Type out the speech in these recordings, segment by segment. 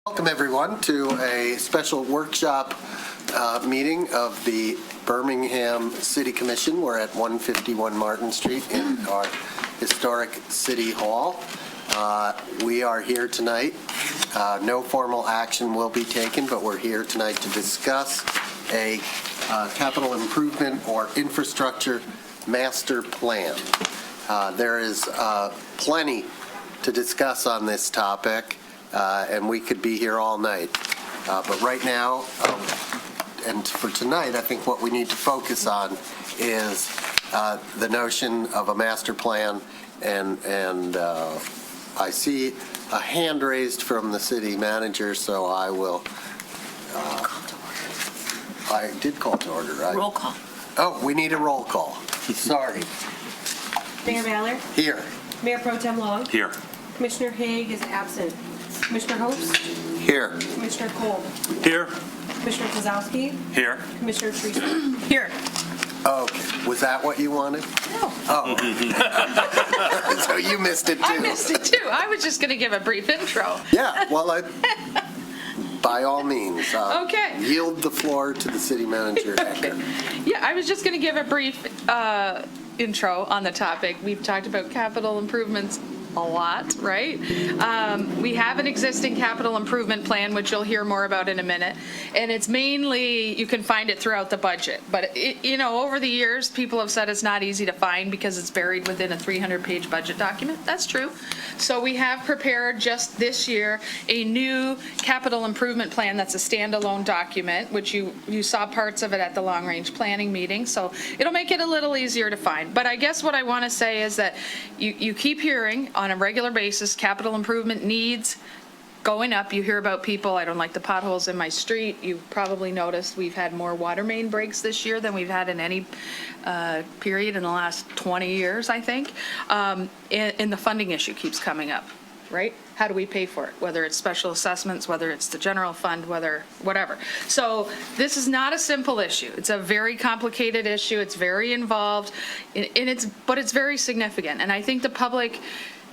Welcome everyone to a special workshop meeting of the Birmingham City Commission. We're at 151 Martin Street in our historic City Hall. We are here tonight. No formal action will be taken, but we're here tonight to discuss a capital improvement or infrastructure master plan. There is plenty to discuss on this topic. And we could be here all night. But right now, and for tonight, I think what we need to focus on is the notion of a master plan. And I see a hand raised from the city manager, so I will. I did call to order, right? Roll call. Oh, we need a roll call. Sorry. Mayor Ballard? Here. Mayor Pro Tem Long? Here. Commissioner Haig is absent. Commissioner Host? Here. Commissioner Kolb? Here. Commissioner Kozowski? Here. Commissioner Teresa? Here. Okay. Was that what you wanted? No. Oh. So you missed it too. I missed it too. I was just going to give a brief intro. Yeah, well, by all means, Okay. yield the floor to the city manager. Yeah, I was just going to give a brief intro on the topic. We've talked about capital improvements a lot, right? We have an existing capital improvement plan, which you'll hear more about in a minute. And it's mainly, you can find it throughout the budget. But, over the years, people have said it's not easy to find because it's buried within a 300-page budget document. That's true. So we have prepared just this year a new capital improvement plan that's a standalone document, which you saw parts of it at the long-range planning meeting. So it'll make it a little easier to find. But I guess what I want to say is that you keep hearing on a regular basis, capital improvement needs going up. You hear about people, I don't like the potholes in my street. You've probably noticed we've had more water main breaks this year than we've had in any period in the last 20 years, I think. And the funding issue keeps coming up, right? How do we pay for it? Whether it's special assessments, whether it's the general fund, whatever. So this is not a simple issue. It's a very complicated issue. It's very involved, but it's very significant. And I think the public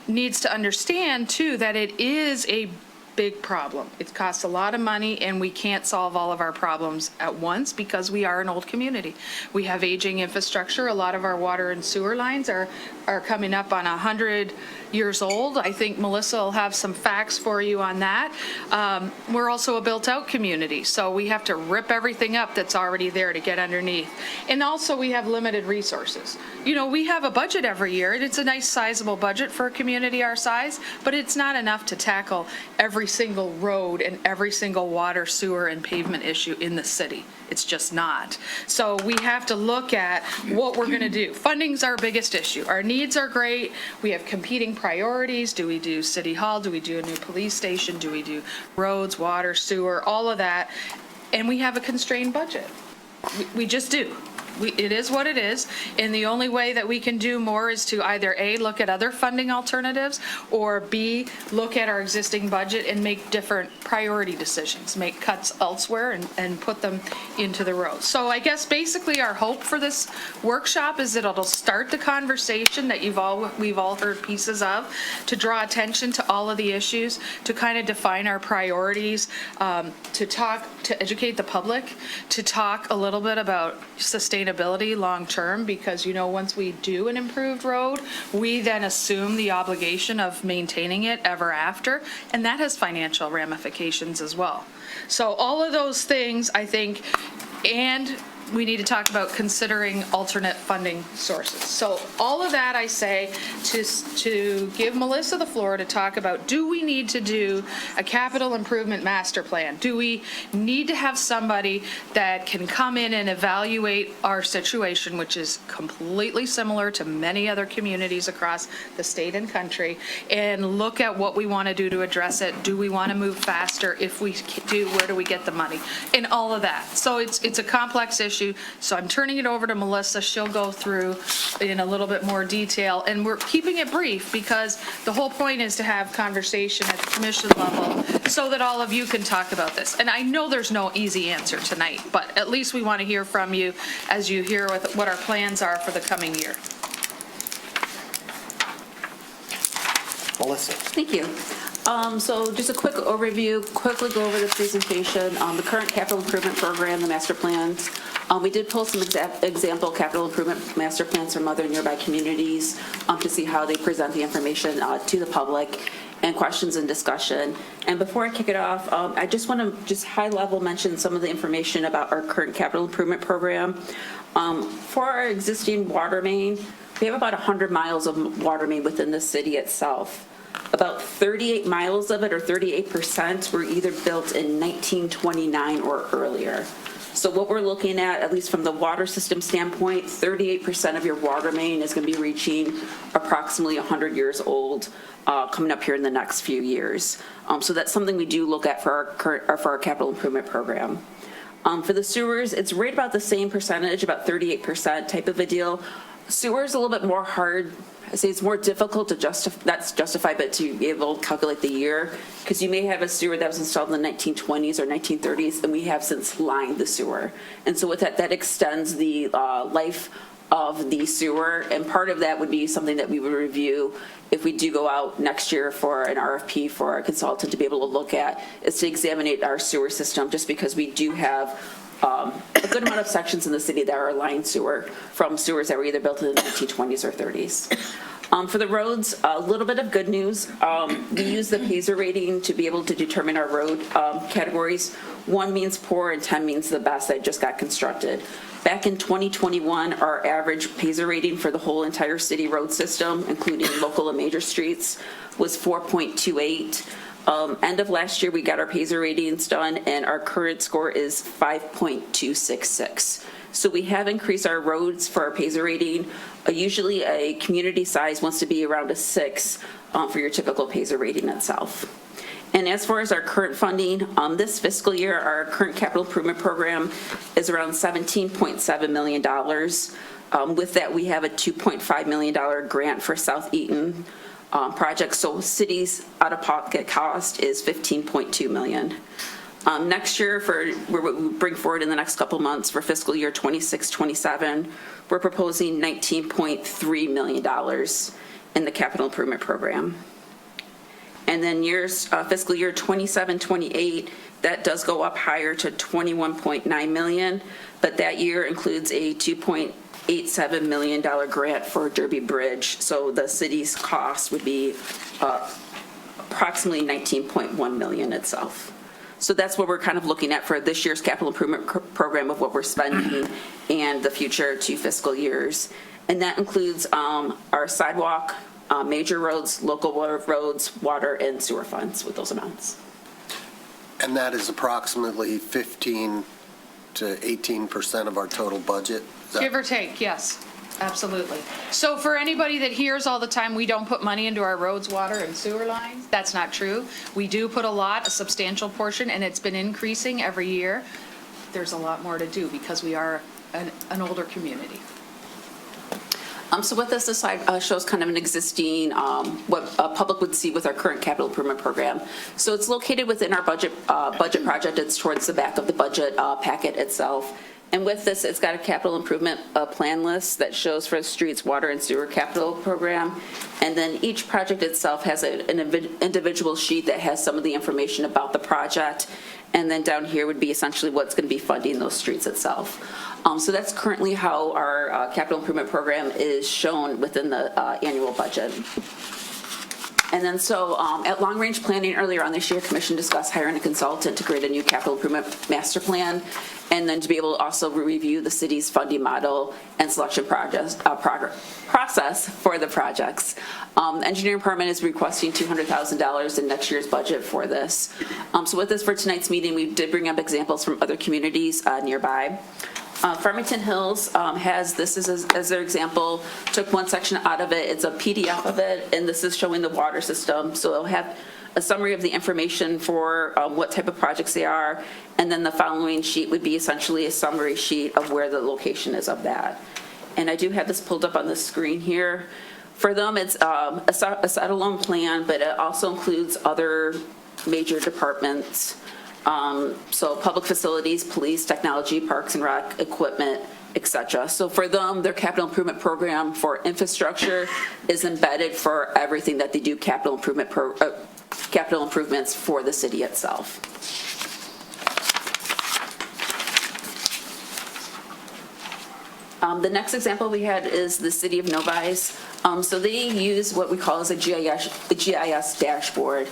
needs to understand too that it is a big problem. It costs a lot of money and we can't solve all of our problems at once because we are an old community. We have aging infrastructure. A lot of our water and sewer lines are coming up on 100 years old. I think Melissa will have some facts for you on that. We're also a built-out community, so we have to rip everything up that's already there to get underneath. And also we have limited resources. We have a budget every year, and it's a nice sizable budget for a community our size, but it's not enough to tackle every single road and every single water, sewer, and pavement issue in the city. It's just not. So we have to look at what we're going to do. Funding's our biggest issue. Our needs are great. We have competing priorities. Do we do City Hall? Do we do a new police station? Do we do roads, water, sewer, all of that? And we have a constrained budget. We just do. It is what it is, and the only way that we can do more is to either A, look at other funding alternatives, or B, look at our existing budget and make different priority decisions, make cuts elsewhere and put them into the roads. So I guess basically our hope for this workshop is that it'll start the conversation that we've all heard pieces of, to draw attention to all of the issues, to kind of define our priorities, to educate the public, to talk a little bit about sustainability long-term, because once we do an improved road, we then assume the obligation of maintaining it ever after, and that has financial ramifications as well. So all of those things, I think, and we need to talk about considering alternate funding sources. So all of that I say to give Melissa the floor to talk about, do we need to do a capital improvement master plan? Do we need to have somebody that can come in and evaluate our situation, which is completely similar to many other communities across the state and country, and look at what we want to do to address it? Do we want to move faster? If we do, where do we get the money? And all of that. So it's a complex issue. So I'm turning it over to Melissa. She'll go through in a little bit more detail, and we're keeping it brief because the whole point is to have conversation at the commission level so that all of you can talk about this. And I know there's no easy answer tonight, but at least we want to hear from you as you hear what our plans are for the coming year. Melissa. Thank you. So just a quick overview, quickly go over the presentation. The current capital improvement program, the master plans. We did pull some example capital improvement master plans from other nearby communities to see how they present the information to the public and questions and discussion. And before I kick it off, I just want to just high level mention some of the information about our current capital improvement program. For our existing water main, we have about 100 miles of water main within the city itself. About 38 miles of it, or 38%, were either built in 1929 or earlier. So what we're looking at least from the water system standpoint, 38% of your water main is going to be reaching approximately 100 years old coming up here in the next few years. So that's something we do look at for our capital improvement program. For the sewers, it's right about the same percentage, about 38% type of a deal. Sewers a little bit more hard. I say it's more difficult to justify, but to be able to calculate the year, because you may have a sewer that was installed in the 1920s or 1930s, and we have since lined the sewer. And so with that extends the life of the sewer, and part of that would be something that we would review if we do go out next year for an RFP for a consultant to be able to look at, is to examine our sewer system, just because we do have a good amount of sections in the city that are lined sewer from sewers that were either built in the 1920s or 30s. For the roads, a little bit of good news. We use the PASER rating to be able to determine our road categories. 1 means poor and 10 means the best that just got constructed. Back in 2021, our average PASER rating for the whole entire city road system, including local and major streets, was 4.28. End of last year, we got our PASER ratings done, and our current score is 5.266. So we have increased our roads for our PASER rating. Usually a community size wants to be around a 6 for your typical PASER rating itself. And as far as our current funding, this fiscal year, our current capital improvement program is around $17.7 million. With that, we have a $2.5 million grant for South Eaton project. So city's out-of-pocket cost is $15.2 million. Next year, for what we bring forward in the next couple months for fiscal year 26-27, we're proposing $19.3 million in the capital improvement program. And then fiscal year 27-28, that does go up higher to $21.9 million, but that year includes a $2.87 million grant for Derby Bridge. So the city's cost would be approximately $19.1 million itself. So that's what we're kind of looking at for this year's capital improvement program of what we're spending and the future 2 fiscal years. And that includes our sidewalk, major roads, local roads, water, and sewer funds with those amounts. And that is approximately 15 to 18% of our total budget? Give or take, yes, absolutely. So for anybody that hears all the time, we don't put money into our roads, water, and sewer lines, that's not true. We do put a substantial portion, and it's been increasing every year. There's a lot more to do because we are an older community. So with this slide shows kind of an existing, what public would see with our current capital improvement program. So it's located within our budget project. It's towards the back of the budget packet itself. And with this, it's got a capital improvement plan list that shows for the streets, water, and sewer capital program. And then each project itself has an individual sheet that has some of the information about the project. And then down here would be essentially what's going to be funding those streets itself. So that's currently how our capital improvement program is shown within the annual budget. And then so at long range planning earlier on this year, Commission discussed hiring a consultant to create a new capital improvement master plan, and then to be able to also review the city's funding model and selection process for the projects. Engineering department is requesting $200,000 in next year's budget for this. So with this for tonight's meeting, we did bring up examples from other communities nearby. Farmington Hills has this as their example, took one section out of it. It's a PDF of it, and this is showing the water system. So it'll have a summary of the information for what type of projects they are, and then the following sheet would be essentially a summary sheet of where the location is of that. And I do have this pulled up on the screen here. For them, it's a standalone plan, but it also includes other major departments. So public facilities, police, technology, parks and rec, equipment, etc. So for them, their capital improvement program for infrastructure is embedded for everything that they do capital improvement capital improvements for the city itself. The next example we had is the city of Novi. So they use what we call as a GIS dashboard.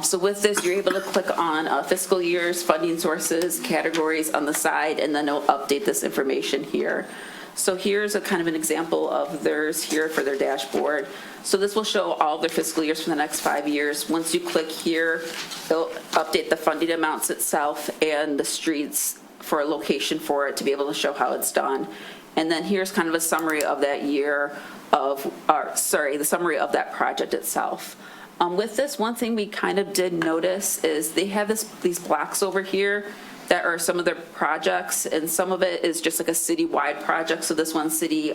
So with this, you're able to click on fiscal years, funding sources, categories on the side, and then it'll update this information here. So here's a kind of an example of theirs here for their dashboard. So this will show all their fiscal years for the next 5 years. Once you click here, it'll update the funding amounts itself and the streets for a location for it to be able to show how it's done. And then here's kind of a summary of that year the summary of that project itself. With this, one thing we kind of did notice is they have these blocks over here that are some of their projects, and some of it is just like a citywide project. So this one's city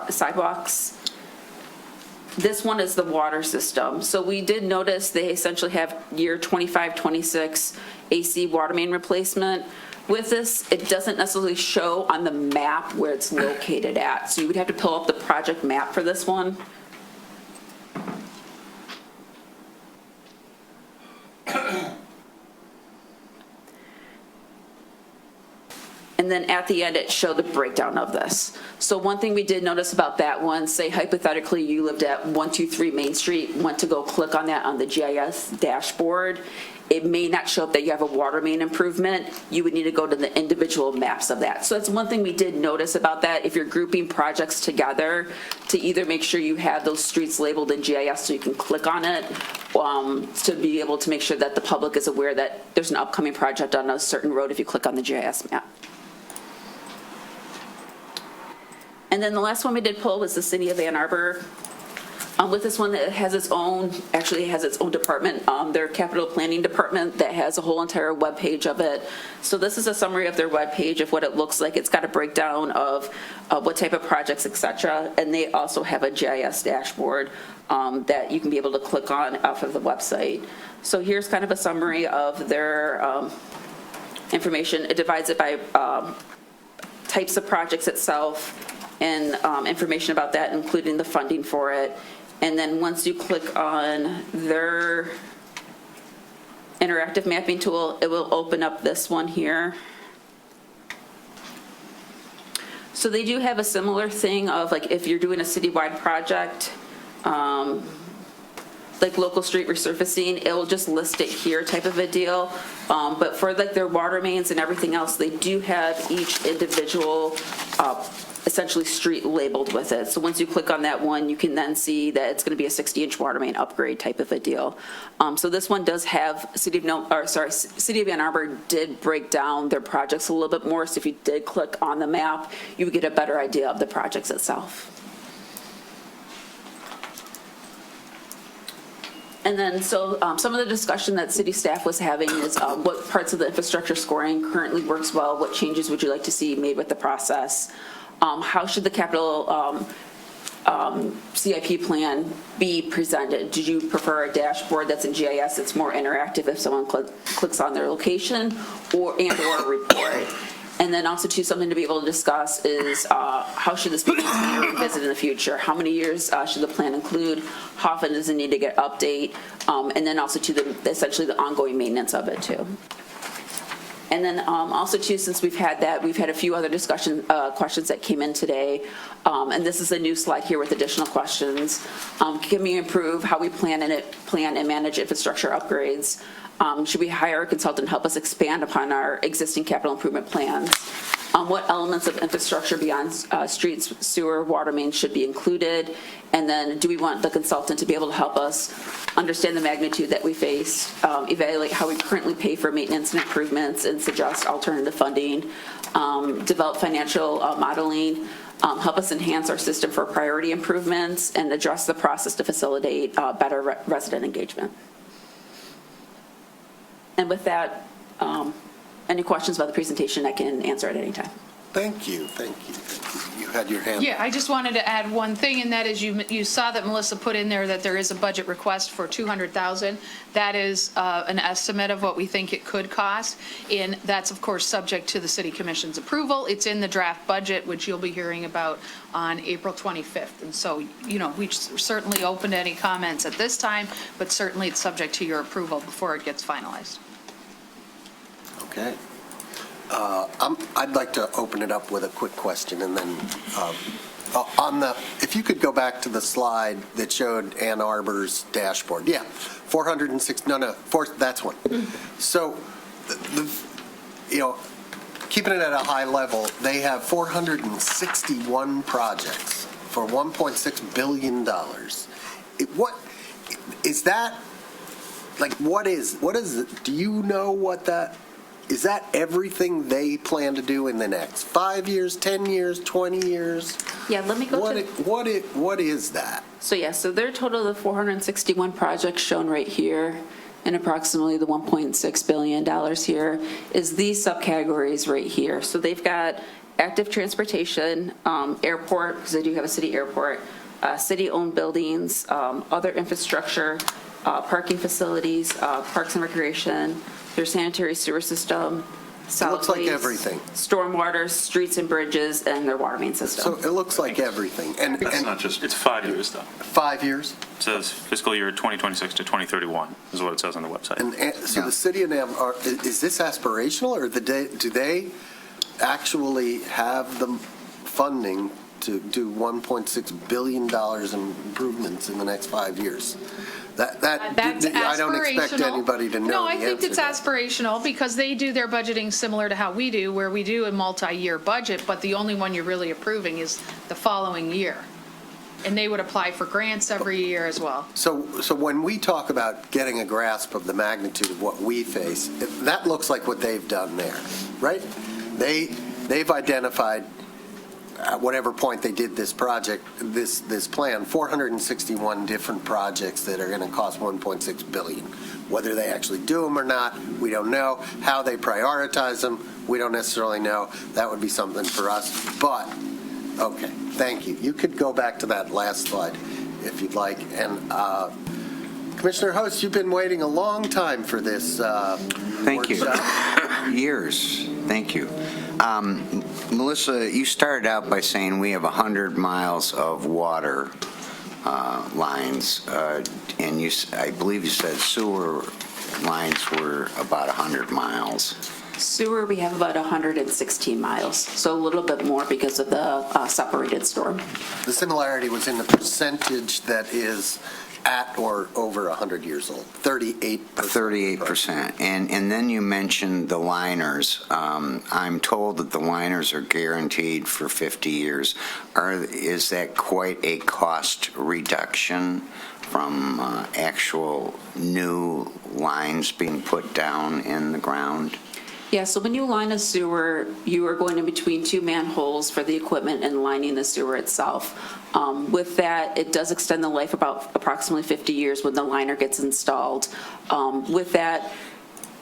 sidewalks. This one is the water system. So we did notice they essentially have year 25, 26 AC water main replacement. With this, it doesn't necessarily show on the map where it's located at. So you would have to pull up the project map for this one. And then at the end, it showed the breakdown of this. So one thing we did notice about that one, say hypothetically you lived at 123 Main Street, went to go click on that on the GIS dashboard, it may not show up that you have a water main improvement. You would need to go to the individual maps of that. So that's one thing we did notice about that. If you're grouping projects together, to either make sure you have those streets labeled in GIS so you can click on it, to be able to make sure that the public is aware that there's an upcoming project on a certain road if you click on the GIS map. And then the last one we did pull was the city of Ann Arbor. With this one, it has its own, actually has its own department, their capital planning department that has a whole entire web page of it. So this is a summary of their web page of what it looks like. It's got a breakdown of what type of projects, et cetera. And they also have a GIS dashboard that you can be able to click on off of the website. So here's kind of a summary of their information. It divides it by types of projects itself and information about that, including the funding for it. And then once you click on their interactive mapping tool, it will open up this one here. So they do have a similar thing of like if you're doing a citywide project, like local street resurfacing, it will just list it here type of a deal. But for like their water mains and everything else, they do have each individual essentially street labeled with it. So once you click on that one, you can then see that it's going to be a 60-inch water main upgrade type of a deal. So this one does have City of Ann Arbor did break down their projects a little bit more. So if you did click on the map, you would get a better idea of the projects itself. And then, so some of the discussion that city staff was having is what parts of the infrastructure scoring currently works well, what changes would you like to see made with the process? How should the capital CIP plan be presented? Do you prefer a dashboard that's in GIS that's more interactive if someone clicks on their location or a report? And then also too, something to be able to discuss is how should this be revisited in the future? How many years should the plan include? How often does it need to get update? And then also to essentially the ongoing maintenance of it too. And then also too, since we've had a few other questions that came in today. And this is a new slide here with additional questions. Can we improve how we plan and manage infrastructure upgrades? Should we hire a consultant to help us expand upon our existing capital improvement plans? What elements of infrastructure beyond streets, sewer, water mains should be included? And then do we want the consultant to be able to help us understand the magnitude that we face, evaluate how we currently pay for maintenance and improvements and suggest alternative funding, develop financial modeling, help us enhance our system for priority improvements, and address the process to facilitate better resident engagement? And with that, any questions about the presentation, I can answer at any time. Thank you. You had your hand. Yeah, I just wanted to add one thing, and that is you saw that Melissa put in there that there is a budget request for $200,000. That is an estimate of what we think it could cost, and that's, of course, subject to the city commission's approval. It's in the draft budget, which you'll be hearing about on April 25th. And so, we certainly open to any comments at this time, but certainly it's subject to your approval before it gets finalized. Okay. I'd like to open it up with a quick question, and then if you could go back to the slide that showed Ann Arbor's dashboard. Yeah, 406. That's one. So, keeping it at a high level, they have 461 projects for $1.6 billion. What is that? Like, what is it? Do you know what that? Is that everything they plan to do in the next 5 years, 10 years, 20 years? Yeah, let me go to... What is that? So their total of the 461 projects shown right here, and approximately the $1.6 billion here, is these subcategories right here. So they've got active transportation, airport, because they do have a city airport, city-owned buildings, other infrastructure, parking facilities, parks and recreation, their sanitary sewer system, solid looks like waste, everything. stormwater, streets and bridges, and their water main system. So it looks like everything. And It's not just, it's 5 years, though. 5 years? It says fiscal year 2026 to 2031 is what it says on the website. And so the city of Nam, is this aspirational, or do they actually have the funding to do $1.6 billion in improvements in the next 5 years? That's I don't expect aspirational. anybody to know No, the I think answer it's to that. aspirational because they do their budgeting similar to how we do, where we do a multi-year budget, but the only one you're really approving is the following year. And they would apply for grants every year as well. So when we talk about getting a grasp of the magnitude of what we face, that looks like what they've done there, right? They've identified, at whatever point they did this project, this plan, 461 different projects that are going to cost $1.6 billion. Whether they actually do them or not, we don't know. How they prioritize them, we don't necessarily know. That would be something for us. But, okay, thank you. You could go back to that last slide if you'd like. And Commissioner Host, you've been waiting a long time for this Thank you. workshop. Years. Thank you. Melissa, you started out by saying we have 100 miles of water lines, and I believe you said sewer lines were about 100 miles. Sewer, we have about 116 miles, so a little bit more because of the separated storm. The similarity was in the percentage that is at or over 100 years old, 38%. 38%. And then you mentioned the liners. I'm told that the liners are guaranteed for 50 years. Is that quite a cost reduction from actual new lines being put down in the ground? Yeah, so when you line a sewer, you are going in between two manholes for the equipment and lining the sewer itself. With that, it does extend the life about approximately 50 years when the liner gets installed. With that,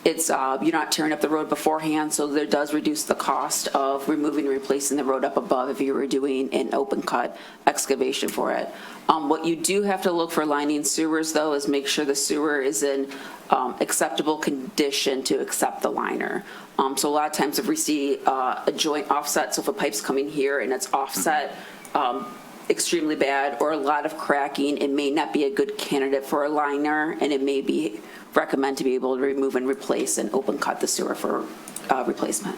it's you're not tearing up the road beforehand, so there does reduce the cost of removing and replacing the road up above if you were doing an open cut excavation for it. What you do have to look for lining sewers, though, is make sure the sewer is in acceptable condition to accept the liner. So a lot of times if we see a joint offset, so if a pipe's coming here and it's offset extremely bad or a lot of cracking, it may not be a good candidate for a liner, and it may be recommend to be able to remove and replace and open cut the sewer for replacement.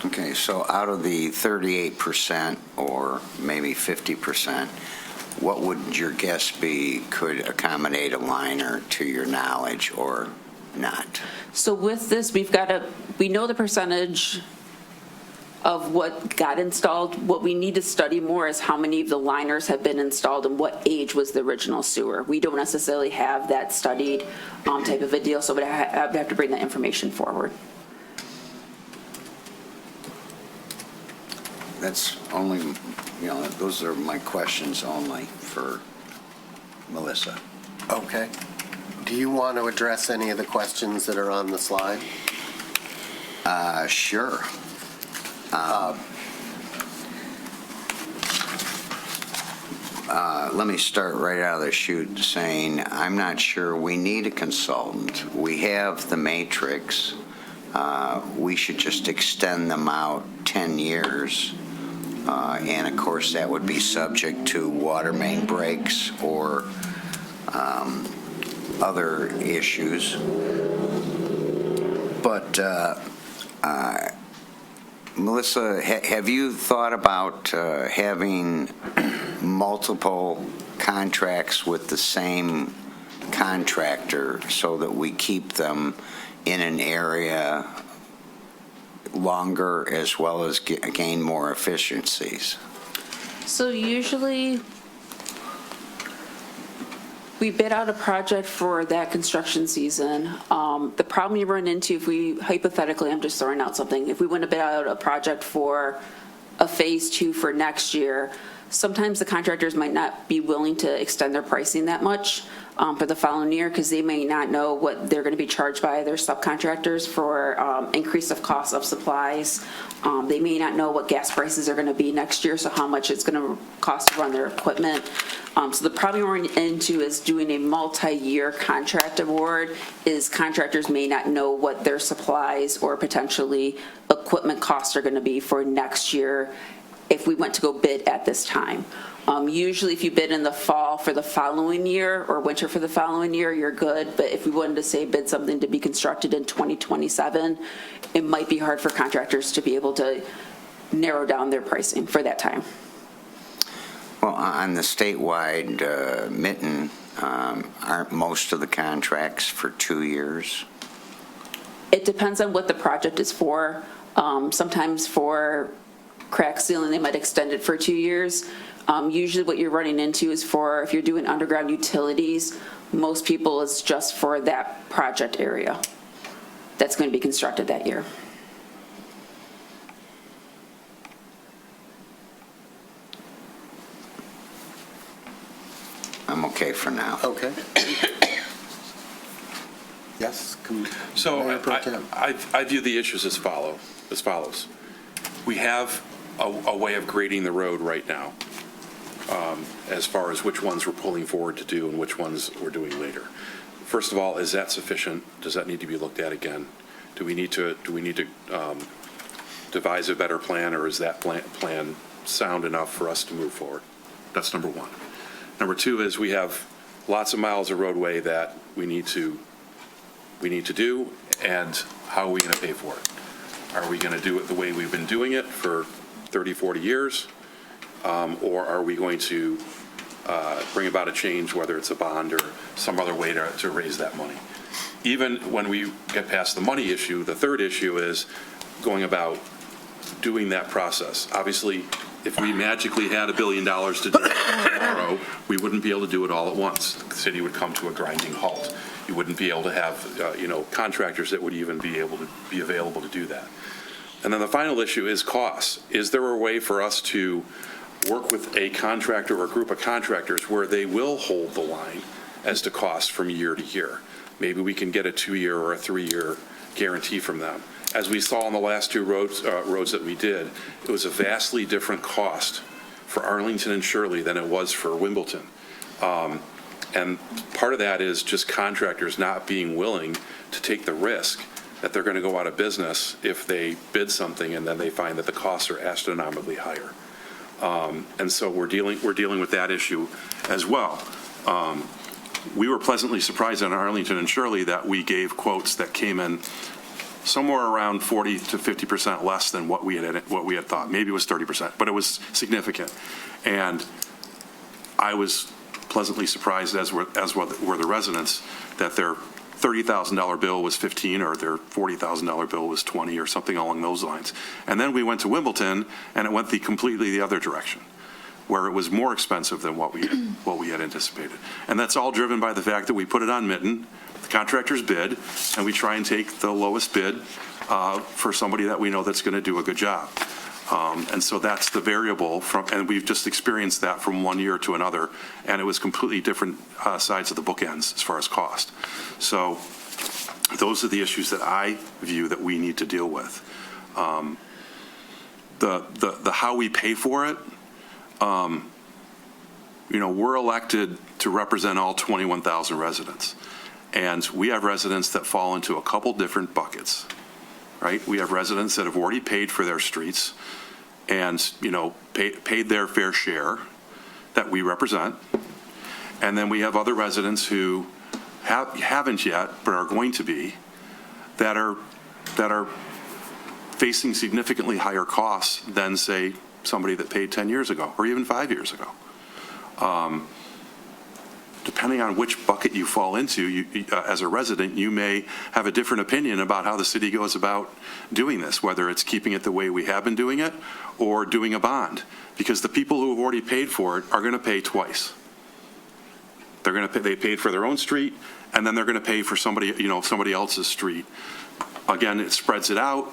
Okay, so out of the 38% or maybe 50%, what would your guess be could accommodate a liner to your knowledge or not? So with this, we know the percentage of what got installed. What we need to study more is how many of the liners have been installed and what age was the original sewer. We don't necessarily have that studied type of a deal, so I would have to bring that information forward. That's only, those are my questions only for Melissa. Okay. Do you want to address any of the questions that are on the slide? Sure. Let me start right out of the chute saying I'm not sure we need a consultant. We have the matrix. We should just extend them out 10 years. And of course, that would be subject to water main breaks or other issues. But Melissa, have you thought about having multiple contracts with the same contractor so that we keep them in an area longer as well as gain more efficiencies? So usually, we bid out a project for that construction season. The problem you run into if we, hypothetically, I'm just throwing out something, if we want to bid out a project for a phase 2 for next year, sometimes the contractors might not be willing to extend their pricing that much for the following year because they may not know what they're going to be charged by their subcontractors for increase of cost of supplies. They may not know what gas prices are going to be next year, so how much it's going to cost to run their equipment. So the problem we're into is doing a multi-year contract award is contractors may not know what their supplies or potentially equipment costs are going to be for next year if we went to go bid at this time. Usually if you bid in the fall for the following year or winter for the following year, you're good. But if we wanted to say bid something to be constructed in 2027, it might be hard for contractors to be able to narrow down their pricing for that time. Well, on the statewide mitten, aren't most of the contracts for 2 years? It depends on what the project is for. Sometimes for crack sealing, they might extend it for 2 years. Usually what you're running into is for, if you're doing underground utilities, most people it's just for that project area that's going to be constructed that year. I'm okay for now. Okay. Yes? So Mayor Pro Tem. I view the issues as follows. We have a way of grading the road right now as far as which ones we're pulling forward to do and which ones we're doing later. First of all, is that sufficient? Does that need to be looked at again? Do we need to devise a better plan, or is that plan sound enough for us to move forward? That's number one. Number two is we have lots of miles of roadway that we need to do, and how are we going to pay for it? Are we going to do it the way we've been doing it for 30, 40 years? Or are we going to bring about a change, whether it's a bond or some other way to raise that money? Even when we get past the money issue, the third issue is going about doing that process. Obviously, if we magically had $1 billion to do it tomorrow, we wouldn't be able to do it all at once. The city would come to a grinding halt. You wouldn't be able to have, contractors that would even be available to do that. And then the final issue is costs. Is there a way for us to work with a contractor or a group of contractors where they will hold the line as to cost from year to year? Maybe we can get a 2-year or a 3-year guarantee from them. As we saw on the last two roads that we did, it was a vastly different cost for Arlington and Shirley than it was for Wimbledon. And part of that is just contractors not being willing to take the risk that they're going to go out of business if they bid something and then they find that the costs are astronomically higher. And so we're dealing with that issue as well. We were pleasantly surprised in Arlington and Shirley that we gave quotes that came in somewhere around 40 to 50% less than what we had thought. Maybe it was 30%, but it was significant. And I was pleasantly surprised, as were the residents, that their $30,000 bill was 15 or their $40,000 bill was 20 or something along those lines. And then we went to Wimbledon, and it went completely the other direction, where it was more expensive than what we had anticipated. And that's all driven by the fact that we put it on mitten, the contractors bid, and we try and take the lowest bid for somebody that we know that's going to do a good job. And so that's the variable and we've just experienced that from one year to another, and it was completely different sides of the bookends as far as cost. So those are the issues that I view that we need to deal with. the how we pay for it, we're elected to represent all 21,000 residents. And we have residents that fall into a couple different buckets, right? We have residents that have already paid for their streets and, paid their fair share that we represent. And then we have other residents who haven't yet, but are going to be, that are facing significantly higher costs than, say, somebody that paid 10 years ago or even 5 years ago. Depending on which bucket you fall into, as a resident, you may have a different opinion about how the city goes about doing this, whether it's keeping it the way we have been doing it or doing a bond, because the people who have already paid for it are going to pay twice. They're going to pay, they paid for their own street, and then they're going to pay for somebody else's street. Again, it spreads it out,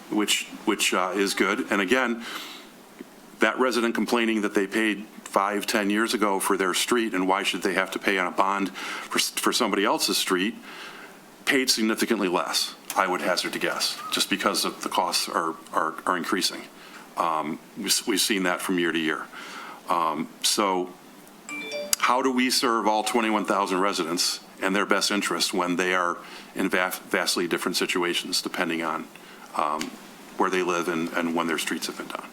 which is good. And again, that resident complaining that they paid 5-10 years ago for their street, and why should they have to pay on a bond for somebody else's street, paid significantly less, I would hazard to guess, just because of the costs are increasing. We've seen that from year to year. So how do we serve all 21,000 residents and their best interests when they are in vastly different situations depending on where they live and when their streets have been done?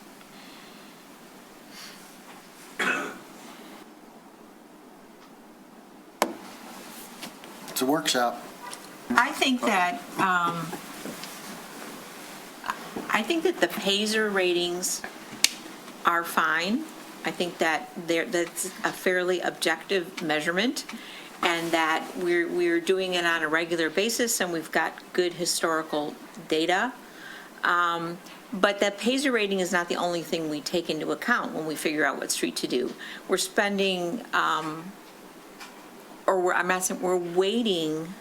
It's a workshop. I think that the PASER ratings are fine. I think that that's a fairly objective measurement, and that we're doing it on a regular basis, and we've got good historical data. But that PASER rating is not the only thing we take into account when we figure out what street to do. We're spending, we're weighting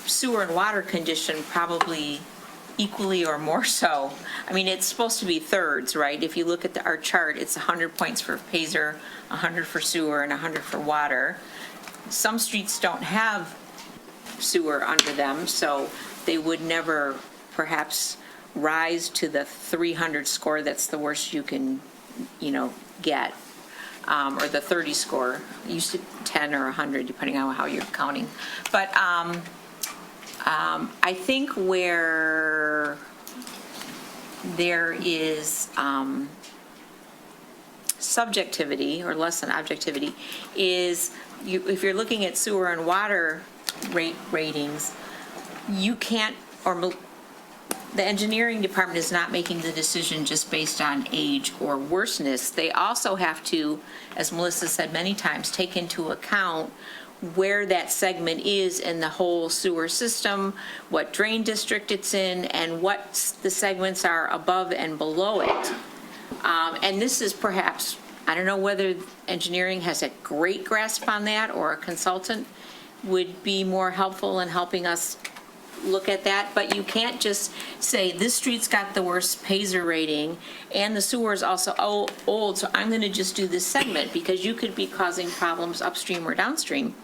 sewer and water condition probably equally or more so. I mean, it's supposed to be thirds, right? If you look at our chart, it's 100 points for PASER, 100 for sewer, and 100 for water. Some streets don't have sewer under them, so they would never perhaps rise to the 300 score. That's the worst you can, get, or the 30 score. Used to 10 or 100, depending on how you're counting. But I think where there is subjectivity or less than objectivity is if you're looking at sewer and water ratings, you can't, or the engineering department is not making the decision just based on age or worseness. They also have to, as Melissa said many times, take into account where that segment is in the whole sewer system, what drain district it's in, and what the segments are above and below it. And this is perhaps, I don't know whether engineering has a great grasp on that or a consultant would be more helpful in helping us look at that, but you can't just say this street's got the worst PASER rating and the sewer is also old, so I'm going to just do this segment, because you could be causing problems upstream or downstream.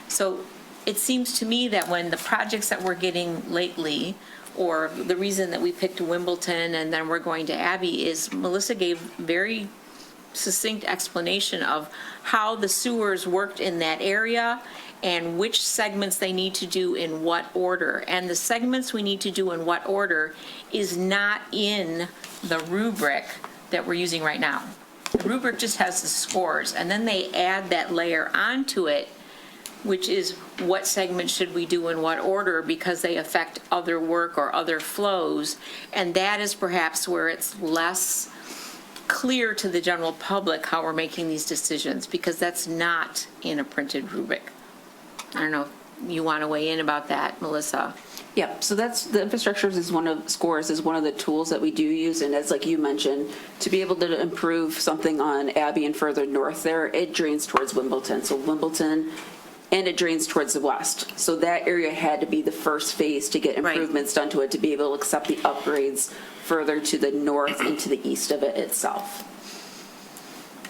So it seems to me that when the projects that we're getting lately, or the reason that we picked Wimbledon and then we're going to Abbey, is Melissa gave very succinct explanation of how the sewers worked in that area and which segments they need to do in what order. And the segments we need to do in what order is not in the rubric that we're using right now. The rubric just has the scores, and then they add that layer onto it, which is what segment should we do in what order, because they affect other work or other flows. And that is perhaps where it's less clear to the general public how we're making these decisions, because that's not in a printed rubric. I don't know if you want to weigh in about that, Melissa. Yep, so that's, the infrastructure is scores is one of the tools that we do use, and as like you mentioned, to be able to improve something on Abbey and further north there, it drains towards Wimbledon. So Wimbledon, and it drains towards the west. So that area had to be the first phase to get improvements done to it, to be able to accept the upgrades further to the north and to the east of it itself.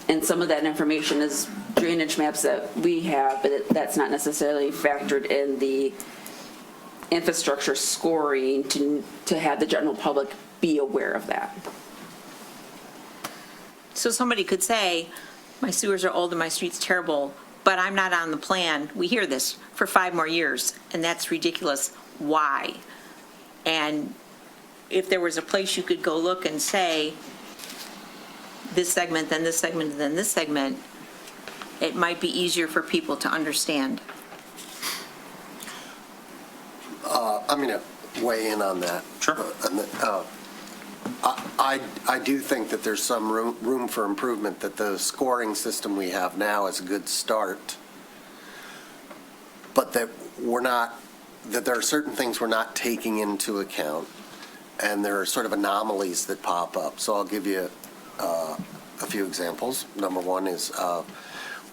And some of that information is drainage maps that we have, but that's not necessarily factored in the infrastructure scoring to have the general public be aware of that. So somebody could say, my sewers are old and my street's terrible, but I'm not on the plan. We hear this for 5 more years, and that's ridiculous. Why? And if there was a place you could go look and say, this segment, then this segment, then this segment, it might be easier for people to understand. I'm going to weigh in on that. Sure. I do think that there's some room for improvement, that the scoring system we have now is a good start, but that there are certain things we're not taking into account, and there are sort of anomalies that pop up. So I'll give you a few examples. Number one is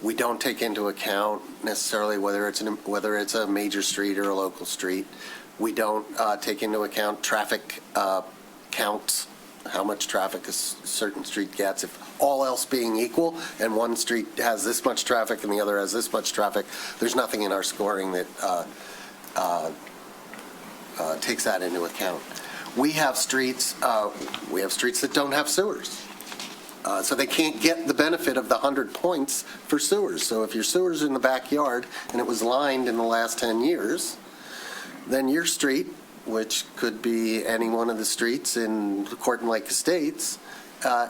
we don't take into account necessarily whether it's a major street or a local street. We don't take into account traffic counts, how much traffic a certain street gets. If all else being equal, and one street has this much traffic and the other has this much traffic, there's nothing in our scoring that takes that into account. We have streets that don't have sewers. So they can't get the benefit of the 100 points for sewers. So if your sewer's in the backyard and it was lined in the last 10 years, then your street, which could be any one of the streets in Corton Lake Estates,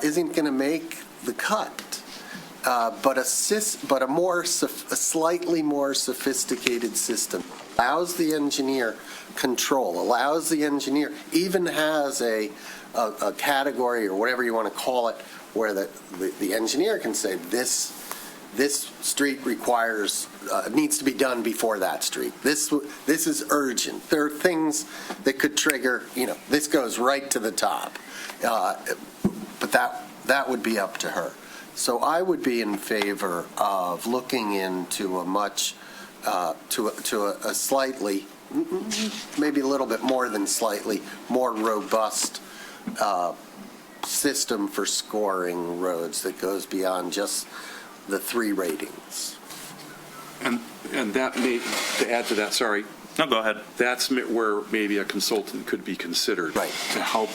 isn't going to make the cut. But a slightly more sophisticated system allows the engineer control, allows the engineer, even has a category or whatever you want to call it, where the engineer can say this street requires needs to be done before that street. This is urgent. There are things that could trigger. This goes right to the top, but that would be up to her. So I would be in favor of looking into a slightly, maybe a little bit more than slightly, more robust system for scoring roads that goes beyond just the 3 ratings. And that may, to add to that, sorry, No, go ahead. that's where maybe a consultant could be considered. Right. To help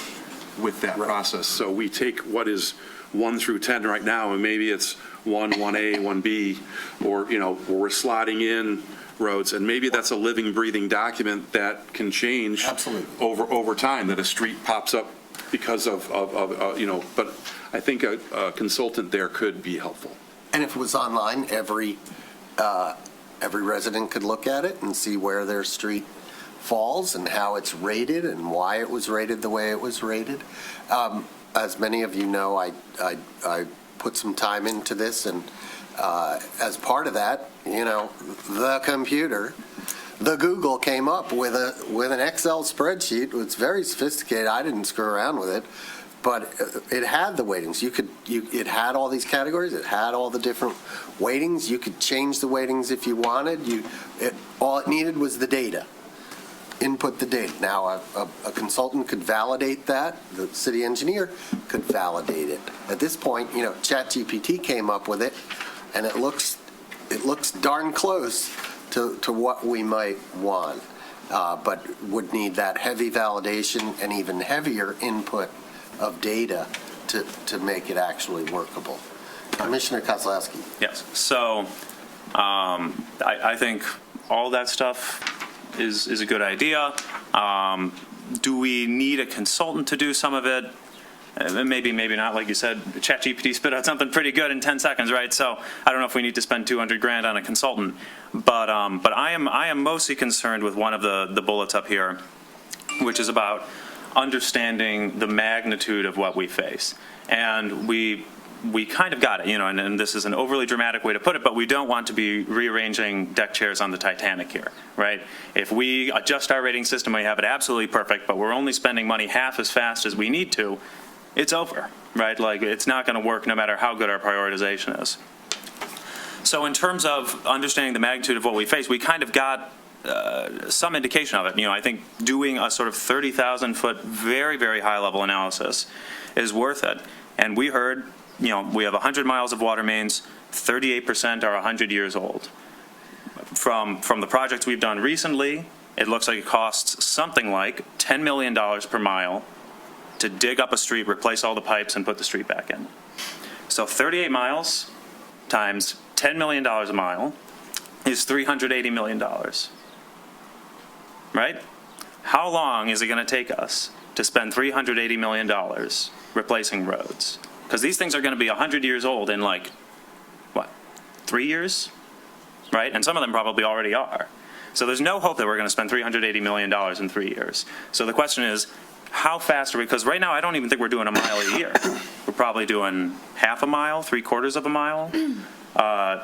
with that Right. process. So we take what is 1 through 10 right now, and maybe it's 1, 1A, 1B, or, where we're slotting in roads, and maybe that's a living, breathing document that can change. Absolutely. Over time, that a street pops up because of but I think a consultant there could be helpful. And if it was online, every resident could look at it and see where their street falls and how it's rated and why it was rated the way it was rated. As many of you know, I put some time into this, and as part of that, the computer, the Google came up with an Excel spreadsheet. It's very sophisticated. I didn't screw around with it, but it had the weightings. It had all these categories. It had all the different weightings. You could change the weightings if you wanted. All it needed was the data. Input the data. Now, a consultant could validate that. The city engineer could validate it. At this point, ChatGPT came up with it, and it looks darn close to what we might want, but would need that heavy validation and even heavier input of data to make it actually workable. Commissioner Kozlowski. Yes. So I think all that stuff is a good idea. Do we need a consultant to do some of it? Maybe not. Like you said, ChatGPT spit out something pretty good in 10 seconds, right? So I don't know if we need to spend $200,000 on a consultant. But I am mostly concerned with one of the bullets up here, which is about understanding the magnitude of what we face. And we kind of got it, and this is an overly dramatic way to put it, but we don't want to be rearranging deck chairs on the Titanic here, right? If we adjust our rating system, we have it absolutely perfect, but we're only spending money half as fast as we need to, it's over, right? Like, it's not going to work no matter how good our prioritization is. So in terms of understanding the magnitude of what we face, we kind of got some indication of it. I think doing a sort of 30,000-foot, very, very high-level analysis is worth it. And we heard, we have 100 miles of water mains, 38% are 100 years old. From the projects we've done recently, it looks like it costs something like $10 million per mile to dig up a street, replace all the pipes, and put the street back in. So 38 miles times $10 million a mile is $380 million. Right? How long is it going to take us to spend $380 million replacing roads? Because these things are going to be 100 years old in 3 years? Right? And some of them probably already are. So there's no hope that we're going to spend $380 million in 3 years. So the question is, how fast are we? Because right now, I don't even think we're doing a mile a year. We're probably doing half a mile, 3/4 of a mile.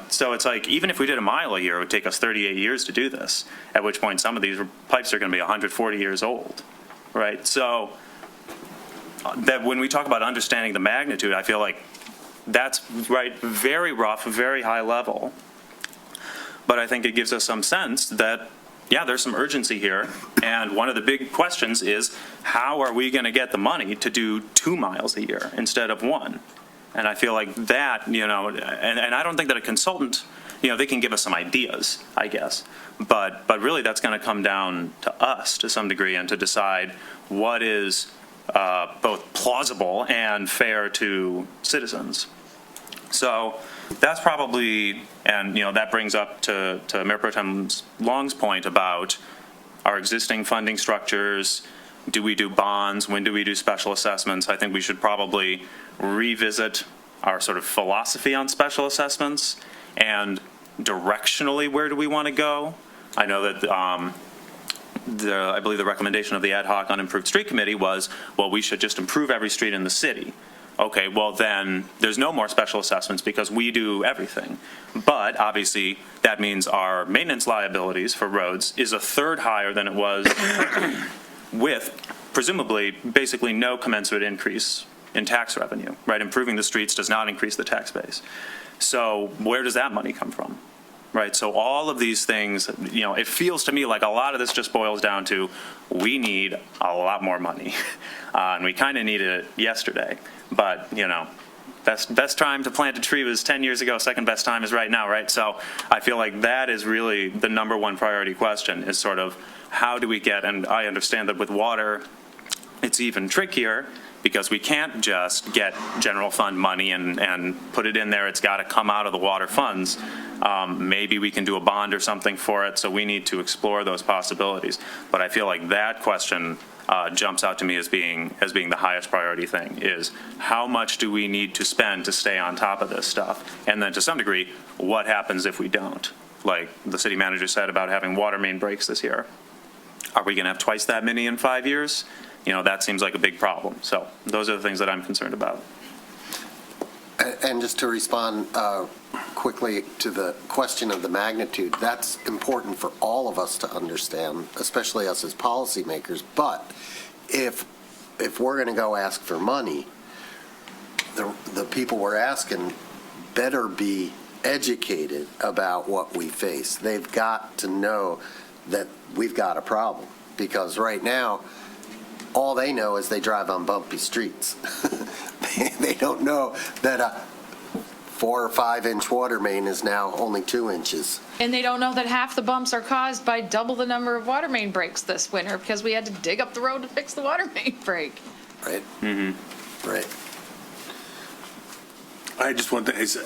So it's like, even if we did a mile a year, it would take us 38 years to do this, at which point some of these pipes are going to be 140 years old, right? So that when we talk about understanding the magnitude, I feel like that's right, very rough, very high level. But I think it gives us some sense that, yeah, there's some urgency here. And one of the big questions is, how are we going to get the money to do 2 miles a year instead of 1? And I feel like that, and I don't think that a consultant, they can give us some ideas, I guess. But really that's going to come down to us to some degree, and to decide what is both plausible and fair to citizens. So that's probably, and that brings up to Mayor Pro Tem Long's point about our existing funding structures. Do we do bonds? When do we do special assessments? I think we should probably revisit our sort of philosophy on special assessments, and directionally, where do we want to go? I know that I believe the recommendation of the Ad Hoc Unimproved Street Committee was, well, we should just improve every street in the city. Okay, well then there's no more special assessments because we do everything. But obviously that means our maintenance liabilities for roads is a third higher than it was with presumably basically no commensurate increase in tax revenue, right? Improving the streets does not increase the tax base. So where does that money come from? Right, so all of these things, it feels to me like a lot of this just boils down to, we need a lot more money. And we kind of needed it yesterday. But, best time to plant a tree was 10 years ago, second best time is right now, right? So I feel like that is really the number one priority question, is sort of, how do we get, and I understand that with water, it's even trickier, because we can't just get general fund money and put it in there. It's got to come out of the water funds. Maybe we can do a bond or something for it, so we need to explore those possibilities. But I feel like that question jumps out to me as being the highest priority thing, is how much do we need to spend to stay on top of this stuff? And then to some degree, what happens if we don't? Like the city manager said about having water main breaks this year. Are we going to have twice that many in 5 years? That seems like a big problem. So those are the things that I'm concerned about. And just to respond quickly to the question of the magnitude, that's important for all of us to understand, especially us as policymakers. But if we're going to go ask for money, the people we're asking better be educated about what we face. They've got to know that we've got a problem, because right now, all they know is they drive on bumpy streets. They don't know that a 4 or 5 inch water main is now only 2 inches. And they don't know that half the bumps are caused by double the number of water main breaks this winter, because we had to dig up the road to fix the water main break. Right? Mm-hmm. Right. I just want to say,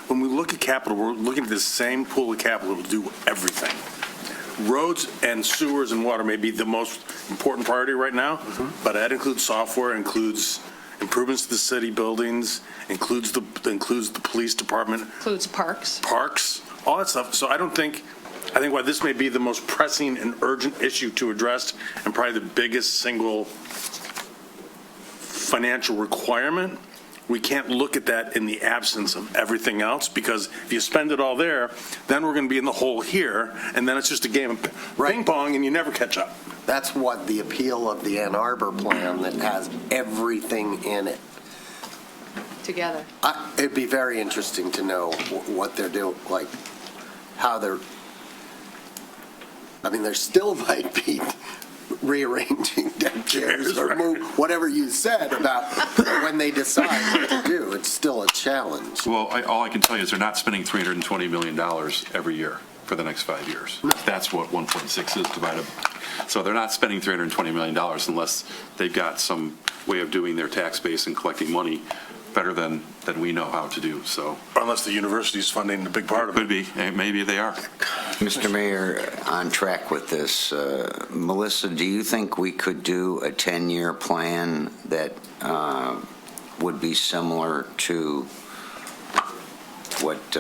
when we look at capital, we're looking at the same pool of capital to do everything. Roads and sewers and water may be the most important priority right now, but that includes software, includes improvements to the city buildings, includes the police department. Includes parks. Parks, all that stuff. So I think while this may be the most pressing and urgent issue to address, and probably the biggest single financial requirement, we can't look at that in the absence of everything else, because if you spend it all there, then we're going to be in the hole here, and then it's just a game of ping pong, and you never catch up. That's what the appeal of the Ann Arbor plan, that has everything in it. Together. It'd be very interesting to know what they're doing, like how they're, there still might be rearranging deck chairs or move, whatever you said about when they decide what to do. It's still a challenge. Well, all I can tell you is they're not spending $320 million every year for the next 5 years. That's what 1.6 is divided. So they're not spending $320 million unless they've got some way of doing their tax base and collecting money better than we know how to do, so. Unless the university's funding a big part of it. Could be, maybe they are. Mr. Mayor, on track with this, Melissa, do you think we could do a 10-year plan that would be similar to what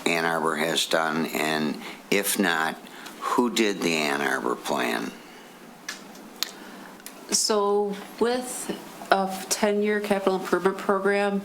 Ann Arbor has done? And if not, who did the Ann Arbor plan? So with a 10-year capital improvement program,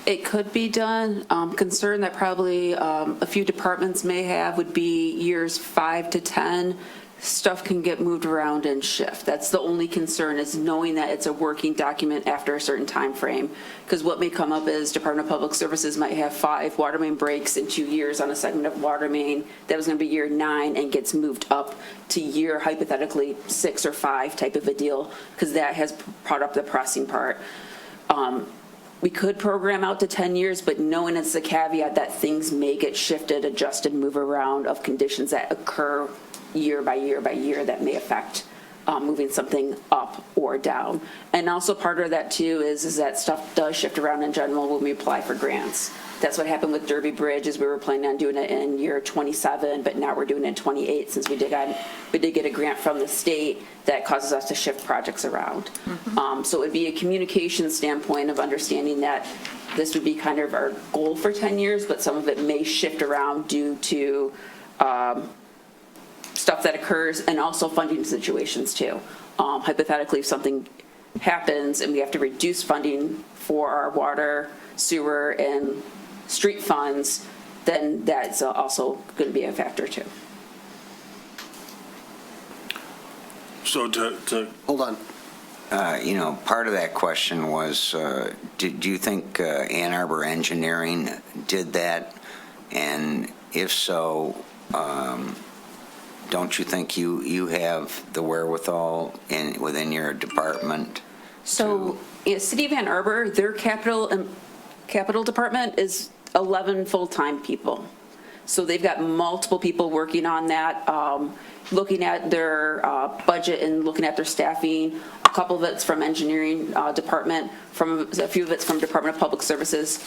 it could be done. Concern that probably a few departments may have would be years 5 to 10. Stuff can get moved around and shift. That's the only concern, is knowing that it's a working document after a certain time frame. Because what may come up is Department of Public Services might have 5 water main breaks in 2 years on a segment of water main. That was going to be year 9 and gets moved up to year, hypothetically, 6 or 5 type of a deal, because that has brought up the pressing part. We could program out to 10 years, but knowing it's a caveat that things may get shifted, adjusted, move around of conditions that occur year by year by year that may affect moving something up or down. And also part of that too is that stuff does shift around in general when we apply for grants. That's what happened with Derby Bridge, is we were planning on doing it in year 27, but now we're doing it in 28 since we did get a grant from the state that causes us to shift projects around. So it would be a communication standpoint of understanding that this would be kind of our goal for 10 years, but some of it may shift around due to stuff that occurs, and also funding situations too. Hypothetically, if something happens and we have to reduce funding for our water, sewer, and street funds, then that's also going to be a factor too. So to Hold on. Part of that question was, do you think Ann Arbor Engineering did that? And if so, don't you think you have the wherewithal within your department? So, City of Ann Arbor, their capital department is 11 full-time people. So they've got multiple people working on that, looking at their budget and looking at their staffing. A couple of it's from engineering department, a few of it's from Department of Public Services,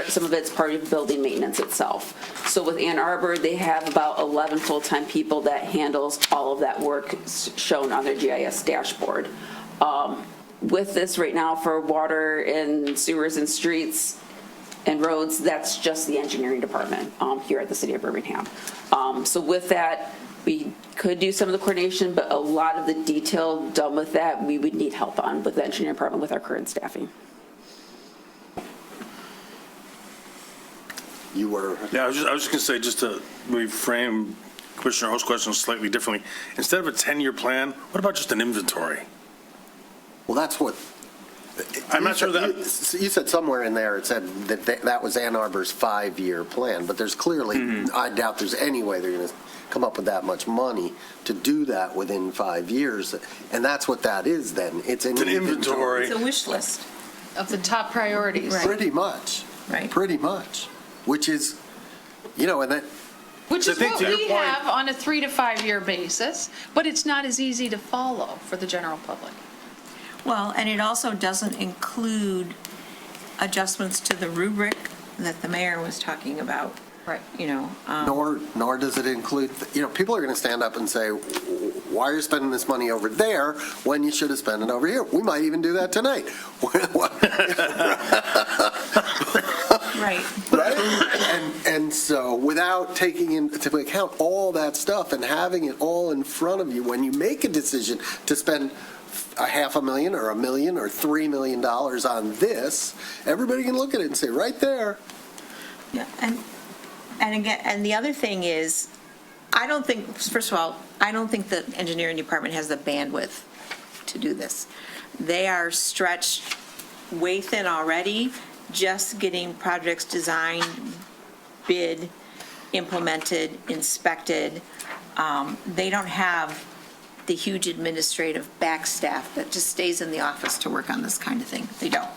some of it's part of building maintenance itself. So with Ann Arbor, they have about 11 full-time people that handles all of that work shown on their GIS dashboard. With this right now for water and sewers and streets and roads, that's just the engineering department here at the City of Birmingham. So with that, we could do some of the coordination, but a lot of the detail done with that, we would need help on with the engineering department with our current staffing. You were. Yeah, I was just going to say, just to reframe Commissioner O's question slightly differently, instead of a 10-year plan, what about just an inventory? Well, that's what. I'm not sure that. You said somewhere in there it said that was Ann Arbor's 5-year plan, but there's clearly, I doubt there's any way they're going to come up with that much money to do that within 5 years. And that's what that is then. It's an inventory. It's a wish list. Of the top priorities. Right. Pretty much. Right. Pretty much. Which is, and that. Which So is I think what to your we point- have on a 3 to 5 year basis, but it's not as easy to follow for the general public. Well, and it also doesn't include adjustments to the rubric that the mayor was talking about. Right. Nor does it include, people are going to stand up and say, why are you spending this money over there when you should have spent it over here? We might even do that tonight. Right. Right? And so without taking into account all that stuff and having it all in front of you when you make a decision to spend $500,000 or $1 million or $3 million on this, everybody can look at it and say, right there. Yeah, and again, and the other thing is, first of all, I don't think the engineering department has the bandwidth to do this. They are stretched way thin already, just getting projects designed, bid, implemented, inspected. They don't have the huge administrative back staff that just stays in the office to work on this kind of thing. They don't.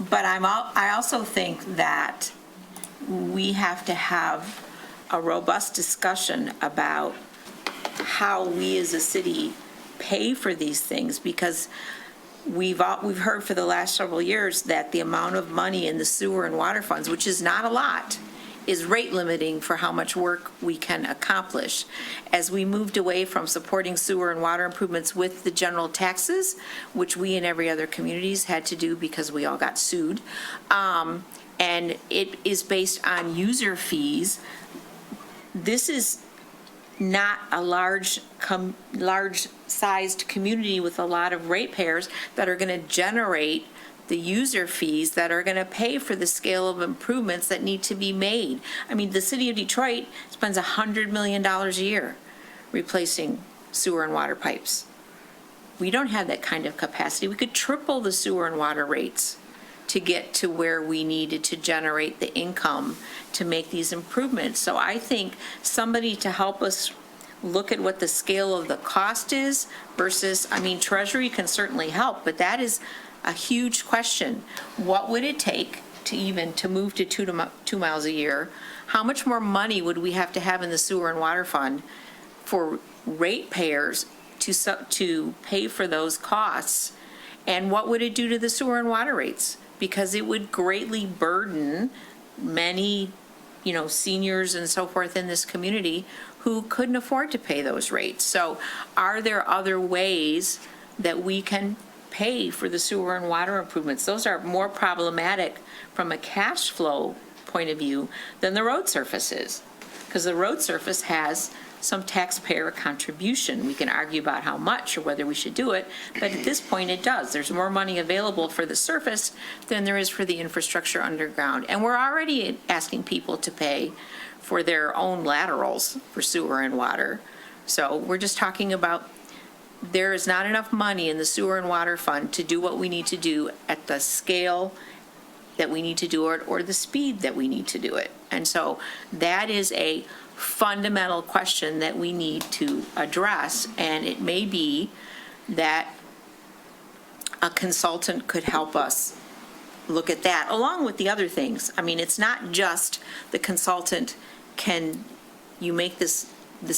But I also think that we have to have a robust discussion about how we as a city pay for these things, because we've heard for the last several years that the amount of money in the sewer and water funds, which is not a lot, is rate limiting for how much work we can accomplish. As we moved away from supporting sewer and water improvements with the general taxes, which we and every other communities had to do because we all got sued, and it is based on user fees, this is not a large-sized community with a lot of ratepayers that are going to generate the user fees that are going to pay for the scale of improvements that need to be made. I mean, the city of Detroit spends $100 million a year replacing sewer and water pipes. We don't have that kind of capacity. We could triple the sewer and water rates to get to where we needed to generate the income to make these improvements. So I think somebody to help us look at what the scale of the cost is versus, I mean, Treasury can certainly help, but that is a huge question. What would it take to move to 2 miles a year? How much more money would we have to have in the sewer and water fund for ratepayers to pay for those costs? And what would it do to the sewer and water rates? Because it would greatly burden many, seniors and so forth in this community who couldn't afford to pay those rates. So are there other ways that we can pay for the sewer and water improvements? Those are more problematic from a cash flow point of view than the road surface is, because the road surface has some taxpayer contribution. We can argue about how much or whether we should do it, but at this point it does. There's more money available for the surface than there is for the infrastructure underground. And we're already asking people to pay for their own laterals for sewer and water. So we're just talking about there is not enough money in the sewer and water fund to do what we need to do at the scale that we need to do it or the speed that we need to do it. And so that is a fundamental question that we need to address, and it may be that a consultant could help us look at that along with the other things. I mean, it's not just the consultant you make this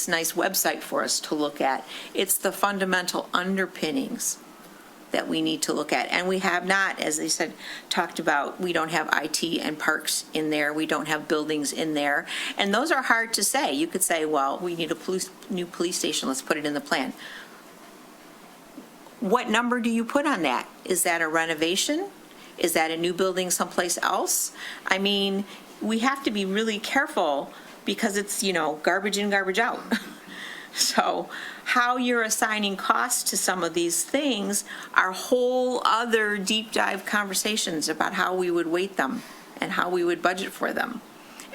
nice website for us to look at. It's the fundamental underpinnings that we need to look at. And we have not, as they said, talked about, we don't have IT and parks in there. We don't have buildings in there. And those are hard to say. You could say, well, we need a new police station. Let's put it in the plan. What number do you put on that? Is that a renovation? Is that a new building someplace else? I mean, we have to be really careful because it's, garbage in, garbage out. So how you're assigning costs to some of these things are whole other deep dive conversations about how we would weight them and how we would budget for them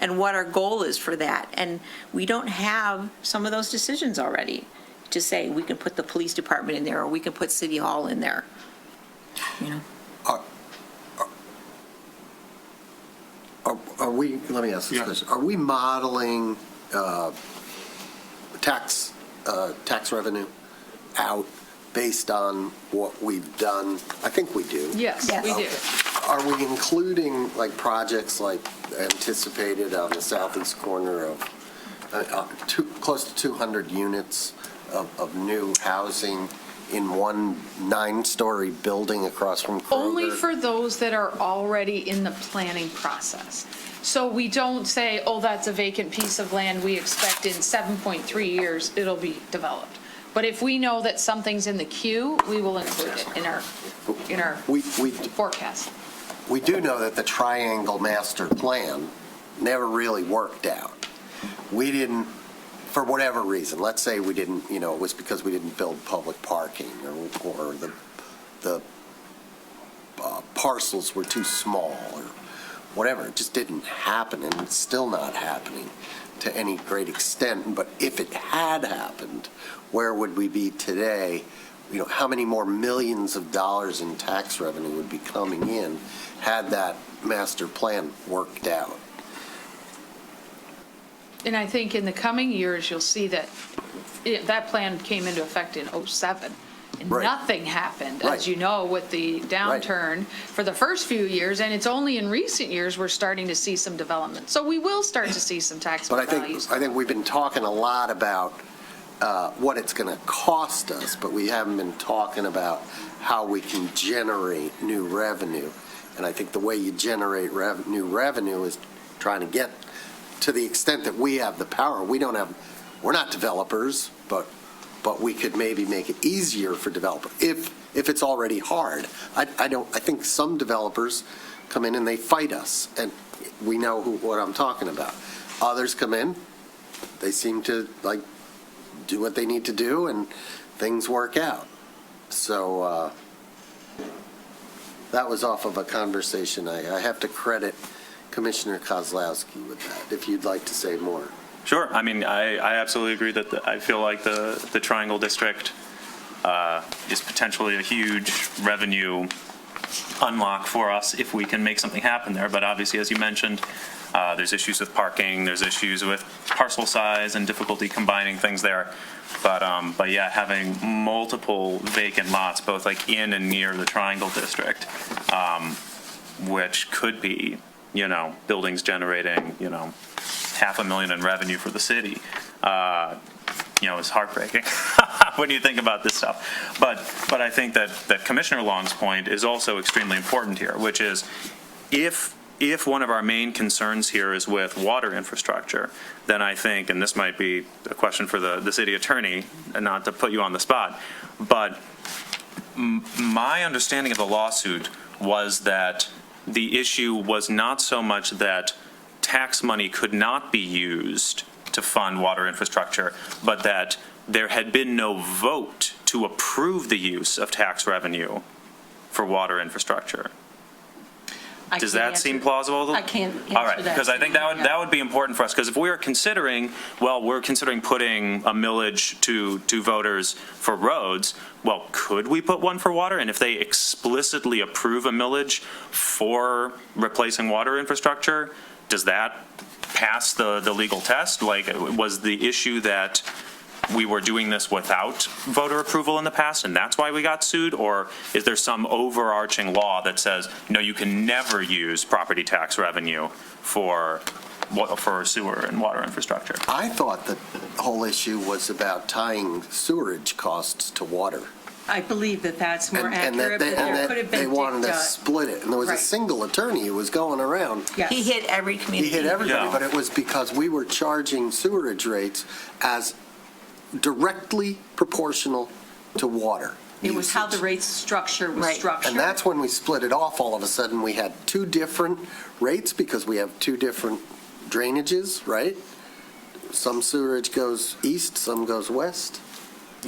and what our goal is for that. And we don't have some of those decisions already to say we can put the police department in there or we can put City Hall in there. Are we, let me ask this question, are we modeling tax revenue out based on what we've done? I think we do. Yes, we do. Are we including like projects like anticipated on the southeast corner of close to 200 units of new housing in one 9-story building across from Kroger? Only for those that are already in the planning process. So we don't say, oh, that's a vacant piece of land. We expect in 7.3 years it'll be developed. But if we know that something's in the queue, we will include it in our forecast. We do know that the Triangle Master Plan never really worked out. We didn't, for whatever reason, let's say we didn't, it was because we didn't build public parking or the parcels were too small or whatever. It just didn't happen, and it's still not happening to any great extent. But if it had happened, where would we be today? How many more millions of dollars in tax revenue would be coming in had that master plan worked out? And I think in the coming years, you'll see that that plan came into effect in '07. And Right. nothing happened, Right. as you know, with the downturn for the first few years. And it's only in recent years we're starting to see some development. So we will start to see some tax But values. I think we've been talking a lot about what it's going to cost us, but we haven't been talking about how we can generate new revenue. And I think the way you generate new revenue is trying to get to the extent that we have the power. We're not developers, but we could maybe make it easier for developers if it's already hard. I think some developers come in and they fight us, and we know what I'm talking about. Others come in, they seem to do what they need to do, and things work out. So that was off of a conversation. I have to credit Commissioner Kozlowski with that, if you'd like to say more. Sure. I mean, I absolutely agree that I feel like the Triangle District is potentially a huge revenue unlock for us if we can make something happen there. But obviously, as you mentioned, there's issues with parking, there's issues with parcel size and difficulty combining things there. But yeah, having multiple vacant lots, both in and near the Triangle District, which could be, buildings generating, $500,000 in revenue for the city, is heartbreaking when you think about this stuff. But I think that Commissioner Long's point is also extremely important here, which is if one of our main concerns here is with water infrastructure, then I think, and this might be a question for the city attorney, and not to put you on the spot, but my understanding of the lawsuit was that the issue was not so much that tax money could not be used to fund water infrastructure, but that there had been no vote to approve the use of tax revenue for water infrastructure. Does that seem plausible? I can't answer that. All right, because I think that would be important for us, because if we're considering putting a millage to voters for roads, well, could we put one for water? And if they explicitly approve a millage for replacing water infrastructure, does that pass the legal test? Was the issue that we were doing this without voter approval in the past, and that's why we got sued? Or is there some overarching law that says, no, you can never use property tax revenue for sewer and water infrastructure? I thought the whole issue was about tying sewerage costs to water. I believe that's more And accurate, but there could have they been wanted to dicta. split it. And there was a Right. single attorney who was going around. Yes. He hit every He community. hit everybody, Yeah. but it was because we were charging sewerage rates as directly proportional to water It was how the usage. rate structure was Right. structured. And that's when we split it off. All of a sudden, we had two different rates because we have two different drainages, right? Some sewerage goes east, some goes west.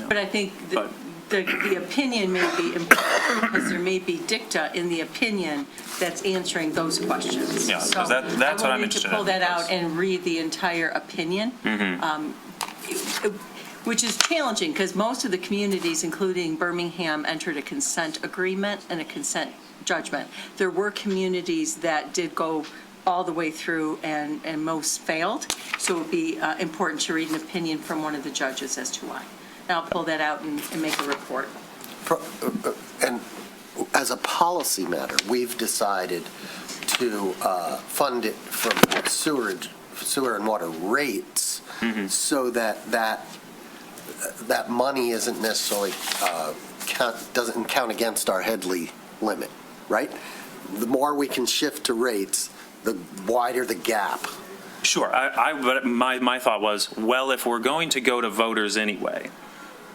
But I think But- the opinion may be important because there may be dicta in the opinion that's answering those questions. Yeah, 'cause So that's what I'm I will need interested to pull in, that out because- and read the entire opinion, which is challenging because most of the communities, including Birmingham, entered a consent agreement and a consent judgment. There were communities that did go all the way through and most failed. So it would be important to read an opinion from one of the judges as to why. And I'll pull that out and make a report. And as a policy matter, we've decided to fund it from sewer and water rates so that money isn't necessarily, doesn't count against our Headley limit, right? The more we can shift to rates, the wider the gap. Sure. But my thought was, well, if we're going to go to voters anyway,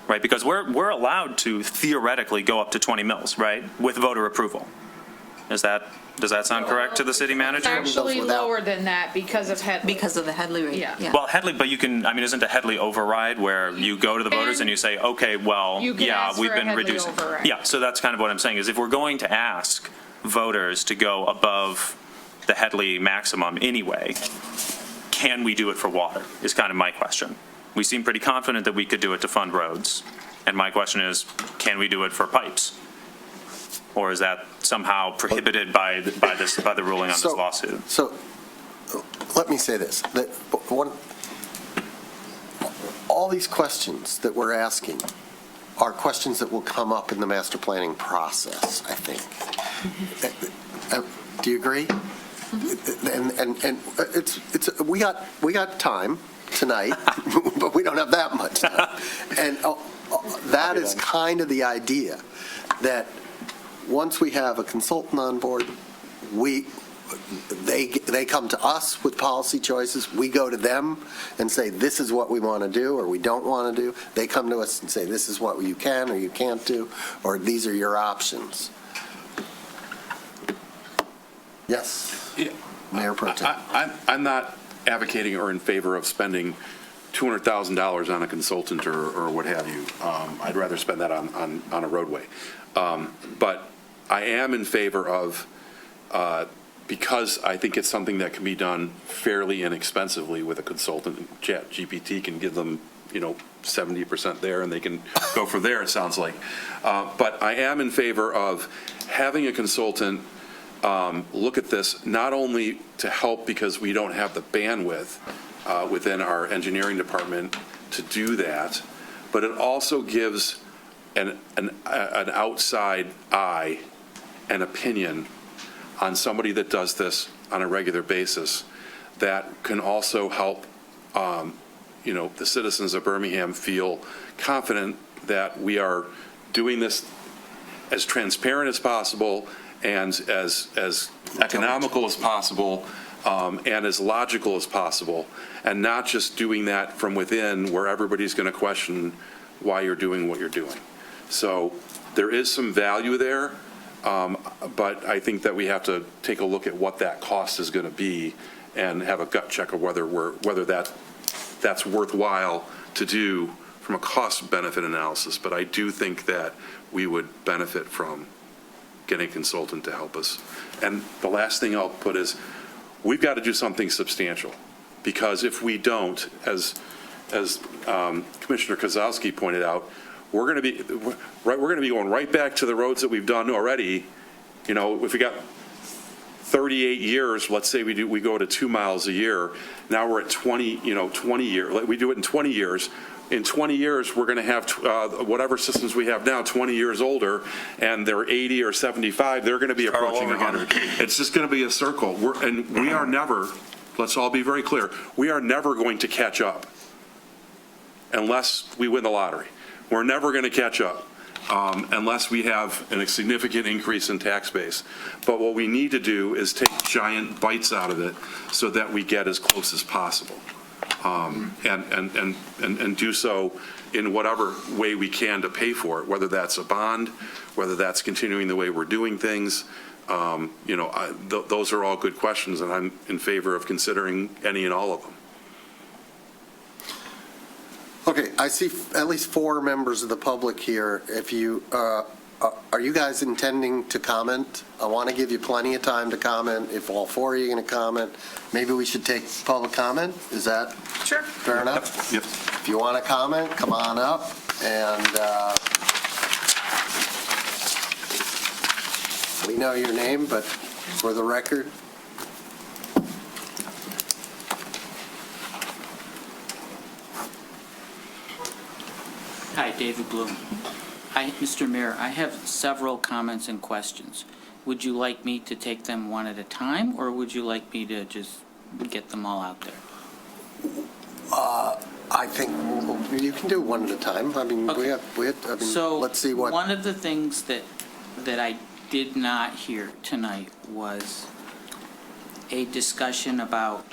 right? Because we're allowed to theoretically go up to 20 mils, right, with voter approval. Does that sound correct to the city It's manager? actually Without- lower than that because of Headley. Because of the Headley rate. Yeah. Well, Headley, but isn't a Headley override where you go to the voters and you say, okay, well, You can yeah, ask we've for a been Headley reducing. override. Yeah, so that's kind of what I'm saying, is if we're going to ask voters to go above the Headley maximum anyway, can we do it for water, is kind of my question. We seem pretty confident that we could do it to fund roads. And my question is, can we do it for pipes? Or is that somehow prohibited by the ruling on this lawsuit? So let me say this, that all these questions that we're asking are questions that will come up in the master planning process, I think. Do you agree? And we got time tonight, but we don't have that much time. And that is kind of the idea, that once we have a consultant on board, they come to us with policy choices. We go to them and say, this is what we want to do or we don't want to do. They come to us and say, this is what you can or you can't do, or these are your options. Yes, Yeah. Mayor Pro Tem. I'm not advocating or in favor of spending $200,000 on a consultant or what have you. I'd rather spend that on a roadway. But I am in favor of, because I think it's something that can be done fairly inexpensively with a consultant. ChatGPT can give them, 70% there, and they can go from there, it sounds like. But I am in favor of having a consultant look at this, not only to help because we don't have the bandwidth within our engineering department to do that, but it also gives an outside eye and opinion on somebody that does this on a regular basis that can also help the citizens of Birmingham feel confident that we are doing this as transparent as possible and as economical as possible, and as logical as possible, and not just doing that from within where everybody's going to question why you're doing what you're doing. So there is some value there, but I think that we have to take a look at what that cost is going to be and have a gut check of whether that's worthwhile to do from a cost-benefit analysis. But I do think that we would benefit from getting a consultant to help us. And the last thing I'll put is, we've got to do something substantial, because if we don't, as Commissioner Kozlowski pointed out, we're going to be going right back to the roads that we've done already. If we got 38 years, let's say we go to 2 miles a year. Now we're at 20 years. We do it in 20 years. In 20 years, we're going to have whatever systems we have now 20 years older, and they're 80 or 75. They're going to be approaching 100. It's just going to be a circle. We are never, let's all be very clear, we are never going to catch up unless we win the lottery. We're never going to catch up unless we have a significant increase in tax base. But what we need to do is take giant bites out of it so that we get as close as possible. And do so in whatever way we can to pay for it, whether that's a bond, whether that's continuing the way we're doing things. Those are all good questions, and I'm in favor of considering any and all of them. Okay, I see at least 4 members of the public here. If you, are you guys intending to comment? I want to give you plenty of time to comment. If all 4 of you are going to comment, maybe we should take public comment. Is that fair enough? Yep. If you want to comment, come on up. And we know your name, but for the record. Hi, David Bloom. Mr. Mayor, I have several comments and questions. Would you like me to take them one at a time, or would you like me to just get them all out there? I think you can do one at a time. I mean, Okay. So let's see what. One of the things that I did not hear tonight was a discussion about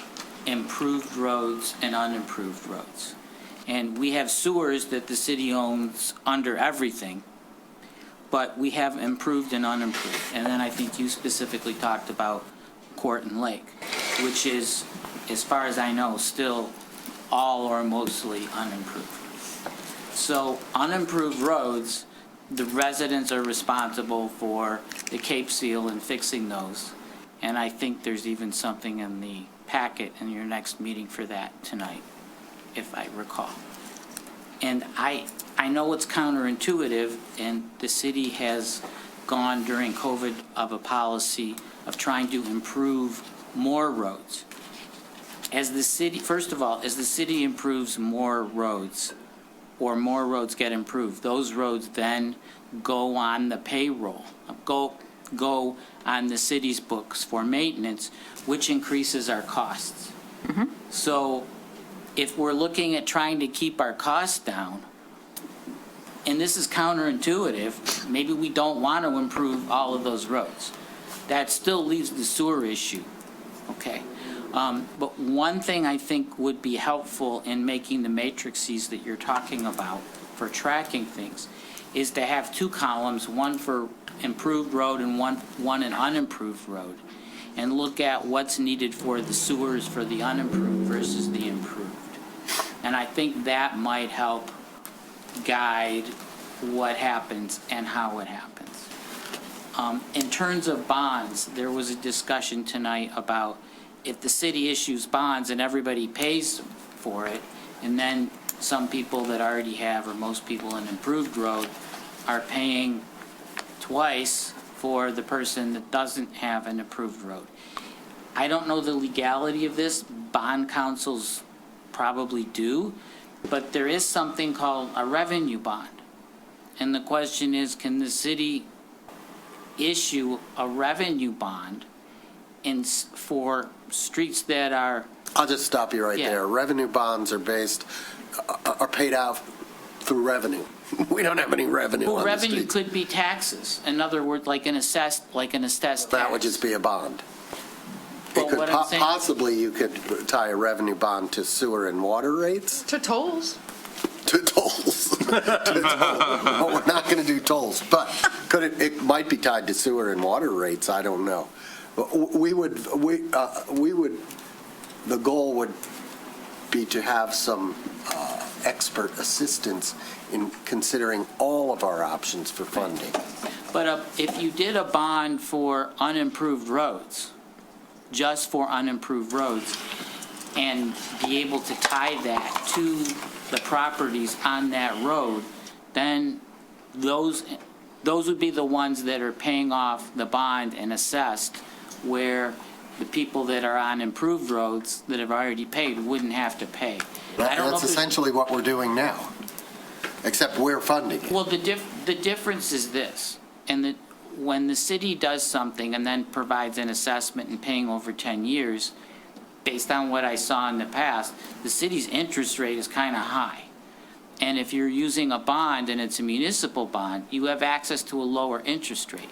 improved roads and unimproved roads. And we have sewers that the city owns under everything, but we have improved and unimproved. And then I think you specifically talked about Court and Lake, which is, as far as I know, still all or mostly unimproved. So unimproved roads, the residents are responsible for the Cape Seal and fixing those. And I think there's even something in the packet in your next meeting for that tonight, if I recall. And I know it's counterintuitive, and the city has gone during COVID of a policy of trying to improve more roads. As the city, first of all, as the city improves more roads, or more roads get improved, those roads then go on the payroll, go on the city's books for maintenance, which increases our costs. So if we're looking at trying to keep our costs down, and this is counterintuitive, maybe we don't want to improve all of those roads. That still leaves the sewer issue, okay? But one thing I think would be helpful in making the matrices that you're talking about for tracking things is to have two columns, one for improved road and one an unimproved road, and look at what's needed for the sewers for the unimproved versus the improved. And I think that might help guide what happens and how it happens. In terms of bonds, there was a discussion tonight about if the city issues bonds and everybody pays for it, and then some people that already have, or most people in improved road, are paying twice for the person that doesn't have an approved road. I don't know the legality of this. Bond councils probably do, but there is something called a revenue bond. And the question is, can the city issue a revenue bond for streets that are... I'll just stop you right Yeah. there. Revenue bonds are paid out through revenue. We don't have any revenue Well, on the revenue streets. could be taxes. In other words, like an assessed tax. That would just be a bond. But It could what I'm saying- possibly, you could tie a revenue bond to sewer and water rates, To tolls. to tolls. To tolls. Well, we're not going to do tolls, but it might be tied to sewer and water rates, I don't know. But the goal would be to have some expert assistance in considering all of our options for funding. But if you did a bond for unimproved roads, just for unimproved roads, and be able to tie that to the properties on that road, then those would be the ones that are paying off the bond and assessed, where the people that are on improved roads that have already paid wouldn't have to pay. I don't know That's if there's- essentially what we're doing now, except we're funding it. Well, the difference is this, and that when the city does something and then provides an assessment and paying over 10 years, based on what I saw in the past, the city's interest rate is kind of high. And if you're using a bond and it's a municipal bond, you have access to a lower interest rate.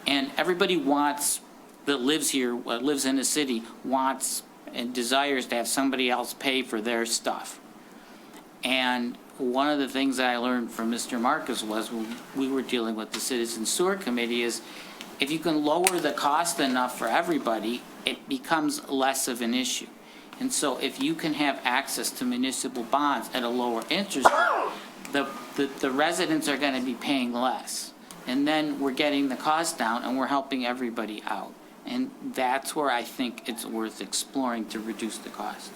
And everybody that lives here, lives in the city, wants and desires to have somebody else pay for their stuff. And one of the things that I learned from Mr. Marcus was when we were dealing with the Citizen Sewer Committee is if you can lower the cost enough for everybody, it becomes less of an issue. And so if you can have access to municipal bonds at a lower interest rate, the residents are going to be paying less. And then we're getting the cost down and we're helping everybody out. And that's where I think it's worth exploring to reduce the cost.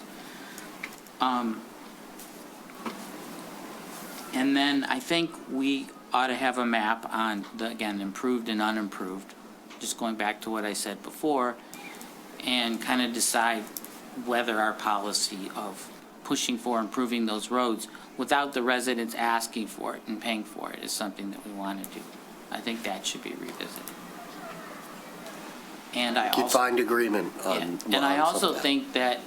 And then I think we ought to have a map on again, improved and unimproved, just going back to what I said before, and kind of decide whether our policy of pushing for improving those roads without the residents asking for it and paying for it is something that we want to do. I think that should be revisited. And I You'd also... find agreement on. And I on some also of that. think that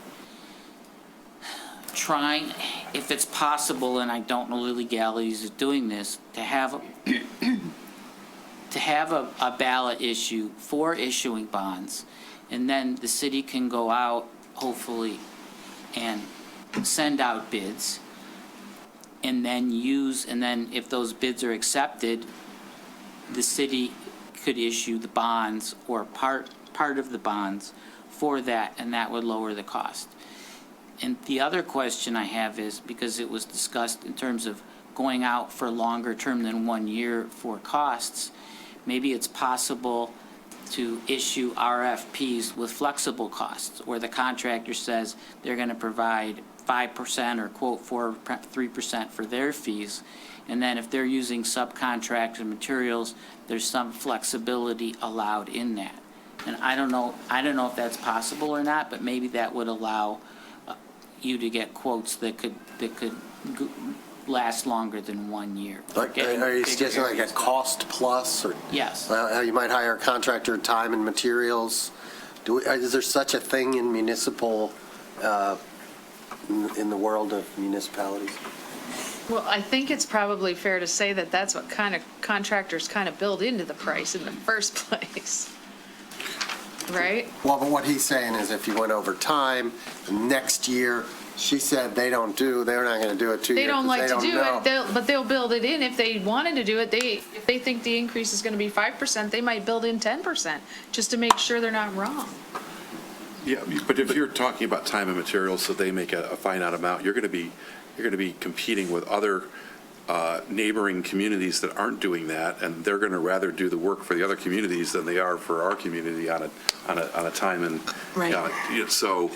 trying, if it's possible, and I don't know the legalities of doing this, to have a ballot issue for issuing bonds, and then the city can go out, hopefully, and send out bids, and then if those bids are accepted, the city could issue the bonds or part of the bonds for that, and that would lower the cost. And the other question I have is, because it was discussed in terms of going out for longer term than 1 year for costs, maybe it's possible to issue RFPs with flexible costs, where the contractor says they're going to provide 5% or quote 3% for their fees. And then if they're using subcontracted materials, there's some flexibility allowed in that. And I don't know if that's possible or not, but maybe that would allow you to get quotes that could last longer than 1 year. Like, are you suggesting like a cost plus, or? Yes. How you might hire a contractor, time and materials? Is there such a thing in municipal in the world of municipalities? Well, I think it's probably fair to say that that's what kind of contractors kind of build into the price in the first place. Right? Well, but what he's saying is if you went over time, next year, she said they're not going to do it 2 years. They don't like to do know. it, but they'll build it in. If they wanted to do it, if they think the increase is going to be 5%, they might build in 10%, just to make sure they're not wrong. Yeah, but if you're talking about time and materials, so they make a finite amount, you're going to be competing with other neighboring communities that aren't doing that, and they're going to rather do the work for the other communities than they are for our community on a time and. Right. So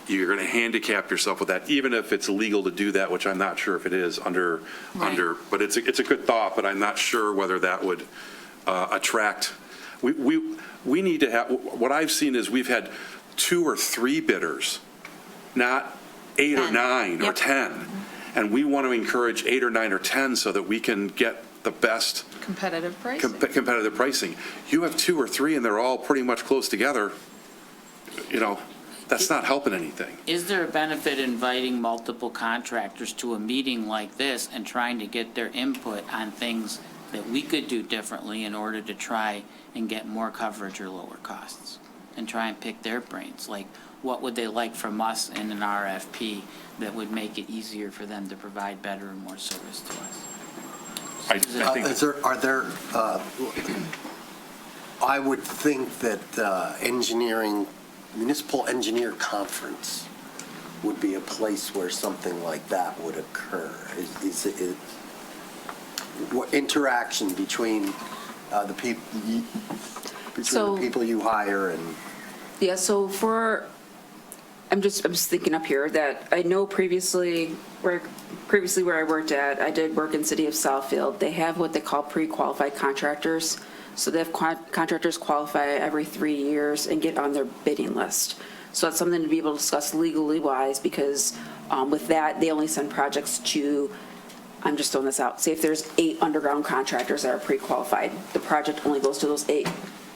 you're going to handicap yourself with that, even if it's illegal to do that, which I'm not sure if it is under, but it's a good thought, but I'm not sure whether that would attract. We need to have, what I've seen is we've had 2 or 3 bidders, not 8 or 9 or Yep. 10. And we want to encourage 8 or 9 or 10 so that we can get the best Competitive pricing. competitive pricing. You have 2 or 3 and they're all pretty much close together, that's not helping anything. Is there a benefit inviting multiple contractors to a meeting like this and trying to get their input on things that we could do differently in order to try and get more coverage or lower costs? And try and pick their brains, like what would they like from us in an RFP that would make it easier for them to provide better and more service to us? I think. I would think that municipal engineer conference would be a place where something like that would occur. Is it what interaction between the people, So- the people you hire and. Yeah, so I'm just thinking up here that I know previously where I worked at, I did work in City of Southfield. They have what they call pre-qualified contractors. So they have contractors qualify every 3 years and get on their bidding list. So that's something to be able to discuss legally wise, because with that, they only send projects to, I'm just throwing this out, say if there's 8 underground contractors that are pre-qualified, the project only goes to those 8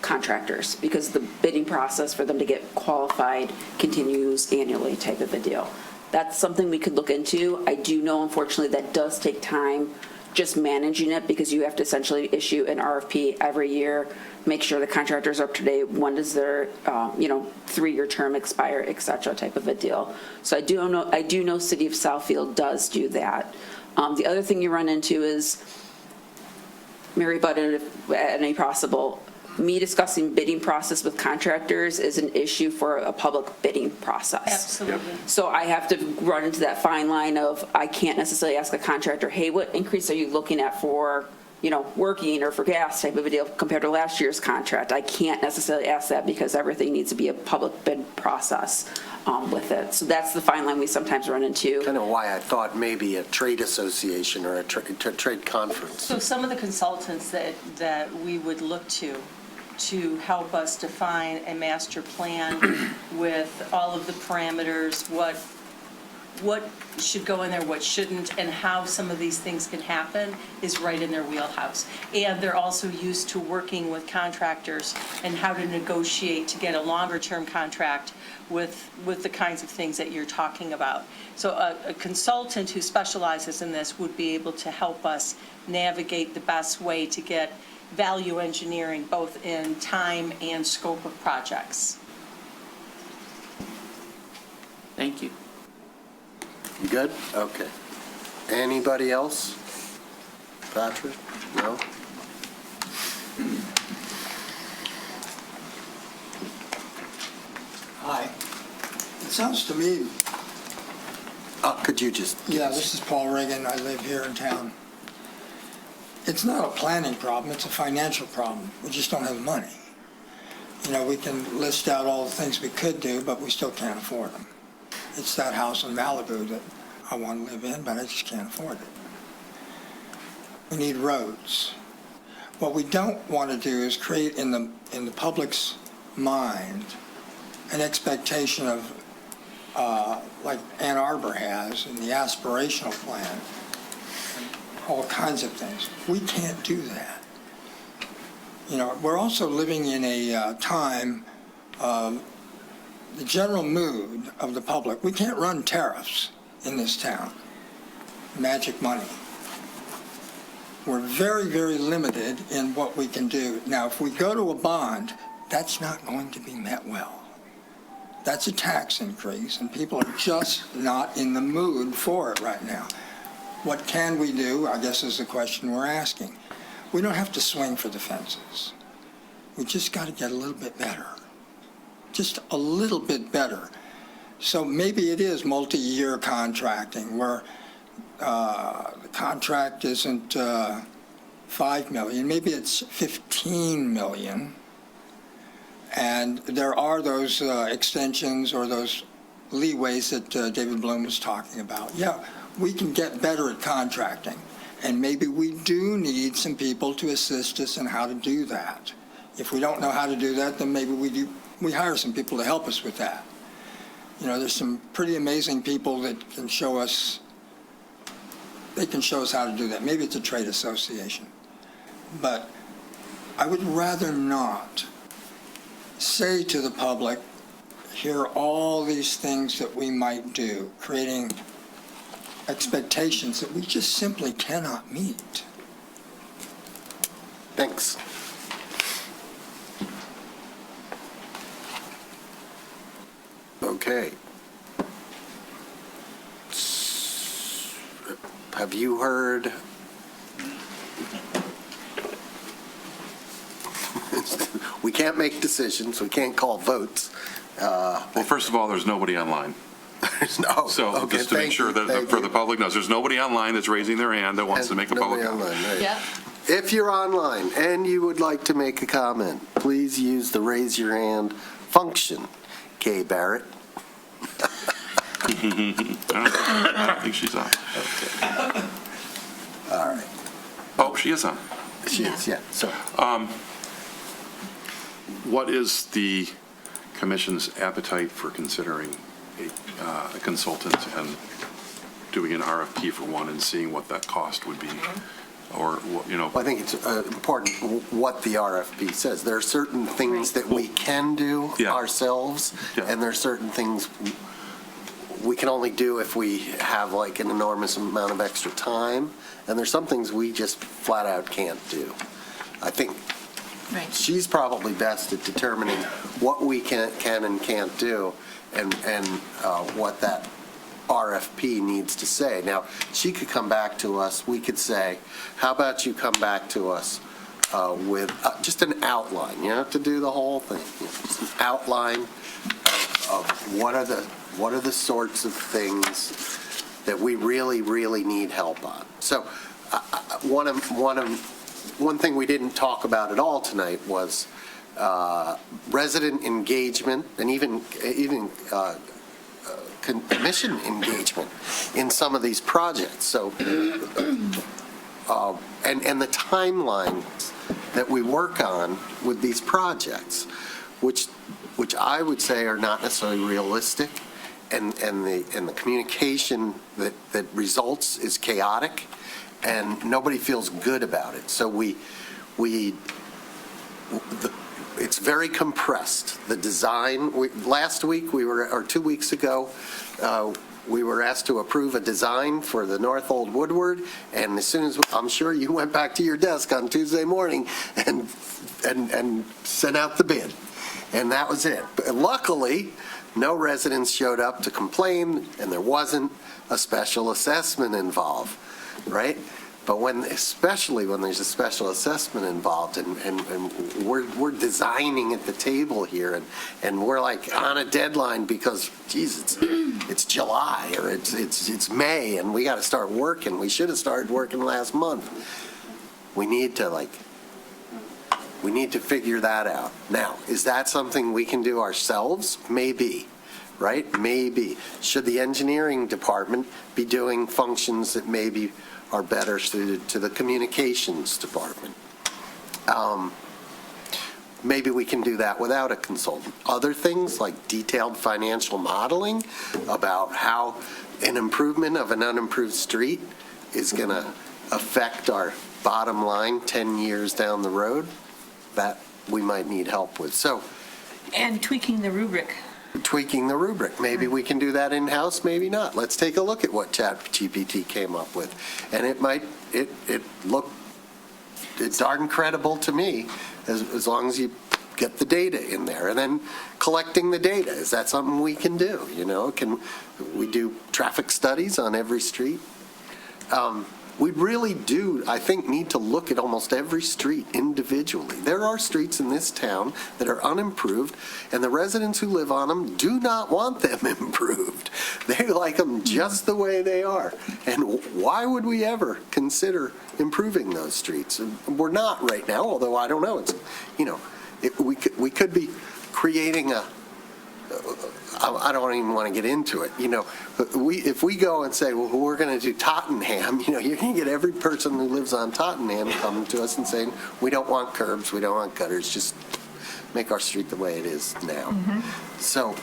contractors, because the bidding process for them to get qualified continues annually type of a deal. That's something we could look into. I do know, unfortunately, that does take time just managing it, because you have to essentially issue an RFP every year, make sure the contractors are up to date, when does their 3-year term expire, et cetera, type of a deal. So I do know City of Southfield does do that. The other thing you run into is, Mary Button, if at any possible, me discussing bidding process with contractors is an issue for a public bidding process. Absolutely. So I have to run into that fine line of, I can't necessarily ask a contractor, hey, what increase are you looking at for, working or for gas type of a deal compared to last year's contract? I can't necessarily ask that, because everything needs to be a public bid process with it. So that's the fine line we sometimes run into. Kind of why I thought maybe a trade association or a trade conference. So some of the consultants that we would look to help us define a master plan with all of the parameters, what should go in there, what shouldn't, and how some of these things can happen is right in their wheelhouse. And they're also used to working with contractors and how to negotiate to get a longer-term contract with the kinds of things that you're talking about. So a consultant who specializes in this would be able to help us navigate the best way to get value engineering, both in time and scope of projects. Thank you. You good? Okay. Anybody else? Patrick? No? Hi. It sounds to me, Could you just? yeah, this is Paul Reagan, I live here in town. It's not a planning problem, it's a financial problem. We just don't have money. We can list out all the things we could do, but we still can't afford them. It's that house in Malibu that I want to live in, but I just can't afford it. We need roads. What we don't want to do is create in the public's mind an expectation of, like Ann Arbor has in the aspirational plan, all kinds of things. We can't do that. We're also living in a time of the general mood of the public. We can't run tariffs. in this town. Magic money. We're very, very limited in what we can do. Now, if we go to a bond, that's not going to be met well. That's a tax increase, and people are just not in the mood for it right now. What can we do, I guess, is the question we're asking. We don't have to swing for the fences. We just got to get a little bit better. Just a little bit better. So maybe it is multi-year contracting where the contract isn't $5 million, maybe it's $15 million. And there are those extensions or those leeways that David Bloom was talking about. Yeah, we can get better at contracting. And maybe we do need some people to assist us in how to do that. If we don't know how to do that, then maybe we hire some people to help us with that. You know, there's some pretty amazing people that can show us, they can show us how to do that. Maybe it's a trade association. But I would rather not say to the public, here are all these things that we might do, creating expectations that we just simply cannot meet. Thanks. Okay. Have you heard? We can't make decisions, we can't call votes. Well, first of all, there's nobody online. No. So Okay, just to make thank sure you, that, thank for you. the public knows, there's nobody online that's raising their hand that wants to make a public Nobody comment. online, right. Yeah. If you're online and you would like to make a comment, please use the raise your hand function. Kay Barrett. I don't think she's on. All right. Oh, she is on. She is, yeah. So, What is the commission's appetite for considering a consultant and doing an RFP for one and seeing what that cost would be? Or, you know, I think it's important what the RFP says. There are certain things that we can do Yeah. ourselves, Yeah. and there are certain things we can only do if we have like an enormous amount of extra time, and there's some things we just flat out can't do. I think she's probably best at determining what we can and can't do, and what that RFP needs to say. Now, she could come back to us, we could say, how about you come back to us with just an outline. You don't have to do the whole thing. Just an outline of what are the sorts of things that we really, really need help on. So one thing we didn't talk about at all tonight was resident engagement and even commission engagement in some of these projects. So, and the timelines that we work on with these projects, which I would say are not necessarily realistic, and the communication that results is chaotic, and nobody feels good about it. So it's very compressed. The design, last week or 2 weeks ago, we were asked to approve a design for the North Old Woodward, and as soon as, I'm sure you went back to your desk on Tuesday morning and sent out the bid. And that was it. But luckily, no residents showed up to complain, and there wasn't a special assessment involved, right? But especially when there's a special assessment involved, and we're designing at the table here, and we're like on a deadline because, geez, it's July or it's May, and we got to start working. We should have started working last month. We need to figure that out. Now, is that something we can do ourselves? Maybe, right? Maybe. Should the engineering department be doing functions that maybe are better suited to the communications department? Maybe we can do that without a consultant. Other things like detailed financial modeling about how an improvement of an unimproved street is going to affect our bottom line 10 years down the road, that we might need help with. So, And tweaking the rubric. tweaking the rubric. Maybe we can do that in-house, maybe not. Let's take a look at what ChatGPT came up with. And it looked darn credible to me, as long as you get the data in there. And then collecting the data, is that something we can do? Can we do traffic studies on every street? We really do, I think, need to look at almost every street individually. There are streets in this town that are unimproved, and the residents who live on them do not want them improved. They like them just the way they are. And why would we ever consider improving those streets? We're not right now, although I don't know. We could be creating I don't even want to get into it. If we go and say, well, we're going to do Tottenham, you're going to get every person who lives on Tottenham coming to us and saying, we don't want curbs, we don't want gutters, just make our street the way it is now. So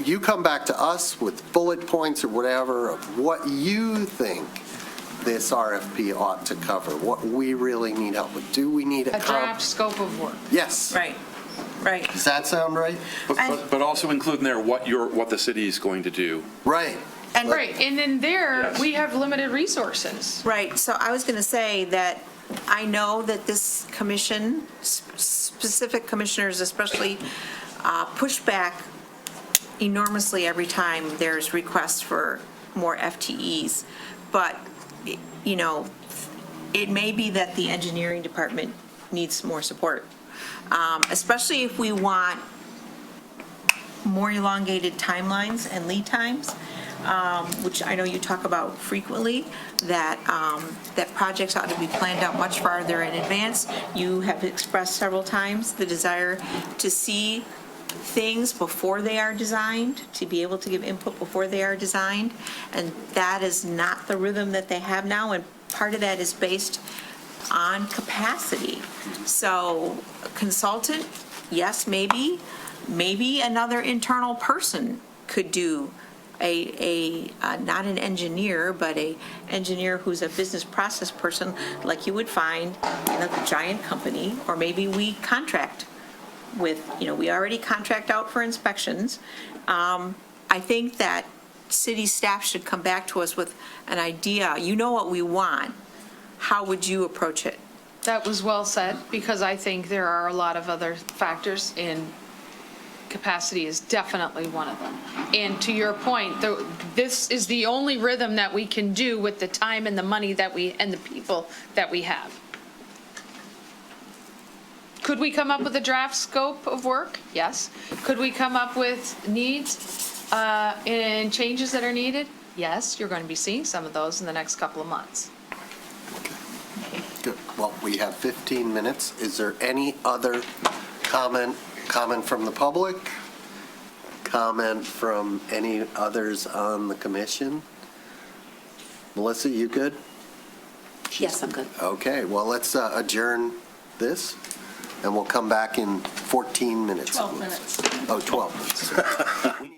you come back to us with bullet points or whatever of what you think this RFP ought to cover, what we really need help with. Do we need A draft scope of work. Yes. Right. Does that sound right? But also include in there what the city is going to do. Right. Right, and then Yes. we have limited resources. Right, so I was going to say that I know that this commission, specific commissioners especially, push back enormously every time there's requests for more FTEs. But, it may be that the engineering department needs more support, especially if we want more elongated timelines and lead times, which I know you talk about frequently, that projects ought to be planned out much farther in advance. You have expressed several times the desire to see things before they are designed, to be able to give input before they are designed, and that is not the rhythm that they have now, and part of that is based on capacity. So consultant, yes, maybe another internal person could do a not an engineer, but a engineer who's a business process person like you would find in a giant company, or maybe we contract with, we already contract out for inspections. I think that city staff should come back to us with an idea. You know what we want. How would you approach it? That was well said, because I think there are a lot of other factors, and capacity is definitely one of them. And to your point, this is the only rhythm that we can do with the time and the money and the people that we have. Could we come up with a draft scope of work? Yes. Could we come up with needs and changes that are needed? Yes. You're going to be seeing some of those in the next couple of months. Good. Well, we have 15 minutes. Is there any other comment from the public? Comment from any others on the commission? Melissa, you good? Yes, I'm good. Okay, well, let's adjourn this, and we'll come back in 14 minutes. 12 minutes. Oh, 12 minutes.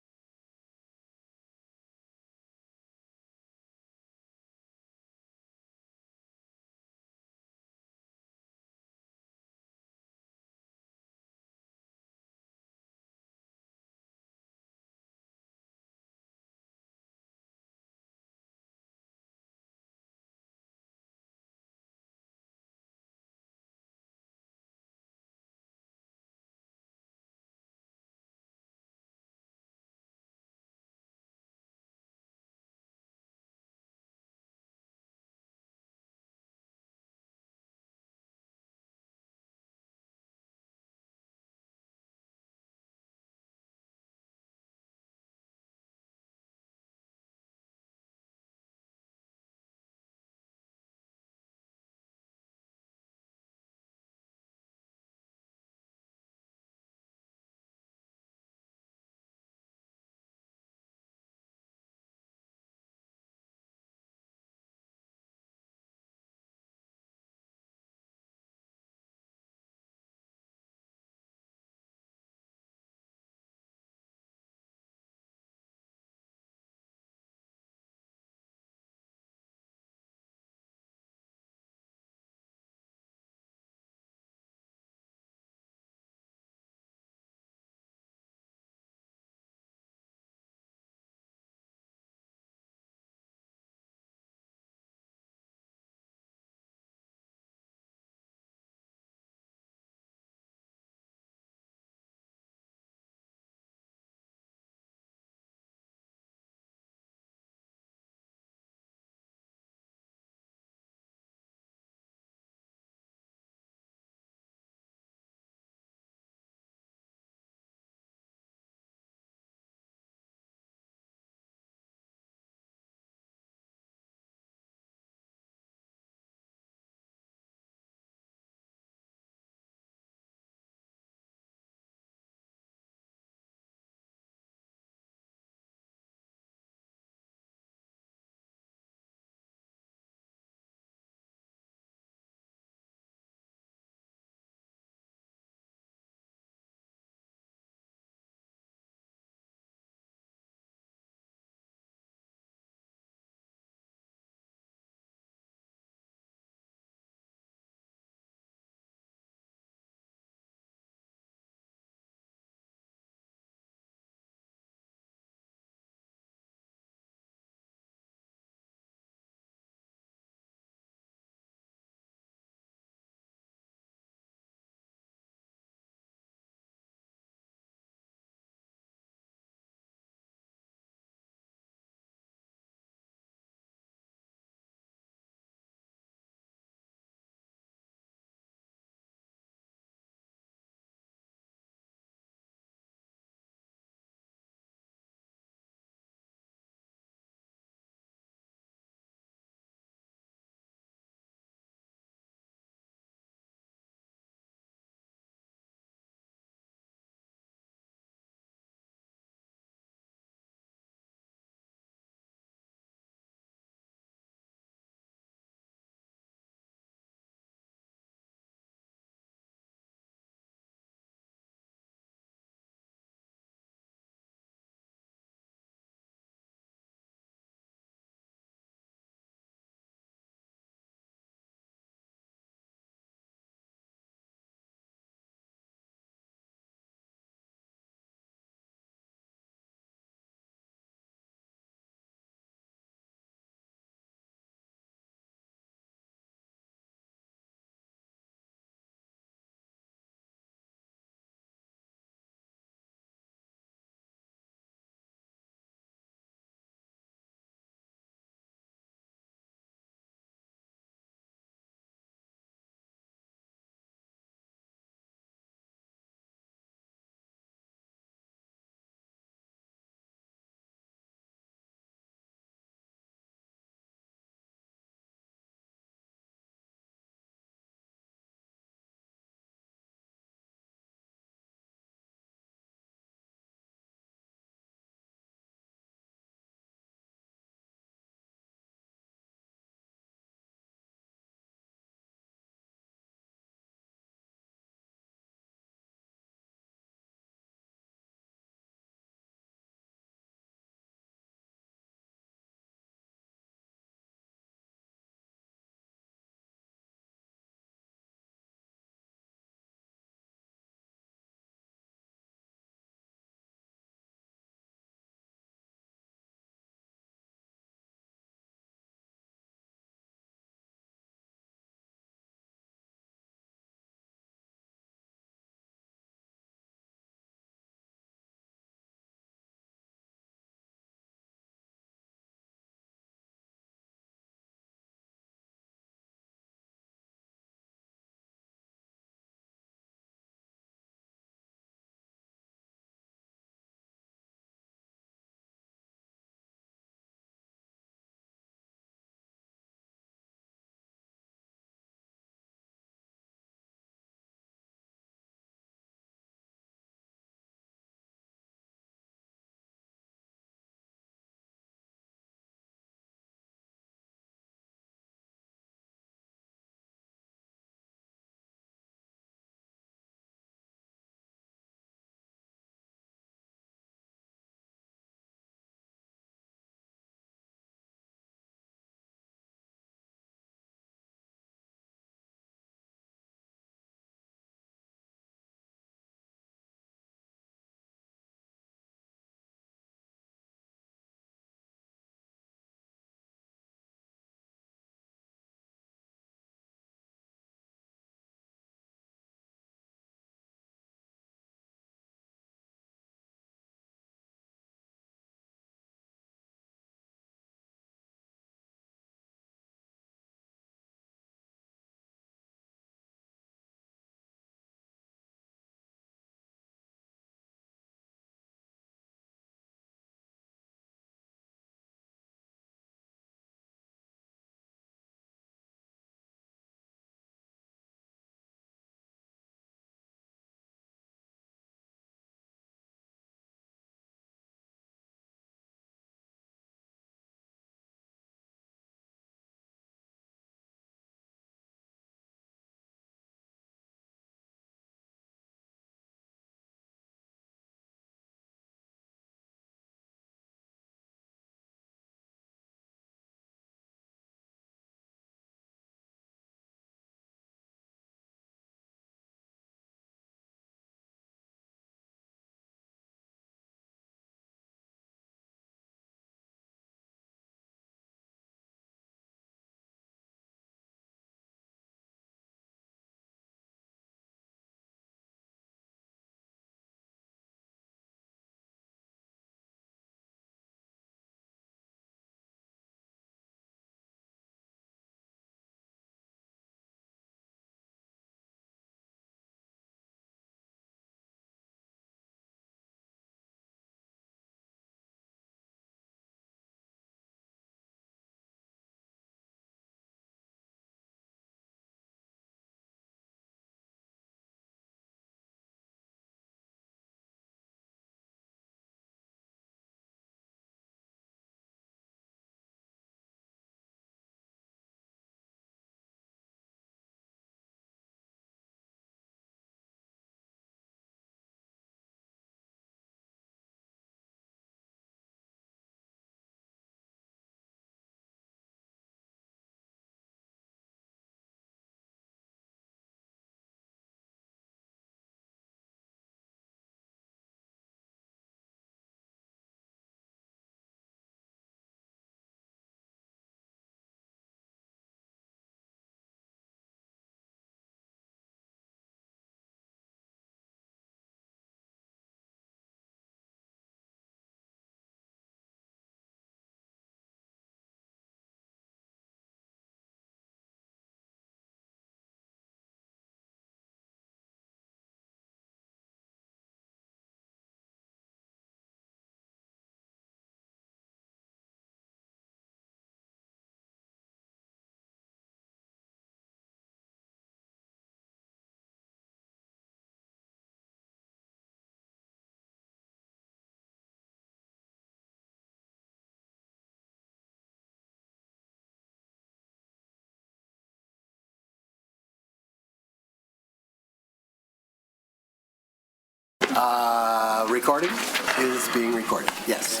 Recording is being recorded, yes.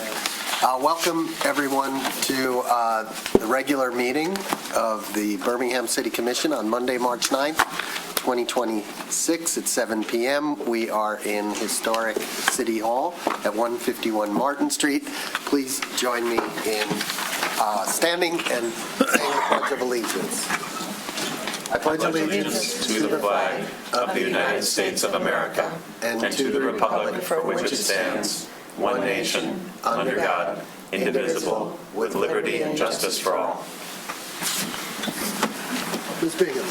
Welcome, everyone, to the regular meeting of the Birmingham City Commission on Monday, March 9th, 2026 at 7 p.m. We are in historic City Hall at 151 Martin Street. Please join me in standing and saying the Pledge of Allegiance. I pledge allegiance to the flag of the United States of America and to the republic for which it stands, one nation, under God, indivisible, with liberty and justice for all. Who's Bingham?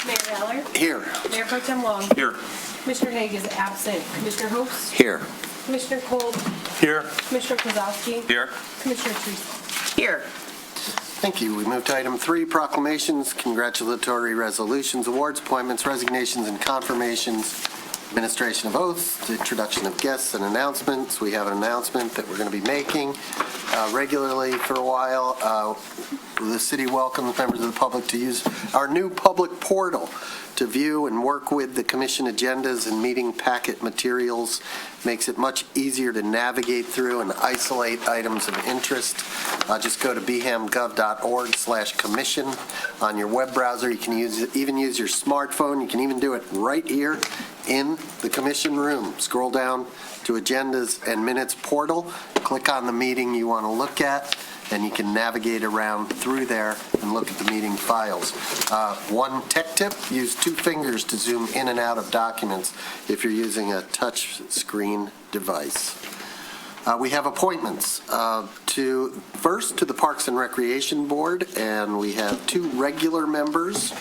Mayor Aller. Here. Mayor Pro Tem Long. Here. Commissioner Haig is absent. Commissioner Host. Here. Commissioner Kolb. Here. Commissioner Kozowski. Here. Commissioner Teresa. Here. Thank you. We move to item 3, proclamations, congratulatory resolutions, awards, appointments, resignations, and confirmations, administration of oaths, the introduction of guests, and announcements. We have an announcement that we're going to be making regularly for a while. The city welcomes members of the public to use our new public portal to view and work with the commission agendas and meeting packet materials. Makes it much easier to navigate through and isolate items of interest. Just go to bhamgov.org/commission on your web browser. You can even use your smartphone. You can even do it right here in the commission room. Scroll down to agendas and minutes portal. Click on the meeting you want to look at, and you can navigate around through there and look at the meeting files. One tech tip, use 2 fingers to zoom in and out of documents if you're using a touch screen device. We have appointments first to the Parks and Recreation Board, and we have 2 regular members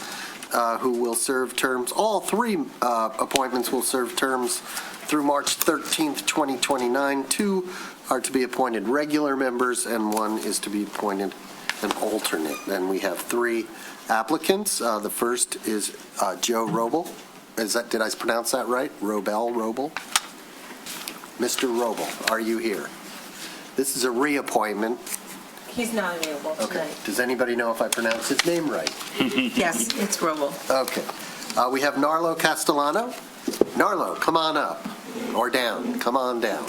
who will serve terms. All 3 appointments will serve terms through March 13th, 2029. 2 are to be appointed regular members, and 1 is to be appointed an alternate. And we have 3 applicants. The first is Joe Robel. Did I pronounce that right? Robel? Mr. Robel, are you here? This is a reappointment. He's not available Okay. tonight. Does anybody know if I pronounced his name right? Yes, it's Roble. Okay. We have Narlo Castellano. Narlo, come on up. Or down. Come on down.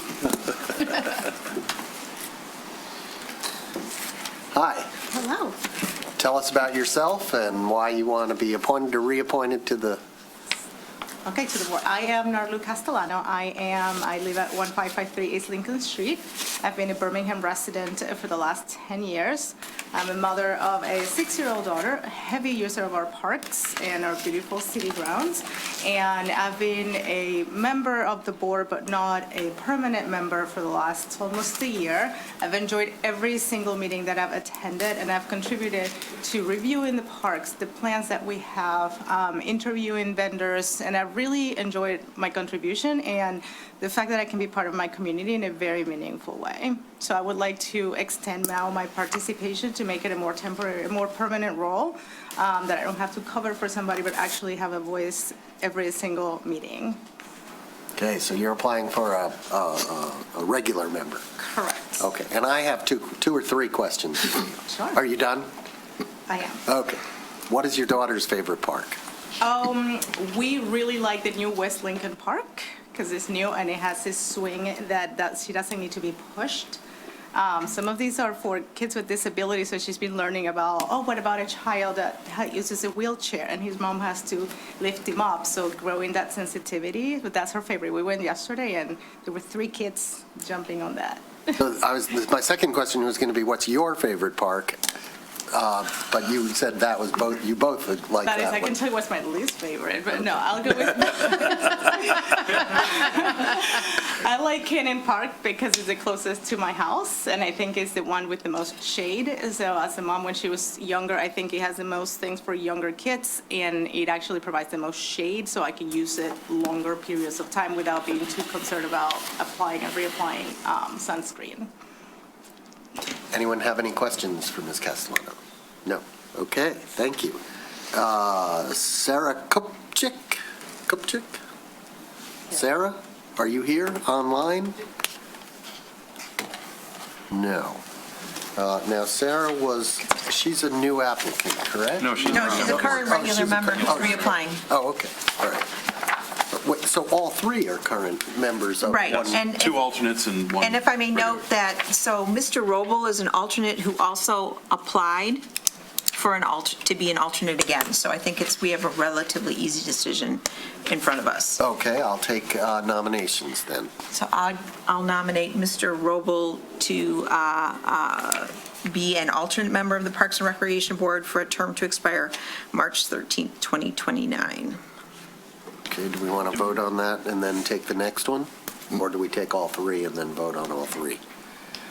Hi. Hello. Tell us about yourself and why you want to be appointed or reappointed to the... Okay, to the board. I am Narlu Castellano. I live at 1553 East Lincoln Street. I've been a Birmingham resident for the last 10 years. I'm a mother of a 6-year-old daughter, a heavy user of our parks and our beautiful city grounds. And I've been a member of the board, but not a permanent member for the last almost a year. I've enjoyed every single meeting that I've attended, and I've contributed to reviewing the parks, the plans that we have, interviewing vendors, and I've really enjoyed my contribution and the fact that I can be part of my community in a very meaningful way. So I would like to extend now my participation to make it a more temporary, a more permanent role, that I don't have to cover for somebody, but actually have a voice every single meeting. Okay, so you're applying for a regular member. Correct. Okay, and I have two or three questions. Sure. Are you done? I am. Okay. What is your daughter's favorite park? We really like the new West Lincoln Park because it's new and it has this swing that she doesn't need to be pushed. Some of these are for kids with disabilities, so she's been learning about, what about a child that uses a wheelchair and his mom has to lift him up, so growing that sensitivity, but that's her favorite. We went yesterday and there were 3 kids jumping on that. So my second question was going to be, what's your favorite park? But you said that was both, you both would like that That is, I one. can tell you what's my least favorite, but no, I'll go with. I like Cannon Park because it's the closest to my house, and I think it's the one with the most shade. So as a mom, when she was younger, I think it has the most things for younger kids, and it actually provides the most shade, so I can use it longer periods of time without being too concerned about applying and reapplying sunscreen. Anyone have any questions for Ms. Castellano? No. Okay, thank you. Sarah Kupchik? Sarah, are you here online? No. Now, Sarah she's a new applicant, correct? No, she's No, she's a current regular member who's reapplying. Oh, okay, all right. So all three are current members of Right, one. and- Two alternates and one. And if I may note that, so Mr. Roble is an alternate who also applied for to be an alternate again. So I think we have a relatively easy decision in front of us. Okay, I'll take nominations then. So I'll nominate Mr. Roble to be an alternate member of the Parks and Recreation Board for a term to expire March 13th, 2029. Okay, do we want to vote on that and then take the next one? Or do we take all three and then vote on all three?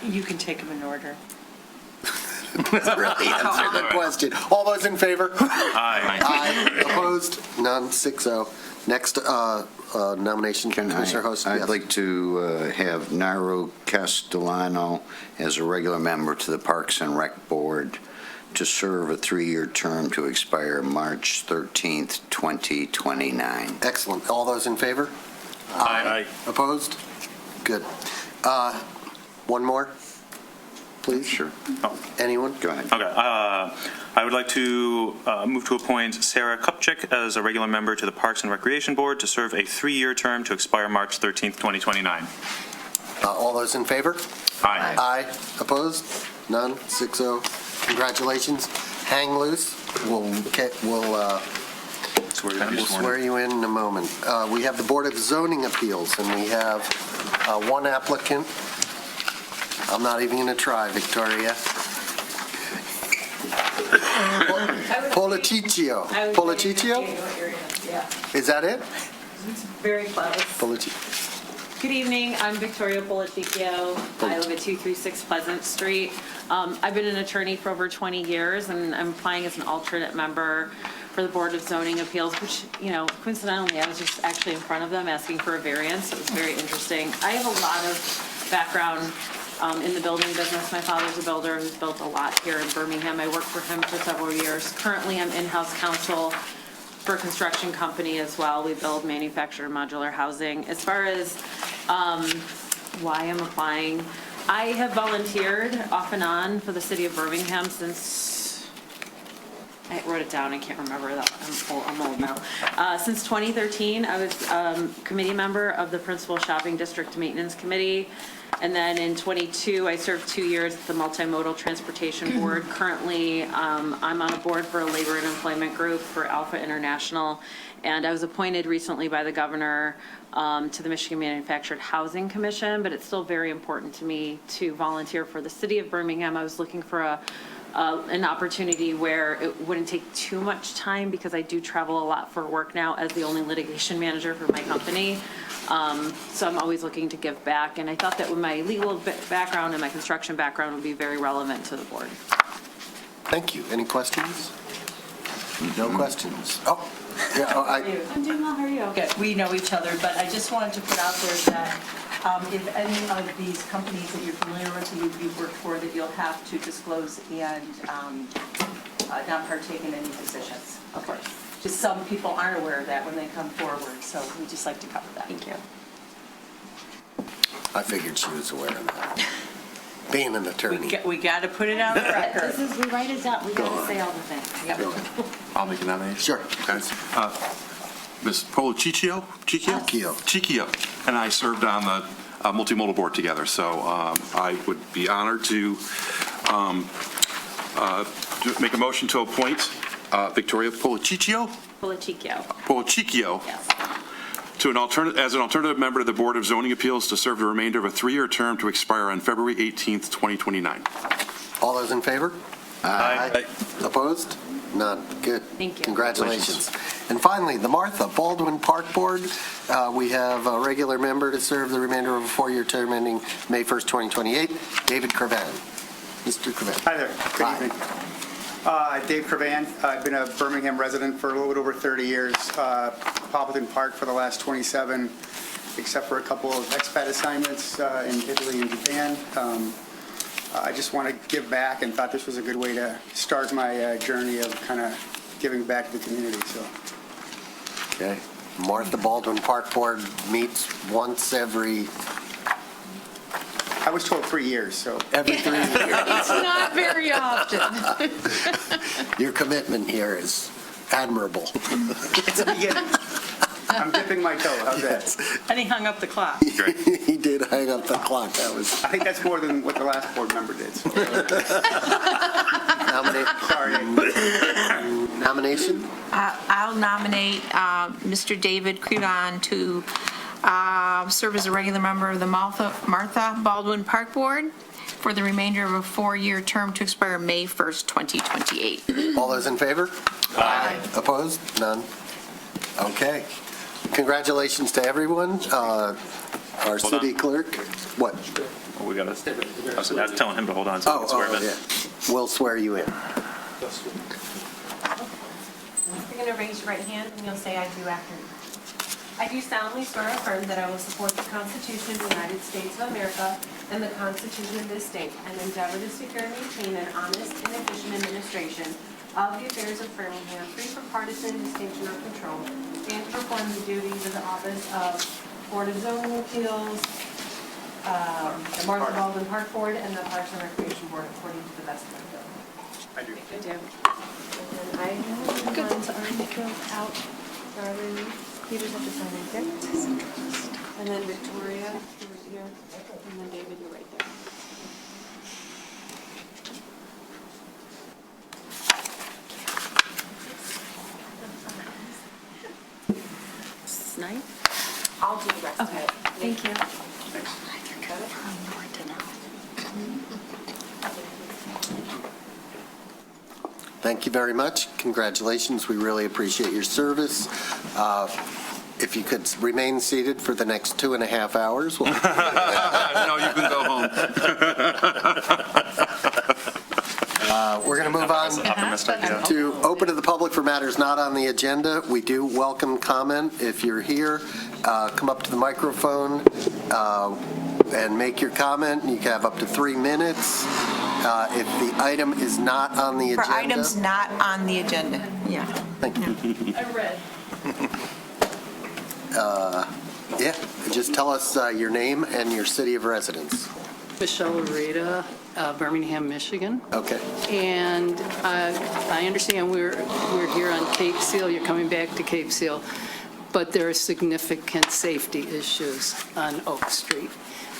You can take them in order. Really answer the question. All those in favor? Aye. Aye. Opposed? None, 6-0. Next nomination, Commissioner Host. I'd Yes. like to have Naru Castellano as a regular member to the Parks and Rec Board to serve a 3-year term to expire March 13th, 2029. Excellent. All those in favor? Aye. Opposed? Good. One more, please? Sure. Anyone? Go ahead. Okay, I would like to move to appoint Sarah Kupchik as a regular member to the Parks and Recreation Board to serve a 3-year term to expire March 13th, 2029. All those in favor? Aye. Aye. Opposed? None, 6-0. Congratulations. Hang loose. We'll swear you in a moment. We have the Board of Zoning Appeals, and we have one applicant. I'm not even going to try, Victoria. Politicchio. Politicchio? Yeah, Is that it? it's very close. Good evening, I'm Victoria Politicchio. I live at 236 Pleasant Street. I've been an attorney for over 20 years, and I'm applying as an alternate member for the Board of Zoning Appeals, which, coincidentally, I was just actually in front of them asking for a variance. It was very interesting. I have a lot of background in the building business. My father's a builder who's built a lot here in Birmingham. I worked for him for several years. Currently, I'm in-house counsel for a construction company as well. We build, manufacture modular housing. As far as why I'm applying, I have volunteered off and on for the city of Birmingham since, I wrote it down, I can't remember, I'm old now. Since 2013, I was committee member of the Principal Shopping District Maintenance Committee. And then in 22, I served 2 years at the Multimodal Transportation Board. Currently, I'm on a board for a labor and employment group for Alpha International. And I was appointed recently by the governor to the Michigan Manufactured Housing Commission, but it's still very important to me to volunteer for the city of Birmingham. I was looking for an opportunity where it wouldn't take too much time because I do travel a lot for work now as the only litigation manager for my company. So I'm always looking to give back, and I thought that with my legal background and my construction background would be very relevant to the board. Thank you. Any questions? No questions. Oh, yeah, I'm doing well, how are you? Good, we know each other, but I just wanted to put out there that if any of these companies that you're familiar with, that you've worked for, that you'll have to disclose and not partake in any decisions. Of course. Just some people aren't aware of that when they come forward, so we just like to cover that. Thank you. I figured she was aware of that. Being an attorney. We got to put it on the record. We write it down, we gotta say all the things. I'll make a nomination. Sure. Okay. Ms. Politicchio? Chicchio. And I served on the multimodal board together, so I would be honored to make a motion to appoint Victoria Politicchio Yes. as an alternative member to the Board of Zoning Appeals to serve the remainder of a 3-year term to expire on February 18th, 2029. All those in favor? Aye. Opposed? None. Good. Thank you. Congratulations. And finally, the Martha Baldwin Park Board. We have a regular member to serve the remainder of a 4-year term ending May 1st, 2028, David Cravan. Mr. Cravan. Hi there. Good evening. Dave Cravan. I've been a Birmingham resident for a little bit over 30 years. Poppleton Park for the last 27, except for a couple of expat assignments in Italy and Japan. I just want to give back and thought this was a good way to start my journey of kind of giving back to the community. So. Okay. Martha Baldwin Park Board meets once every... I was told 3 years, so. Every 3 years. It's not very often. Your commitment here is admirable. It's a beginning. I'm dipping my toe. How's that? And he hung up the clock. He did hang up the clock. That was I think that's more than what the last board member did. So. Sorry. nomination. I'll nominate Mr. David Crevan to serve as a regular member of the Martha Baldwin Park Board for the remainder of a 4-year term to expire May 1st, 2028. All those in favor? Aye. Opposed? None. Okay. Congratulations to everyone. Our city clerk. What? Well, we got to, I was telling him to hold on so we can swear him in. Yeah. We'll swear you in. You're going to raise your right hand and you'll say I do after me. I do solemnly swear or affirm that I will support the Constitution of the United States of America and the Constitution of this state, and endeavor to secure and maintain an honest and efficient administration of the affairs of Birmingham, free from partisan distinction or control, and to perform the duties of the office of Board of Zoning Appeals, the Martha Baldwin Park Board, and the Parks and Recreation Board according to the best of my ability. I do. I do. And I have the ones already filled out. Darlene, you just have to sign right there. And then Victoria, you're right here. And then David, you're right there. Snipe? I'll do the rest of it. Thank you. Thank you very much. Congratulations. We really appreciate your service. If you could remain seated for the next 2.5 hours. No, you can go home. We're going to move on to open to the public for matters not on the agenda. We do welcome comment. If you're here, come up to the microphone and make your comment. You can have up to 3 minutes. If the item is not on the agenda. For items not on the agenda, yeah. Thank you. I read. Yeah, just tell us your name and your city of residence. Michelle Larita, Birmingham, Michigan. Okay. And I understand we're here on Cape Seal. You're coming back to Cape Seal, but there are significant safety issues on Oak Street.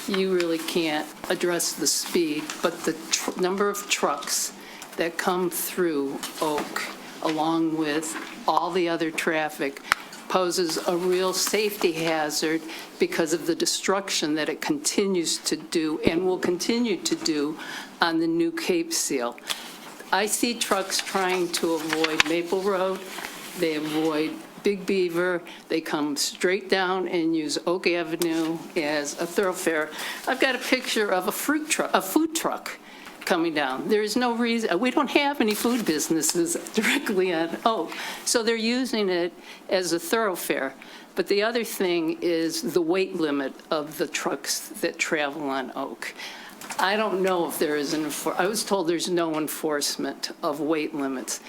You really can't address the speed, but the number of trucks that come through Oak, along with all the other traffic, poses a real safety hazard because of the destruction that it continues to do and will continue to do on the new Cape Seal. I see trucks trying to avoid Maple Road. They avoid Big Beaver. They come straight down and use Oak Avenue as a thoroughfare. I've got a picture of a food truck coming down. There's no reason, we don't have any food businesses directly on Oak, so they're using it as a thoroughfare. But the other thing is the weight limit of the trucks that travel on Oak. I don't know if there is I was told there's no enforcement of weight limits.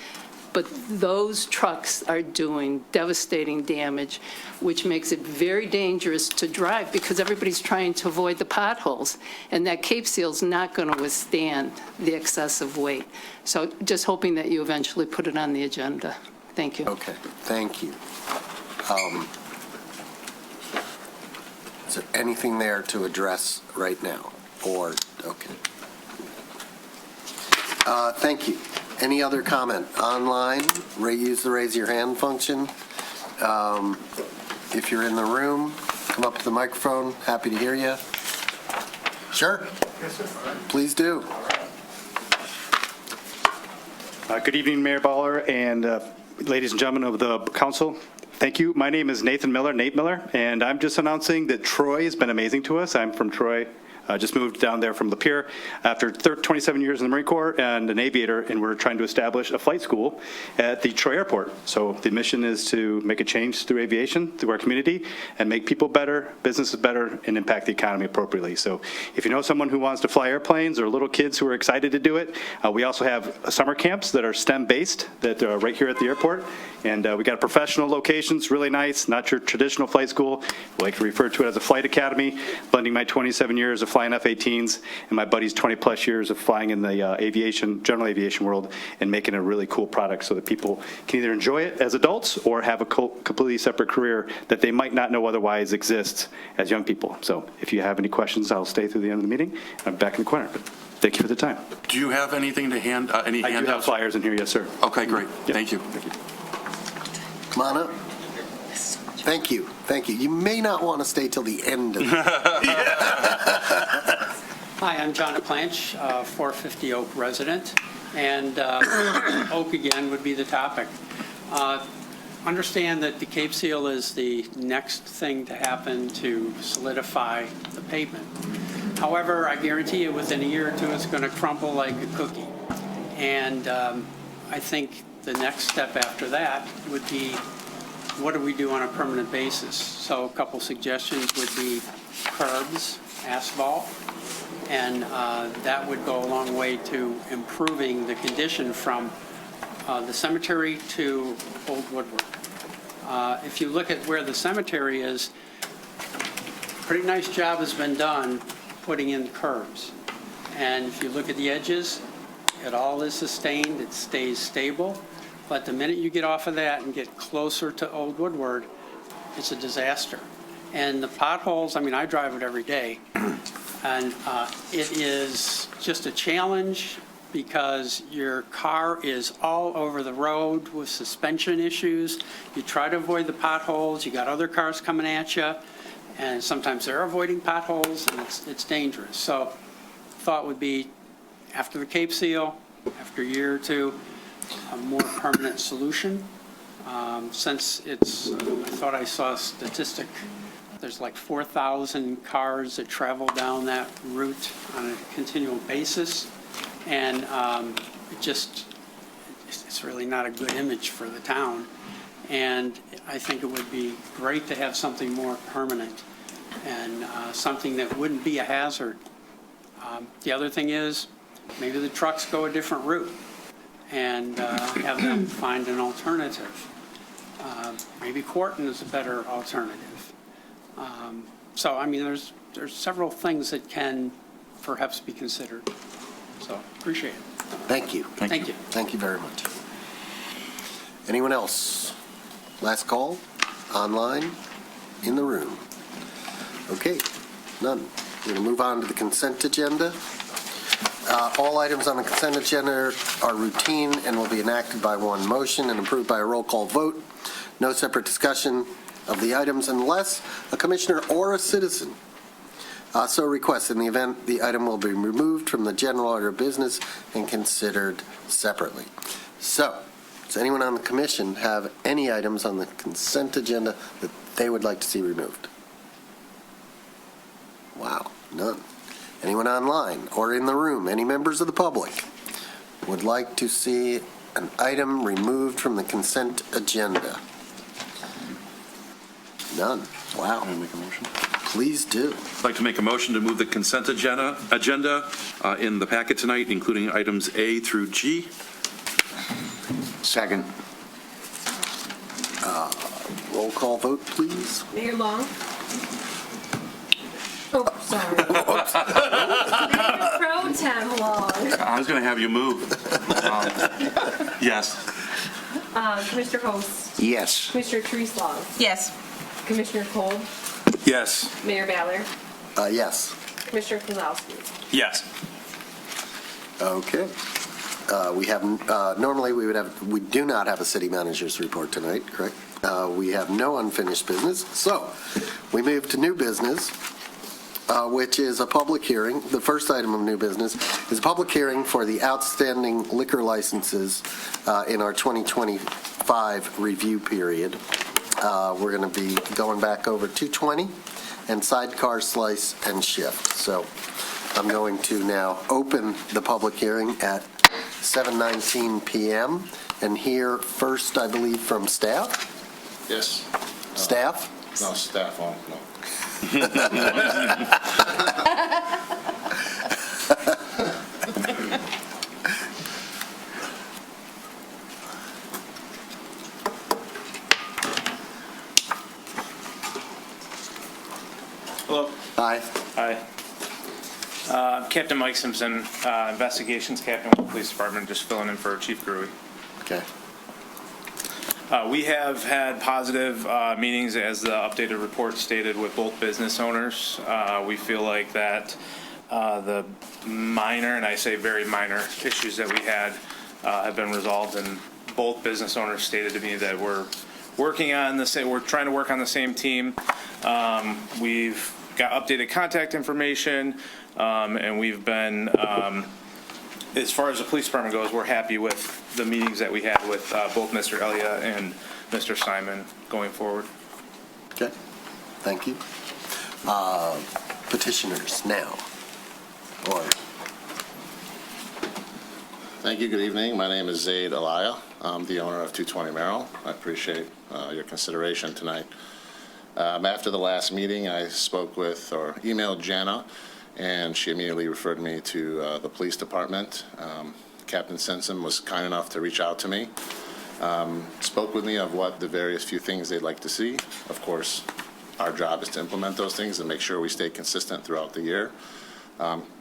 But those trucks are doing devastating damage, which makes it very dangerous to drive because everybody's trying to avoid the potholes. And that Cape Seal's not going to withstand the excessive weight. So just hoping that you eventually put it on the agenda. Thank you. Okay, thank you. Is there anything there to address right now? Or, okay. Thank you. Any other comment? Online, use the raise your hand function. If you're in the room, come up to the microphone. Happy to hear you. Sure. Yes, sir. Please do. Good evening, Mayor Baller and ladies and gentlemen of the council. Thank you. My name is Nathan Miller, Nate Miller, and I'm just announcing that Troy has been amazing to us. I'm from Troy. Just moved down there from Lapeer after 27 years in the Marine Corps and an aviator, and we're trying to establish a flight school at the Troy Airport. So the mission is to make a change through aviation, through our community, and make people better, businesses better, and impact the economy appropriately. So if you know someone who wants to fly airplanes or little kids who are excited to do it, we also have summer camps that are STEM-based that are right here at the airport. And we got professional locations, really nice, not your traditional flight school. We like to refer to it as a flight academy, blending my 27 years of flying F-18s and my buddy's 20-plus years of flying in the general aviation world and making a really cool product so that people can either enjoy it as adults or have a completely separate career that they might not know otherwise exists as young people. So if you have any questions, I'll stay through the end of the meeting. I'm back in the corner. But thank you for the time. Do you have anything to hand, any I do have handouts? flyers in here, yes, sir. Okay, great. Yeah. Thank you. Come on up. Thank you. Thank you. You may not want to stay till the end of Hi, I'm John Planch, 450 Oak resident, and Oak again would be the topic. Understand that the Cape Seal is the next thing to happen to solidify the pavement. However, I guarantee you within a year or two, it's going to crumble like a cookie. And I think the next step after that would be, what do we do on a permanent basis? So a couple suggestions would be curbs, asphalt, and that would go a long way to improving the condition from the cemetery to Old Woodward. If you look at where the cemetery is, pretty nice job has been done putting in curbs. And if you look at the edges, it all is sustained, it stays stable. But the minute you get off of that and get closer to Old Woodward, it's a disaster. And the potholes, I mean, I drive it every day, and it is just a challenge because your car is all over the road with suspension issues. You try to avoid the potholes, you got other cars coming at you, and sometimes they're avoiding potholes, and it's dangerous. So thought would be, after the Cape Seal, after a year or two, a more permanent solution. Since it's, I thought I saw a statistic, there's like 4,000 cars that travel down that route on a continual basis. And it's really not a good image for the town. And I think it would be great to have something more permanent and something that wouldn't be a hazard. The other thing is, maybe the trucks go a different route and have them find an alternative. Maybe Quarton is a better alternative. So, I mean, there's several things that can perhaps be considered. So, appreciate it. Thank you. Thank you. Thank you very much. Anyone else? Last call, online, in the room. Okay, none. We're going to move on to the consent agenda. All items on the consent agenda are routine and will be enacted by one motion and approved by a roll call vote. No separate discussion of the items unless a commissioner or a citizen so requests. In the event, the item will be removed from the general order of business and considered separately. So, does anyone on the commission have any items on the consent agenda that they would like to see removed? Wow, none. Anyone online or in the room, any members of the public would like to see an item removed from the consent agenda? None. Wow. Can I make a motion? Please do. I'd like to make a motion to move the consent agenda in the packet tonight, including items A through G. Second. Roll call vote, please. Mayor Long? Oh, sorry. Mayor Pro Tem Long. I was going to have you move. Yes. Commissioner Host? Yes. Commissioner Treeslaw? Yes. Commissioner Cole? Yes. Mayor Ballard? Yes. Commissioner Kozlowski? Yes. Okay. We have, normally we do not have a city manager's report tonight, correct? We have no unfinished business. So we move to new business, which is a public hearing. The first item of new business is a public hearing for the outstanding liquor licenses in our 2025 review period. We're going to be going back over 220 and Sidecar Slice and Shift. So I'm going to now open the public hearing at 7:19 p.m. and hear first, I believe, from staff. Yes. Staff? No, staff, no. Hello. Hi. Hi. Captain Mike Simpson, Investigations Captain with the Police Department, just filling in for Chief Gruey. Okay. We have had positive meetings, as the updated report stated, with both business owners. We feel like that the minor, and I say very minor, issues that we had have been resolved, and both business owners stated to me that we're working on the same, we're trying to work on the same team. We've got updated contact information, and we've been, as far as the police department goes, we're happy with the meetings that we had with both Mr. Elia and Mr. Simon going forward. Okay, thank you. Petitioners now, or Thank you. Good evening. My name is Zaid Elia. I'm the owner of 220 Merrill. I appreciate your consideration tonight. After the last meeting, I spoke with or emailed Jana, and she immediately referred me to the police department. Captain Simpson was kind enough to reach out to me, spoke with me of what the various few things they'd like to see. Of course, our job is to implement those things and make sure we stay consistent throughout the year.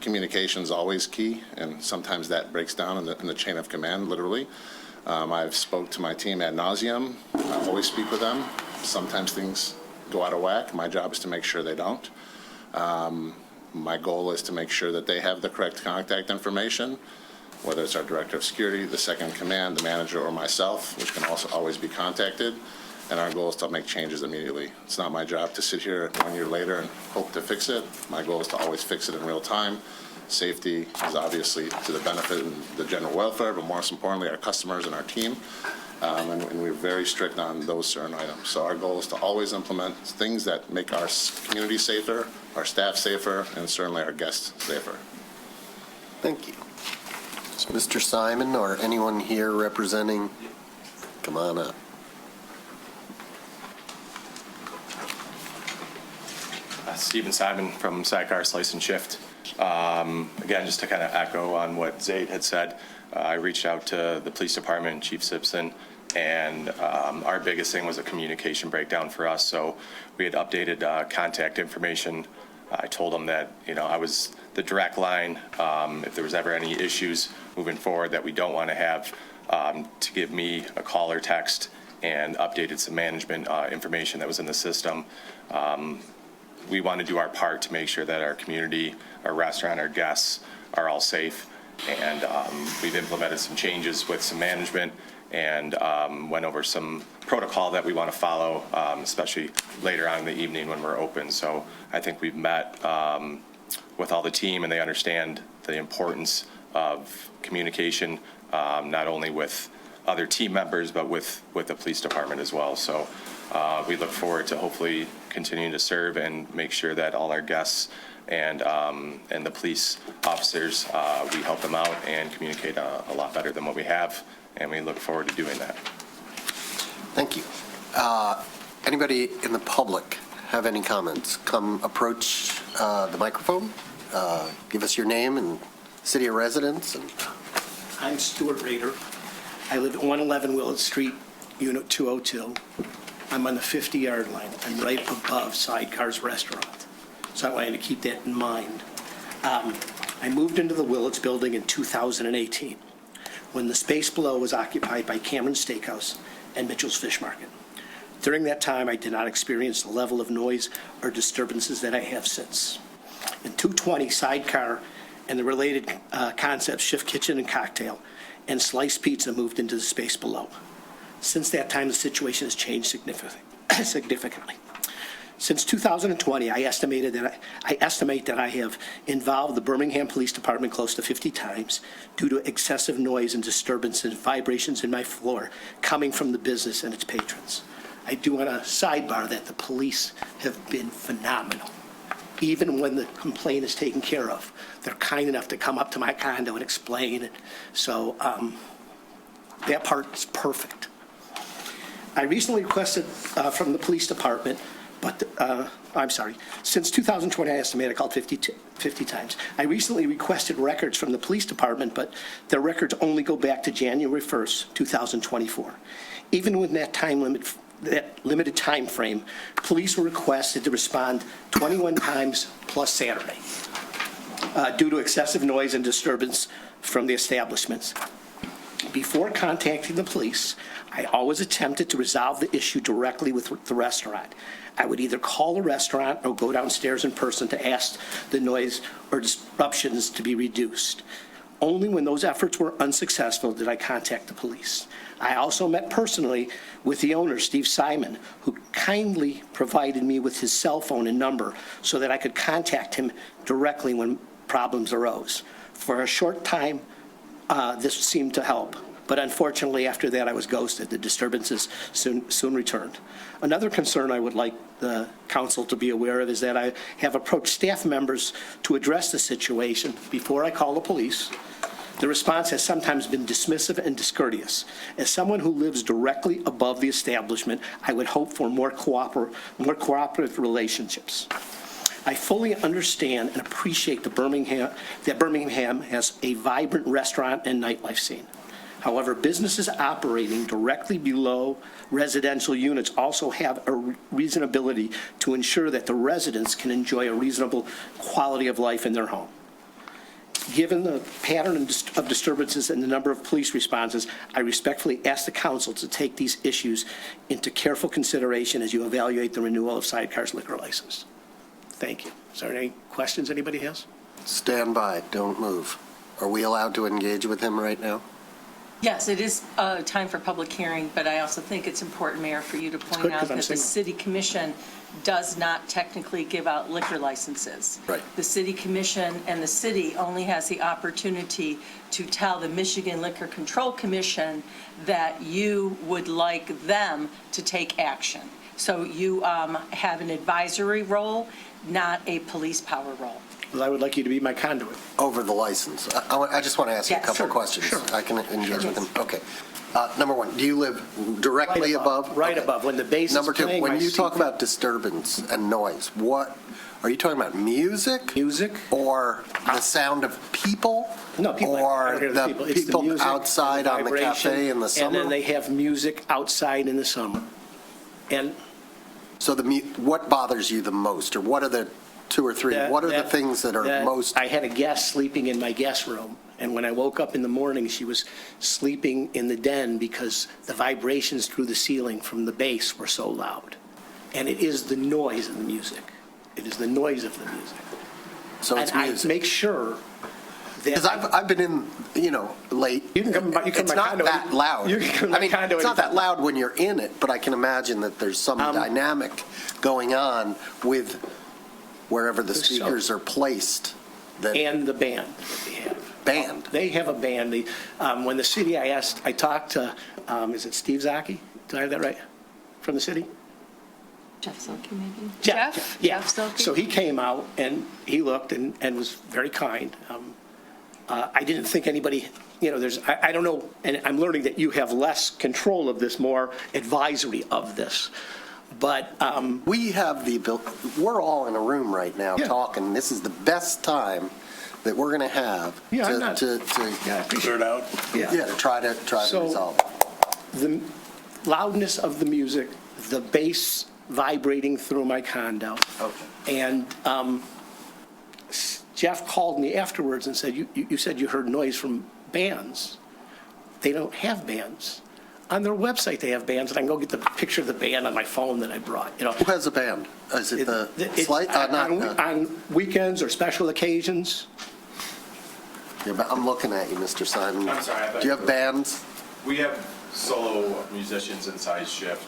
Communication is always key, and sometimes that breaks down in the chain of command, literally. I've spoke to my team ad nauseum. I always speak with them. Sometimes things go out of whack. My job is to make sure they don't. My goal is to make sure that they have the correct contact information, whether it's our director of security, the second command, the manager, or myself, which can also always be contacted. And our goal is to make changes immediately. It's not my job to sit here 1 year later and hope to fix it. My goal is to always fix it in real time. Safety is obviously to the benefit of the general welfare, but most importantly, our customers and our team. And we're very strict on those certain items. So our goal is to always implement things that make our community safer, our staff safer, and certainly our guests safer. thank you. Is Mr. Simon or anyone here representing? Come on up. Stephen Simon from Sidecar Slice and Shift. Again, just to kind of echo on what Zaid had said, I reached out to the police department, Chief Simpson, and our biggest thing was a communication breakdown for us. So we had updated contact information. I told them that, I was the direct line. If there was ever any issues moving forward that we don't want to have, to give me a call or text, and updated some management information that was in the system. We want to do our part to make sure that our community, our restaurant, our guests are all safe. And we've implemented some changes with some management and went over some protocol that we want to follow, especially later on in the evening when we're open. So I think we've met with all the team, and they understand the importance of communication, not only with other team members, but with the police department as well. So we look forward to hopefully continuing to serve and make sure that all our guests and the police officers, we help them out and communicate a lot better than what we have, and we look forward to doing that. Thank you. Anybody in the public have any comments? Come approach the microphone. Give us your name and city of residence. I'm Stuart Rader. I live at 111 Willett Street, Unit 202. I'm on the 50-yard line. I'm right above Sidecar's restaurant. So I wanted to keep that in mind. I moved into the Willits building in 2018 when the space below was occupied by Cameron's Steakhouse and Mitchell's Fish Market. During that time, I did not experience the level of noise or disturbances that I have since. In 220, Sidecar and the related concepts, Shift Kitchen and Cocktail, and Sliced Pizza moved into the space below. Since that time, the situation has changed significantly. Since 2020, I estimate that I have involved the Birmingham Police Department close to 50 times due to excessive noise and disturbance and vibrations in my floor coming from the business and its patrons. I do want to sidebar that the police have been phenomenal. Even when the complaint is taken care of, they're kind enough to come up to my condo and explain it. So that part is perfect. I recently requested from the police department, but since 2020, I estimate I called 50 times. I recently requested records from the police department, but their records only go back to January 1st, 2024. Even with that limited time frame, police were requested to respond 21 times plus Saturday. due to excessive noise and disturbance from the establishments. Before contacting the police, I always attempted to resolve the issue directly with the restaurant. I would either call the restaurant or go downstairs in person to ask the noise or disruptions to be reduced. Only when those efforts were unsuccessful did I contact the police. I also met personally with the owner, Steve Simon, who kindly provided me with his cell phone and number so that I could contact him directly when problems arose. For a short time, this seemed to help, but unfortunately after that I was ghosted. The disturbances soon returned. Another concern I would like the council to be aware of is that I have approached staff members to address the situation before I call the police. The response has sometimes been dismissive and discourteous. As someone who lives directly above the establishment, I would hope for more cooperative relationships. I fully understand and appreciate that Birmingham has a vibrant restaurant and nightlife scene. However, businesses operating directly below residential units also have a reasonability to ensure that the residents can enjoy a reasonable quality of life in their home. Given the pattern of disturbances and the number of police responses, I respectfully ask the council to take these issues into careful consideration as you evaluate the renewal of Sidecar's liquor license. Thank you. Is there any questions anybody has? Stand by, don't move. Are we allowed to engage with him right now? Yes, it is time for public hearing, but I also think it's important, Mayor, for you to point good, out 'cause I'm that the single. city commission does not technically give out liquor licenses. Right. The city commission and the city only has the opportunity to tell the Michigan Liquor Control Commission that you would like them to take action. So you have an advisory role, not a police power role. Well, I would like you to be my conduit. Over the license. I just want to ask you a Yes, couple sure, of questions. sure. I can engage with him. Okay. Number one, do you live directly above? Right Okay. above. When the bass Number is two, playing, when my you seat- talk about disturbance and noise, what, are you talking about music? Music. Or the sound of people? No, people. I Or don't hear the people. It's the people music, outside on the vibration, cafe in the And summer? then they have music outside in the summer. And So what bothers you the most, or what are the two or three? What are the things that are most? I had a guest sleeping in my guest room, and when I woke up in the morning, she was sleeping in the den because the vibrations through the ceiling from the bass were so loud. And it is the noise of the music. It is the noise of the music. So it's and music. I make sure Because I've been in, late. You can come by. You can It's come not by condo. that loud. You can come to I my mean, condo it's not that anytime. loud when you're in it, but I can imagine that there's some dynamic going on with wherever the speakers are placed. And the band that they have. Band. They have a band. When the city, I talked to, is it Steve Zaki? Did I have that right? From the city? Jeff Silke, maybe? Jeff? Yeah. Jeff Silke? So he came out and he looked and was very kind. I didn't think anybody, I don't know, and I'm learning that you have less control of this, more advisory of this. But we have the ability, we're all in a room right now talking. This is the best time that we're going to have to figure it out. to try to resolve it. The loudness of the music, the bass vibrating through my condo. Okay. And Jeff called me afterwards and said, you said you heard noise from bands. They don't have bands. On their website, they have bands, and I can go get the picture of the band on my phone that I brought. Who has a band? Is it the It's Slight? on weekends or special occasions. Yeah, but I'm looking at you, Mr. Simon. I'm sorry, I thought Do you you have were- bands? We have solo musicians inside Shift.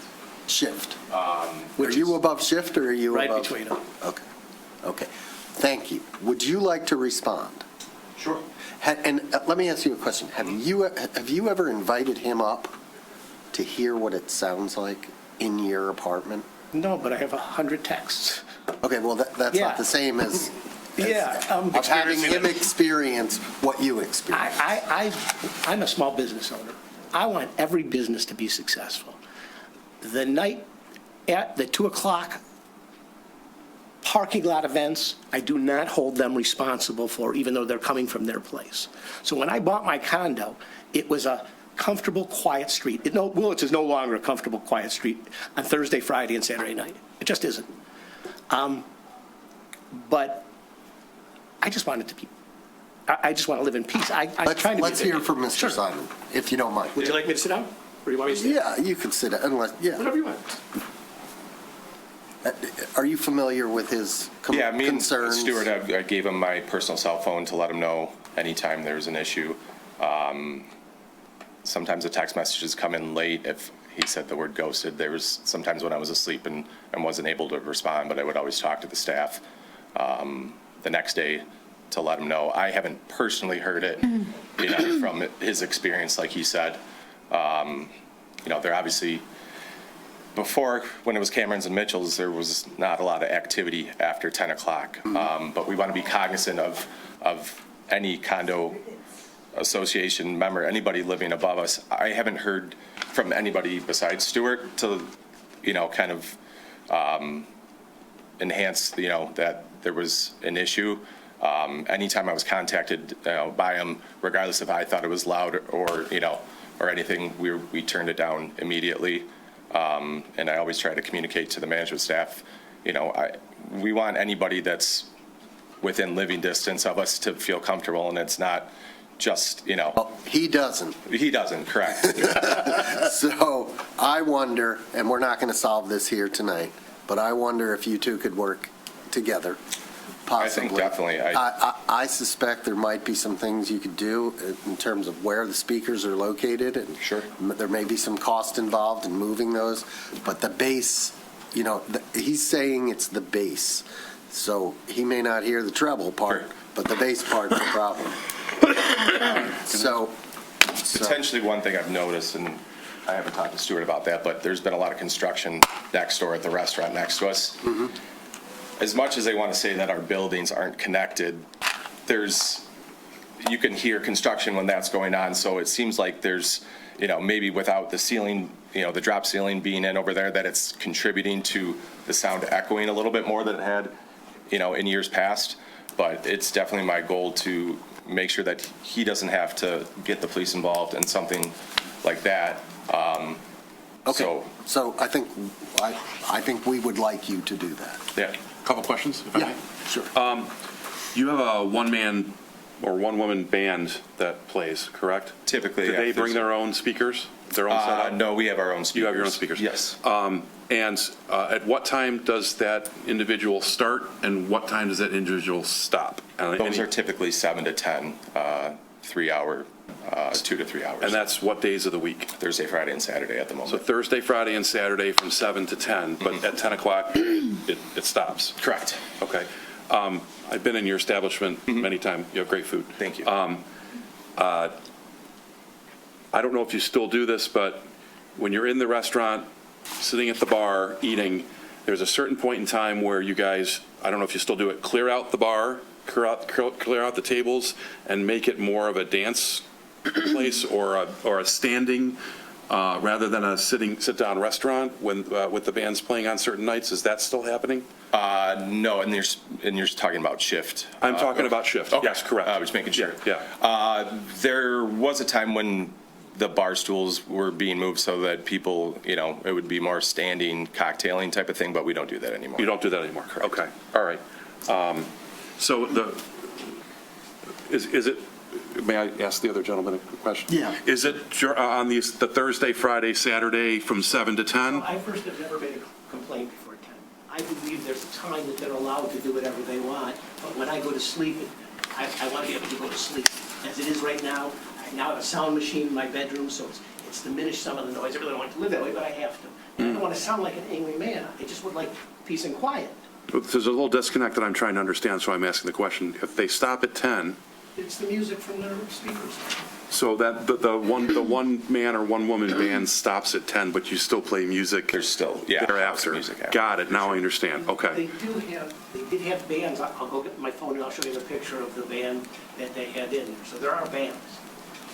Shift. Are you above Shift or are you Right above? between them. Okay. Thank you. Would you like to respond? Sure. And let me ask you a question. Have you ever invited him up to hear what it sounds like in your apartment? No, but I have 100 texts. Okay, well, that's not the same as of having him experience what you experience. I'm a small business owner. I want every business to be successful. The night at the 2 o'clock parking lot events, I do not hold them responsible for, even though they're coming from their place. So when I bought my condo, it was a comfortable, quiet street. Willits is no longer a comfortable, quiet street on Thursday, Friday, and Saturday night. It just isn't. But I just want it to be, I just want to live in peace. I'm trying to be. Let's hear from Mr. Simon, if you don't mind. Would you like me to sit down? Or do you want me to sit? Yeah, you can sit down, unless, yeah. Whatever you want. Are you familiar with his Yeah, me and concerns? Stuart, I gave him my personal cell phone to let him know anytime there's an issue. Sometimes the text messages come in late. If he said the word ghosted, there was sometimes when I was asleep and wasn't able to respond, but I would always talk to the staff the next day to let him know. I haven't personally heard it, from his experience, like he said. They're obviously, before, when it was Cameron's and Mitchell's, there was not a lot of activity after 10 o'clock. But we want to be cognizant of any condo association member, anybody living above us. I haven't heard from anybody besides Stuart to, kind of enhance, that there was an issue. Anytime I was contacted by him, regardless if I thought it was loud or anything, we turned it down immediately. And I always try to communicate to the management staff, we want anybody that's within living distance of us to feel comfortable, and it's not just, He doesn't. He doesn't, correct. So I wonder, and we're not going to solve this here tonight, but I wonder if you two could work together, possibly. I think definitely. I suspect there might be some things you could do in terms of where the speakers are located, and sure, there may be some cost involved in moving those, but the bass, he's saying it's the bass, so he may not hear the treble part, but the bass part's the problem. Potentially one thing I've noticed, and I haven't talked to Stuart about that, but there's been a lot of construction next door at the restaurant next to us. Mm-hmm. As much as they want to say that our buildings aren't connected, you can hear construction when that's going on, so it seems like there's, maybe without the ceiling, the drop ceiling being in over there, that it's contributing to the sound echoing a little bit more than it had, in years past. But it's definitely my goal to make sure that he doesn't have to get the police involved in something like that. Okay, so I think we would like you to do that. Yeah. Couple questions, if I may? Sure. You have a one-man or one-woman band that plays, correct? Typically, Do yeah, they if bring there's- their own speakers, their own setup? No, we have our own speakers. You have your own speakers? Yes. And at what time does that individual start, and what time does that individual stop? Those are typically 7 to 10, 3 hour, 2 to 3 hours. And that's what days of the week? Thursday, Friday, and Saturday at the moment. So Thursday, Friday, and Saturday from 7 to 10, but at 10 o'clock, it stops? Correct. Okay. I've been in your establishment many times. You have great food. Thank you. I don't know if you still do this, but when you're in the restaurant, sitting at the bar, eating, there's a certain point in time where you guys, I don't know if you still do it, clear out the bar, clear out the tables, and make it more of a dance place or a standing, rather than a sit-down restaurant when with the bands playing on certain nights. Is that still happening? No, and you're talking about shift. I'm talking about shift. Okay. Yes, correct. I was making sure. Yeah. There was a time when the bar stools were being moved so that people, it would be more standing cocktailing type of thing, but we don't do that anymore. You don't do that anymore? Correct. Okay, all right. So is it, may I ask the other gentleman a question? Yeah. Is it on the Thursday, Friday, Saturday from 7 to 10? I first have never made a complaint before 10. I believe there's a time that they're allowed to do whatever they want, but when I go to sleep, I want to be able to go to sleep. As it is right now, I now have a sound machine in my bedroom, so it's diminished some of the noise. I really don't want to live that way, but I have to. I don't want to sound like an angry man. I just would like peace and quiet. There's a little disconnect that I'm trying to understand, so I'm asking the question. If they stop at 10, It's the music from the speakers. so that the one man or one woman band stops at 10, but you still play music There's still, yeah, thereafter. music after. Got it. Now I understand. Okay. They did have bands. I'll go get my phone and I'll show you the picture of the band that they had in there. So there are bands.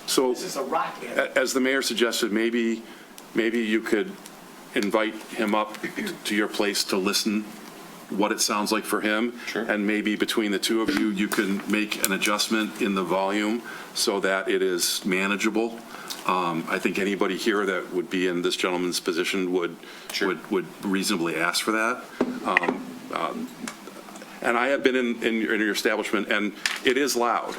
So This is a rock band. as the mayor suggested, maybe you could invite him up to your place to listen what it sounds like for him. Sure. And maybe between the two of you, you can make an adjustment in the volume so that it is manageable. I think anybody here that would be in this gentleman's position would reasonably ask for that. And And I have been in your establishment, and it is loud.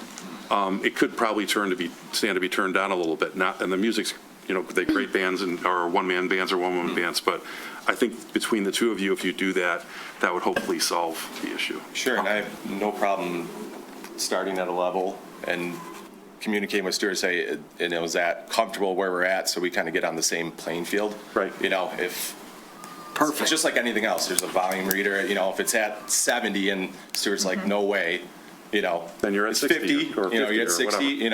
It could probably stand to be turned down a little bit. And the music's, they great bands or one-man bands or one-woman bands, but I think between the two of you, if you do that, that would hopefully solve the issue. Sure, and I have no problem starting at a level and communicating with Stuart, say, is that comfortable where we're at, so we kind of get on the same playing field. Right. If Perfect. it's just like anything else, there's a volume reader, if it's at 70 and Stuart's like, no way, then you're at 60 or 50 you're at or 60,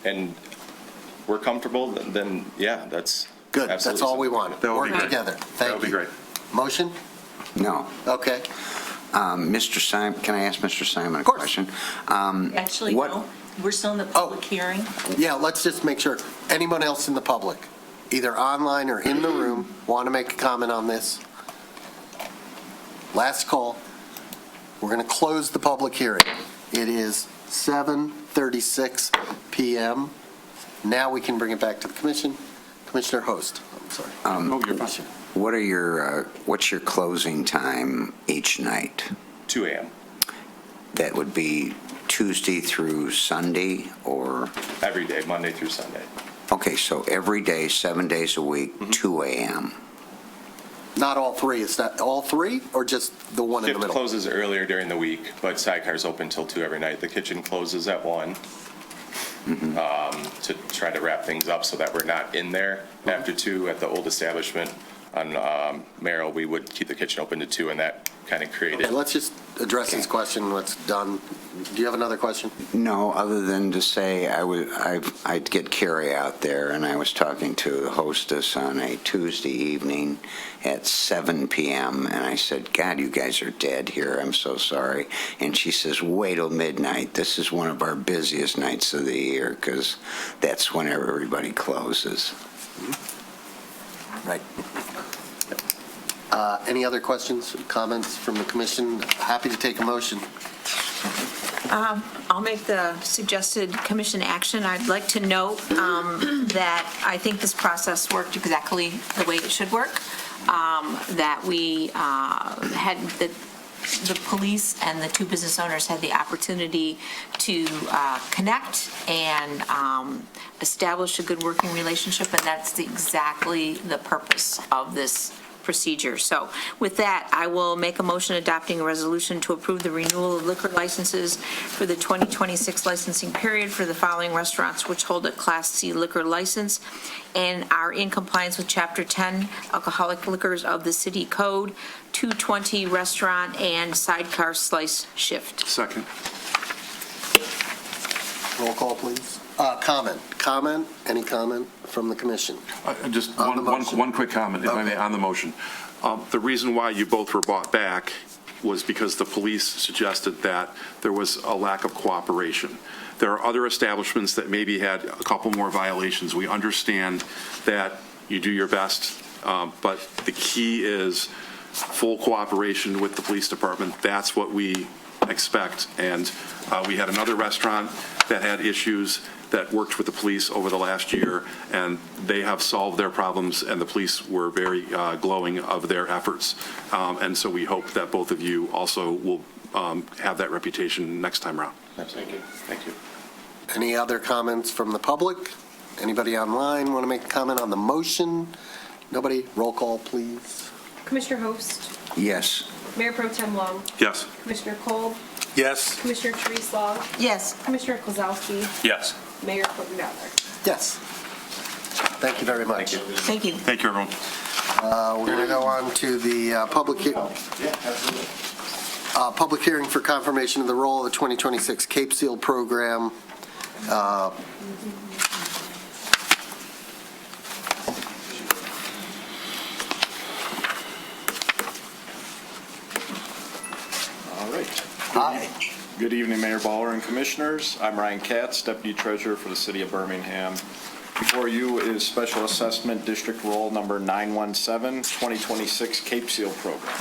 and we're comfortable, then yeah, that's Good, that's all we want. Work together. Thank you. That would be great. Motion? No. Okay. Mr. Simon, can I ask Mr. Simon a question? Actually, no, we're still in the public hearing. Yeah, let's just make sure. Anyone else in the public, either online or in the room, want to make a comment on this? Last call. We're going to close the public hearing. It is 7:36 p.m. Now we can bring it back to the commission. Commissioner Host, I'm sorry. What's your closing time each night? 2 a.m. That would be Tuesday through Sunday, or? Every day, Monday through Sunday. Okay, so every day, 7 days a week, 2 a.m. Not all three. Is that all three or just the one in the Shift middle? closes earlier during the week, but sidecar's open till 2 every night. The kitchen closes at 1 to try to wrap things up so that we're not in there after 2. At the old establishment on Merrill, we would keep the kitchen open to 2, and that kind of created. Okay, let's just address this question. What's done? Do you have another question? No, other than to say I'd get Carrie out there, and I was talking to the hostess on a Tuesday evening at 7 p.m., and I said, God, you guys are dead here. I'm so sorry. And she says, wait till midnight. This is one of our busiest nights of the year because that's when everybody closes. Right. Any other questions, comments from the commission? Happy to take a motion. I'll make the suggested commission action. I'd like to note that I think this process worked exactly the way it should work, that we had the police and the 2 business owners had the opportunity to connect and establish a good working relationship, and that's exactly the purpose of this procedure. So with that, I will make a motion adopting a resolution to approve the renewal of liquor licenses for the 2026 licensing period for the following restaurants which hold a Class C liquor license and are in compliance with Chapter 10 Alcoholic Liquors of the City Code, 220 Restaurant and Sidecar Slice Shift. Second. Roll call, please. Comment? Any comment from the commission? Just one quick comment, if I may, on the motion. The reason why you both were brought back was because the police suggested that there was a lack of cooperation. There are other establishments that maybe had a couple more violations. We understand that you do your best, but the key is full cooperation with the police department. That's what we expect. And we had another restaurant that had issues that worked with the police over the last year, and they have solved their problems, and the police were very glowing of their efforts. And so we hope that both of you also will have that reputation next time around. Thank you. Thank you. Any other comments from the public? Anybody online want to make a comment on the motion? Nobody? Roll call, please. Commissioner Host, Yes. Mayor Pro Tem Long, Yes. Commissioner Kolb, Yes. Commissioner Therese Long, Yes. Commissioner Kozlowski, Yes. Mayor Kloppenfelder. Yes. Thank you very much. Thank you. Thank you, everyone. We're going to go on to the public hearing for confirmation of the role of the 2026 Cape Seal program. All right. Hi. Good evening, Mayor Baller and Commissioners. I'm Ryan Katz, Deputy Treasurer for the City of Birmingham. Before you is Special Assessment District Roll Number 917, 2026 Cape Seal Program.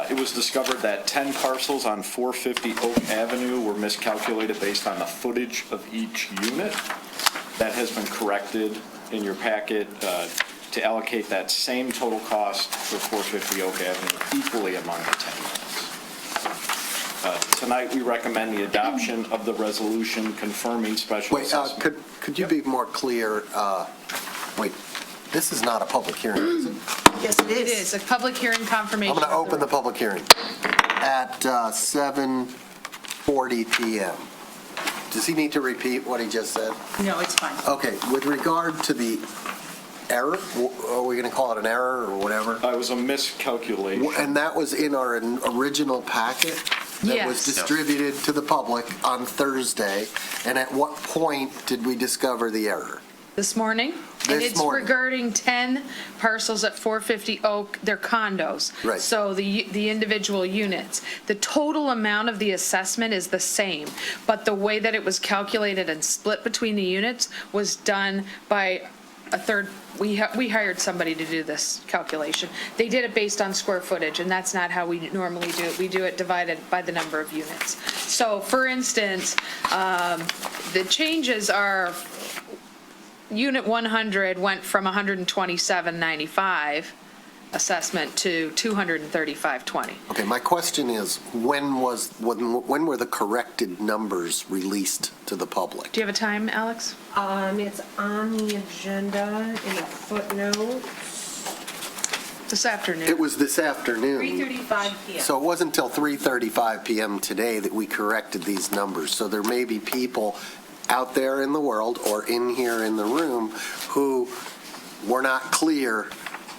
It was discovered that 10 parcels on 450 Oak Avenue were miscalculated based on the footage of each unit. That has been corrected in your packet to allocate that same total cost for 450 Oak Avenue equally among the 10 units. Tonight, we recommend the adoption of the resolution confirming special Wait, assessment. could you be more clear? Wait, this is not a public hearing, is it? Yes, it It is a public hearing confirmation. I'm going to of open the public hearing at 7:40 PM. Does he need to repeat what he just said? No, it's fine. Okay, with regard to the error, are we going to call it an error or whatever? It was a miscalculation. And that was in our original packet that was Yes. distributed to the public on Thursday. And at what point did we discover the error? This morning. And This it's morning. regarding 10 parcels at 450 Oak, they're condos. Right. So the individual units. The total amount of the assessment is the same, but the way that it was calculated and split between the units was done by a third, we hired somebody to do this calculation. They did it based on square footage, and that's not how we normally do it. We do it divided by the number of units. So, for instance, the changes are, Unit 100 went from 127.95 assessment to 235.20. Okay, my question is, when were the corrected numbers released to the public? Do you have a time, Alex? It's on the agenda in a footnote. This afternoon. It was this afternoon. 3:35 p.m. So it wasn't until 3:35 PM today that we corrected these numbers. So there may be people out there in the world or in here in the room who were not clear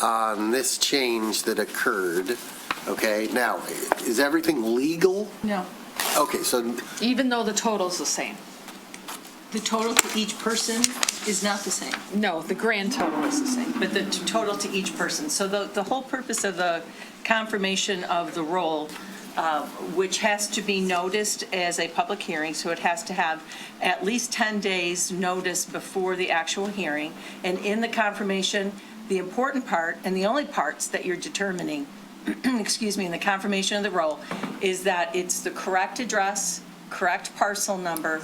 on this change that occurred. Okay, now, is everything legal? No. Okay, so Even though the total's the same. The total to each person is not the same. No, the grand total is the same. But the total to each person. So the whole purpose of the confirmation of the roll, which has to be noticed as a public hearing, so it has to have at least 10 days notice before the actual hearing. And in the confirmation, the important part, and the only parts that you're determining, excuse me, in the confirmation of the roll, is that it's the correct address, correct parcel number,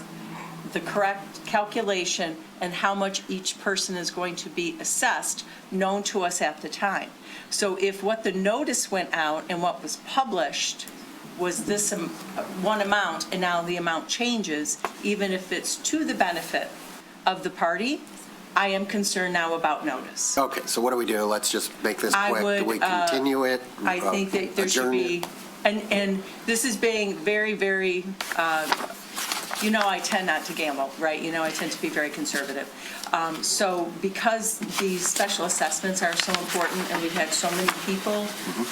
the correct calculation, and how much each person is going to be assessed, known to us at the time. So if what the notice went out and what was published was this one amount, and now the amount changes, even if it's to the benefit of the party, I am concerned now about notice. okay, so what do we do? Let's just make this I quick. Do would, we continue it? I think that there should Adjourn be, it? and this is being very, very, I tend not to gamble, right? I tend to be very conservative. So because these special assessments are so important and we've had so many people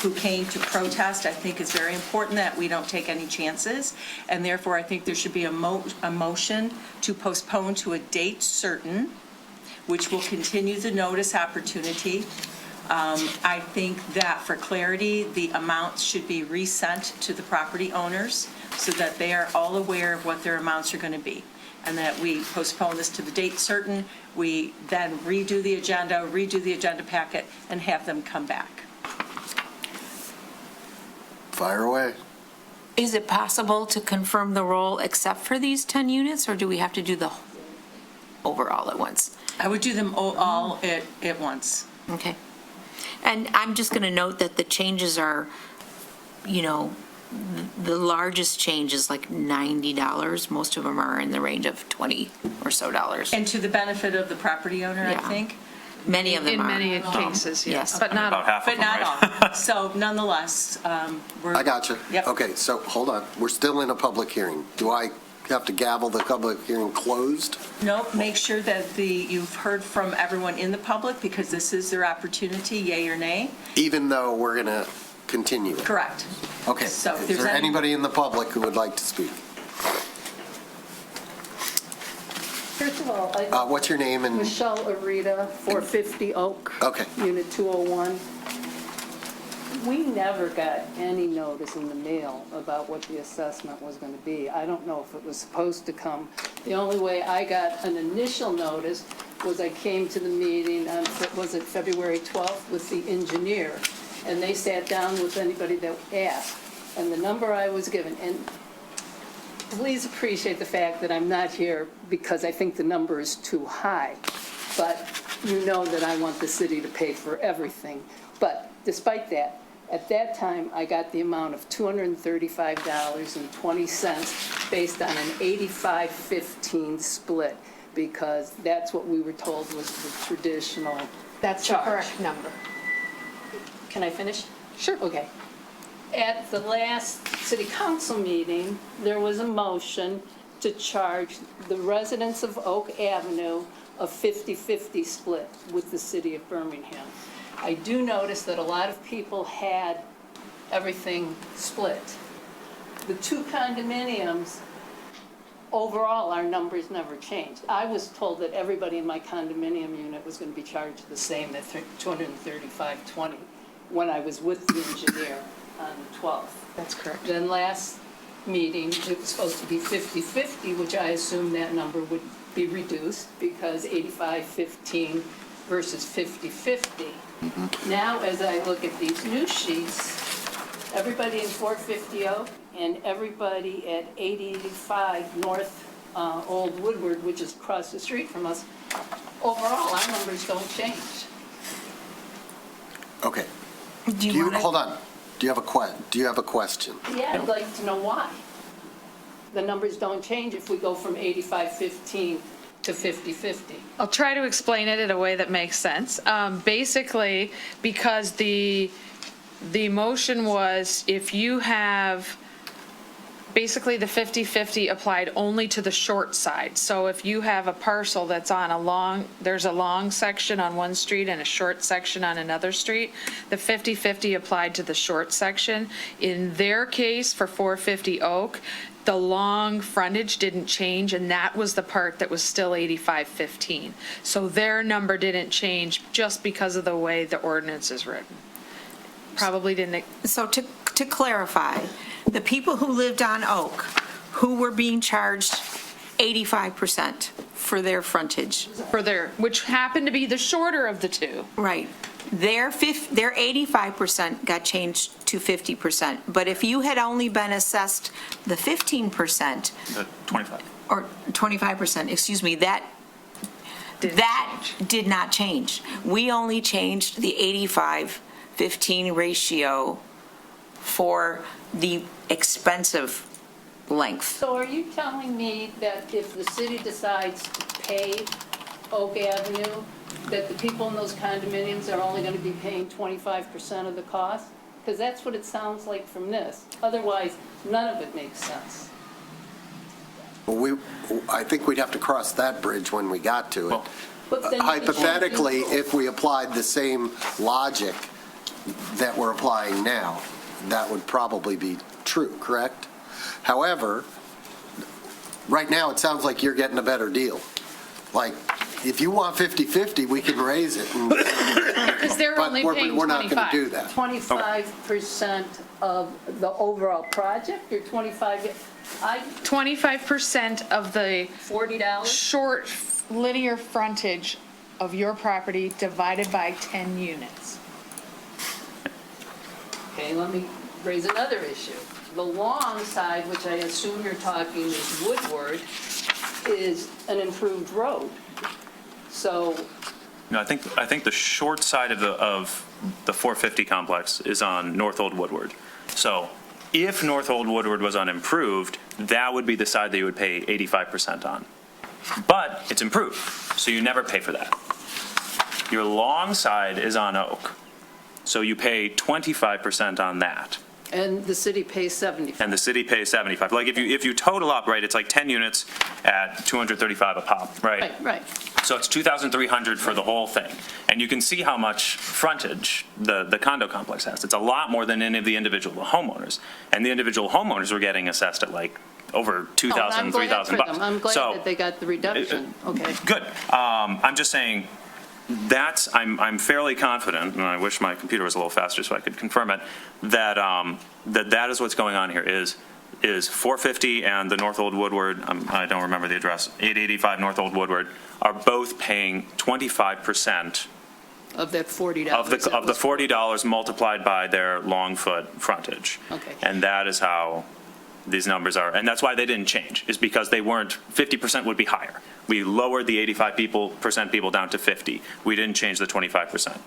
who came to protest, I think it's very important that we don't take any chances. And therefore, I think there should be a motion to postpone to a date certain, which will continue the notice opportunity. I think that for clarity, the amounts should be resent to the property owners so that they are all aware of what their amounts are going to be. And that we postpone this to the date certain, we then redo the agenda packet, and have them come back. Fire away. Is it possible to confirm the roll except for these 10 units, or do we have to do the overall at once? I would do them all at once. Okay. And I'm just going to note that the changes are, the largest change is like $90. Most of them are in the range of $20 or so dollars. And to the benefit of the property owner, I Yeah. think. Many of them are. In many cases, yes, Yes. but not all. About half of But them, not right? all. So nonetheless, we're. I got you. Yep. Okay, so hold on. We're still in a public hearing. Do I have to gavel the public hearing closed? Nope, make sure that you've heard from everyone in the public, because this is their opportunity, yay or nay. Even though we're going to continue it? Correct. Okay. So if Is there's there any- anybody in the public who would like to speak? First of all, What's your name and? Michelle Arita, 450 Oak. Okay. Unit 201. We never got any notice in the mail about what the assessment was going to be. I don't know if it was supposed to come. The only way I got an initial notice was I came to the meeting on, was it February 12th, with the engineer, and they sat down with anybody that asked. And the number I was given, and please appreciate the fact that I'm not here because I think the number is too high, but you know that I want the city to pay for everything. But despite that, At that time, I got the amount of $235.20 based on an 85-15 split, because that's what we were told was the traditional That's the charge. correct number. Can I finish? Sure. Okay. At the last city council meeting, there was a motion to charge the residents of Oak Avenue a 50-50 split with the city of Birmingham. I do notice that a lot of people had everything split. The two condominiums, overall, our numbers never changed. I was told that everybody in my condominium unit was going to be charged the same, at $235.20, when I was with the engineer on the 12th. That's correct. Then last meeting, it was supposed to be 50-50, which I assumed that number would be reduced because 85-15 versus 50-50. Now, as I look at these new sheets, everybody in 450 Oak and everybody at 885 North Old Woodward, which is across the street from us, overall, our numbers don't change. Okay. Hold on. Do you have a question? Yeah, I'd like to know why. The numbers don't change if we go from 85-15 to 50-50. I'll try to explain it in a way that makes sense. Basically, because the motion was if you have, basically the 50-50 applied only to the short side. So if you have a parcel that's on there's a long section on one street and a short section on another street, the 50-50 applied to the short section. In their case, for 450 Oak, the long frontage didn't change, and that was the part that was still 85-15. So their number didn't change just because of the way the ordinance is written. Probably didn't. So to clarify, the people who lived on Oak, who were being charged 85% for their frontage. Which happened to be the shorter of the two. Right. Their 85% got changed to 50%. But if you had only been assessed the 15%. The 25. Or 25%, excuse me, that did not change. We only changed the 85-15 ratio for the expensive length. So are you telling me that if the city decides to pay Oak Avenue, that the people in those condominiums are only going to be paying 25% of the cost? Because that's what it sounds like from this. Otherwise, none of it makes sense. Well, I think we'd have to cross that bridge when we got to it. But then Hypothetically, if we applied the same logic that we're applying now, that would probably be true, correct? However, right now, it sounds like you're getting a better deal. Like, if you want 50-50, we can raise it. Because they're only paying 25. We're not going to do that. 25% of the overall project, or 25% of the $40? short linear frontage of your property divided by 10 units. Okay, let me raise another issue. The long side, which I assume you're talking is Woodward, is an improved road. So, No, I think the short side of the 450 complex is on North Old Woodward. So if North Old Woodward was unimproved, that would be the side that you would pay 85% on. But it's improved, so you never pay for that. Your long side is on Oak, so you pay 25% on that. and the city pays 75. And the city pays 75. Like if you total up, right, it's like 10 units at 235 a pop, right? Right. So it's 2,300 for the whole thing. And you can see how much frontage the condo complex has. It's a lot more than any of the individual homeowners. And the individual homeowners were getting assessed at like over 2,000, 3,000 bucks. I'm glad So, that they got the reduction. Okay. good. I'm just saying, I'm fairly confident, and I wish my computer was a little faster so I could confirm it, that that is what's going on here, is 450 and the North Old Woodward, I don't remember the address, 885 North Old Woodward, are both paying 25% Of that $40. of the $40 multiplied by their long foot frontage. Okay. And that is how these numbers are, and that's why they didn't change, is because they weren't, 50% would be higher. We lowered the 85% people down to 50. We didn't change the 25%.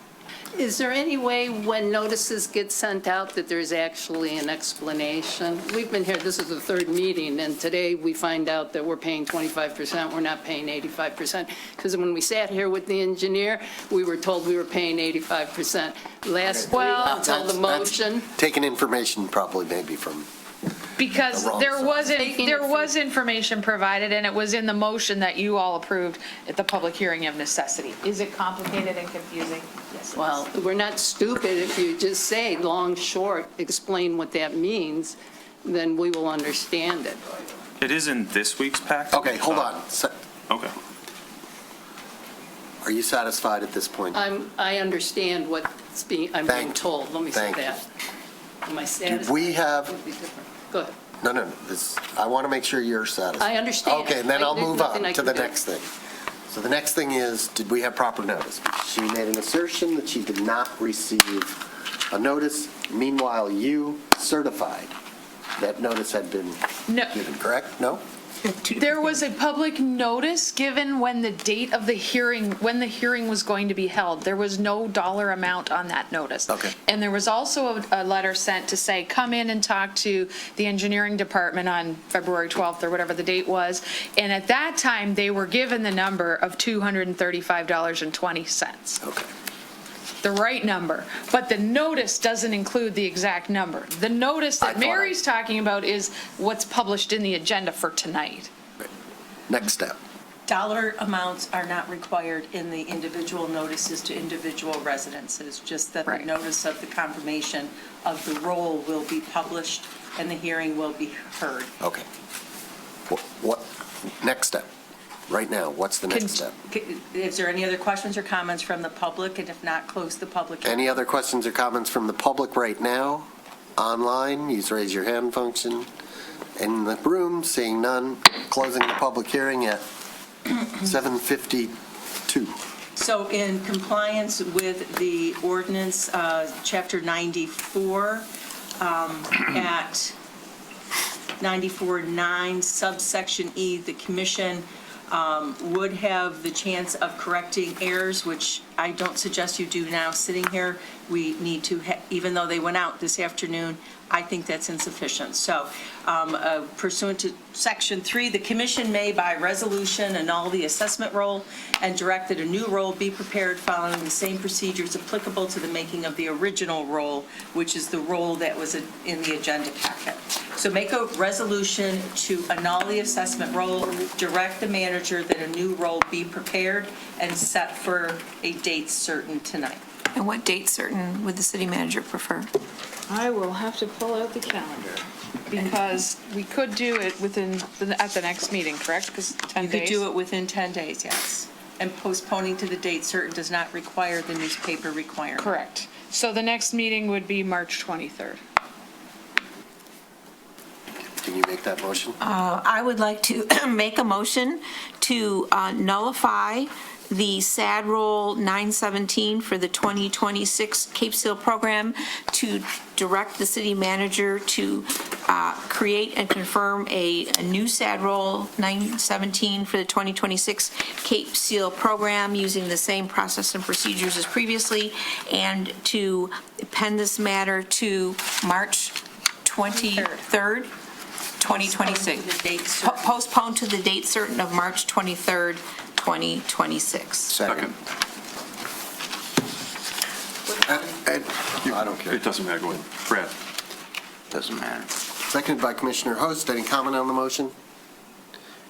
Is there any way when notices get sent out that there's actually an explanation? We've been here, this is the third meeting, and today we find out that we're paying 25%, we're not paying 85%. Because when we sat here with the engineer, we were told we were paying 85%. Last week, until the motion. Taking information probably maybe from, Because The wrong there was information provided, and it was in the motion that you all approved at the public hearing of necessity. Is it complicated and confusing? Yes. Well, we're not stupid. If you just say long, short, explain what that means, then we will understand it. It is in this week's packet. okay, hold on. Okay. Are you satisfied at this point? I understand what's being, I'm being told. Let me say Thank you. that. Am I satisfied? we have- Would be different. Go ahead. No, I want to make sure you're satisfied. I understand. Okay, and then I'll There's move nothing on I to can the do. next thing. So the next thing is, did we have proper notice? She made an assertion that she did not receive a notice. Meanwhile, you certified that notice had been No. given, correct? No? There was a public notice given when the date of the hearing, when the hearing was going to be held. There was no dollar amount on that notice. Okay. And there was also a letter sent to say, come in and talk to the engineering department on February 12th or whatever the date was. And at that time, they were given the number of $235.20. Okay. The right number, but the notice doesn't include the exact number. The notice that Mary's talking about is what's published in the agenda for tonight. Next step. Dollar amounts are not required in the individual notices to individual residences, just that the notice of the confirmation of the roll will be published and the hearing will be heard. Okay. What next step? Right now, what's the next step? Is there any other questions or comments from the public? And if not, close the public hearing. Any other questions or comments from the public right now? Online, use raise your hand function. In the room, seeing none, closing the public hearing at 7:52. So in compliance with the ordinance, Chapter 94, at 94.9 subsection E, the commission would have the chance of correcting errors, which I don't suggest you do now sitting here. We need to, even though they went out this afternoon, I think that's insufficient. So pursuant to Section 3, the commission may by resolution annul the assessment roll and direct that a new roll be prepared following the same procedures applicable to the making of the original roll, which is the roll that was in the agenda packet. So make a resolution to annul the assessment roll, direct the manager that a new roll be prepared and set for a date certain tonight. And what date certain would the city manager prefer? I will have to pull out the calendar because we could do it at the next meeting, correct? Because 10 days. You could do it within 10 days, yes. And postponing to the date certain does not require the newspaper requirement. Correct. So the next meeting would be March 23rd. Can you make that motion? I would like to make a motion to nullify the SAD Roll 917 for the 2026 Cape Seal program, to direct the city manager to create and confirm a new SAD Roll 917 for the 2026 Cape Seal program using the same process and procedures as previously, and to pen this matter to March 23rd, 2026. Postpone to the date certain of March 23rd, 2026. Second. I don't care. It doesn't matter. Go ahead. Brad. Doesn't matter. Seconded by Commissioner Host. Any comment on the motion?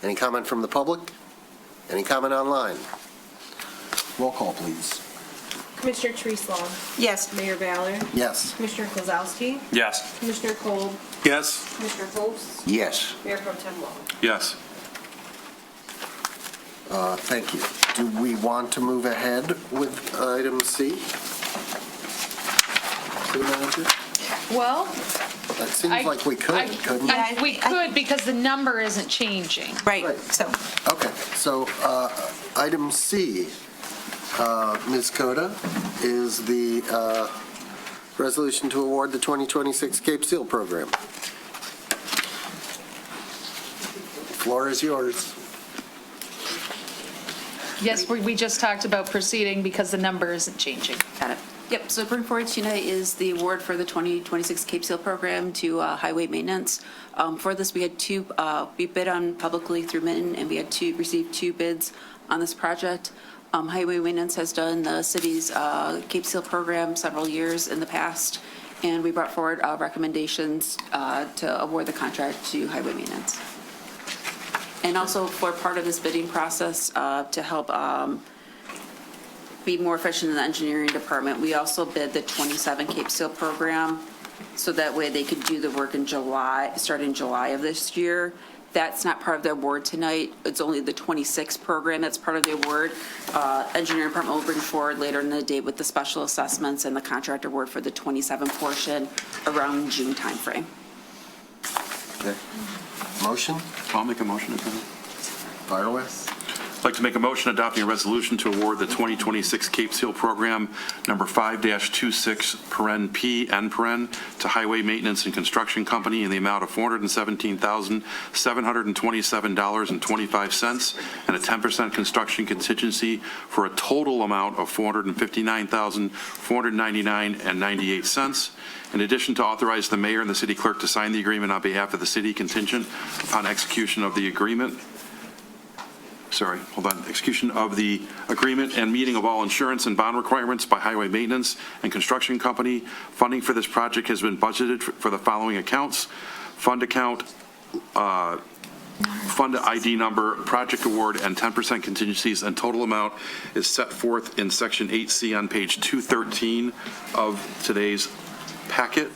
Any comment from the public? Any comment online? Roll call, please. Commissioner Treeslaw. Yes. Mayor Ballard. Yes. Commissioner Kozowski. Yes. Commissioner Kolb. Yes. Commissioner Post. Yes. Mayor Pro Tem Wall. Yes. Thank you. Do we want to move ahead with item C? City Manager? Well, That seems like we could, couldn't we? we could because the number isn't changing. Right, so. Okay, so item C, Ms. Coda, is the resolution to award the 2026 Cape Seal program. Floor is yours. Yes, we just talked about proceeding because the number isn't changing. Got it. Yep, so bring forward tonight is the award for the 2026 Cape Seal program to highway maintenance. For this, we had we bid on publicly through Minton, and we had received 2 bids on this project. Highway maintenance has done the city's Cape Seal program several years in the past, and we brought forward recommendations to award the contract to highway maintenance. And also for part of this bidding process, to help be more efficient in the engineering department, we also bid the 27 Cape Seal program, so that way they could do the work in July, starting July of this year. That's not part of the award tonight. It's only the 26 program that's part of the award. Engineering department will bring forward later in the day with the special assessments and the contract award for the 27 portion around June timeframe. Okay. Motion? I'll make a motion. Fire with. I'd like to make a motion adopting a resolution to award the 2026 Cape Seal Program number 5-26(P) to Highway Maintenance and Construction Company in the amount of $417,727.25 and a 10% construction contingency for a total amount of $459,499.98. In addition, to authorize the mayor and the city clerk to sign the agreement on behalf of the city contingent upon execution of the agreement. Execution of the agreement and meeting of all insurance and bond requirements by Highway Maintenance and Construction Company. Funding for this project has been budgeted for the following accounts: fund account, fund ID number, project award, and 10% contingencies, and total amount is set forth in section 8C on page 213 of today's packet.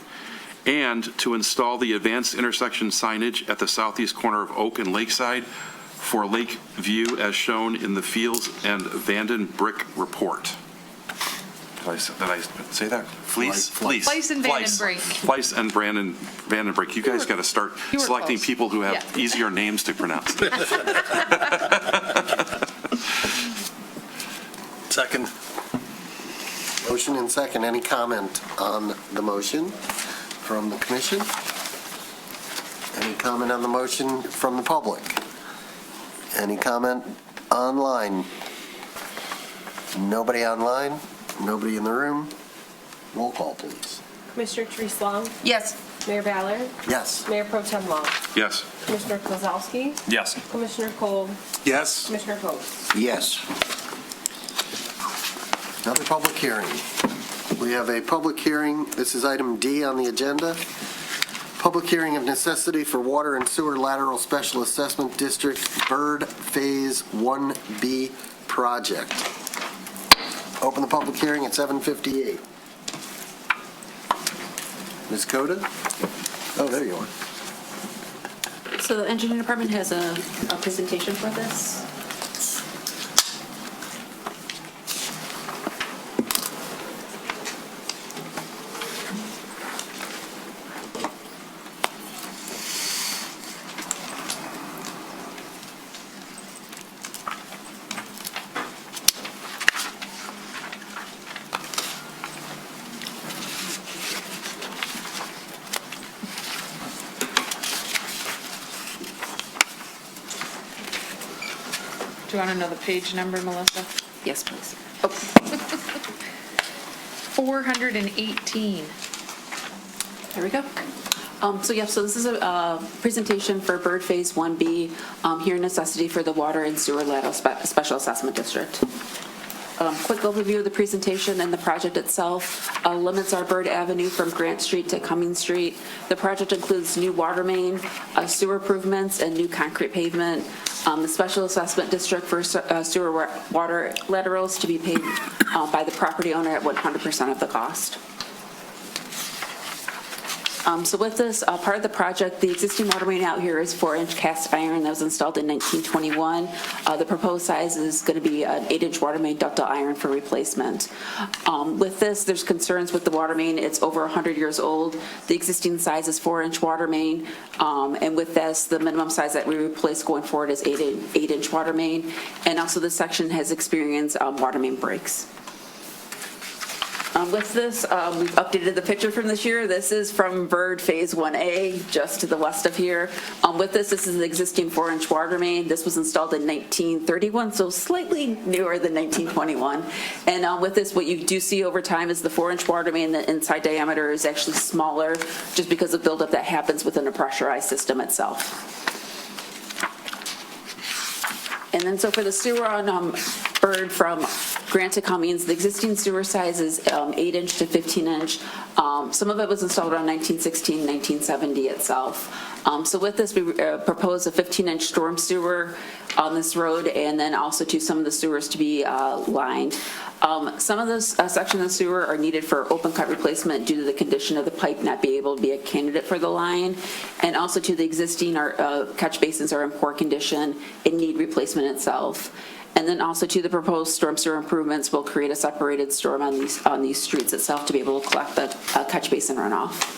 And to install the advanced intersection signage at the southeast corner of Oak and Lakeside for Lake View as shown in the Fields and Vanden Brick report. Did I say that? Fleiss and Vanden Brick. Fleiss and Vanden Brick. You guys got to start selecting close. people who have easier names to pronounce. Second. Motion and second. Any comment on the motion from the commission? Any comment on the motion from the public? Any comment online? Nobody online? Nobody in the room? Roll call, please. Commissioner Therese Long? Yes. Mayor Ballard? Yes. Mayor Pro Tem Long? Yes. Commissioner Kozlowski? Yes. Commissioner Cole? Yes. Commissioner Post? Yes. Another public hearing. We have a public hearing. This is item D on the agenda. Public hearing of necessity for water and sewer lateral special assessment district Bird Phase 1B project. Open the public hearing at 7:58. Ms. Coda? Oh, there you are. So the engineering department has a presentation for this. Do you want to know the page number, Melissa? Yes, please. 418. There we go. So this is a presentation for Bird Phase 1B, here necessity for the Water and Sewer Lateral Special Assessment District. Quick overview of the presentation and the project itself. Limits our Bird Avenue from Grant Street to Cummings Street. The project includes new water main, sewer improvements, and new concrete pavement. The special assessment district for sewer water laterals to be paid by the property owner at 100% of the cost. So with this, part of the project, the existing water main out here is 4-inch cast iron that was installed in 1921. The proposed size is going to be an 8-inch water main ductile iron for replacement. With this, there's concerns with the water main. It's over 100 years old. The existing size is 4-inch water main. And with this, the minimum size that we replace going forward is 8-inch water main. And also this section has experienced water main breaks. With this, we've updated the picture from this year. This is from Bird Phase 1A, just to the west of here. With this is an existing 4-inch water main. This was installed in 1931, so slightly newer than 1921. And with this, what you do see over time is the 4-inch water main, the inside diameter is actually smaller, just because of buildup that happens within a pressurized system itself. And then so for the sewer on Bird from Grant to Cummings, the existing sewer size is 8-inch to 15-inch. Some of it was installed around 1916, 1970 itself. So with this, we propose a 15-inch storm sewer on this road, and then also to some of the sewers to be lined. Some of those sections of the sewer are needed for open cut replacement due to the condition of the pipe not being able to be a candidate for the line, and also to the existing catch basins are in poor condition and need replacement itself. And then also to the proposed storm sewer improvements will create a separated storm on these streets itself to be able to collect the catch basin runoff.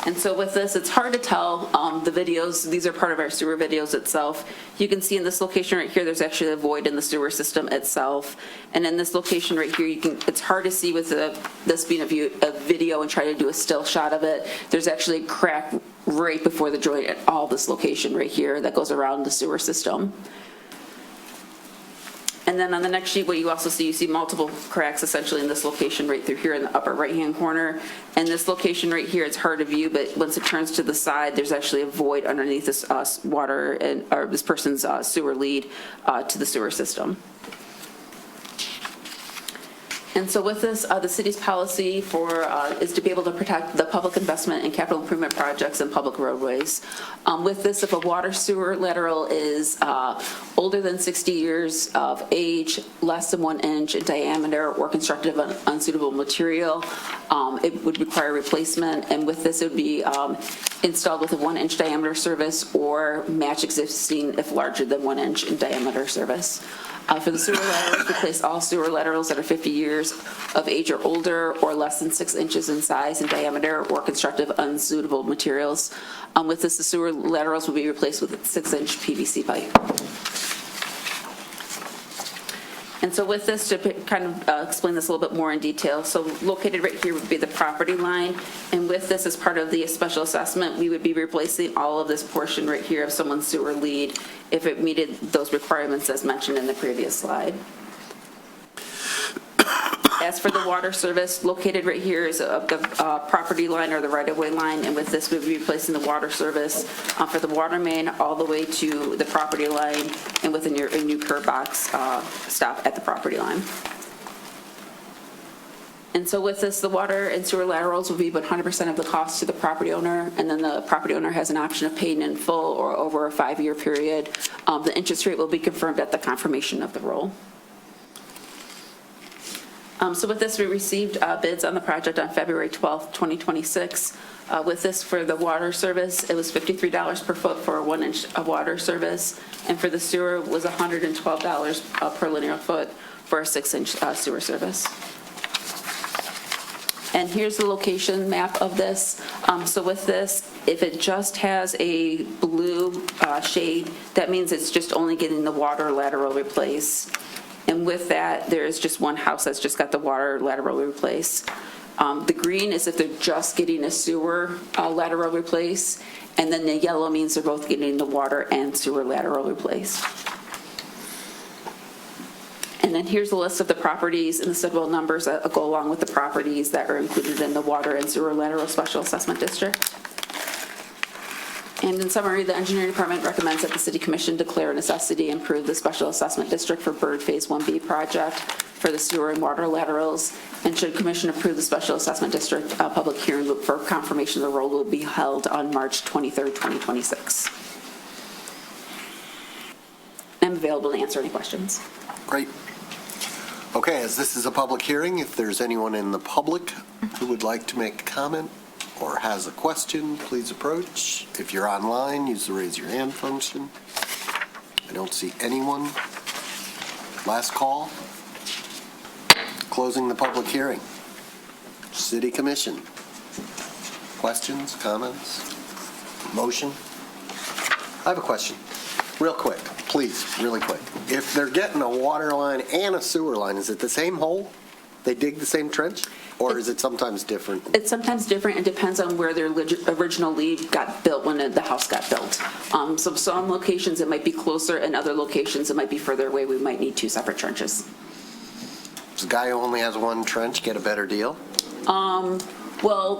And so with this, it's hard to tell. The videos, these are part of our sewer videos itself. You can see in this location right here, there's actually a void in the sewer system itself. And in this location right here, it's hard to see with this being a video and try to do a still shot of it. There's actually a crack right before the joint at all this location right here that goes around the sewer system. And then on the next sheet, what you also see, you see multiple cracks essentially in this location right through here in the upper right-hand corner. And this location right here, it's hard to view, but once it turns to the side, there's actually a void underneath this water or this person's sewer lead to the sewer system. And so with this, the city's policy is to be able to protect the public investment in capital improvement projects and public roadways. With this, if a water sewer lateral is older than 60 years of age, less than 1 inch in diameter, or constructed of unsuitable material, it would require replacement. And with this, it would be installed with a 1-inch diameter service or match existing if larger than 1 inch in diameter service. For the sewer laterals, replace all sewer laterals that are 50 years of age or older or less than 6 inches in size and diameter or constructive unsuitable materials. With this, the sewer laterals will be replaced with a 6-inch PVC pipe. And so with this, to kind of explain this a little bit more in detail, so located right here would be the property line, and with this as part of the special assessment, we would be replacing all of this portion right here of someone's sewer lead if it meted those requirements as mentioned in the previous slide. As for the water service, located right here is the property line or the right-of-way line, and with this we'll be replacing the water service for the water main all the way to the property line and with a new curb box stop at the property line. And so with this, the water and sewer laterals will be 100% of the cost to the property owner, and then the property owner has an option of paying in full or over a 5-year period. The interest rate will be confirmed at the confirmation of the roll. So with this, we received bids on the project on February 12th, 2026. With this, for the water service, it was $53 per foot for a 1-inch water service, and for the sewer was $112 per linear foot for a 6-inch sewer service. And here's the location map of this. So with this, if it just has a blue shade, that means it's just only getting the water lateral replaced. And with that, there's just one house that's just got the water lateral replaced. The green is if they're just getting a sewer lateral replaced, and then the yellow means they're both getting the water and sewer lateral replaced. And then here's a list of the properties and the Sidwell numbers that go along with the properties that are included in the water and sewer lateral special assessment district. And in summary, the engineering department recommends that the city commission declare a necessity and approve the special assessment district for Bird Phase 1B project for the sewer and water laterals. And should commission approve the special assessment district, public hearing for confirmation of the roll will be held on March 23rd, 2026. I'm available to answer any questions. Great. Okay, as this is a public hearing, if there's anyone in the public who would like to make a comment or has a question, please approach. If you're online, use the raise your hand function. I don't see anyone. Last call. Closing the public hearing. City Commission. Questions, comments, motion? I have a question. Real quick, please, really quick. If they're getting a water line and a sewer line, is it the same hole? They dig the same trench, or is it sometimes different? It's sometimes different. It depends on where their original lead got built when the house got built. So some locations it might be closer, and other locations it might be further away. We might need 2 separate trenches. Does the guy who only has one trench get a better deal? Well,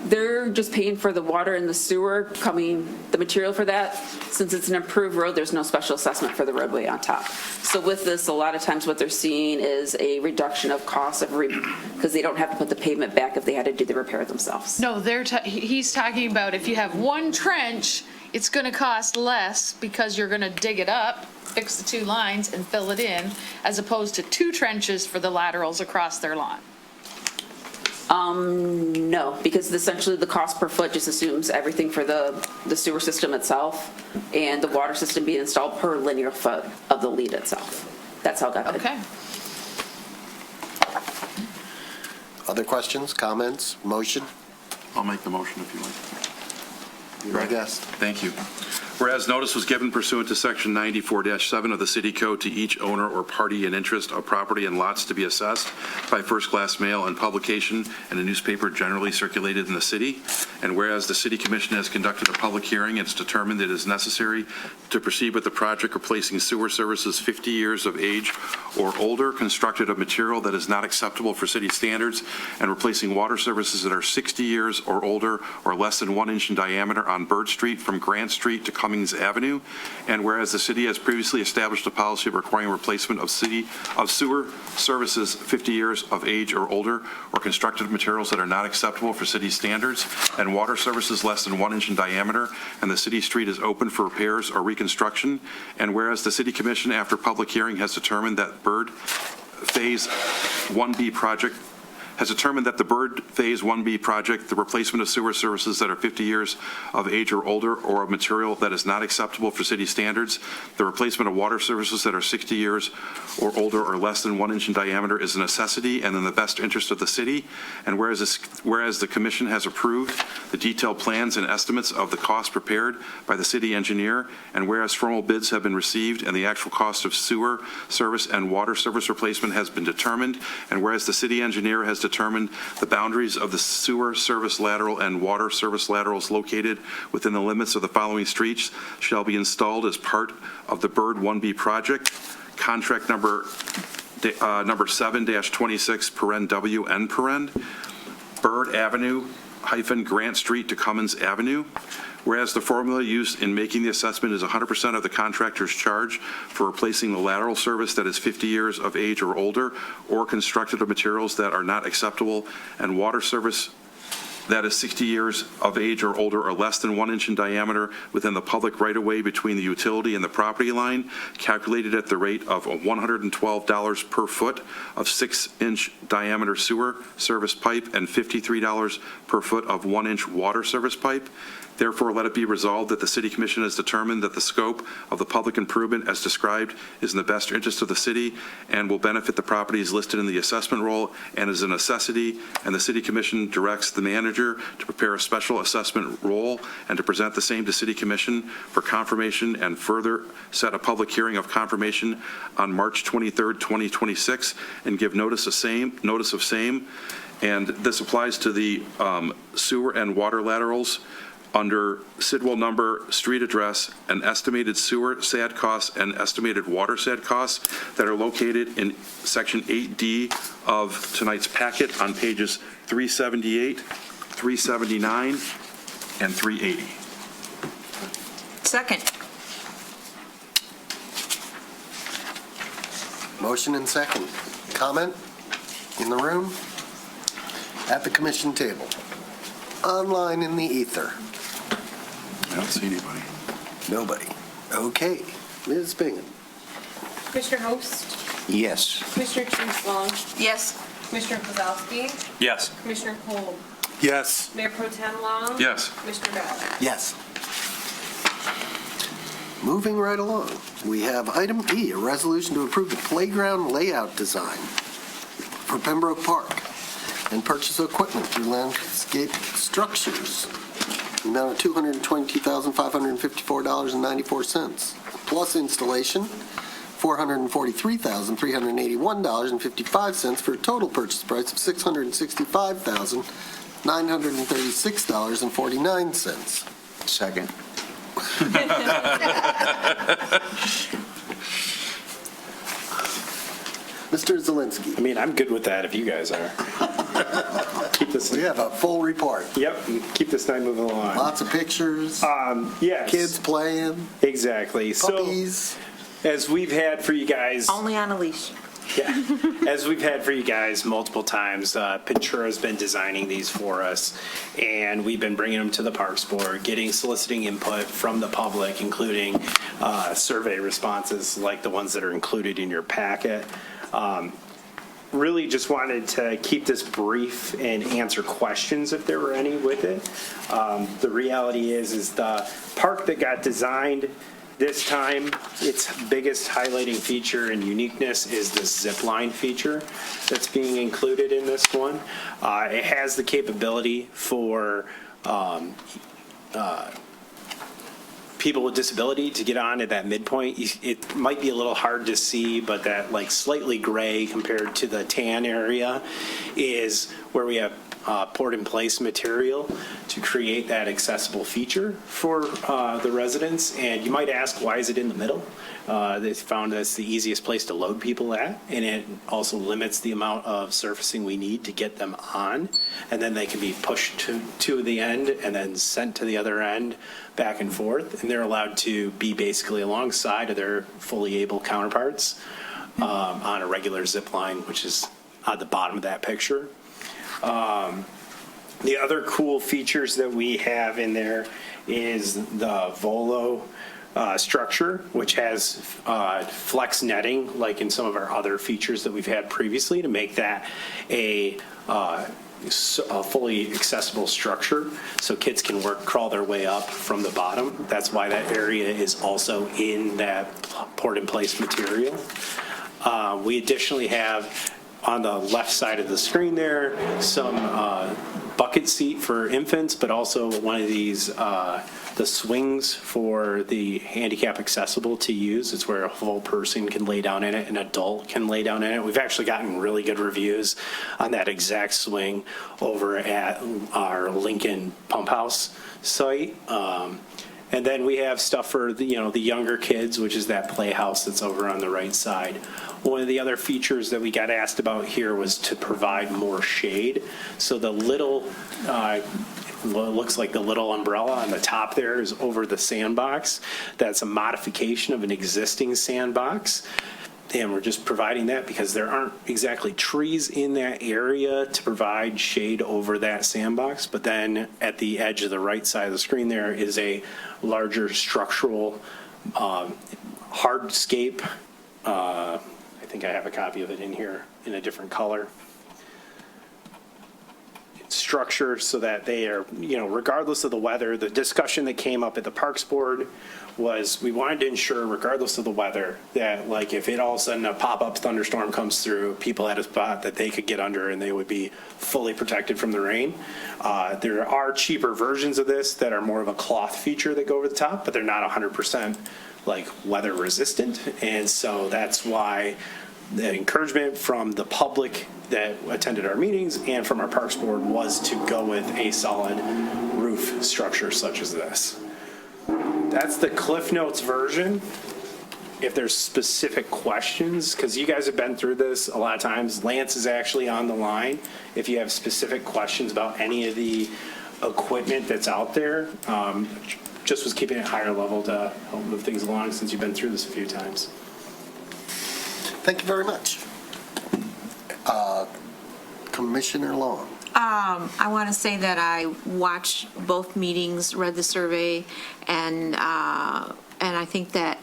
they're just paying for the water and the sewer the material for that. Since it's an improved road, there's no special assessment for the roadway on top. So with this, a lot of times what they're seeing is a reduction of cost because they don't have to put the pavement back if they had to do the repair themselves. No, he's talking about if you have one trench, it's going to cost less because you're going to dig it up, fix the 2 lines, and fill it in, as opposed to 2 trenches for the laterals across their lawn. No, because essentially the cost per foot just assumes everything for the sewer system itself and the water system being installed per linear foot of the lead itself. That's how it got bid. Okay. Other questions, comments, motion? I'll make the motion if you like. You're my guest. Thank you. Whereas notice was given pursuant to Section 94-7 of the City Code to each owner or party in interest of property and lots to be assessed by first-class mail and publication in a newspaper generally circulated in the city, and whereas the City Commission has conducted a public hearing and it's determined that it is necessary to proceed with the project replacing sewer services 50 years of age or older, constructed of material that is not acceptable for city standards, and replacing water services that are 60 years or older or less than 1 inch in diameter on Bird Street from Grant Street to Cummings Avenue, and whereas the city has previously established a policy of requiring replacement of sewer services 50 years of age or older or constructed of materials that are not acceptable for city standards, and water services less than 1 inch in diameter, and the city street is open for repairs or reconstruction, and whereas the City Commission, after public hearing, has determined that Bird Phase 1B project the replacement of sewer services that are 50 years of age or older or of material that is not acceptable for city standards, the replacement of water services that are 60 years or older or less than 1 inch in diameter is a necessity and in the best interest of the city, and whereas the Commission has approved the detailed plans and estimates of the cost prepared by the city engineer, and whereas formal bids have been received and the actual cost of sewer service and water service replacement has been determined, and whereas the city engineer has determined the boundaries of the sewer service lateral and water service laterals located within the limits of the following streets shall be installed as part of the Bird 1B project, contract number 7-26 WN Bird Avenue Grant Street to Cummins Avenue. Whereas the formula used in making the assessment is 100% of the contractor's charge for replacing the lateral service that is 50 years of age or older or constructed of materials that are not acceptable, and water service that is 60 years of age or older or less than 1 inch in diameter within the public right-of-way between the utility and the property line, calculated at the rate of $112 per foot of 6-inch diameter sewer service pipe and $53 per foot of 1-inch water service pipe. Therefore, let it be resolved that the City Commission has determined that the scope of the public improvement as described is in the best interest of the city and will benefit the properties listed in the assessment roll and is a necessity, and the City Commission directs the manager to prepare a special assessment roll and to present the same to City Commission for confirmation, and further set a public hearing of confirmation on March 23rd, 2026, and give notice of same. And this applies to the sewer and water laterals under Sidwell number, street address, and estimated sewer SAD costs and estimated water SAD costs that are located in Section 8D of tonight's packet on pages 378, 379, and 380. Second. Motion and second. Comment in the room? At the commission table? Online in the ether? I don't see anybody. Nobody. Okay. Ms. Bingham. Commissioner Host? Yes. Commissioner Kingswell? Yes. Commissioner Kozowski? Yes. Commissioner Kolb? Yes. Mayor Pro Tem Long? Yes. Commissioner Ballard? Yes. Moving right along, we have item E, a resolution to approve the playground layout design for Pembroke Park and purchase of equipment through Landscape Structures. The amount of $222,554.94, plus installation $443,381.55 for a total purchase price of $665,936.49. Second. Mr. Zelinski. I mean, I'm good with that if you guys are. Keep this. We have a full report. Yep, keep this night moving along. Lots of pictures. Yes. Kids playing. Exactly. Puppies. So, as we've had for you guys. Only on a leash. Yeah, as we've had for you guys multiple times, Pintura's been designing these for us, and we've been bringing them to the Parks Board, soliciting input from the public, including survey responses like the ones that are included in your packet. Really just wanted to keep this brief and answer questions if there were any with it. The reality is the park that got designed this time, its biggest highlighting feature and uniqueness is the zip line feature that's being included in this one. It has the capability for people with disability to get on at that midpoint. It might be a little hard to see, but that like slightly gray compared to the tan area is where we have poured in place material to create that accessible feature for the residents. And you might ask, why is it in the middle? They found that's the easiest place to load people at, and it also limits the amount of surfacing we need to get them on. And then they can be pushed to the end and then sent to the other end, back and forth. And they're allowed to be basically alongside of their fully able counterparts on a regular zip line, which is at the bottom of that picture. The other cool features that we have in there is the Volo structure, which has flex netting, like in some of our other features that we've had previously, to make that a fully accessible structure, so kids can crawl their way up from the bottom. That's why that area is also in that poured in place material. We additionally have on the left side of the screen there some bucket seat for infants, but also one of these the swings for the handicap accessible to use. It's where a whole person can lay down in it, an adult can lay down in it. We've actually gotten really good reviews on that exact swing over at our Lincoln Pump House site. And then we have stuff for the younger kids, which is that playhouse that's over on the right side. One of the other features that we got asked about here was to provide more shade. So the little, what looks like the little umbrella on the top there is over the sandbox. That's a modification of an existing sandbox. And we're just providing that because there aren't exactly trees in that area to provide shade over that sandbox. But then at the edge of the right side of the screen there is a larger structural hardscape. I think I have a copy of it in here in a different color. Structure so that they are, regardless of the weather. The discussion that came up at the Parks Board was we wanted to ensure, regardless of the weather, that like if it all of a sudden a pop-up thunderstorm comes through, people had a spot that they could get under and they would be fully protected from the rain. There are cheaper versions of this that are more of a cloth feature that go over the top, but they're not 100% like weather resistant. And so that's why the encouragement from the public that attended our meetings and from our Parks Board was to go with a solid roof structure such as this. That's the Cliff Notes version. If there's specific questions, because you guys have been through this a lot of times, Lance is actually on the line. If you have specific questions about any of the equipment that's out there, just was keeping it higher level to help move things along since you've been through this a few times. Thank you very much. Commissioner Long. I want to say that I watched both meetings, read the survey, and I think that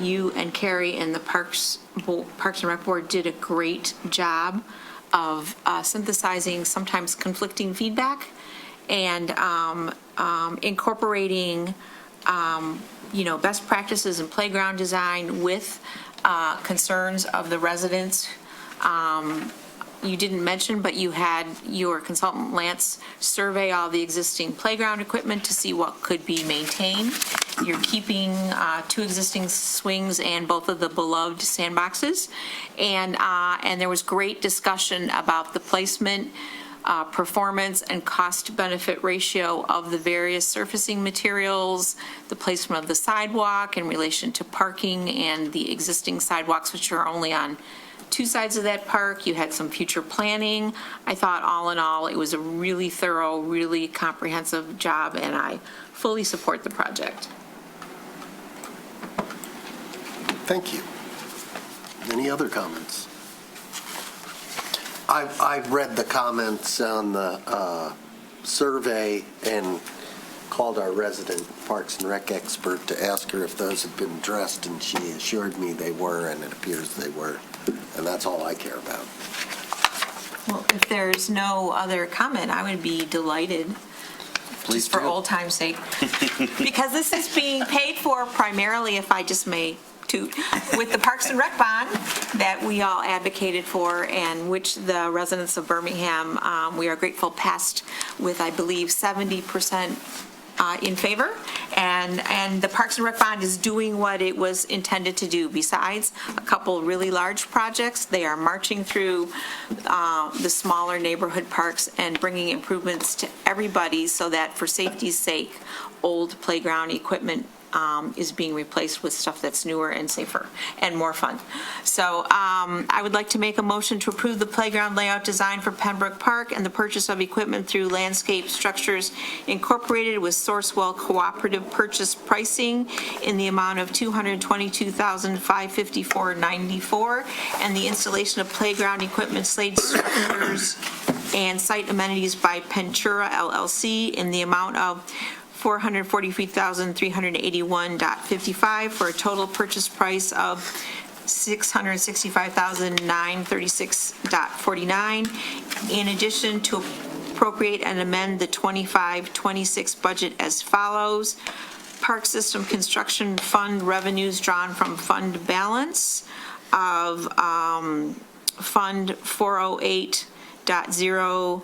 you and Carrie and the Parks and Rec Board did a great job of synthesizing sometimes conflicting feedback and incorporating, best practices in playground design with concerns of the residents you didn't mention, but you had your consultant Lance survey all the existing playground equipment to see what could be maintained. You're keeping 2 existing swings and both of the beloved sandboxes. And there was great discussion about the placement, performance, and cost-benefit ratio of the various surfacing materials, the placement of the sidewalk in relation to parking and the existing sidewalks, which are only on 2 sides of that park. You had some future planning. I thought all in all, it was a really thorough, really comprehensive job, and I fully support the project. Thank you. Any other comments? I read the comments on the survey and called our resident Parks and Rec expert to ask her if those had been addressed, and she assured me they were, and it appears they were. And that's all I care about. Well, if there's no other comment, I would be delighted, Please just for do. old time's sake, because this is being paid for primarily, if I just may toot, with the Parks and Rec bond that we all advocated for, and which the residents of Birmingham, we are grateful, passed with, I believe, 70% in favor, and the Parks and Rec bond is doing what it was intended to do. Besides a couple really large projects, they are marching through the smaller neighborhood parks and bringing improvements to everybody, so that for safety's sake, old playground equipment is being replaced with stuff that's newer and safer and more fun. So I would like to make a motion to approve the playground layout design for Pembroke Park and the purchase of equipment through Landscape Structures Incorporated with Sourcewell Cooperative Purchase Pricing in the amount of $222,554.94, and the installation of playground equipment, slate structures, and site amenities by Pentura LLC in the amount of $443,381.55 for a total purchase price of $665,936.49. In addition, to appropriate and amend the 25-26 budget as follows: Park System Construction Fund revenues drawn from fund balance of Fund 408.0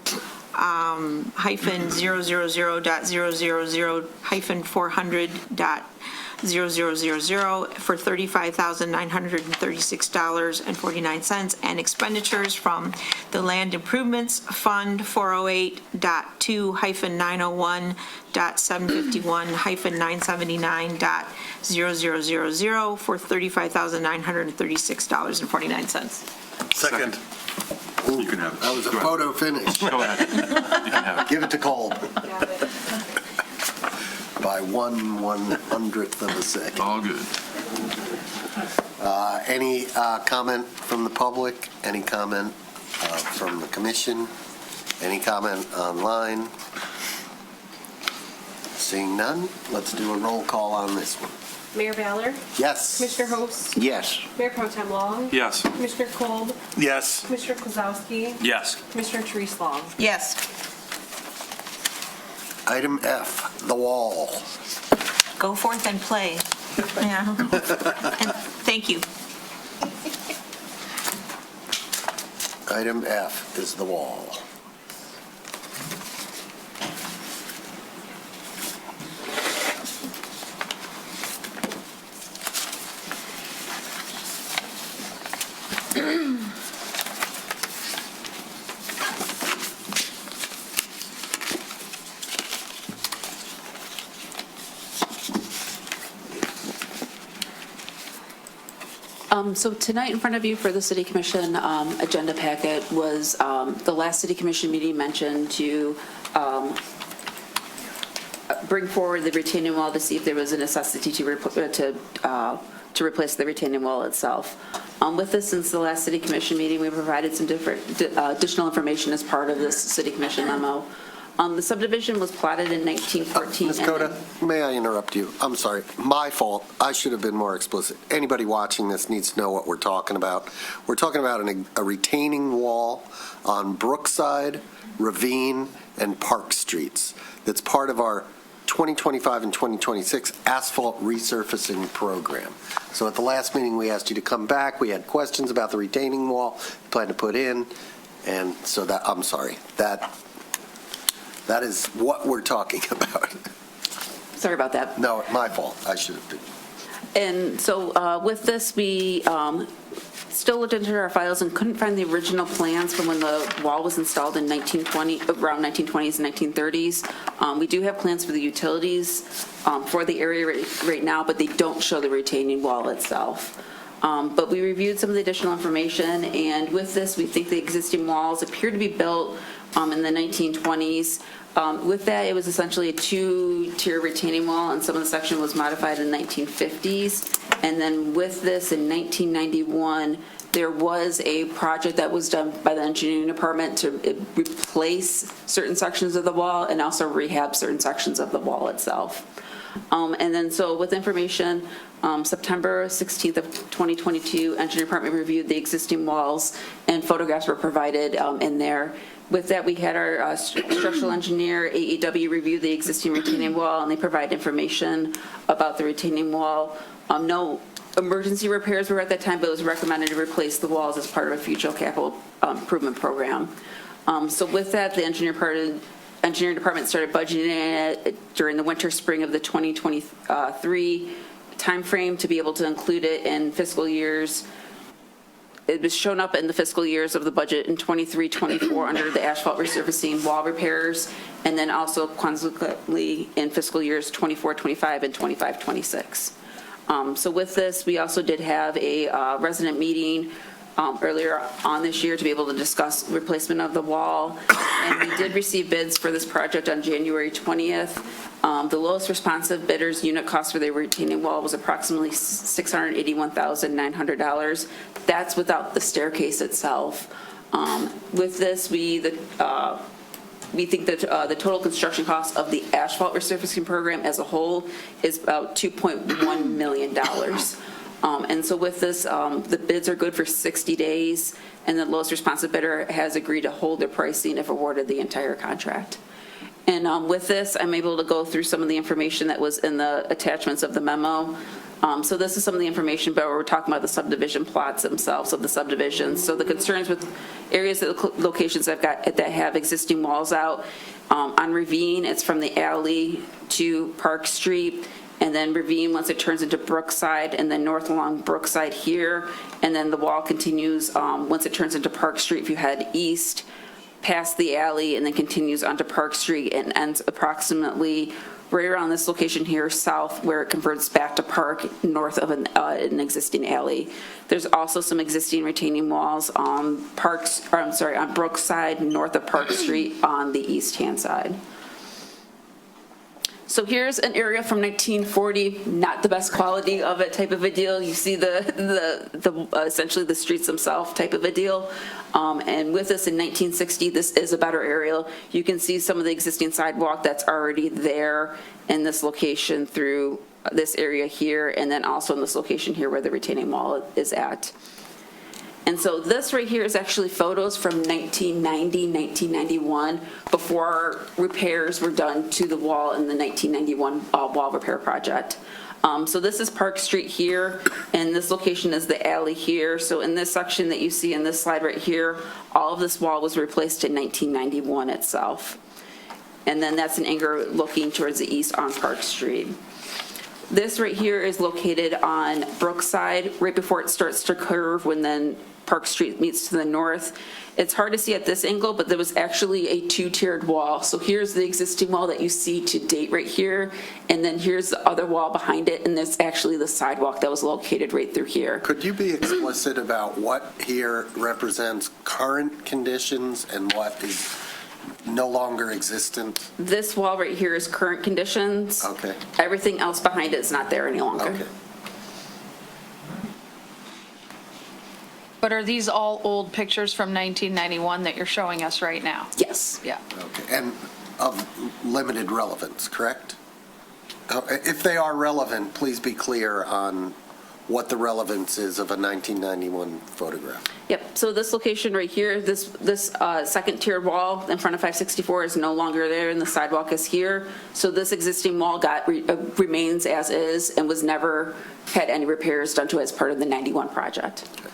hyphen 000.000 hyphen 400.0000 for $35,936.49, and expenditures from the Land Improvements Fund 408.2 hyphen 901.751 hyphen 979.0000 for $35,936.49. Second. You can have it. That was a Go ahead. photo finish. Go ahead. You can have it. Give it to Cole. By 1/100th of a second. All good. Any comment from the public? Any comment from the commission? Any comment online? Seeing none, let's do a roll call on this one. Mayor Ballard? Yes. Commissioner Host? Yes. Mayor Pro Tem Long? Yes. Commissioner Kolb? Yes. Commissioner Kozowski? Yes. Commissioner Therese Long? Yes. Item F, the wall. Go forth and play. Yeah. And thank you. Item F is the wall. So tonight in front of you for the City Commission agenda packet was the last City Commission meeting mentioned to bring forward the retaining wall to see if there was a necessity to replace the retaining wall itself. With this, since the last City Commission meeting, we provided some different additional information as part of this City Commission memo. The subdivision was platted in 1914. Ms. Cota, may I interrupt you? I'm sorry. My fault. I should have been more explicit. Anybody watching this needs to know what we're talking about. We're talking about a retaining wall on Brookside, Ravine, and Park Streets that's part of our 2025 and 2026 asphalt resurfacing program. So at the last meeting, we asked you to come back. We had questions about the retaining wall, plan to put in, And so that, I'm sorry, that is what we're talking about. Sorry about that. No, my fault. I should have been. And so with this, we still looked into our files and couldn't find the original plans from when the wall was installed in around 1920s and 1930s. We do have plans for the utilities for the area right now, but they don't show the retaining wall itself. But we reviewed some of the additional information, and with this, we think the existing walls appear to be built in the 1920s. With that, it was essentially a two-tier retaining wall, and some of the section was modified in the 1950s. And then with this, in 1991, there was a project that was done by the engineering department to replace certain sections of the wall and also rehab certain sections of the wall itself. And then so with information, September 16th of 2022, engineering department reviewed the existing walls and photographs were provided in there. With that, we had our structural engineer, AEW, review the existing retaining wall, and they provide information about the retaining wall. No emergency repairs were at that time, but it was recommended to replace the walls as part of a future capital improvement program. So with that, the engineering department started budgeting it during the winter, spring of the 2023 timeframe to be able to include it in fiscal years. It was shown up in the fiscal years of the budget in 23-24 under the asphalt resurfacing wall repairs, and then also consequently in fiscal years 24-25 and 25-26. So with this, we also did have a resident meeting earlier on this year to be able to discuss replacement of the wall, and we did receive bids for this project on January 20th. The lowest responsive bidder's unit cost for the retaining wall was approximately $681,900. That's without the staircase itself. With this, we think that the total construction cost of the asphalt resurfacing program as a whole is about $2.1 million. And so with this, the bids are good for 60 days, and the lowest responsive bidder has agreed to hold their pricing if awarded the entire contract. And with this, I'm able to go through some of the information that was in the attachments of the memo. So this is some of the information, but we're talking about the subdivision plots themselves of the subdivisions. So the concerns with areas, locations I've got that have existing walls out. On Ravine, it's from the alley to Park Street, and then Ravine once it turns into Brookside, and then north along Brookside here, and then the wall continues once it turns into Park Street if you head east past the alley, and then continues onto Park Street and ends approximately right around this location here south, where it converts back to Park north of an existing alley. There's also some existing retaining walls on on Brookside north of Park Street on the east hand side. So here's an area from 1940, not the best quality of it type of a deal. You see the essentially the streets themselves type of a deal. And with this in 1960, this is a better area. You can see some of the existing sidewalk that's already there in this location through this area here, and then also in this location here where the retaining wall is at. And so this right here is actually photos from 1990, 1991, before repairs were done to the wall in the 1991 wall repair project. So this is Park Street here, and this location is the alley here. So in this section that you see in this slide right here, all of this wall was replaced in 1991 itself. And then that's an angle looking towards the east on Park Street. This right here is located on Brookside, right before it starts to curve when then Park Street meets to the north. It's hard to see at this angle, but there was actually a two-tiered wall. So here's the existing wall that you see to date right here, and then here's the other wall behind it, and there's actually the sidewalk that was located right through here. Could you be explicit about what here represents current conditions and what is no longer existent? This wall right here is current conditions. Okay. Everything else behind it is not there any longer. Okay. But are these all old pictures from 1991 that you're showing us right now? Yes. Yeah. Okay. And of limited relevance, correct? If they are relevant, please be clear on what the relevance is of a 1991 photograph. Yep, so this location right here, this second tiered wall in front of 564 is no longer there, and the sidewalk is here. So this existing wall remains as is and was never had any repairs done to it as part of the 91 project. Okay.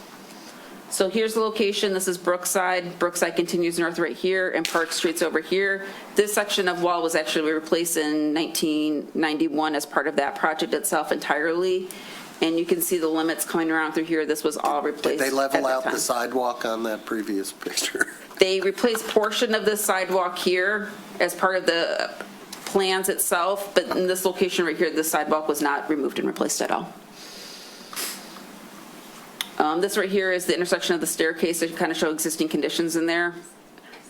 So here's the location, this is Brookside. Brookside continues north right here, and Park Street's over here. This section of wall was actually replaced in 1991 as part of that project itself entirely. And you can see the limits coming around through here. This was all replaced. Did they level at that out the time. sidewalk on that previous picture? They replaced portion of the sidewalk here as part of the plans itself, but in this location right here, the sidewalk was not removed and replaced at all. This right here is the intersection of the staircase to kind of show existing conditions in there.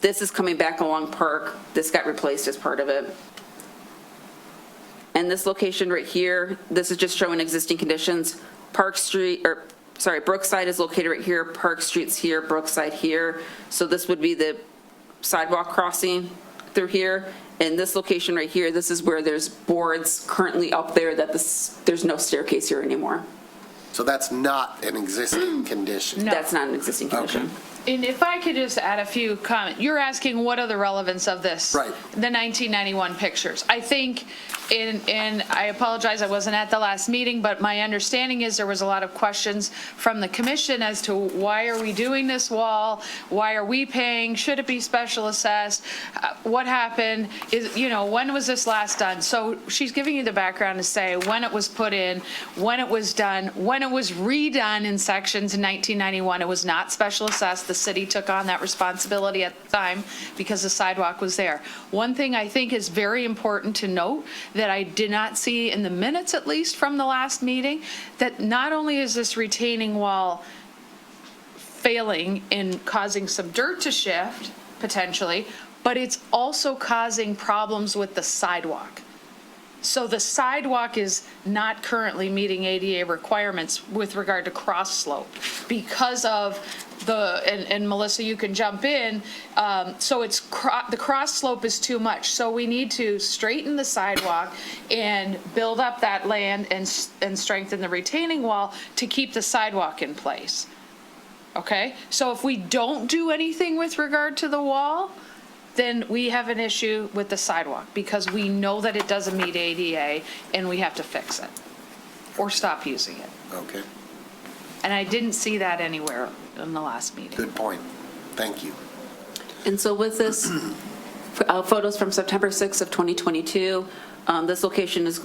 This is coming back along Park. This got replaced as part of it. And this location right here, this is just showing existing conditions. Brookside is located right here, Park Street's here, Brookside here. So this would be the sidewalk crossing through here. And this location right here, this is where there's boards currently up there that there's no staircase here anymore. So that's not an existing condition? No. That's not an existing condition. And if I could just add a few comments, you're asking what are the relevance of this? Right. The 1991 pictures. I think, and I apologize, I wasn't at the last meeting, but my understanding is there was a lot of questions from the commission as to why are we doing this wall? Why are we paying? Should it be special assessed? What happened? When was this last done? So she's giving you the background to say when it was put in, when it was done, when it was redone in sections in 1991. It was not special assessed. The city took on that responsibility at the time because the sidewalk was there. One thing I think is very important to note that I did not see in the minutes, at least from the last meeting, that not only is this retaining wall failing and causing some dirt to shift, potentially, but it's also causing problems with the sidewalk. So the sidewalk is not currently meeting ADA requirements with regard to cross slope because of and Melissa, you can jump in. So it's the cross slope is too much. So we need to straighten the sidewalk and build up that land and strengthen the retaining wall to keep the sidewalk in place. Okay? So if we don't do anything with regard to the wall, then we have an issue with the sidewalk because we know that it doesn't meet ADA and we have to fix it or stop using it. Okay. And I didn't see that anywhere in the last meeting. Good point. Thank you. And so with this, photos from September 6th of 2022, this location is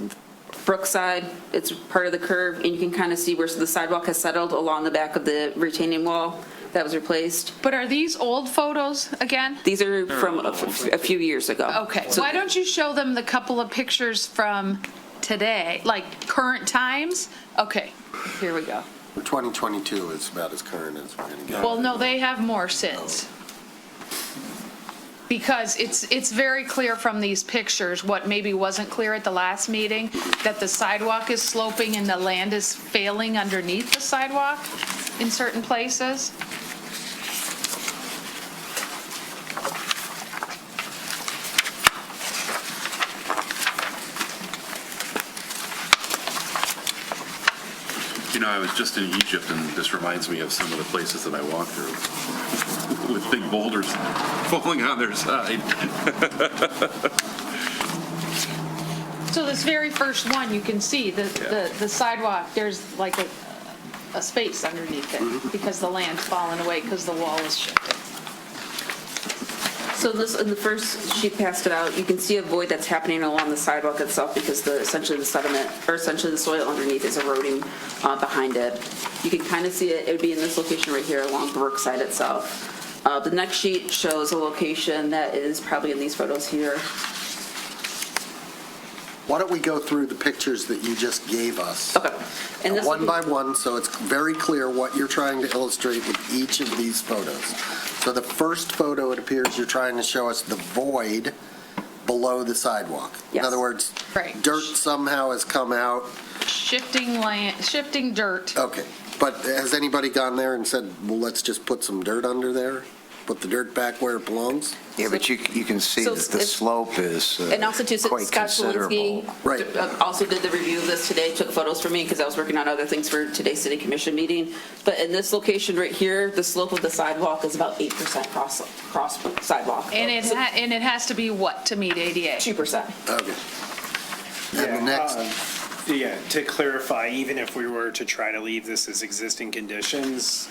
Brookside. It's part of the curve, and you can kind of see where the sidewalk has settled along the back of the retaining wall that was replaced. But are these old photos again? These are from a few years ago. Okay. So Why don't you show them the couple of pictures from today, like current times? Okay, here we go. 2022 is about as current as we're going to get. Well, no, they have more since. Because it's very clear from these pictures, what maybe wasn't clear at the last meeting, that the sidewalk is sloping and the land is failing underneath the sidewalk in certain places. I was just in Egypt, and this reminds me of some of the places that I walked through with big boulders falling on their side. So this very first one, you can see the sidewalk, there's like a space underneath it because the land's fallen away because the wall is shifting. So this, in the first, she passed it out, you can see a void that's happening along the sidewalk itself because essentially the sediment, or essentially the soil underneath is eroding behind it. You can kind of see it would be in this location right here along Brookside itself. The next sheet shows a location that is probably in these photos here. Why don't we go through the pictures that you just gave us? Okay. And this one by one, so it's very clear what you're trying to illustrate with each of these photos. So the first photo, it appears you're trying to show us the void below the sidewalk. Yes. In other words, Right. dirt somehow has come out. Shifting land, shifting dirt. Okay, but has anybody gone there and said, well, let's just put some dirt under there? Put the dirt back where it belongs? Yeah, but you can see So that the it's- slope is And also too, quite Scott considerable. Swansky Right. also did the review of this today, took photos for me because I was working on other things for today's city commission meeting. But in this location right here, the slope of the sidewalk is about 8% cross sidewalk. And it has to be what to meet ADA? 2%. Okay. And the next Yeah, to clarify, even if we were to try to leave this as existing conditions,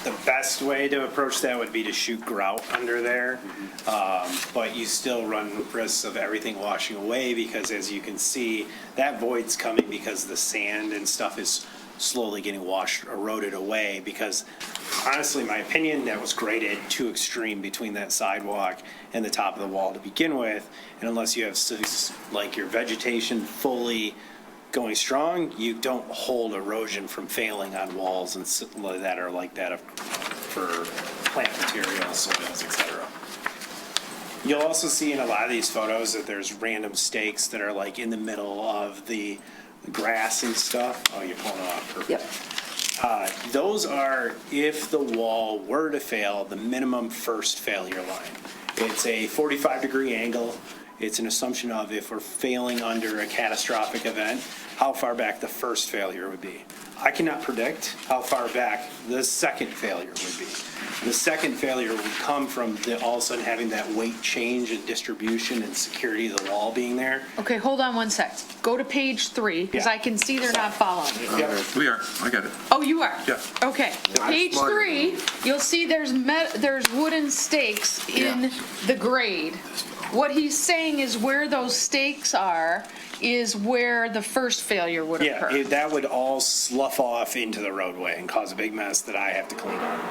the best way to approach that would be to shoot grout under there. But you still run risks of everything washing away because, as you can see, that void's coming because the sand and stuff is slowly getting eroded away because, honestly, my opinion, that was graded too extreme between that sidewalk and the top of the wall to begin with. And unless you have like your vegetation fully going strong, you don't hold erosion from failing on walls and that are like that for plant materials, soils, etc. You'll also see in a lot of these photos that there's random stakes that are like in the middle of the grass and stuff. Oh, you're pulling off. Perfect. Yep. Those are, if the wall were to fail, the minimum first failure line. It's a 45-degree angle. It's an assumption of if we're failing under a catastrophic event, how far back the first failure would be. I cannot predict how far back the second failure would be. The second failure would come from all of a sudden having that weight change and distribution and security of the wall being there. Okay, hold on one sec. Go to page 3, because I can see they're not following you. We are, I got it. Oh, you are? Yeah. Okay. Page 3, you'll see there's wooden stakes in the grade. What he's saying is where those stakes are is where the first failure would occur. Yeah, that would all slough off into the roadway and cause a big mess that I have to clean up.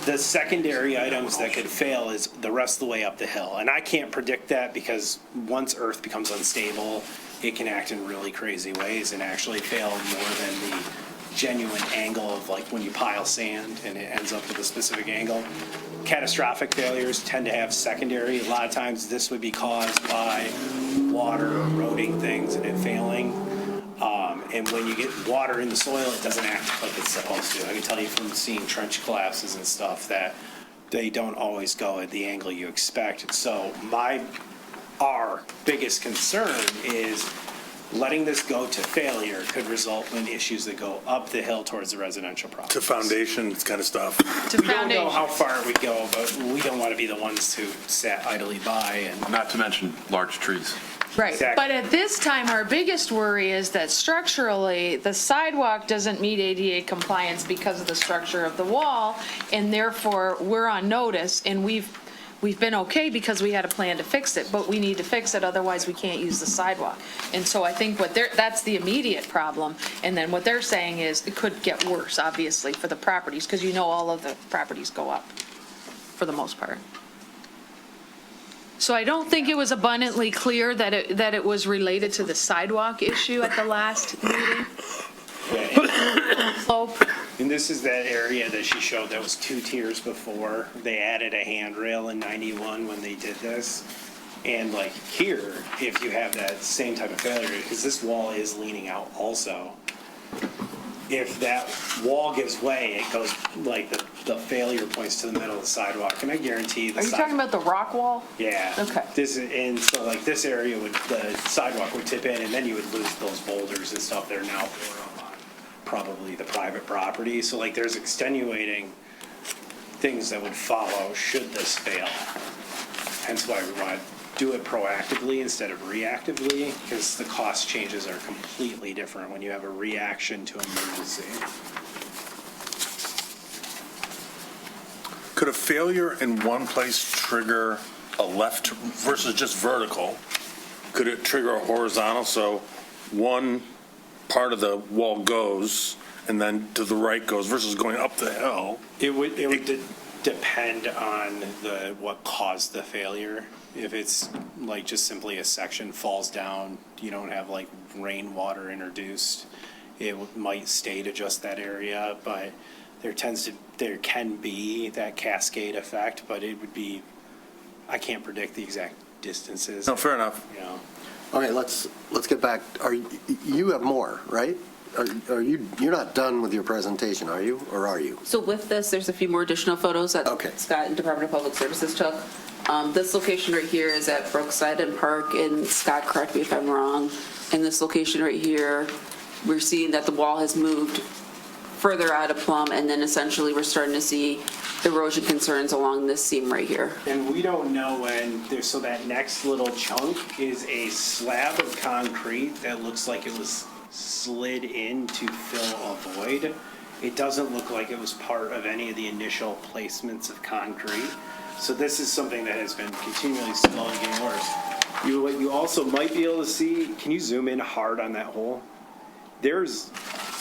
The secondary items that could fail is the rest of the way up the hill. And I can't predict that because once earth becomes unstable, it can act in really crazy ways and actually fail more than the genuine angle of like when you pile sand and it ends up with a specific angle. Catastrophic failures tend to have secondary. A lot of times this would be caused by water eroding things and it failing. And when you get water in the soil, it doesn't act like it's supposed to. I can tell you from seeing trench collapses and stuff that they don't always go at the angle you expect. So our biggest concern is letting this go to failure could result in issues that go up the hill towards the residential properties. To foundation kind of stuff. We don't know how far we go, but we don't want to be the ones who sat idly by and. Not to mention large trees. Right, Exactly. but at this time, our biggest worry is that structurally, the sidewalk doesn't meet ADA compliance because of the structure of the wall, and therefore, we're on notice, and we've been okay because we had a plan to fix it, but we need to fix it, otherwise we can't use the sidewalk. And so I think that's the immediate problem, and then what they're saying is it could get worse, obviously, for the properties, because all of the properties go up, for the most part. So I don't think it was abundantly clear that it was related to the sidewalk issue at the last meeting. And this is that area that she showed that was 2 tiers before. They added a handrail in 91 when they did this. And like here, if you have that same type of failure, because this wall is leaning out also, if that wall gives way, it goes like the failure points to the middle of the sidewalk. And I guarantee the Are you talking about the rock wall? Yeah. Okay. And so like this area the sidewalk would tip in and then you would lose those boulders and stuff that are now poured up on probably the private property. So like there's extenuating things that would follow should this fail. Hence why we want to do it proactively instead of reactively, because the cost changes are completely different when you have a reaction to emergency. Could a failure in one place trigger a left versus just vertical? Could it trigger a horizontal, so one part of the wall goes and then to the right goes versus going up the hill? It would depend on what caused the failure. If it's like just simply a section falls down, you don't have like rainwater introduced, it might stay to just that area, but there can be that cascade effect, but it would be, I can't predict the exact distances. No, fair enough. You know. Okay, let's get back. You have more, right? You're not done with your presentation, are you? Or are you? So with this, there's a few more additional photos that Scott and Department of Public Services took. This location right here is at Brookside and Park, and Scott, correct me if I'm wrong. And this location right here, we're seeing that the wall has moved further out of Plum, and then essentially we're starting to see erosion concerns along this seam right here. And we don't know when, so that next little chunk is a slab of concrete that looks like it was slid in to fill a void. It doesn't look like it was part of any of the initial placements of concrete. So this is something that has been continually slowly getting worse. What you also might be able to see, can you zoom in hard on that hole? There's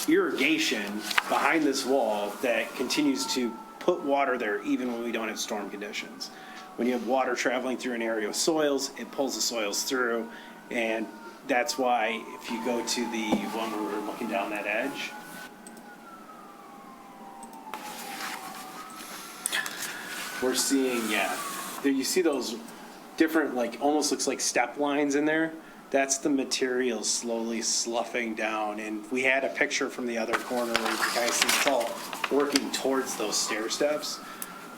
irrigation behind this wall that continues to put water there even when we don't have storm conditions. When you have water traveling through an area of soils, it pulls the soils through, and that's why if you go to the one where we were looking down that edge, we're seeing, there you see those different, like, almost looks like step lines in there. That's the material slowly sloughing down. And we had a picture from the other corner where you guys see it's all working towards those stair steps,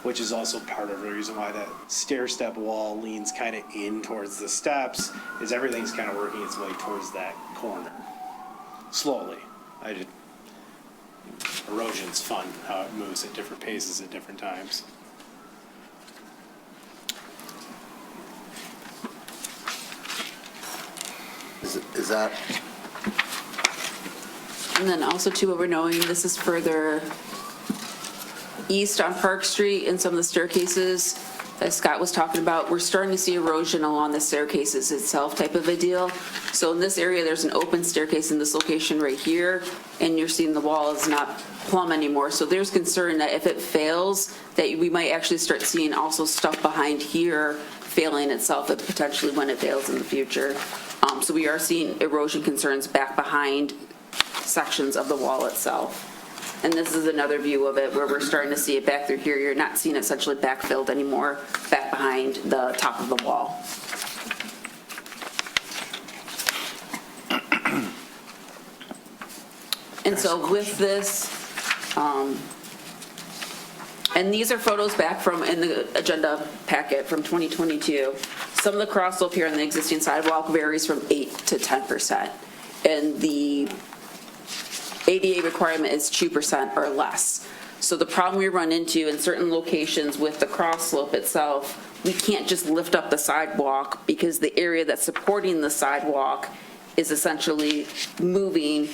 which is also part of the reason why that stair step wall leans kind of in towards the steps, is everything's kind of working its way towards that corner. Slowly. Erosion's fun, how it moves at different paces at different times. Is that? And then also too, what we're knowing, this is further east on Park Street and some of the staircases that Scott was talking about. We're starting to see erosion along the staircases itself type of a deal. So in this area, there's an open staircase in this location right here, and you're seeing the wall is not plumb anymore. So there's concern that if it fails, that we might actually start seeing also stuff behind here failing itself potentially when it fails in the future. So we are seeing erosion concerns back behind sections of the wall itself. And this is another view of it where we're starting to see it back through here. You're not seeing it essentially backfilled anymore, back behind the top of the wall. And so with this, and these are photos back from in the agenda packet from 2022. Some of the cross slope here on the existing sidewalk varies from 8 to 10%. And the ADA requirement is 2% or less. So the problem we run into in certain locations with the cross slope itself, we can't just lift up the sidewalk because the area that's supporting the sidewalk is essentially moving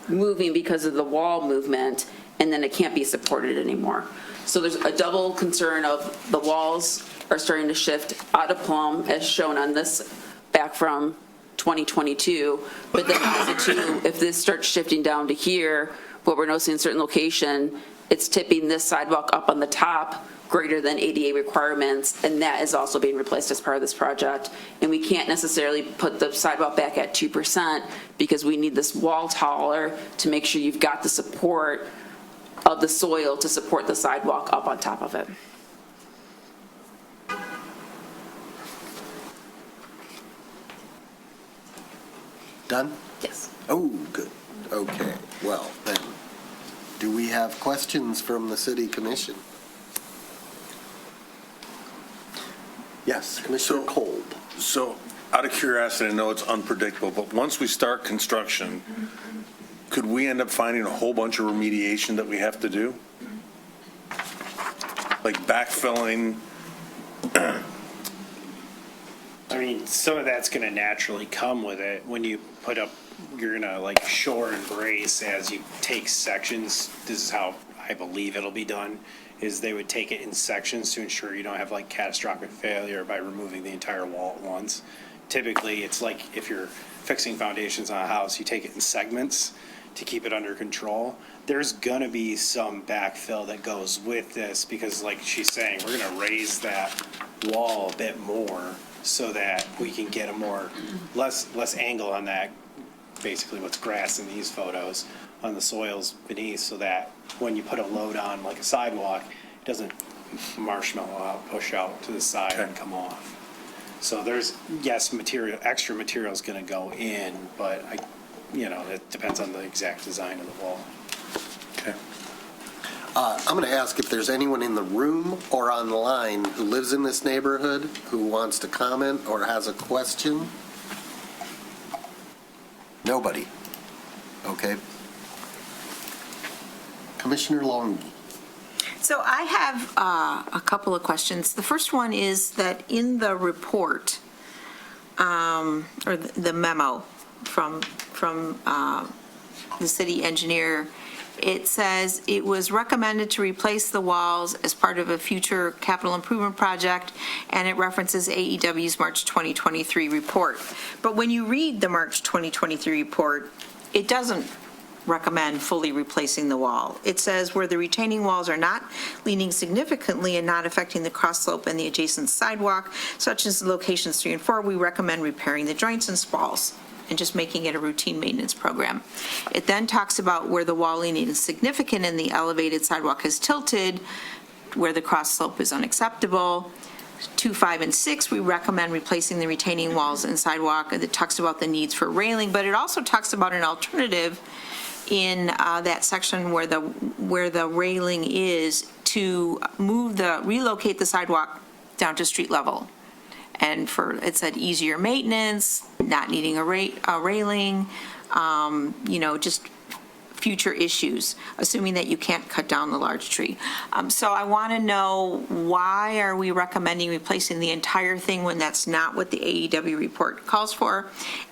because of the wall movement, and then it can't be supported anymore. So there's a double concern of the walls are starting to shift out of plumb, as shown on this back from 2022. But then also too, if this starts shifting down to here, what we're noticing in certain location, it's tipping this sidewalk up on the top greater than ADA requirements, and that is also being replaced as part of this project. And we can't necessarily put the sidewalk back at 2% because we need this wall taller to make sure you've got the support of the soil to support the sidewalk up on top of it. Done? Yes. Oh, good. Okay, well, then, do we have questions from the city commission? Yes, Commissioner Kolb. So, out of curiosity, I know it's unpredictable, but once we start construction, could we end up finding a whole bunch of remediation that we have to do? Like backfilling? I mean, some of that's going to naturally come with it. When you put up, you're going to like shore and brace as you take sections. This is how I believe it'll be done, is they would take it in sections to ensure you don't have like catastrophic failure by removing the entire wall at once. Typically, it's like if you're fixing foundations on a house, you take it in segments to keep it under control. There's going to be some backfill that goes with this because like she's saying, we're going to raise that wall a bit more so that we can get a more less angle on that, basically what's grass in these photos, on the soils beneath, so that when you put a load on like a sidewalk, it doesn't marshmallow out, push out to the side and come off. So there's, yes, extra material is going to go in, but it depends on the exact design of the wall. Okay. I'm going to ask if there's anyone in the room or on the line who lives in this neighborhood who wants to comment or has a question. Nobody. Okay. Commissioner Long. So I have a couple of questions. The first one is that in the report, or the memo from the city engineer, it says it was recommended to replace the walls as part of a future capital improvement project, and it references AEW's March 2023 report. But when you read the March 2023 report, it doesn't recommend fully replacing the wall. It says where the retaining walls are not leaning significantly and not affecting the cross slope and the adjacent sidewalk, such as locations 3 and 4, we recommend repairing the joints and spalls and just making it a routine maintenance program. It then talks about where the wall leaning is significant and the elevated sidewalk is tilted, where the cross slope is unacceptable. 2, 5, and 6, we recommend replacing the retaining walls and sidewalk. It talks about the needs for railing, but it also talks about an alternative in that section where the railing is to relocate the sidewalk down to street level. And it said easier maintenance, not needing a railing, just future issues, assuming that you can't cut down the large tree. So I want to know, why are we recommending replacing the entire thing when that's not what the AEW report calls for,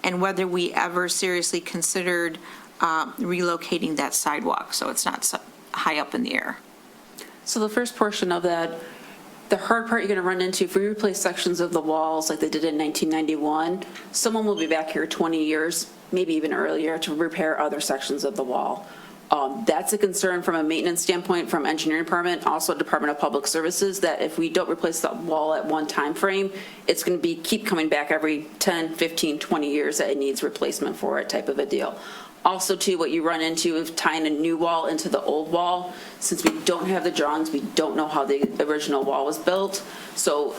and whether we ever seriously considered relocating that sidewalk so it's not so high up in the air? So the first portion of that, the hard part you're going to run into, if we replace sections of the walls like they did in 1991, someone will be back here 20 years, maybe even earlier, to repair other sections of the wall. That's a concern from a maintenance standpoint, from engineering department, also Department of Public Services, that if we don't replace the wall at one time frame, it's going to keep coming back every 10, 15, 20 years that it needs replacement for it, type of a deal. Also, too, what you run into is tying a new wall into the old wall. Since we don't have the drawings, we don't know how the original wall was built. So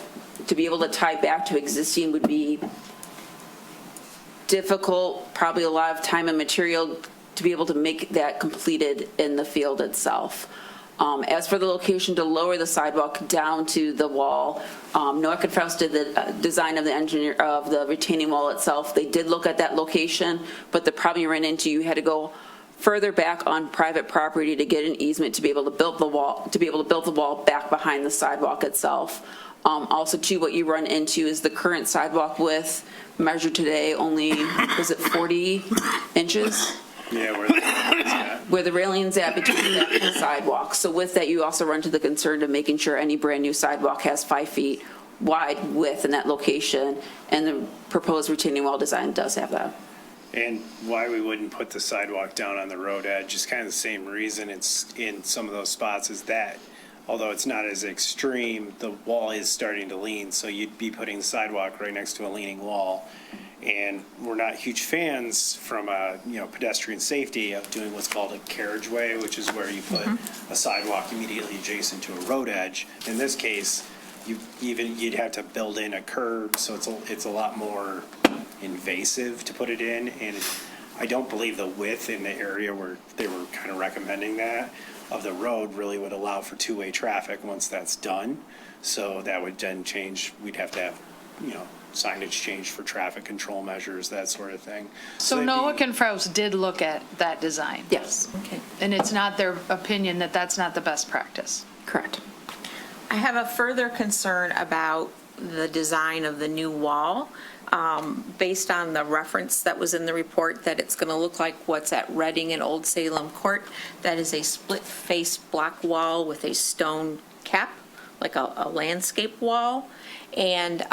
to be able to tie back to existing would be difficult, probably a lot of time and material to be able to make that completed in the field itself. As for the location to lower the sidewalk down to the wall, Noah Faust did the design of the retaining wall itself. They did look at that location, but the problem you ran into, you had to go further back on private property to get an easement to be able to build the wall, back behind the sidewalk itself. Also, too, what you run into is the current sidewalk width measured today only, was it 40 inches? Yeah, Where the railing's at between that and the sidewalk. So with that, you also run to the concern of making sure any brand-new sidewalk has 5 feet wide width in that location, and the proposed retaining wall design does have that. And why we wouldn't put the sidewalk down on the road edge is kind of the same reason it's in some of those spots is that, although it's not as extreme, the wall is starting to lean, so you'd be putting the sidewalk right next to a leaning wall. And we're not huge fans from a pedestrian safety of doing what's called a carriageway, which is where you put a sidewalk immediately adjacent to a road edge. In this case, you'd have to build in a curb, so it's a lot more invasive to put it in. And I don't believe the width in the area where they were kind of recommending that of the road really would allow for two-way traffic once that's done. So that would then change. We'd have to have signage change for traffic control measures, that sort of thing. So Noah and Faust did look at that design? Yes. Okay. And it's not their opinion that that's not the best practice? Correct. I have a further concern about the design of the new wall, based on the reference that was in the report, that it's going to look like what's at Reading and Old Salem Court. That is a split-face block wall with a stone cap, like a landscape wall. And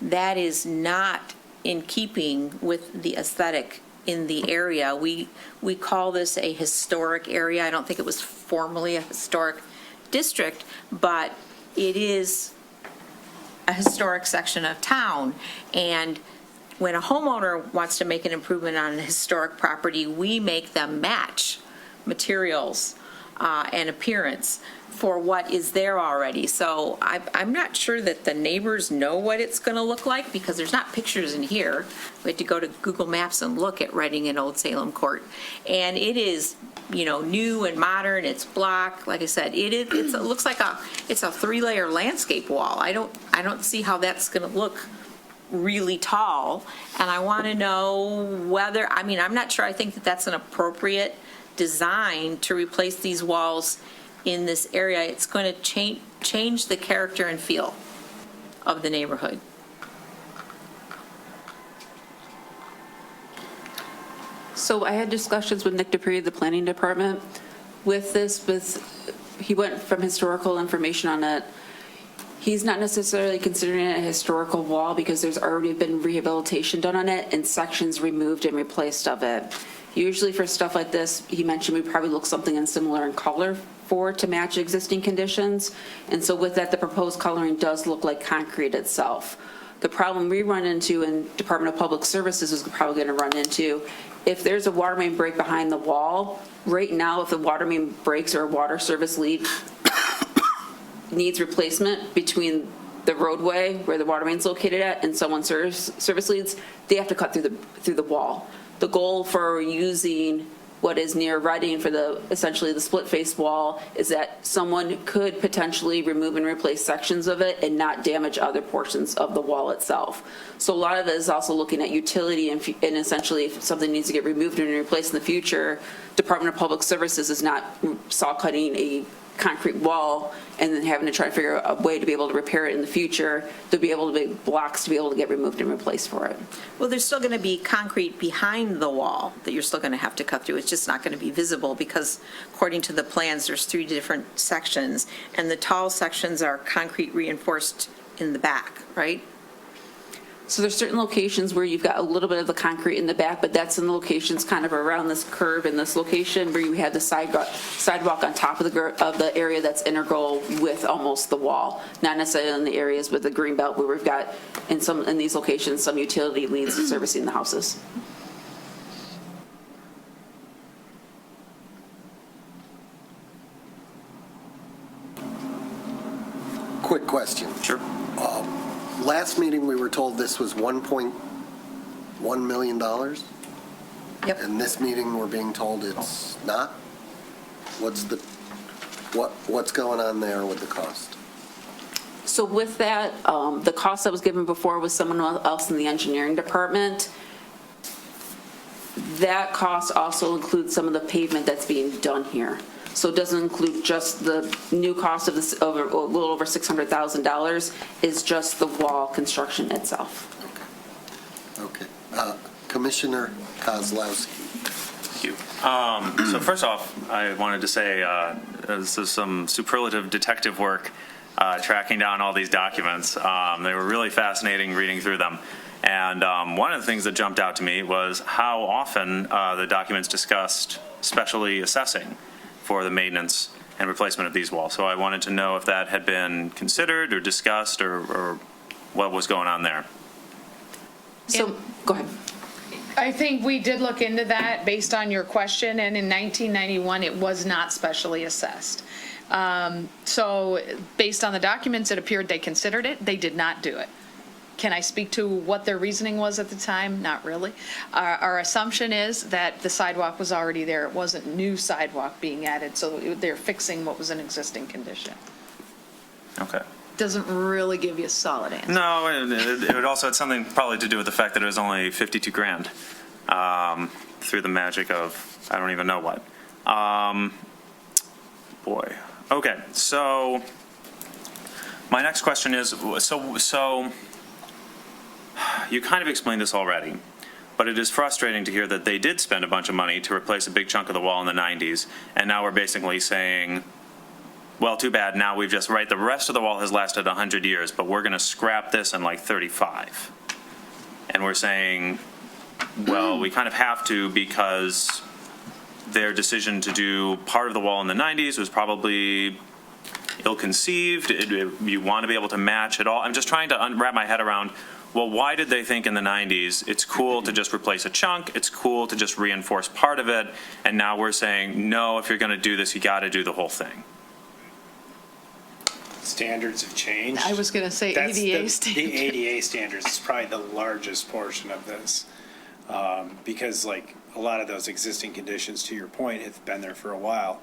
that is not in keeping with the aesthetic in the area. We call this a historic area. I don't think it was formally a historic district, but it is a historic section of town. And when a homeowner wants to make an improvement on a historic property, we make them match materials and appearance for what is there already. So I'm not sure that the neighbors know what it's going to look like, because there's not pictures in here. We had to go to Google Maps and look at Reading and Old Salem Court. And it is, new and modern. It's block. Like I said, it looks like it's a 3-layer landscape wall. I don't see how that's going to look really tall. And I want to know whether, I'm not sure I think that that's an appropriate designed to replace these walls in this area. It's going to change the character and feel of the neighborhood. So I had discussions with Nick Dupree, the planning department. With this, he went from historical information on it. He's not necessarily considering it a historical wall because there's already been rehabilitation done on it and sections removed and replaced of it. Usually for stuff like this, he mentioned we probably look something similar in color for to match existing conditions. And so with that, the proposed coloring does look like concrete itself. The problem we run into in Department of Public Services is probably going to run into, if there's a water main break behind the wall, right now if the water main breaks or a water service lead needs replacement between the roadway where the water main's located at and someone's service leads, they have to cut through the wall. The goal for using what is near Reading for essentially the split face wall is that someone could potentially remove and replace sections of it and not damage other portions of the wall itself. So a lot of it is also looking at utility and essentially if something needs to get removed and replaced in the future, Department of Public Services is not saw cutting a concrete wall and then having to try to figure out a way to be able to repair it in the future, to be able to make blocks to be able to get removed and replaced for it. Well, there's still going to be concrete behind the wall that you're still going to have to cut through. It's just not going to be visible because according to the plans, there's 3 different sections and the tall sections are concrete reinforced in the back, right? So there's certain locations where you've got a little bit of the concrete in the back, but that's in the locations kind of around this curve in this location where you have the sidewalk on top of the area that's integral with almost the wall, not necessarily in the areas with the green belt where we've got in these locations some utility leads servicing the houses. Quick question. Sure. Last meeting, we were told this was $1.1 million. Yep. And this meeting, we're being told it's not? What's going on there with the cost? So with that, the cost that was given before was someone else in the engineering department. That cost also includes some of the pavement that's being done here. So it doesn't include just the new cost of this, over a little over $600,000 is just the wall construction itself. Okay. Commissioner Kozlowski. Thank you. So first off, I wanted to say this is some superlative detective work tracking down all these documents. They were really fascinating reading through them. And one of the things that jumped out to me was how often the documents discussed specially assessing for the maintenance and replacement of these walls. So I wanted to know if that had been considered or discussed or what was going on there. So, go ahead. I think we did look into that based on your question, and in 1991, it was not specially assessed. So based on the documents, it appeared they considered it. They did not do it. Can I speak to what their reasoning was at the time? Not really. Our assumption is that the sidewalk was already there. It wasn't new sidewalk being added, so they're fixing what was an existing condition. Okay. Doesn't really give you a solid answer. No, it would also had something probably to do with the fact that it was only 52 grand through the magic of I don't even know what. Boy. Okay, so my next question is, so you kind of explained this already, but it is frustrating to hear that they did spend a bunch of money to replace a big chunk of the wall in the 90s, and now we're basically saying, well, too bad, now we've just, right, the rest of the wall has lasted 100 years, but we're going to scrap this in like 35. And we're saying, well, we kind of have to because their decision to do part of the wall in the 90s was probably ill-conceived. You want to be able to match it all. I'm just trying to wrap my head around, well, why did they think in the 90s it's cool to just replace a chunk, it's cool to just reinforce part of it, and now we're saying, no, if you're going to do this, you got to do the whole thing? Standards have changed. I was going to say That's ADA the standards. ADA standards is probably the largest portion of this. Because like a lot of those existing conditions, to your point, have been there for a while.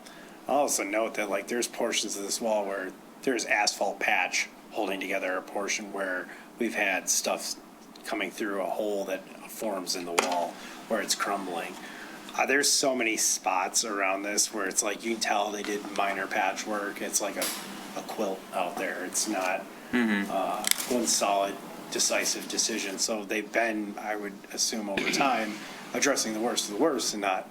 I'll also note that like there's portions of this wall where there's asphalt patch holding together a portion where we've had stuff coming through a hole that forms in the wall where it's crumbling. There's so many spots around this where it's like you can tell they did minor patchwork. It's like a quilt out there. It's not one solid, decisive decision. So they've been, I would assume, over time, addressing the worst of the worst and not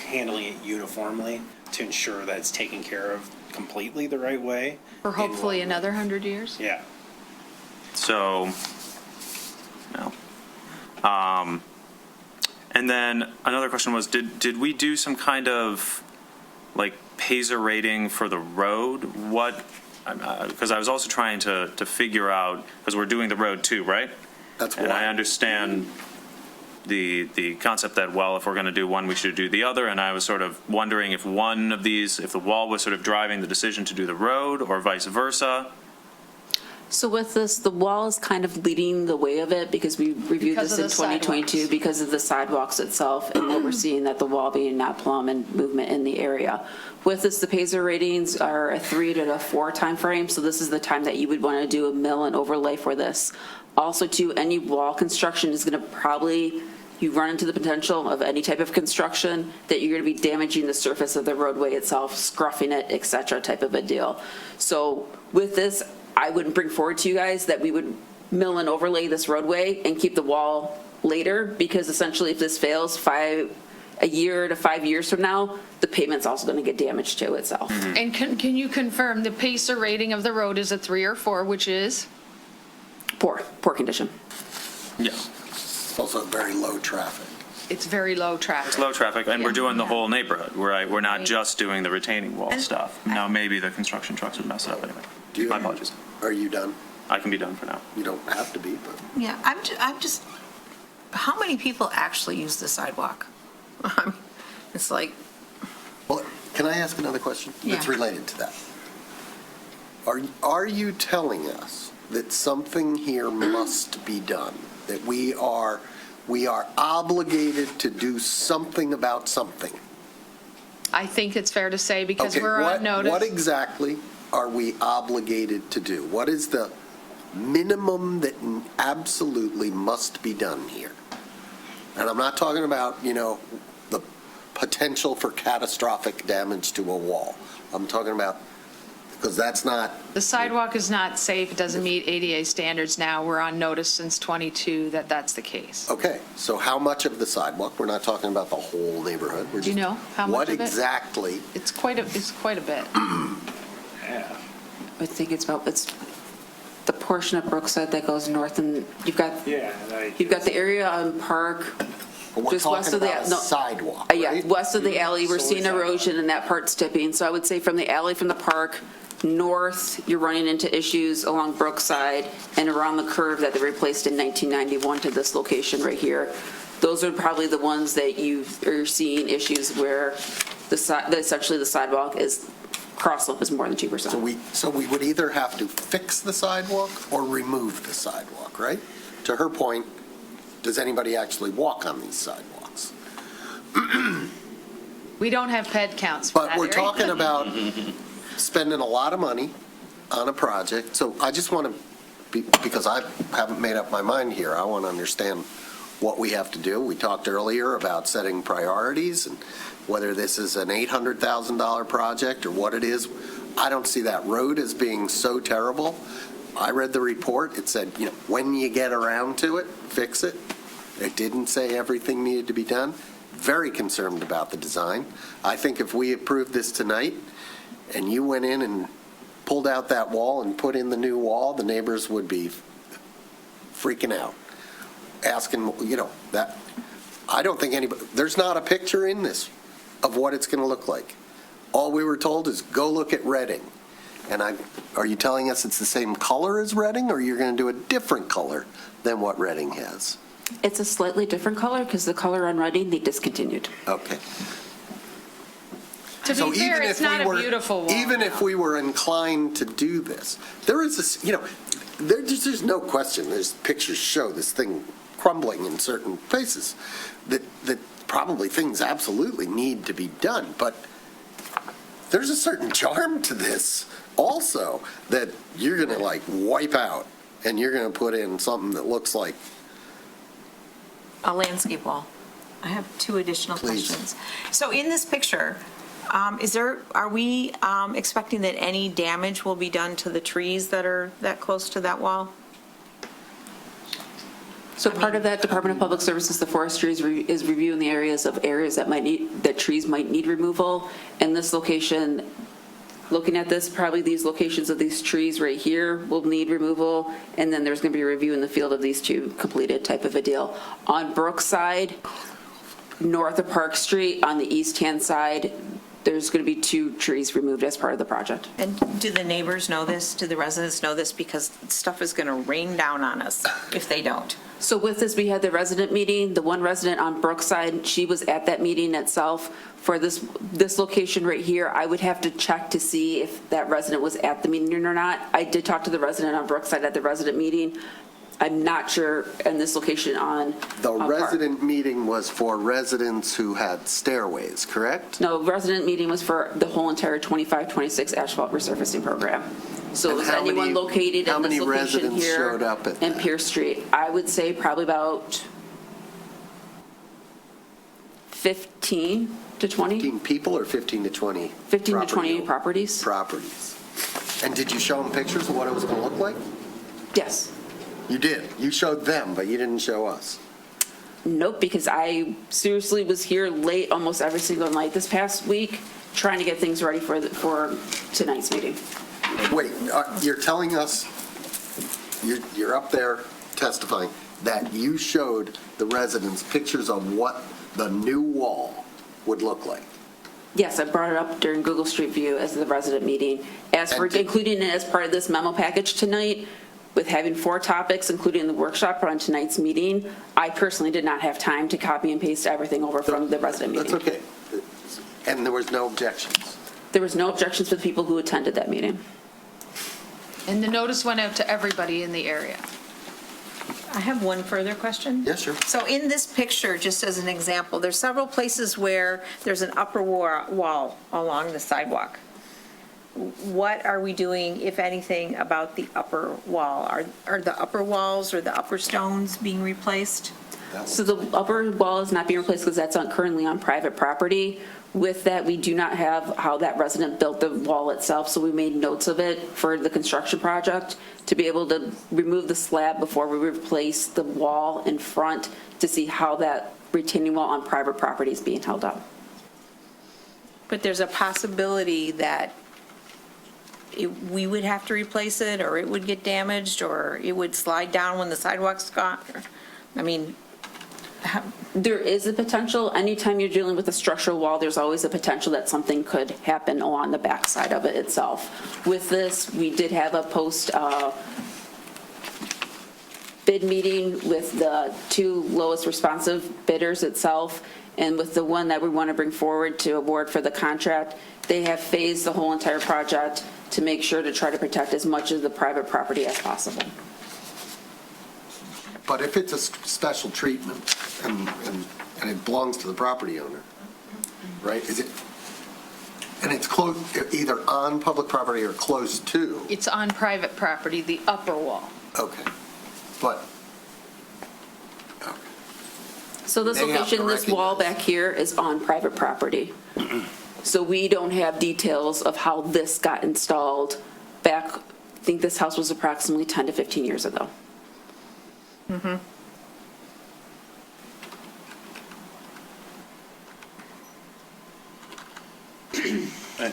handling it uniformly to ensure that it's taken care of completely the right way. For hopefully another 100 years? Yeah. So, no. And then another question was, did we do some kind of like Paiser rating for the road? What, because I was also trying to figure out, because we're doing the road too, right? That's And I understand the concept that, well, if we're going to do one, we should do the other. And I was sort of wondering if one of these, if the wall was sort of driving the decision to do the road or vice versa. So with this, the wall is kind of leading the way of it because we reviewed Because this of in the 2022 sidewalks. because of the sidewalks itself and what we're seeing that the wall being not plumb and movement in the area. With this, the Paiser ratings are a 3 to 4 time frame, so this is the time that you would want to do a mill and overlay for this. Also, too, any wall construction is going to probably, you run into the potential of any type of construction that you're going to be damaging the surface of the roadway itself, scruffing it, et cetera, type of a deal. So with this, I wouldn't bring forward to you guys that we would mill and overlay this roadway and keep the wall later, because essentially if this fails a year to 5 years from now, the pavement's also going to get damaged to itself. And can you confirm the Pacer rating of the road is a 3 or 4, which is? Poor condition. Yeah. Also very low traffic. It's very low traffic. It's low traffic, and we're doing the whole neighborhood. We're not just doing the retaining wall stuff. Now, maybe the construction trucks would mess it up anyway. My apologies. Are you done? I can be done for now. You don't have to be, but. Yeah, I'm just, how many people actually use the sidewalk? It's like, Well, can I ask another question that's Yeah. related to that? Are you telling us that something here must be done? That we are obligated to do something about something? I think it's fair to say because Okay, we're on notice. What exactly are we obligated to do? What is the minimum that absolutely must be done here? And I'm not talking about, the potential for catastrophic damage to a wall. I'm talking about, because that's not, The sidewalk is not safe. It doesn't meet ADA standards now. We're on notice since '22 that that's the case. okay, so how much of the sidewalk? We're not talking about the whole neighborhood. We're Do you just- know how much of it? What exactly? It's quite a bit. I think it's the portion of Brookside that goes north, and you've got the area on Park, We're just west talking of the about a sidewalk, Yeah, right? west of the alley, we're Solely seeing erosion and that part's tipping. So I would say from the alley, from the Park north, you're running into issues along Brookside and around the curve that they replaced in 1991 to this location right here. Those are probably the ones that you are seeing issues where essentially the sidewalk is cross-slope is more than 2%. So we would either have to fix the sidewalk or remove the sidewalk, right? To her point, does anybody actually walk on these sidewalks? We don't have ped counts for that But we're area. talking about spending a lot of money on a project, so I just want to, because I haven't made up my mind here, I want to understand what we have to do. We talked earlier about setting priorities and whether this is an $800,000 project or what it is. I don't see that road as being so terrible. I read the report. It said, when you get around to it, fix it. It didn't say everything needed to be done. Very concerned about the design. I think if we approved this tonight and you went in and pulled out that wall and put in the new wall, the neighbors would be freaking out, asking, that. I don't think there's not a picture in this of what it's going to look like. All we were told is go look at Reading. And are you telling us it's the same color as Reading, or you're going to do a different color than what Reading has? It's a slightly different color because the color on Reading, they discontinued. Okay. To be fair, it's not a beautiful wall. Even if we were inclined to do this, there is this, there's no question, there's pictures show this thing crumbling in certain places, that probably things absolutely need to be done, but there's a certain charm to this also that you're going to wipe out, and you're going to put in something that looks like a landscape wall. I have two additional Please. questions. So in this picture, are we expecting that any damage will be done to the trees that are that close to that wall? So part of that Department of Public Services, the forestry is reviewing the areas that trees might need removal. And this location, looking at this, probably these locations of these trees right here will need removal. And then there's going to be a review in the field of these two completed type of a deal. On Brookside, north of Park Street, on the east-hand side, there's going to be 2 trees removed as part of the project. And do the neighbors know this? Do the residents know this? Because stuff is going to rain down on us if they don't. So with this, we had the resident meeting. The one resident on Brookside, she was at that meeting itself. For this location right here, I would have to check to see if that resident was at the meeting or not. I did talk to the resident on Brookside at the resident meeting. I'm not sure in this location on The resident meeting was for residents who had stairways, correct? No, resident meeting was for the whole entire 25-26 asphalt resurfacing program. So And is how anyone many- located how in this many location residents here showed up at in that? Pierce Street? I would say probably about 15 to 20. 15 people or 15 to 20? 15 to 20 properties. properties. And did you show them pictures of what it was going to look like? Yes. You did. You showed them, but you didn't show us. Nope, because I seriously was here late almost every single night this past week, trying to get things ready for tonight's meeting. Wait, you're telling us, you're up there testifying, that you showed the residents pictures of what the new wall would look like? Yes, I brought it up during Google Street View as the resident meeting. As for including it as part of this memo package tonight, with having 4 topics, including the workshop on tonight's meeting, I personally did not have time to copy and paste everything over from the resident meeting. That's okay. And there was no objections? There was no objections for the people who attended that meeting. And the notice went out to everybody in the area. I have one further question. Yes, sure. So in this picture, just as an example, there's several places where there's an upper wall along the sidewalk. What are we doing, if anything, about the upper wall? Are the upper walls or the upper stones being replaced? So the upper wall is not being replaced because that's currently on private property. With that, we do not have how that resident built the wall itself, so we made notes of it for the construction project to be able to remove the slab before we replace the wall in front to see how that retaining wall on private property is being held up. But there's a possibility that we would have to replace it, or it would get damaged, or it would slide down when the sidewalk's gone? I mean, there is a potential. Anytime you're dealing with a structural wall, there's always a potential that something could happen along the backside of it itself. With this, we did have a post bid meeting with the 2 lowest responsive bidders itself, and with the one that we want to bring forward to award for the contract, they have phased the whole entire project to make sure to try to protect as much of the private property as possible. But if it's a special treatment and it belongs to the property owner, right? Is it? And it's close, either on public property or close to? It's on private property, the upper wall. Okay. But So this They have to location, this wall back here is on private property. So we don't have details of how this got installed back, I think this house was approximately 10 to 15 years ago. Mm-hmm.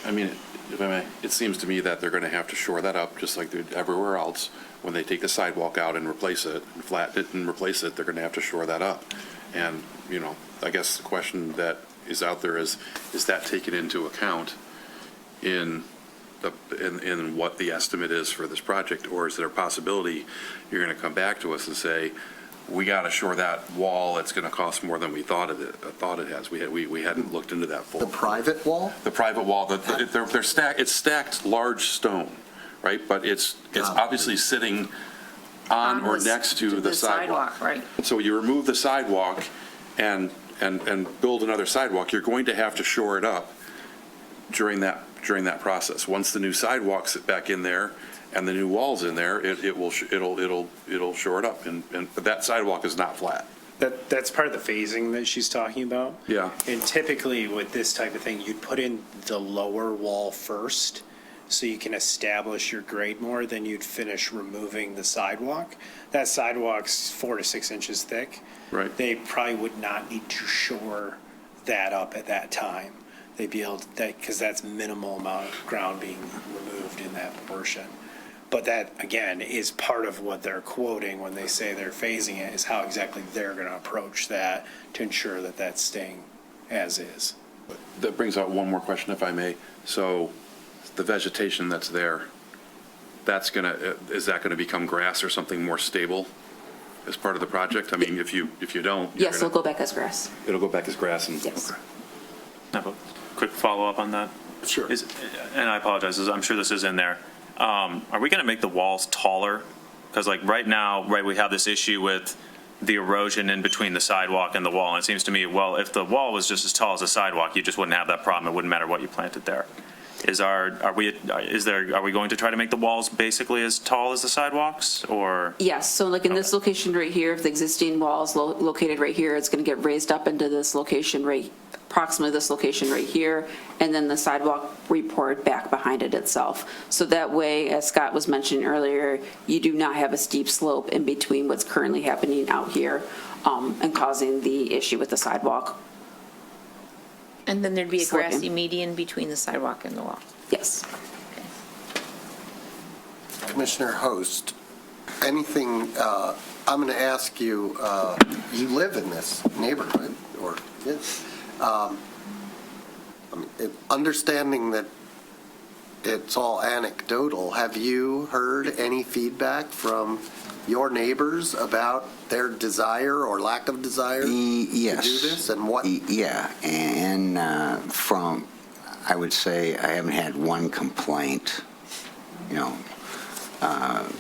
I mean, if I may, it seems to me that they're going to have to shore that up, just like they do everywhere else. When they take the sidewalk out and replace it, and flatten it and replace it, they're going to have to shore that up. And, you know, I guess the question that is out there is that taken into account in what the estimate is for this project? Or is there a possibility you're going to come back to us and say, we got to shore that wall, it's going to cost more than we thought it has. We hadn't looked into that fully. the private wall? The private wall, they're stacked, it's stacked large stone, right? But it's obviously sitting on or next to the sidewalk. Right. So you remove the sidewalk and build another sidewalk, you're going to have to shore it up during that process. Once the new sidewalk's back in there and the new wall's in there, it'll shore it up. But that sidewalk is not flat. That's part of the phasing that she's talking about. Yeah. And typically with this type of thing, you'd put in the lower wall first so you can establish your grade more, then you'd finish removing the sidewalk. That sidewalk's 4 to 6 inches thick. Right. They probably would not need to shore that up at that time. They'd be able to, because that's minimal amount of ground being removed in that portion. But that, again, is part of what they're quoting when they say they're phasing it, is how exactly they're going to approach that to ensure that that's staying as is. That brings out one more question, if I may. So the vegetation that's there, is that going to become grass or something more stable as part of the project? I mean, if you don't. Yes, it'll go back as grass. It'll go back as grass and. Yes. Okay. I have a quick follow-up on that. Sure. And I apologize, I'm sure this is in there. Are we going to make the walls taller? Because like right now, we have this issue with the erosion in between the sidewalk and the wall. And it seems to me, well, if the wall was just as tall as the sidewalk, you just wouldn't have that problem. It wouldn't matter what you planted there. Are we going to try to make the walls basically as tall as the sidewalks, or? Yes, so like in this location right here, if the existing wall is located right here, it's going to get raised up into this location approximately this location right here, and then the sidewalk report back behind it itself. So that way, as Scott was mentioning earlier, you do not have a steep slope in between what's currently happening out here and causing the issue with the sidewalk. And then there'd be a Sloping. grassy median between the sidewalk and the wall. Yes. Commissioner Host, anything, I'm going to ask you, you live in this neighborhood, or yes? Understanding that it's all anecdotal, have you heard any feedback from your neighbors about their desire or lack of desire Yes. to do this, and what? Yeah, and I would say I haven't had one complaint.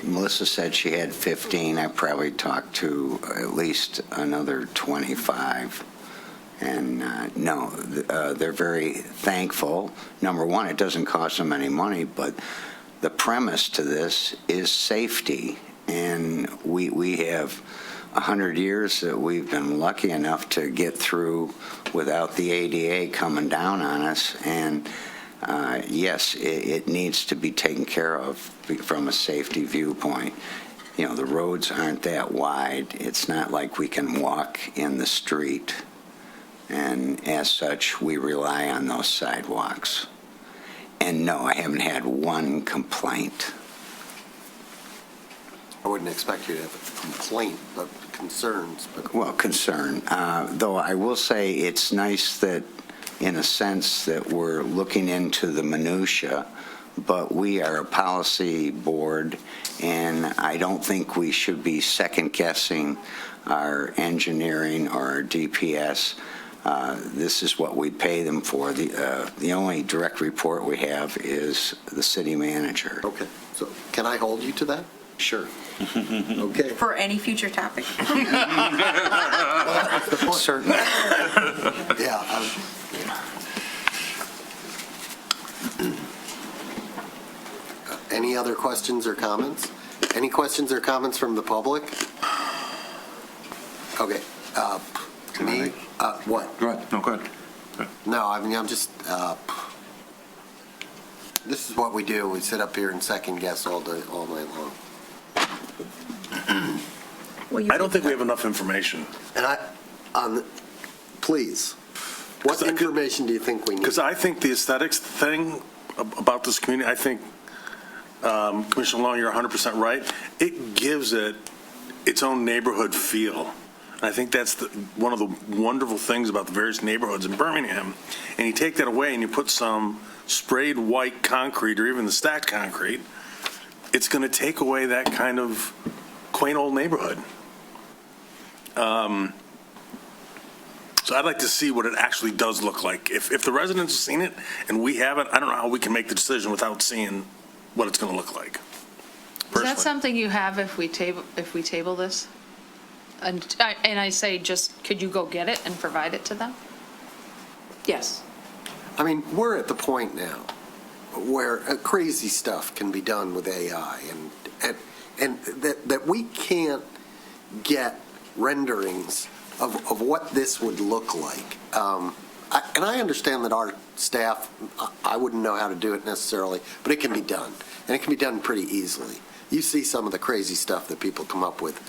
Melissa said she had 15. I probably talked to at least another 25. And no, they're very thankful. Number one, it doesn't cost them any money, but the premise to this is safety. And we have 100 years that we've been lucky enough to get through without the ADA coming down on us. And yes, it needs to be taken care of from a safety viewpoint. The roads aren't that wide. It's not like we can walk in the street. And as such, we rely on those sidewalks. And no, I haven't had one complaint. I wouldn't expect you to have a complaint, but concerns. Well, concern. Though I will say it's nice that, in a sense, that we're looking into the minutia, but we are a policy board, and I don't think we should be second-guessing our engineering or our DPS. This is what we pay them for. The only direct report we have is the city manager. Okay, so can I hold you to that? Sure. Okay. For any future topic. Certainly. Yeah. Any other questions or comments? Any questions or comments from the public? Okay. Me? What? Go ahead. No, go ahead. No, I mean, I'm just, this is what we do. We sit up here and second guess all night long. I don't think we have enough information. And please, what information do you think we need? Because I think the aesthetics thing about this community, I think, Commissioner Long, you're 100% right. It gives it its own neighborhood feel. And I think that's one of the wonderful things about the various neighborhoods in Birmingham. And you take that away and you put some sprayed white concrete or even the stacked concrete, it's going to take away that kind of quaint old neighborhood. So I'd like to see what it actually does look like. If the residents have seen it and we haven't, I don't know how we can make the decision without seeing what it's going to look like. Is that something you have if we table this? And I say, just, could you go get it and provide it to them? Yes. I mean, we're at the point now where crazy stuff can be done with AI, and that we can't get renderings of what this would look like. And I understand that our staff, I wouldn't know how to do it necessarily, but it can be done. And it can be done pretty easily. You see some of the crazy stuff that people come up with,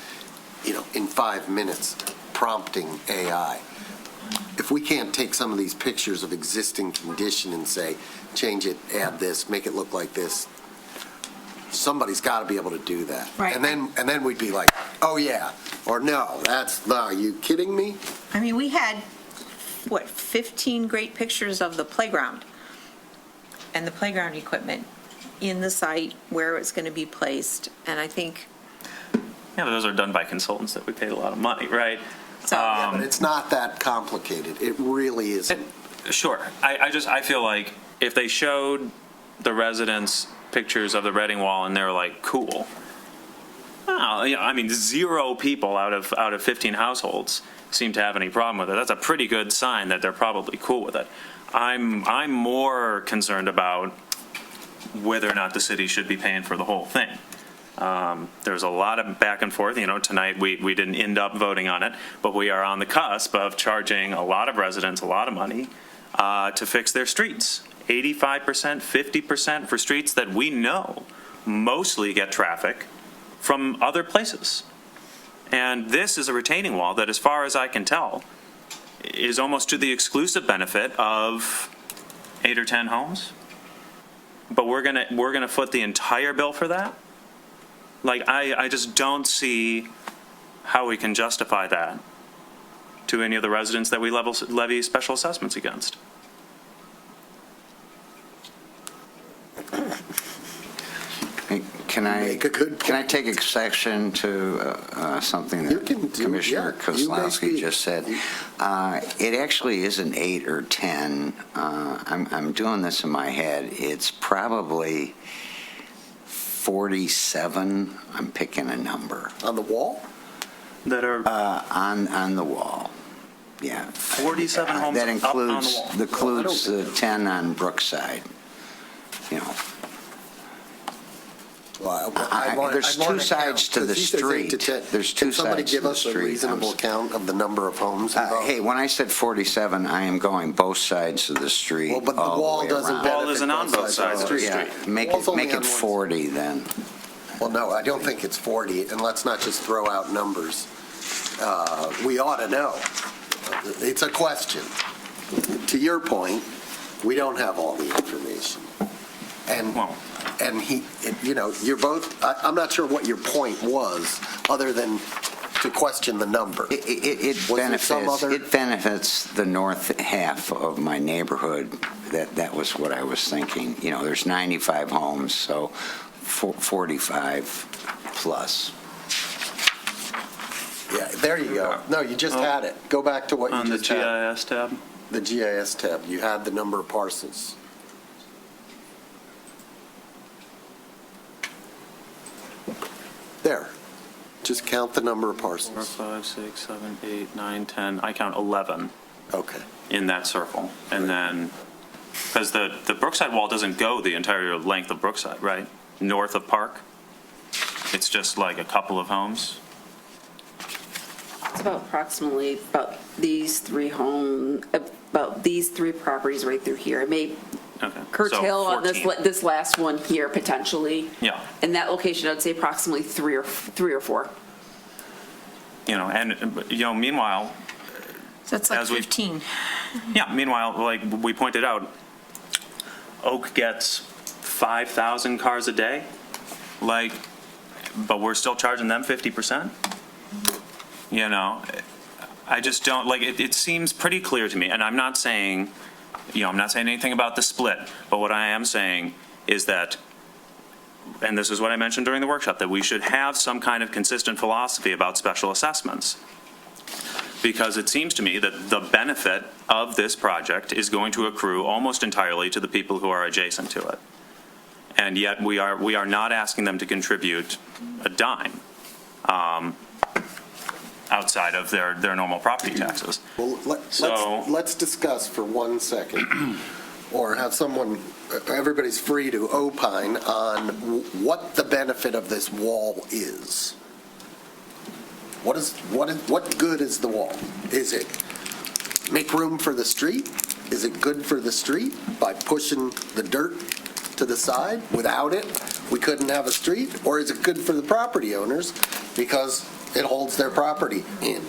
in 5 minutes, prompting AI. If we can't take some of these pictures of existing condition and say, change it, add this, make it look like this, somebody's got to be able to do that. Right. And then we'd be like, oh yeah, or no, are you kidding me? I mean, we had, 15 great pictures of the playground and the playground equipment in the site where it's going to be placed. And I think, Yeah, but those are done by consultants that we paid a lot of money, right? Yeah, but it's not that complicated. It really isn't. Sure. I feel like if they showed the residents pictures of the Reading Wall and they're like, cool. Well, 0 people out of 15 households seem to have any problem with it. That's a pretty good sign that they're probably cool with it. I'm more concerned about whether or not the city should be paying for the whole thing. There's a lot of back and forth. Tonight we didn't end up voting on it, but we are on the cusp of charging a lot of residents a lot of money to fix their streets. 85%, 50% for streets that we know mostly get traffic from other places. And this is a retaining wall that, as far as I can tell, is almost to the exclusive benefit of 8 or 10 homes. But we're gonna foot the entire bill for that? Like, I just don't see how we can justify that to any of the residents that we levy special assessments against. Can I take exception to something that Commissioner Kozlowski just said? It actually isn't 8 or 10. I'm doing this in my head. It's probably 47. I'm picking a number. On the wall? That are on the wall. Yeah. 47 homes that up on the wall. includes the 10 on Brookside. There's two sides to the street. There's two sides to the street. Can somebody give us a reasonable count of the number of homes involved? Hey, when I said 47, I am going both sides of the street. Well, but the wall doesn't benefit both sides of the street. Yeah, make it 40 then. Well, no, I don't think it's 40, and let's not just throw out numbers. We ought to know. It's a question. To your point, we don't have all the information. And you're both, I'm not sure what your point was, other than to question the number. It benefits the north half of my neighborhood. That was what I was thinking. There's 95 homes, so 45 plus. Yeah, there you go. No, you just had it. Go back to what you just had. On the GIS tab? The GIS tab. You had the number of parcels. There. Just count the number of parcels. 4, 5, 6, 7, 8, 9, 10. I count 11. Okay. In that circle. And then, because the Brookside wall doesn't go the entire length of Brookside, right? North of Park. It's just like a couple of homes. It's approximately about these three properties right through here. It may curtail on this last one here potentially. Yeah. In that location, I'd say approximately three or four. Meanwhile. So that's like 15. Yeah, meanwhile, like we pointed out, Oak gets 5,000 cars a day, but we're still charging them 50%. I just don't, it seems pretty clear to me, and I'm not saying anything about the split, but what I am saying is that, and this is what I mentioned during the workshop, that we should have some kind of consistent philosophy about special assessments. Because it seems to me that the benefit of this project is going to accrue almost entirely to the people who are adjacent to it. And yet we are not asking them to contribute a dime outside of their normal property taxes. Well, let's discuss for 1 second, or have everybody's free to opine on what the benefit of this wall is. What good is the wall? Is it make room for the street? Is it good for the street by pushing the dirt to the side? Without it, we couldn't have a street? Or is it good for the property owners because it holds their property in?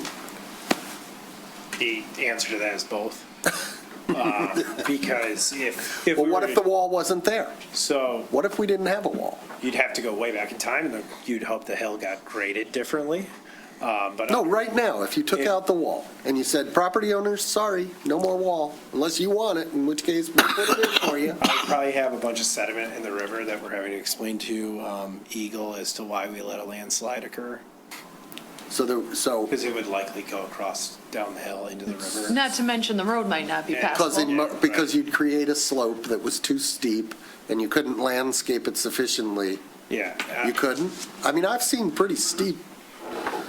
The answer to that is both. Because if Well, what if the wall wasn't there? So what if we didn't have a wall? You'd have to go way back in time, and you'd hope the hill got graded differently. But No, right now, if you took out the wall and you said, property owners, sorry, no more wall, unless you want it, in which case we'll put it in for you. I'd probably have a bunch of sediment in the river that we're having to explain to Eagle as to why we let a landslide occur. Because it would likely go across down the hill into the river. Not to mention the road might not be passable. Because you'd create a slope that was too steep and you couldn't landscape it sufficiently. Yeah. You couldn't? I mean, I've seen pretty steep.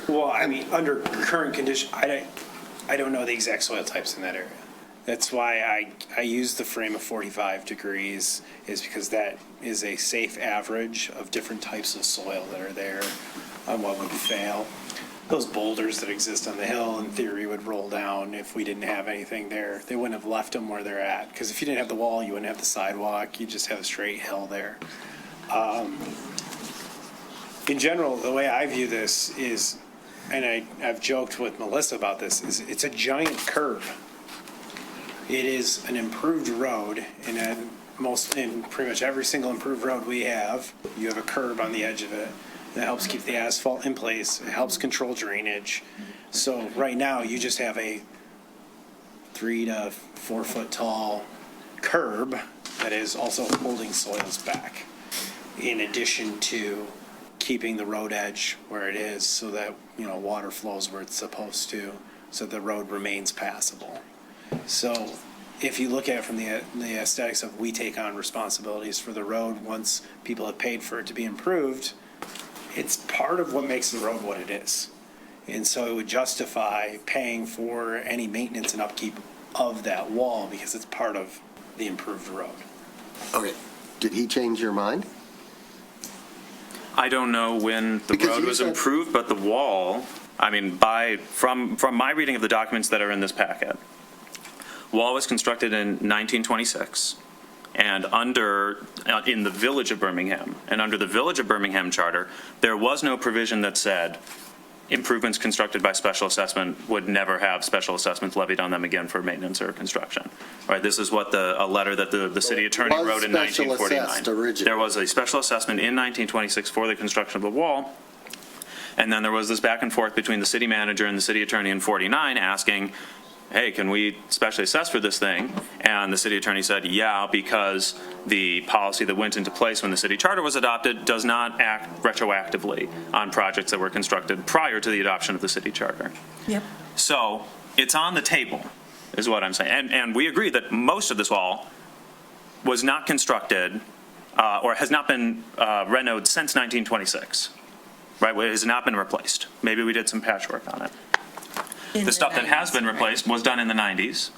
Well, I mean, under current condition, I don't know the exact soil types in that area. That's why I use the frame of 45 degrees, is because that is a safe average of different types of soil that are there on what would fail. Those boulders that exist on the hill, in theory, would roll down if we didn't have anything there. They wouldn't have left them where they're at, because if you didn't have the wall, you wouldn't have the sidewalk. You just have a straight hill there. In general, the way I view this is, and I've joked with Melissa about this, is it's a giant curve. It is an improved road, and in pretty much every single improved road we have, you have a curb on the edge of it. That helps keep the asphalt in place. It helps control drainage. So right now, you just have a 3 to 4 foot tall curb that is also holding soils back, in addition to keeping the road edge where it is so that, water flows where it's supposed to, so the road remains passable. So if you look at it from the aesthetics of we take on responsibilities for the road once people have paid for it to be improved, it's part of what makes the road what it is. And so it would justify paying for any maintenance and upkeep of that wall because it's part of the improved road. Okay. Did he change your mind? I don't know when the road was improved, but the wall, I mean, from my reading of the documents that are in this packet, wall was constructed in 1926 and in the Village of Birmingham. And under the Village of Birmingham charter, there was no provision that said improvements constructed by special assessment would never have special assessments levied on them again for maintenance or construction. Right? This is what a letter that the city attorney wrote in 1949. There was a special assessment in 1926 for the construction of the wall. And then there was this back and forth between the city manager and the city attorney in 49 asking, hey, can we specially assess for this thing? And the city attorney said, yeah, because the policy that went into place when the city charter was adopted does not act retroactively on projects that were constructed prior to the adoption of the city charter. Yep. So it's on the table, is what I'm saying. And we agree that most of this wall was not constructed or has not been renoed since 1926, right? It has not been replaced. Maybe we did some patchwork on it. The stuff that has been replaced was done in the 90s,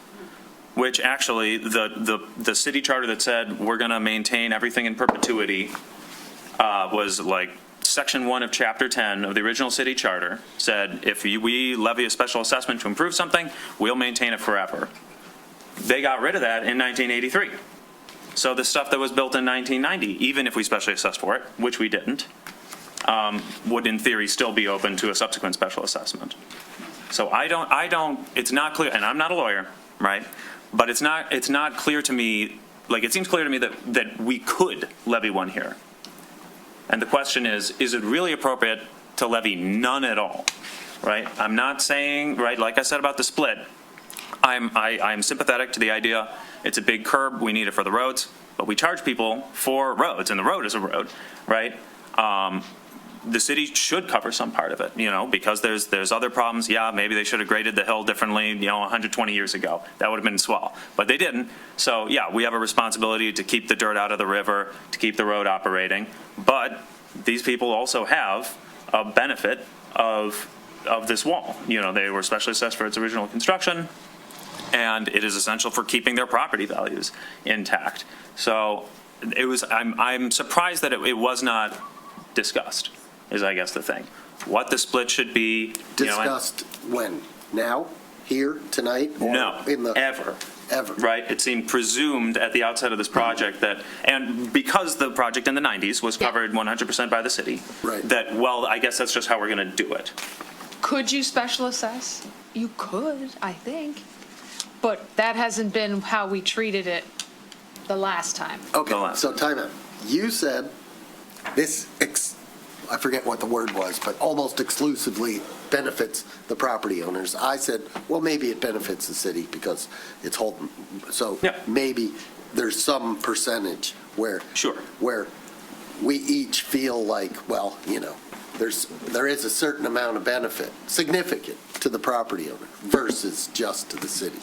which actually the city charter that said we're going to maintain everything in perpetuity was like section 1 of chapter 10 of the original city charter said if we levy a special assessment to improve something, we'll maintain it forever. They got rid of that in 1983. So the stuff that was built in 1990, even if we specially assessed for it, which we didn't, would in theory still be open to a subsequent special assessment. So it's not clear, and I'm not a lawyer, right? But it's not clear to me, like it seems clear to me that we could levy one here. And the question is it really appropriate to levy none at all, right? I'm not saying, right, like I said about the split, I'm sympathetic to the idea it's a big curb, we need it for the roads, but we charge people for roads, and the road is a road, right? The city should cover some part of it, because there's other problems. Yeah, maybe they should have graded the hill differently, 120 years ago. That would have been swell, but they didn't. So yeah, we have a responsibility to keep the dirt out of the river, to keep the road operating. But these people also have a benefit of this wall. They were specially assessed for its original construction, and it is essential for keeping their property values intact. So I'm surprised that it was not discussed, is I guess the thing. what the split should be. Discussed when? Now? Here? Tonight? Or No, ever. Ever. Right? It seemed presumed at the outset of this project that, and because the project in the 90s was covered 100% by the city, that, well, I guess that's just how we're going to do it. Could you special assess? You could, I think. But that hasn't been how we treated it the last time. Okay, so time out. You said this, I forget what the word was, but almost exclusively benefits the property owners. I said, well, maybe it benefits the city because it's Holton. So maybe there's some percentage where we each feel like, well, there is a certain amount of benefit, significant to the property owner versus just to the city.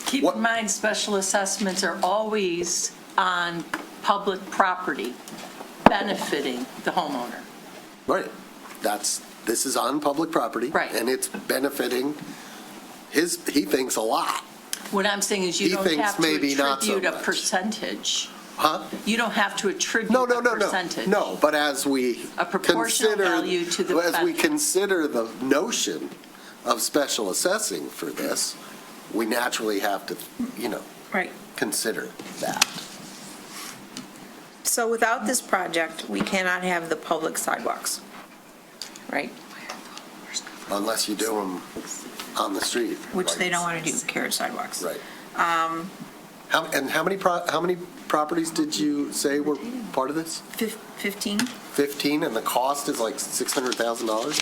Keep in mind, special assessments are always on public property, benefiting the homeowner. Right. This is on public property. Right. And it's benefiting he thinks a lot. What I'm saying is you He don't thinks have to maybe not so attribute a much. percentage. Huh? You don't have to attribute No, a percentage. No, but as we A proportional value to the as we benefit. consider the notion of special assessing for this, we naturally have to, consider that. So without this project, we cannot have the public sidewalks, right? Unless you do them on the street. Which they don't want to do, carriage sidewalks. Right. How many properties did you say were part of this? 15. 15, and the cost is like $600,000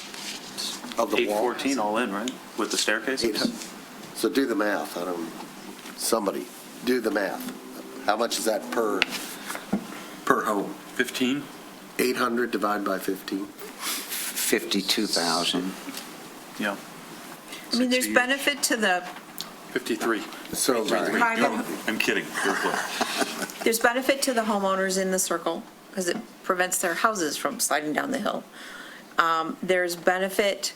of the wall? 814 all in, right? With the staircases? So do the math. Somebody do the math. How much is that per home? 15? 800 divided by 15? 52,000. Yeah. I mean, there's benefit to the 53. So private, I'm kidding. You're close. there's benefit to the homeowners in the circle because it prevents their houses from sliding down the hill. There's benefit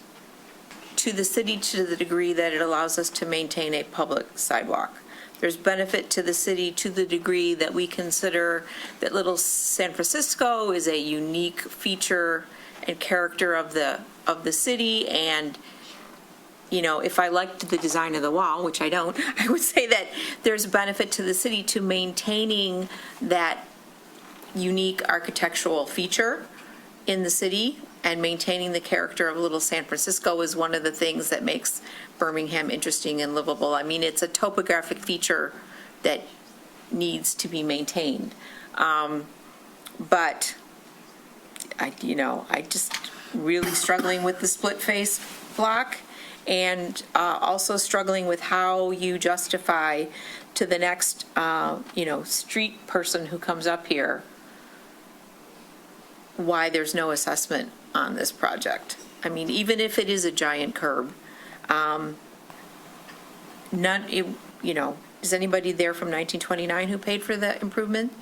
to the city to the degree that it allows us to maintain a public sidewalk. There's benefit to the city to the degree that we consider that Little San Francisco is a unique feature and character of the city. And, if I liked the design of the wall, which I don't, I would say that there's benefit to the city to maintaining that unique architectural feature in the city, and maintaining the character of Little San Francisco is one of the things that makes Birmingham interesting and livable. I mean, it's a topographic feature that needs to be maintained. But I just really struggling with the split face block, and also struggling with how you justify to the next, street person who comes up here why there's no assessment on this project. I mean, even if it is a giant curb, is anybody there from 1929 who paid for the improvement?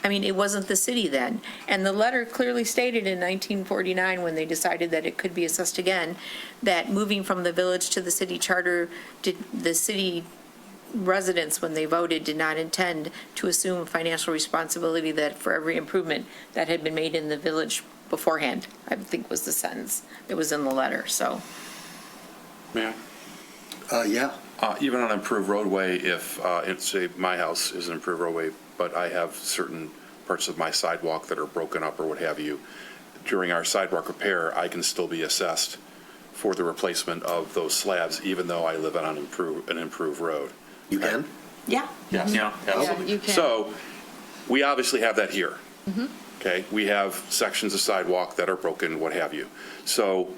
I mean, it wasn't the city then. And the letter clearly stated in 1949, when they decided that it could be assessed again, that moving from the village to the city charter, the city residents, when they voted, did not intend to assume financial responsibility that for every improvement that had been made in the village beforehand, I think was the sentence that was in the letter, so. May I? Yeah. Even on an improved roadway, if, say, my house is an improved roadway, but I have certain parts of my sidewalk that are broken up or what have you, during our sidewalk repair, I can still be assessed for the replacement of those slabs, even though I live on an improved road. You can? Yeah. Yes. Yeah, absolutely. You can. So, we obviously have that here. Okay, we have sections of sidewalk that are broken, what have you. So,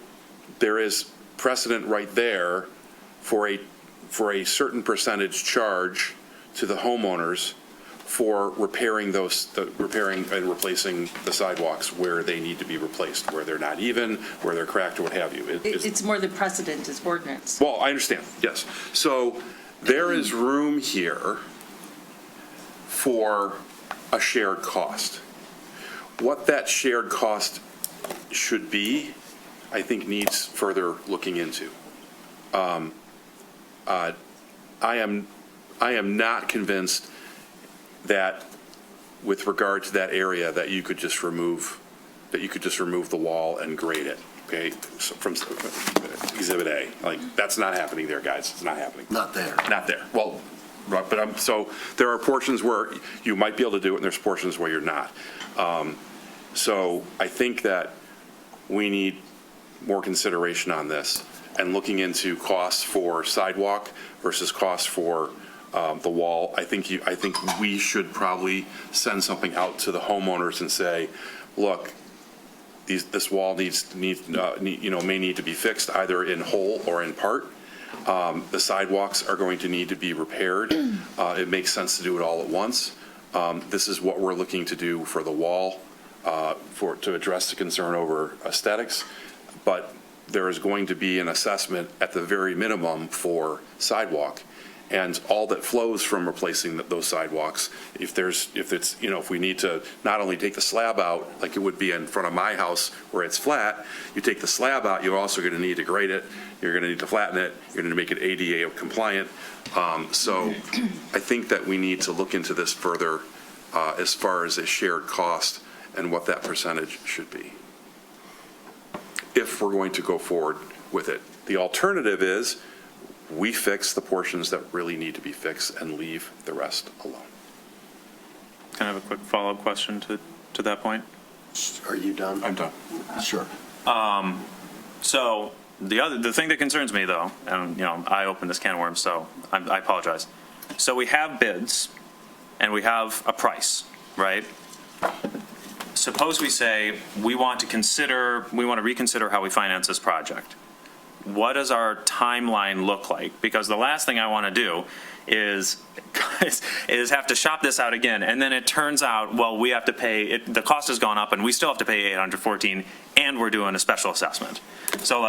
there is precedent right there for a certain percentage charge to the homeowners for repairing and replacing the sidewalks where they need to be replaced, where they're not even, where they're cracked, or what have you. It's more than precedent, it's ordinance. Well, I understand, yes. So there is room here for a shared cost. What that shared cost should be, I think needs further looking into. I am not convinced that with regard to that area that you could just remove that you could just remove the wall and grade it, okay, so from Exhibit A. Like, that's not happening there, guys. It's not happening. Not there. Not there. Well, right, but so there are portions where you might be able to do it, and there's portions where you're not. So I think that we need more consideration on this and looking into costs for sidewalk versus costs for the wall. I think we should probably send something out to the homeowners and say, look, this wall may need to be fixed either in whole or in part. The sidewalks are going to need to be repaired. It makes sense to do it all at once. This is what we're looking to do for the wall to address the concern over aesthetics. But there is going to be an assessment at the very minimum for sidewalk. And all that flows from replacing those sidewalks, if we need to not only take the slab out, like it would be in front of my house where it's flat, you take the slab out, you're also going to need to grade it, you're going to need to flatten it, you're going to make it ADA compliant. So I think that we need to look into this further as far as a shared cost and what that percentage should be, if we're going to go forward with it. The alternative is we fix the portions that really need to be fixed and leave the rest alone. Can I have a quick follow-up question to that point? Are you done? I'm done. Sure. So the thing that concerns me, though, and I opened this can of worms, so I apologize. So we have bids and we have a price, right? Suppose we say we want to reconsider how we finance this project. What does our timeline look like? Because the last thing I want to do is have to shop this out again, and then it turns out, well, we have to pay, the cost has gone up, and we still have to pay $814, and we're doing a special assessment. So,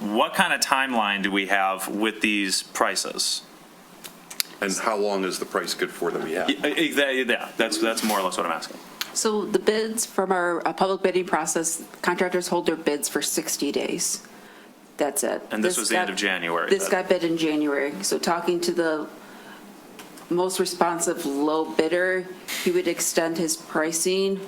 what kind of timeline do we have with these prices? And how long is the price good for that we have? Yeah, that's more or less what I'm asking. So the bids from our public bidding process, contractors hold their bids for 60 days. That's it. And this was the end of January. This got bid in January. So talking to the most responsive low bidder, he would extend his pricing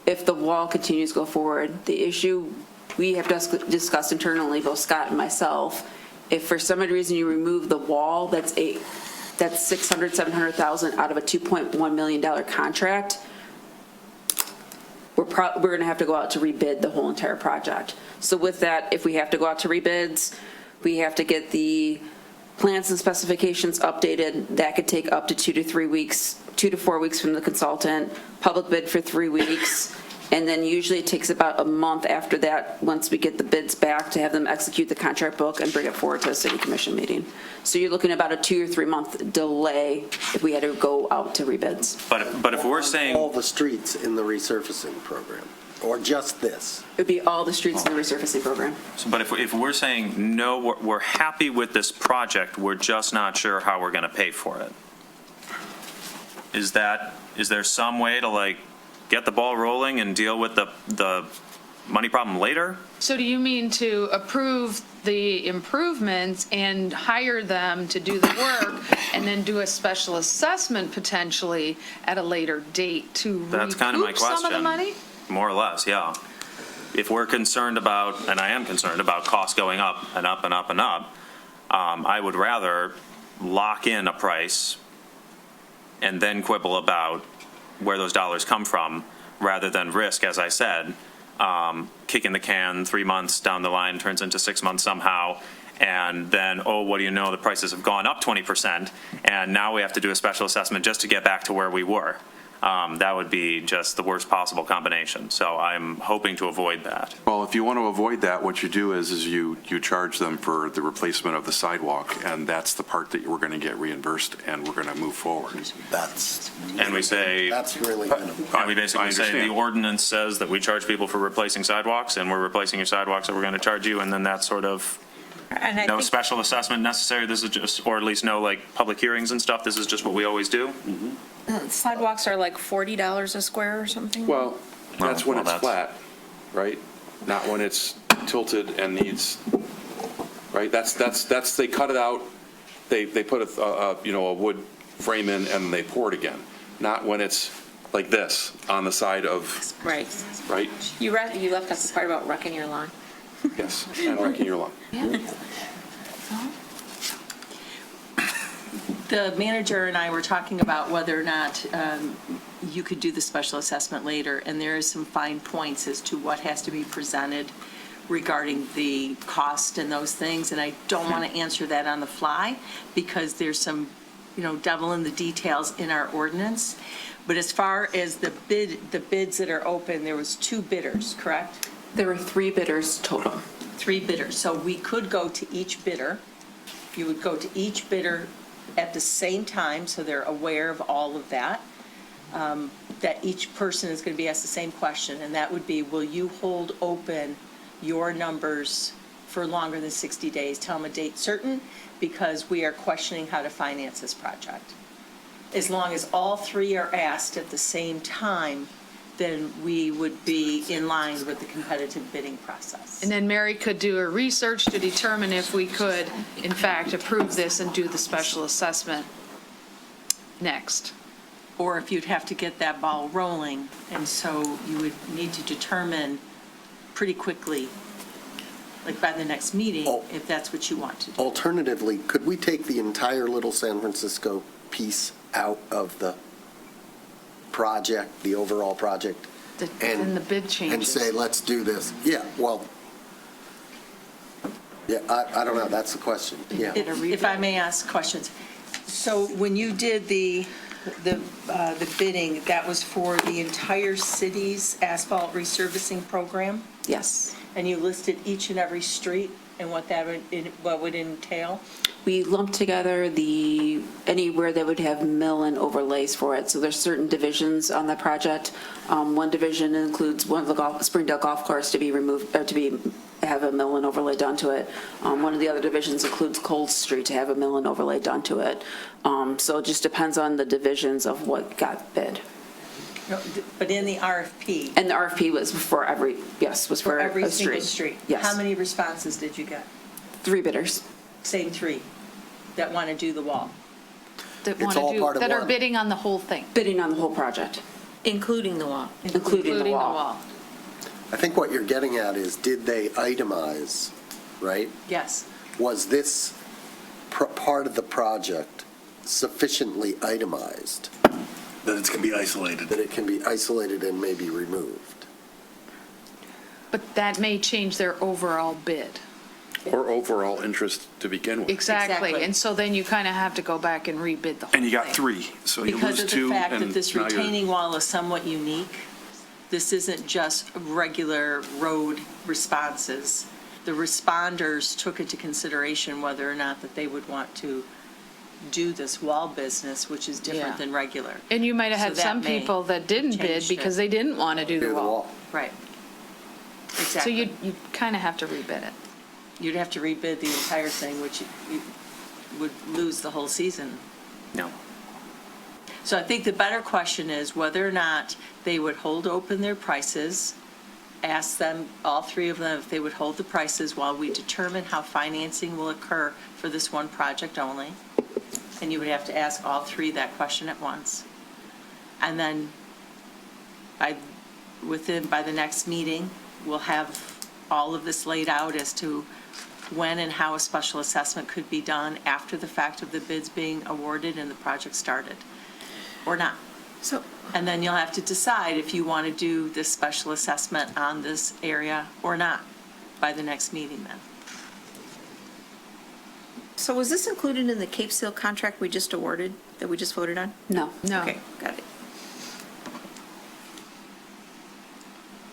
if the wall continues to go forward. The issue we have discussed internally, both Scott and myself, if for some reason you remove the wall, that's $600,000, $700,000 out of a $2.1 million contract, we're going to have to go out to rebid the whole entire project. So with that, if we have to go out to rebids, we have to get the plans and specifications updated. That could take up to 2 to 4 weeks from the consultant, public bid for 3 weeks. And then usually it takes about a month after that, once we get the bids back, to have them execute the contract book and bring it forward to a city commission meeting. So you're looking at about a 2 or 3 month delay if we had to go out to rebids. But if we're saying all the streets in the resurfacing program, or just this? It would be all the streets in the resurfacing program. But if we're saying, no, we're happy with this project, we're just not sure how we're going to pay for it, is there some way to get the ball rolling and deal with the money problem later? So do you mean to approve the improvements and hire them to do the work and then do a special assessment potentially at a later date to That's kind of my recoup question. some of the money? More or less, yeah. If we're concerned about, and I am concerned about costs going up and up and up and up, I would rather lock in a price and then quibble about where those dollars come from, rather than risk, as I said, kicking the can 3 months down the line turns into 6 months somehow, and then, what do you know, the prices have gone up 20%, and now we have to do a special assessment just to get back to where we were. That would be just the worst possible combination. So I'm hoping to avoid that. Well, if you want to avoid that, what you do is you charge them for the replacement of the sidewalk, and that's the part that we're going to get reimbursed, and we're going to move forward. And we say, That's really minimal. and we basically say the ordinance says that we charge people for replacing sidewalks, and we're replacing your sidewalks, so we're going to charge you, and then that's sort of no special assessment necessary. This is just, or at least no public hearings and stuff. This is just what we always do. Sidewalks are like $40 a square or something? Well, that's when it's flat, right? Not when it's tilted and needs, right? That's they cut it out, they put a wood frame in and they pour it again. Not when it's like this, on the side of, Right. right? You left us the part about wrecking your lawn. Yes, and wrecking your lawn. The manager and I were talking about whether or not you could do the special assessment later, and there is some fine points as to what has to be presented regarding the cost and those things, and I don't want to answer that on the fly because there's some, devil in the details in our ordinance. But as far as the bids that are open, there was 2 bidders, correct? There were 3 bidders total. 3 bidders. So we could go to each bidder. You would go to each bidder at the same time, so they're aware of all of that. That each person is going to be asked the same question, and that would be, will you hold open your numbers for longer than 60 days? Tell them a date certain, because we are questioning how to finance this project. As long as all 3 are asked at the same time, then we would be in line with the competitive bidding process. And then Mary could do her research to determine if we could, in fact, approve this and do the special assessment next. Or if you'd have to get that ball rolling, and so you would need to determine pretty quickly, like by the next meeting, if that's what you want to do. Alternatively, could we take the entire Little San Francisco piece out of the project, the overall project? And the bid And changes. say, let's do this? Yeah, well, yeah, I don't know, that's the question, yeah. If I may ask questions. So when you did the bidding, that was for the entire city's asphalt resurfacing program? Yes. And you listed each and every street and what would entail? We lumped together anywhere that would have mill and overlays for it. So there's certain divisions on the project. One division includes one of the Springdale Golf Course to be removed, or have a mill and overlay done to it. One of the other divisions includes Cold Street to have a mill and overlay done to it. So it just depends on the divisions of what got bid. No, but in the RFP? And the RFP was for every single street? Yes. How many responses did you get? 3 bidders. Same 3 that want to do the wall? That want to do, that are bidding on the whole thing. Bidding on the whole project. Including the wall. Including the wall. I think what you're getting at is, did they itemize, right? Yes. Was this part of the project sufficiently itemized? That it can be isolated. That it can be isolated and maybe removed? But that may change their overall bid. Or overall interest to begin with. Exactly. And so then you kind of have to go back and rebid the whole thing. And you got 3, so you Because lose of 2. the fact that and this now you're- retaining wall is somewhat unique, this isn't just regular road responses. The responders took into consideration whether or not that they would want to do this wall business, which is different Yeah. than regular. And you might have So had that some may people that didn't bid change because they didn't want to do the wall. Right. So Exactly. you kind of have to rebid it. You'd have to rebid the entire thing, which you would lose the whole season. No. So I think the better question is whether or not they would hold open their prices, ask them, all 3 of them, if they would hold the prices while we determine how financing will occur for this one project only. And you would have to ask all 3 that question at once. And then by the next meeting, we'll have all of this laid out as to when and how a special assessment could be done after the fact of the bids being awarded and the project started, or not. And then you'll have to decide if you want to do this special assessment on this area or not by the next meeting then. So was this included in the Cape Seal contract we just awarded, that we just voted on? No. No. Okay, got it.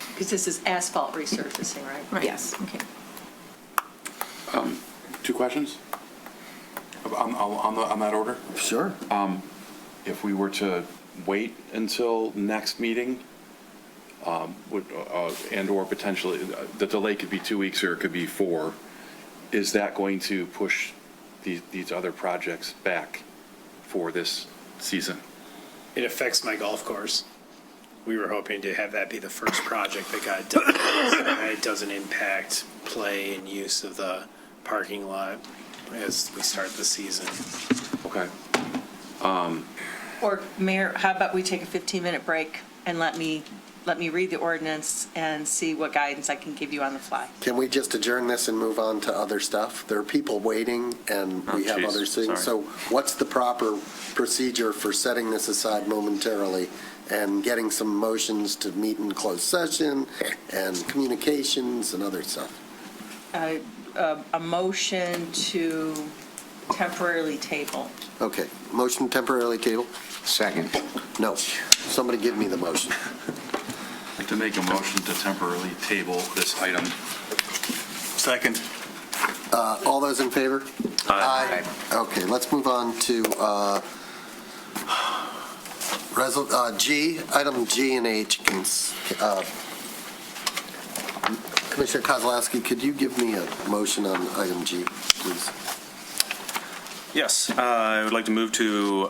Because this is asphalt resurfacing, right? Yes. Okay. 2 questions on that order? Sure. If we were to wait until next meeting, and/or potentially, the delay could be 2 weeks or it could be 4, is that going to push these other projects back for this season? It affects my golf course. We were hoping to have that be the first project that got done. It doesn't impact play and use of the parking lot as we start the season. Okay. Or Mayor, how about we take a 15-minute break and let me read the ordinance and see what guidance I can give you on the fly. Can we just adjourn this and move on to other stuff? There are people waiting, and we have other things. So what's the proper procedure for setting this aside momentarily and getting some motions to meet in closed session and communications and other stuff? A motion to temporarily table. Okay, motion temporarily table? Second. No. Somebody give me the motion. I'd like to make a motion to temporarily table this item. Second. All those in favor? Aye. Okay, let's move on to G, item G and H. Commissioner Kozlowski, could you give me a motion on item G, please? Yes, I would like to move to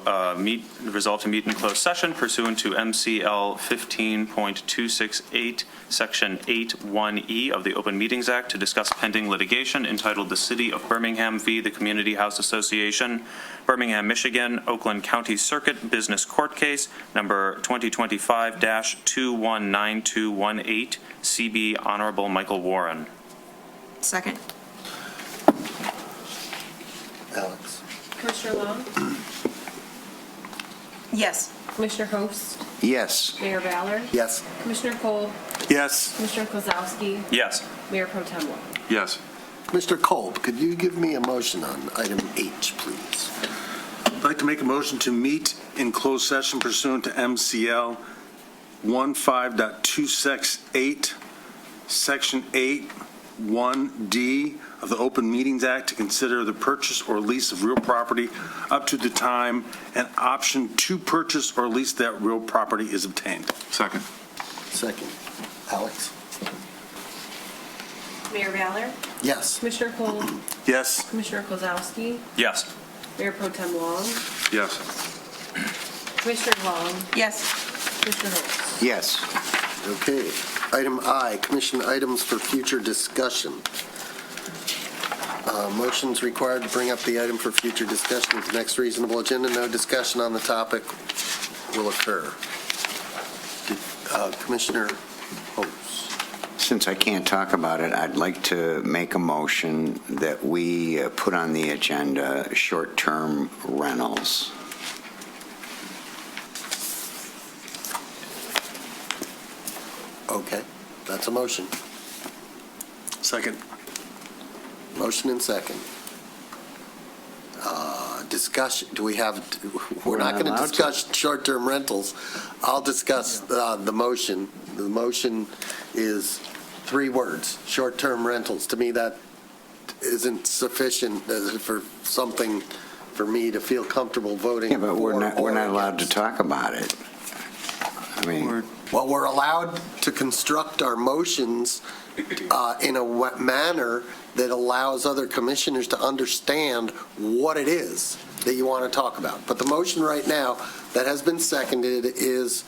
resolve to meet in closed session pursuant to MCL 15.268, Section 8(1)E of the Open Meetings Act to discuss pending litigation entitled The City of Birmingham v. the Community House Association, Birmingham, Michigan, Oakland County Circuit Business Court Case, number 2025-219218, CB Honorable Michael Warren. Second. Alex? Commissioner Long? Yes. Commissioner Host? Yes. Mayor Ballard? Yes. Commissioner Kolb? Yes. Commissioner Kozlowski? Yes. Mayor Pro Tem Long? Yes. Mr. Kolb, could you give me a motion on item H, please? I'd like to make a motion to meet in closed session pursuant to MCL 15.268, Section 8(1)D of the Open Meetings Act to consider the purchase or lease of real property up to the time an option to purchase or lease that real property is obtained. Second. Second. Alex? Mayor Ballard? Yes. Commissioner Kolb? Yes. Commissioner Kozlowski? Yes. Mayor Pro Tem Long? Yes. Commissioner Long? Yes. Commissioner Host? Yes. Okay. Item I, commission items for future discussion. Motion's required to bring up the item for future discussion at the next reasonable agenda. No discussion on the topic will occur. Commissioner Host. Since I can't talk about it, I'd like to make a motion that we put on the agenda short-term rentals. Okay, that's a motion. Second. Motion and second. Discussion, do we have, we're not going to discuss short-term rentals. I'll discuss the motion. The motion is 3 words, short-term rentals. To me, that isn't sufficient for something for me to feel comfortable voting. Yeah, but we're not for or allowed to against. talk about it. I mean, Well, we're allowed to construct our motions in a manner that allows other commissioners to understand what it is that you want to talk about. But the motion right now that has been seconded is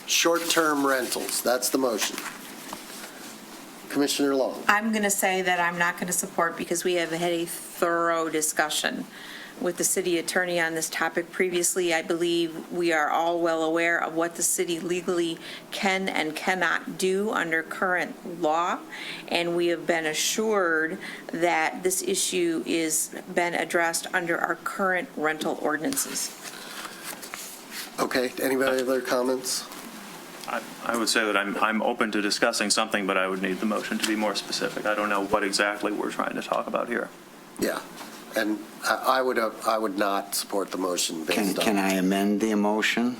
short-term rentals. That's the motion. Commissioner Long. I'm going to say that I'm not going to support because we have had a thorough discussion with the city attorney on this topic previously. I believe we are all well aware of what the city legally can and cannot do under current law, and we have been assured that this issue is been addressed under our current rental ordinances. Okay, anybody have other comments? I would say that I'm open to discussing something, but I would need the motion to be more specific. I don't know what exactly we're trying to talk about here. Yeah, and I would not support the motion based on. can I amend the motion?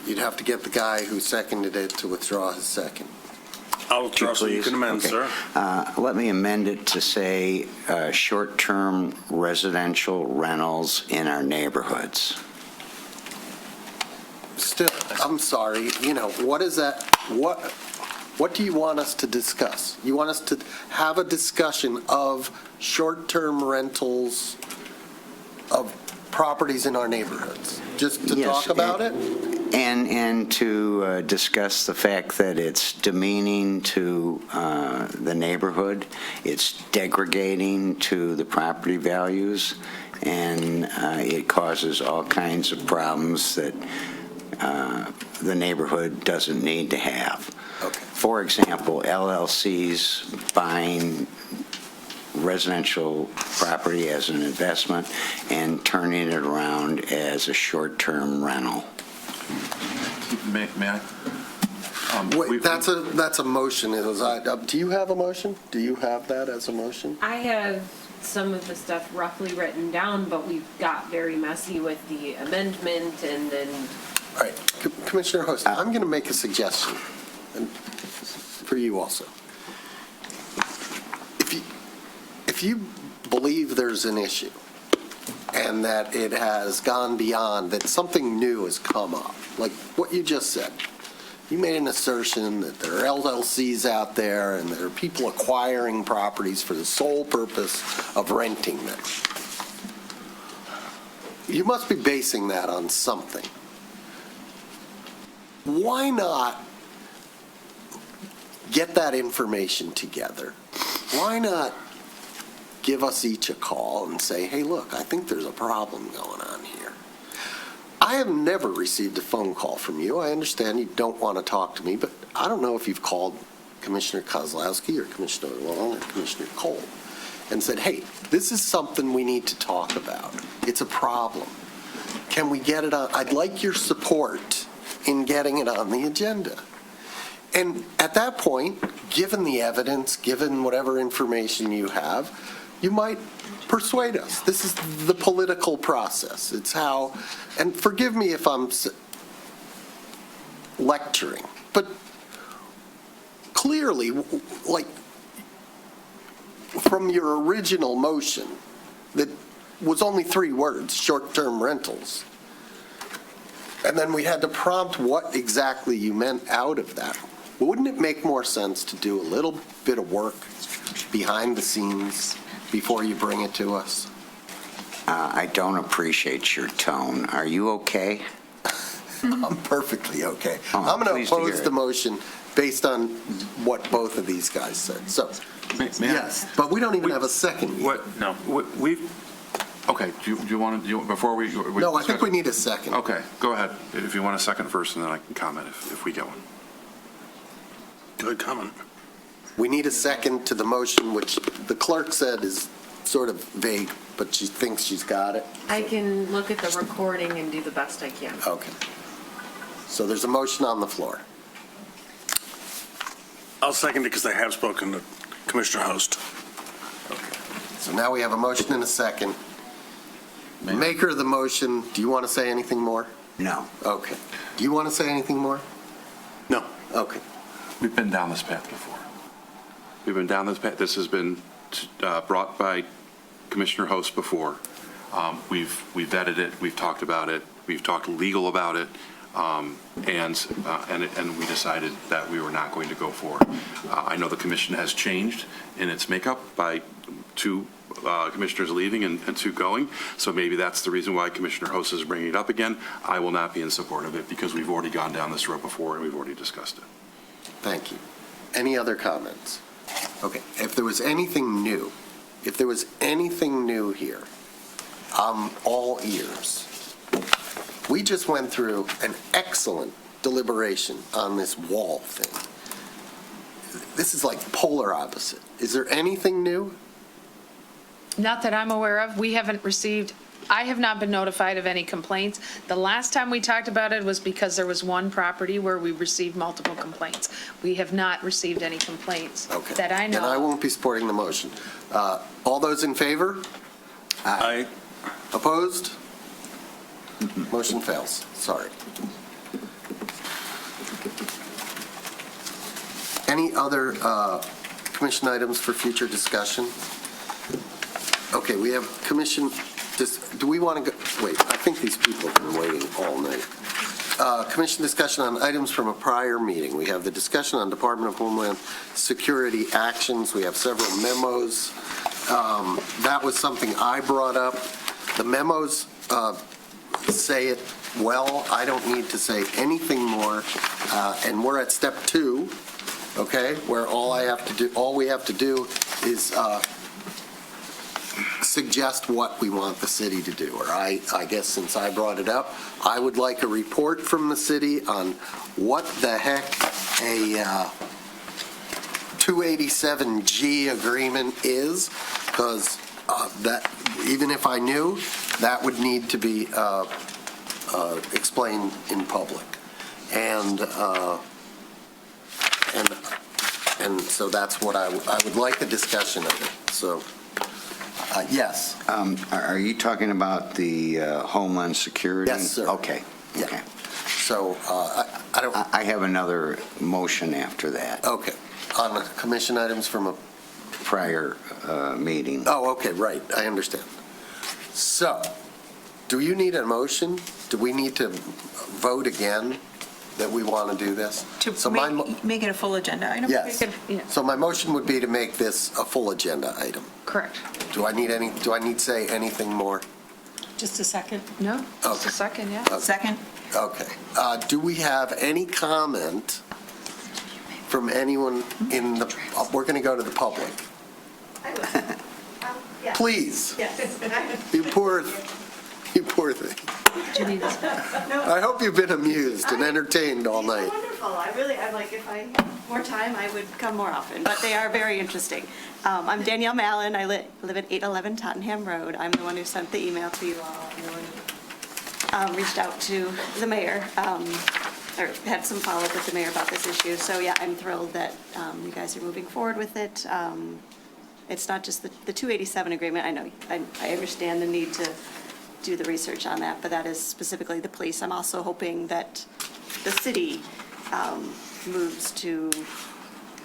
You'd have to get the guy who seconded it to withdraw his second. I'll withdraw so you can amend, Okay. sir. Let me amend it to say short-term residential rentals in our neighborhoods. Still, I'm sorry, what is that, what do you want us to discuss? You want us to have a discussion of short-term rentals of properties in our neighborhoods? Just to Yes, talk about it? And to discuss the fact that it's demeaning to the neighborhood, it's degrading to the property values, and it causes all kinds of problems that the neighborhood doesn't need to have. Okay. For example, LLCs buying residential property as an investment and turning it around as a short-term rental. May I? Wait, that's a motion. Do you have a motion? Do you have that as a motion? I have some of the stuff roughly written down, but we've got very messy with the amendment and then. All right, Commissioner Host, I'm going to make a suggestion, and for you also. If you believe there's an issue and that it has gone beyond, that something new has come up, like what you just said, you made an assertion that there are LLCs out there and there are people acquiring properties for the sole purpose of renting them. You must be basing that on something. Why not get that information together? Why not give us each a call and say, hey, look, I think there's a problem going on here. I have never received a phone call from you. I understand you don't want to talk to me, but I don't know if you've called Commissioner Kozlowski or Commissioner Long or Commissioner Cole and said, hey, this is something we need to talk about. It's a problem. Can we get it on? I'd like your support in getting it on the agenda. And at that point, given the evidence, given whatever information you have, you might persuade us. This is the political process. It's how, and forgive me if I'm lecturing, but clearly, like, from your original motion that was only 3 words, short-term rentals, and then we had to prompt what exactly you meant out of that. Wouldn't it make more sense to do a little bit of work behind the scenes before you bring it to us? I don't appreciate your tone. Are you okay? I'm perfectly okay. Oh, I'm going to pleased to oppose hear it. the motion based on what both of these guys said. So, May I? yes, but we don't even have a second yet. No, we've, okay, do you want to, before we? No, I think we need a second. Okay, go ahead. If you want a second first, and then I can comment if we get one. Good comment. We need a second to the motion, which the clerk said is sort of vague, but she thinks she's got it. I can look at the recording and do the best I can. Okay. So there's a motion on the floor. I'll second it because I have spoken to Commissioner Host. So now we have a motion and a second. Maker of the motion, do you want to say anything more? No. Okay. Do you want to say anything more? No. Okay. We've been down this path before. We've been down this path. This has been brought by Commissioner Host before. We've vetted it. We've talked about it. We've talked legal about it. And we decided that we were not going to go forward. I know the commission has changed in its makeup by 2 commissioners leaving and 2 going, so maybe that's the reason why Commissioner Host is bringing it up again. I will not be in support of it because we've already gone down this road before and we've already discussed it. Thank you. Any other comments? Okay. If there was anything new here, I'm all ears. We just went through an excellent deliberation on this wall thing. This is like polar opposite. Is there anything new? Not that I'm aware of. I have not been notified of any complaints. The last time we talked about it was because there was one property where we received multiple complaints. We have not received any complaints that I know And I of. won't be supporting the motion. All those in favor? Aye. Opposed? Motion fails. Sorry. Any other commission items for future discussion? Okay, we have commission, do we want to go, wait, I think these people have been waiting all night. Commission discussion on items from a prior meeting. We have the discussion on Department of Homeland Security actions. We have several memos. That was something I brought up. The memos say it well. I don't need to say anything more. And we're at step 2, okay, where all we have to do is suggest what we want the city to do, or I guess since I brought it up, I would like a report from the city on what the heck a 287G agreement is, because that, even if I knew, that would need to be explained in public. And so that's what I would like a discussion of it. So, yes. Are you talking about the Homeland Security? Yes, sir. Okay. Yeah. Okay. So I don't. I have another motion after that. Okay. On the commission items from a prior meeting. Oh, okay, right. I understand. So, do you need a motion? Do we need to vote again that we want to do this? To make it a full agenda item? Yes. So my motion would be to make this a full agenda item. Correct. Do I need to say anything more? Just a second. No, just Okay. a second, yeah. Okay. Second? Okay. Do we have any comment from anyone in the, we're going to go to the public. Please. Yes. You poor thing. I hope you've been amused and entertained all night. Wonderful. I'm like, if I had more time, I would come more often, but they are very interesting. I'm Danielle Mallon. I live at 811 Tottenham Road. I'm the one who sent the email to you all. I'm the one who reached out to the mayor, or had some follow-up with the mayor about this issue. So yeah, I'm thrilled that you guys are moving forward with it. It's not just the 287 agreement. I know, I understand the need to do the research on that, but that is specifically the police. I'm also hoping that the city moves to,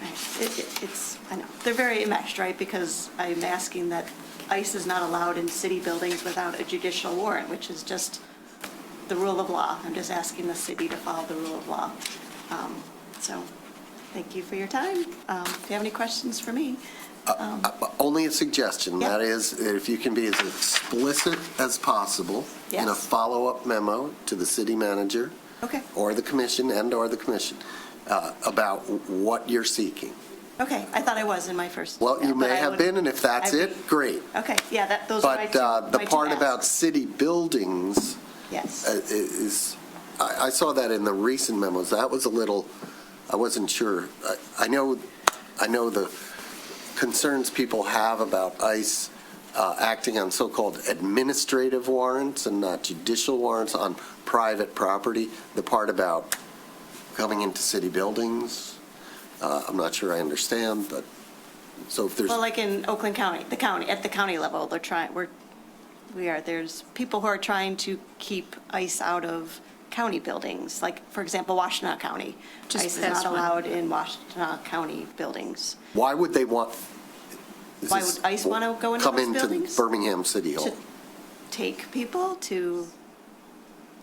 I know, they're very enmeshed, right? Because I'm asking that ICE is not allowed in city buildings without a judicial warrant, which is just the rule of law. I'm just asking the city to follow the rule of law. So thank you for your time. If you have any questions for me. Only a suggestion, Yeah. that is, if you can be as explicit as possible in a Yes. follow-up memo to the city manager Okay. or the commission about what you're seeking. Okay, I thought I was in my first. Well, you email, but may I have would- been, and if that's I'd it, great. Okay, yeah, those are my But two. the my two part about asks. city buildings Yes. is, I saw that in the recent memos. That was a little, I wasn't sure. I know the concerns people have about ICE acting on so-called administrative warrants and not judicial warrants on private property. The part about coming into city buildings, I'm not sure I understand, but so if there's. Well, like in Oakland County, at the county level, there's people who are trying to keep ICE out of county buildings, like, for example, Washtenaw County. Just ICE is past not one. allowed in Washtenaw County buildings. Why would they want? Why would ICE want to go into those buildings? Come into Birmingham City Hall? To take people to,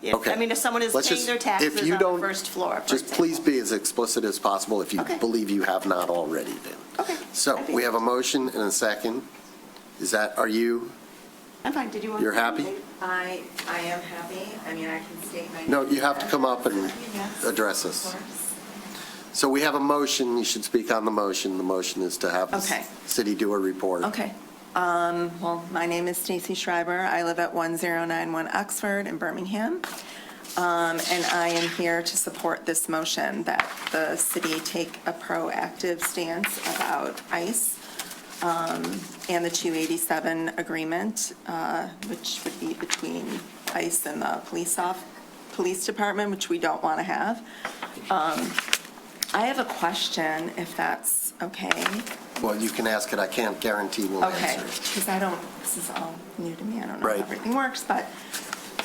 Okay. I mean, if someone is Let's paying just- their if taxes you on the don't- first floor, for Just example. please be as explicit as possible if you Okay. believe you have not already been. Okay. So we have a motion and a second. Are you, I'm fine, did you want? you're happy? I am happy. I mean, I can state my. No, you have to come up and Yes, address of us. course. So we have a motion, you should speak on the motion. The motion is to have the Okay. city do a report. Okay. Well, my name is Stacy Schreiber. I live at 1091 Oxford in Birmingham. And I am here to support this motion that the city take a proactive stance about ICE and the 287 agreement, which would be between ICE and the police department, which we don't want to have. I have a question, if that's okay. Well, you can ask it. I can't guarantee we'll Okay, answer it. because this is all new to me. I don't know Right. how everything works, but,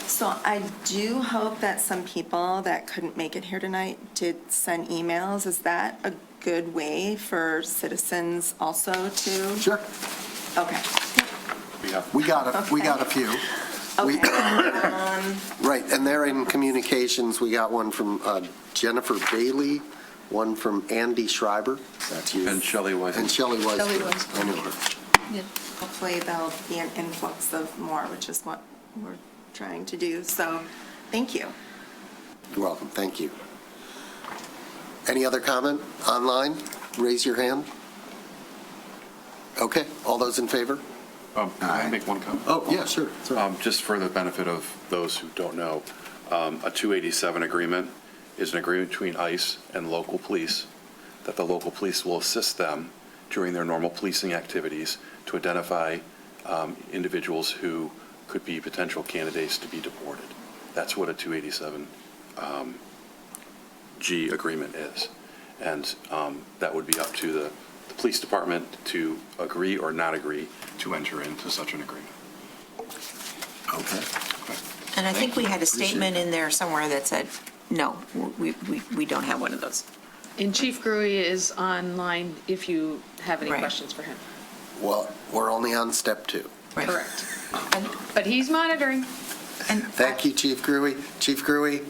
so I do hope that some people that couldn't make it here tonight did send emails. Is that a good way for citizens also to? Sure. Okay. We got a few. We- Right, and they're in communications. We got one from Jennifer Bailey, one from Andy Schreiber. That's you. And Shelley Weisman. And Shelley Weisman. Shelley Weisman. I know her. Hopefully there'll be an influx of more, which is what we're trying to do. So, thank you. You're welcome, thank you. Any other comment online? Raise your hand. Okay, all those in favor? Can I make one comment? Oh, yeah, sure. Just for the benefit of those who don't know, a 287 agreement is an agreement between ICE and local police that the local police will assist them during their normal policing activities to identify individuals who could be potential candidates to be deported. That's what a 287 G agreement is. And that would be up to the police department to agree or not agree to enter into such an agreement. Okay. And I think we had a statement in there somewhere that said, no, we don't have one of those. And Chief Gruey is online if you have any Right. questions for him. Well, we're only on step 2. Correct. But he's monitoring. Thank you, Chief Gruey. Chief Gruey,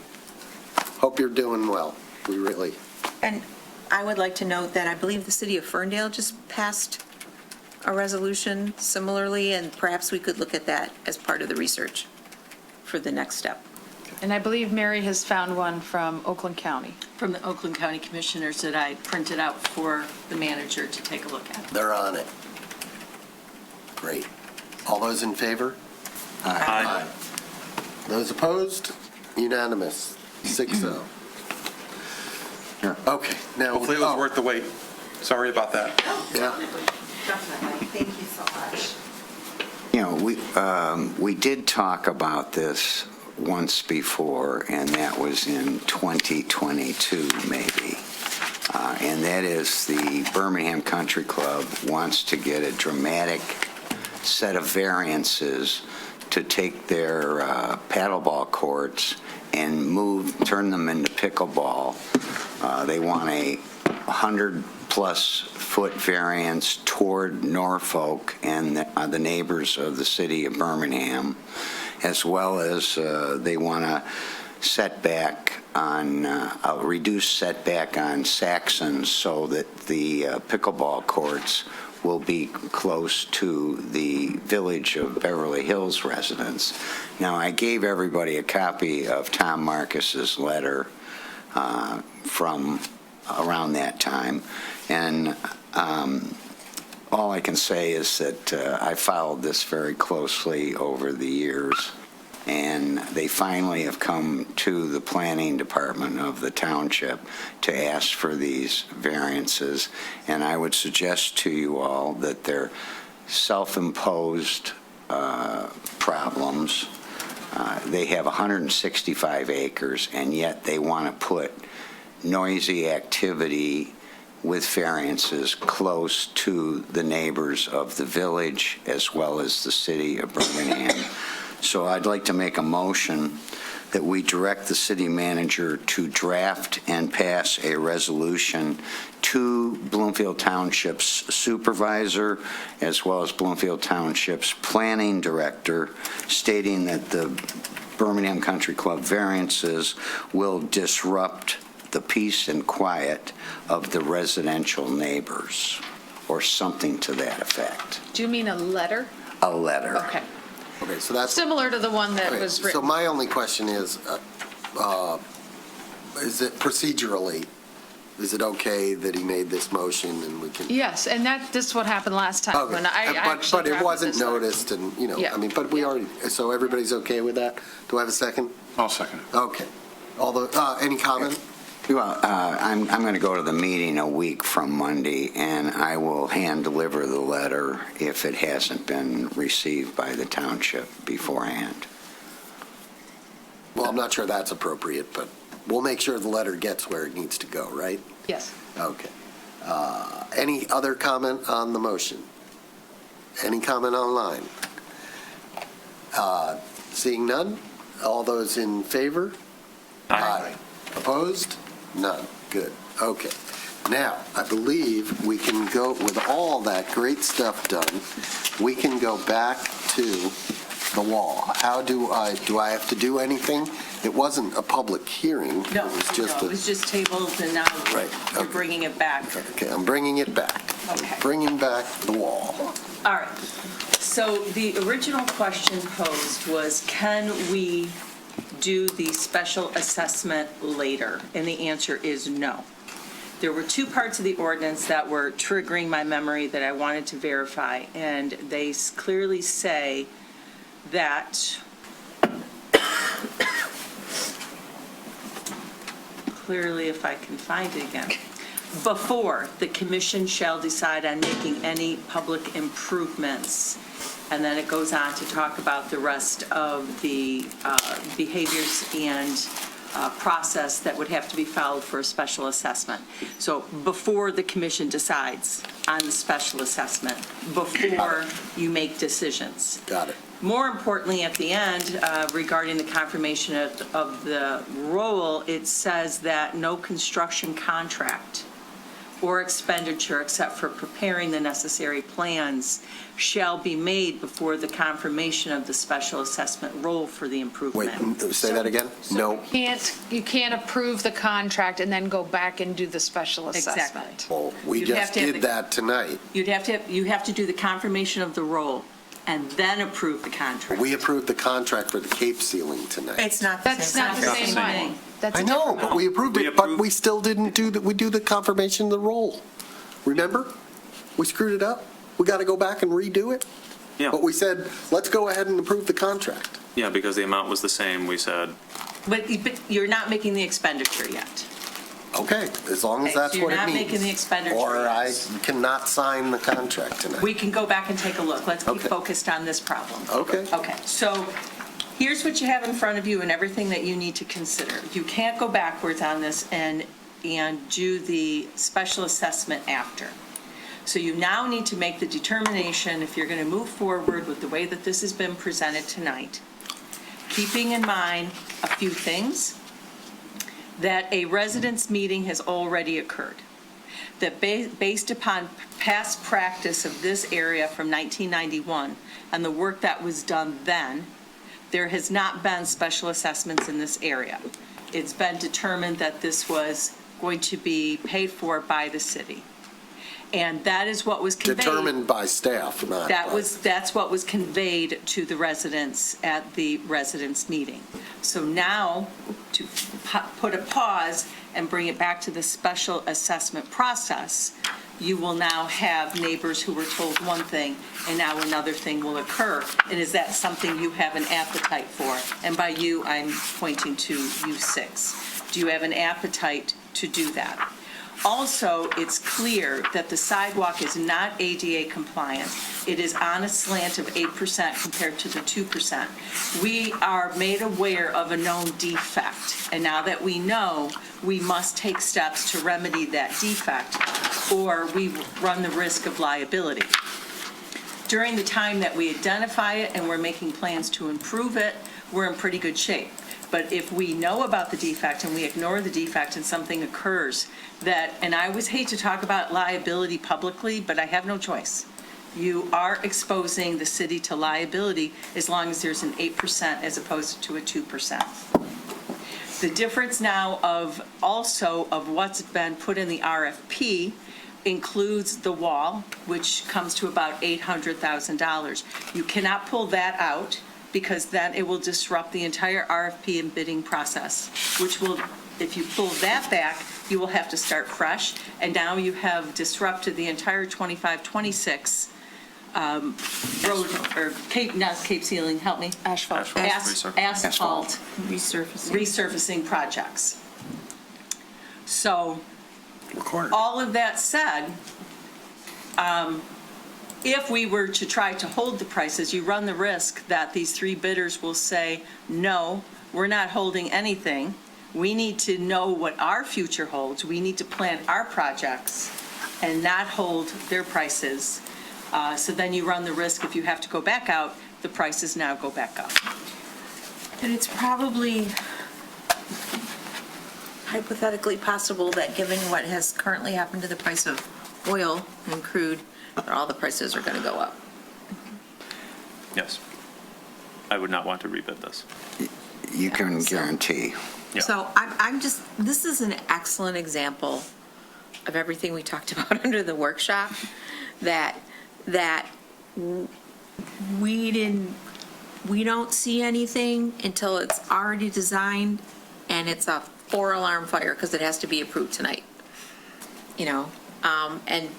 hope you're doing well. We really. And I would like to note that I believe the city of Ferndale just passed a resolution similarly, and perhaps we could look at that as part of the research for the next step. And I believe Mary has found one from Oakland County. From the Oakland County Commissioners that I printed out for the manager to take a look at. They're on it. Great. All those in favor? Aye. Those opposed? Unanimous. 6-0. Okay, now. Hopefully it was worth the wait. Sorry about that. Yeah. Definitely. Thank you so much. You know, we did talk about this once before, and that was in 2022, maybe. And that is the Birmingham Country Club wants to get a dramatic set of variances to take their paddleball courts and turn them into pickleball. They want a 100-plus foot variance toward Norfolk and the neighbors of the city of Birmingham, as well as they want a reduced setback on Saxons so that the pickleball courts will be close to the Village of Beverly Hills residents. Now, I gave everybody a copy of Tom Marcus's letter from around that time, and all I can say is that I followed this very closely over the years, and they finally have come to the planning department of the township to ask for these variances, and I would suggest to you all that they're self-imposed problems. They have 165 acres, and yet they want to put noisy activity with variances close to the neighbors of the village as well as the city of Birmingham. So I'd like to make a motion that we direct the city manager to draft and pass a resolution to Bloomfield Township's supervisor as well as Bloomfield Township's planning director, stating that the Birmingham Country Club variances will disrupt the peace and quiet of the residential neighbors, or something to that effect. Do you mean a letter? A letter. Okay. Okay, so that's. Similar to the one that Okay, was written. So my only question is it procedurally, is it okay that he made this motion and we can? Yes, and this is what happened last time Okay. when I actually But it drafted wasn't this letter. noticed and, Yeah. I mean, but we already, so everybody's okay with that? Do I have a second? I'll second it. Okay. Any comment? Well, I'm going to go to the meeting a week from Monday, and I will hand deliver the letter if it hasn't been received by the township beforehand. Well, I'm not sure that's appropriate, but we'll make sure the letter gets where it needs to go, right? Yes. Okay. Any other comment on the motion? Any comment online? Seeing none? All those in favor? Aye. Opposed? None. Good. Okay. Now, I believe we can go, with all that great stuff done, we can go back to the wall. How do I have to do anything? It wasn't a public hearing. No, It was just it was just tabled, and now you're bringing it back. Okay, I'm bringing it back. Okay. Bringing back the wall. All right. So the original question posed was, can we do the special assessment later? And the answer is no. there were two parts of the ordinance that were triggering my memory that I wanted to verify, and they clearly say that, clearly if I can find it again, before the commission shall decide on making any public improvements. And then it goes on to talk about the rest of the behaviors and process that would have to be followed for a special assessment. So before the commission decides on the special assessment, before you make decisions. Got it. More importantly, at the end, regarding the confirmation of the role, it says that no construction contract or expenditure except for preparing the necessary plans shall be made before the confirmation of the special assessment role for the improvement. Wait, say that again? No. You can't approve the contract and then go back and do the special assessment. Exactly. Well, we You'd have just to have did the- that tonight. You have to do the confirmation of the role and then approve the contract. We approved the contract for the Cape ceiling tonight. It's not the That's same. not the same one. That's I a know, different but one. we approved it, but we still didn't do we do the confirmation of the role. Remember? We screwed it up. We got to go back and redo it. Yeah. But we said, let's go ahead and approve the contract. Yeah, because the amount was the same, we said. But you're not making the expenditure yet. Okay, as long as Okay, that's so what it you're not means. making the expenditure Or I yet. cannot sign the contract tonight. We can go back and take a look. Let's keep Okay. focused on this problem. Okay. Okay, so here's what you have in front of you and everything that you need to consider. You can't go backwards on this and do the special assessment after. So you now need to make the determination if you're going to move forward with the way that this has been presented tonight, keeping in mind a few things, that a residents' meeting has already occurred, that based upon past practice of this area from 1991 and the work that was done then, there has not been special assessments in this area. It's been determined that this was going to be paid for by the city. And that is what was conveyed. Determined by staff, not by. That's what was conveyed to the residents at the residents' meeting. So now, to put a pause and bring it back to the special assessment process, you will now have neighbors who were told one thing, and now another thing will occur. And is that something you have an appetite for? And by you, I'm pointing to you six. Do you have an appetite to do that? Also, it's clear that the sidewalk is not ADA compliant. It is on a slant of 8% compared to the 2%. We are made aware of a known defect, and now that we know, we must take steps to remedy that defect, or we run the risk of liability. During the time that we identify it and we're making plans to improve it, we're in pretty good shape. But if we know about the defect and we ignore the defect and something occurs that, and I always hate to talk about liability publicly, but I have no choice. You are exposing the city to liability as long as there's an 8% as opposed to a 2%. The difference now of what's been put in the RFP includes the wall, which comes to about $800,000. You cannot pull that out, because then it will disrupt the entire RFP and bidding process, which will, if you pull that back, you will have to start fresh, and now you have disrupted the entire 25-26 road, or not Cape ceiling, help me? Asphalt. Asphalt resurfacing projects. So, all of that said, if we were to try to hold the prices, you run the risk that these three bidders will say, no, we're not holding anything. We need to know what our future holds. We need to plan our projects and not hold their prices. So then you run the risk, if you have to go back out, the prices now go back up. And it's probably hypothetically possible that given what has currently happened to the price of oil and crude, that all the prices are going to go up. Yes. I would not want to rebid this. You can guarantee. Yeah. So I'm just, this is an excellent example of everything we talked about under the workshop, that we don't see anything until it's already designed and it's a 4-alarm fire because it has to be approved tonight. And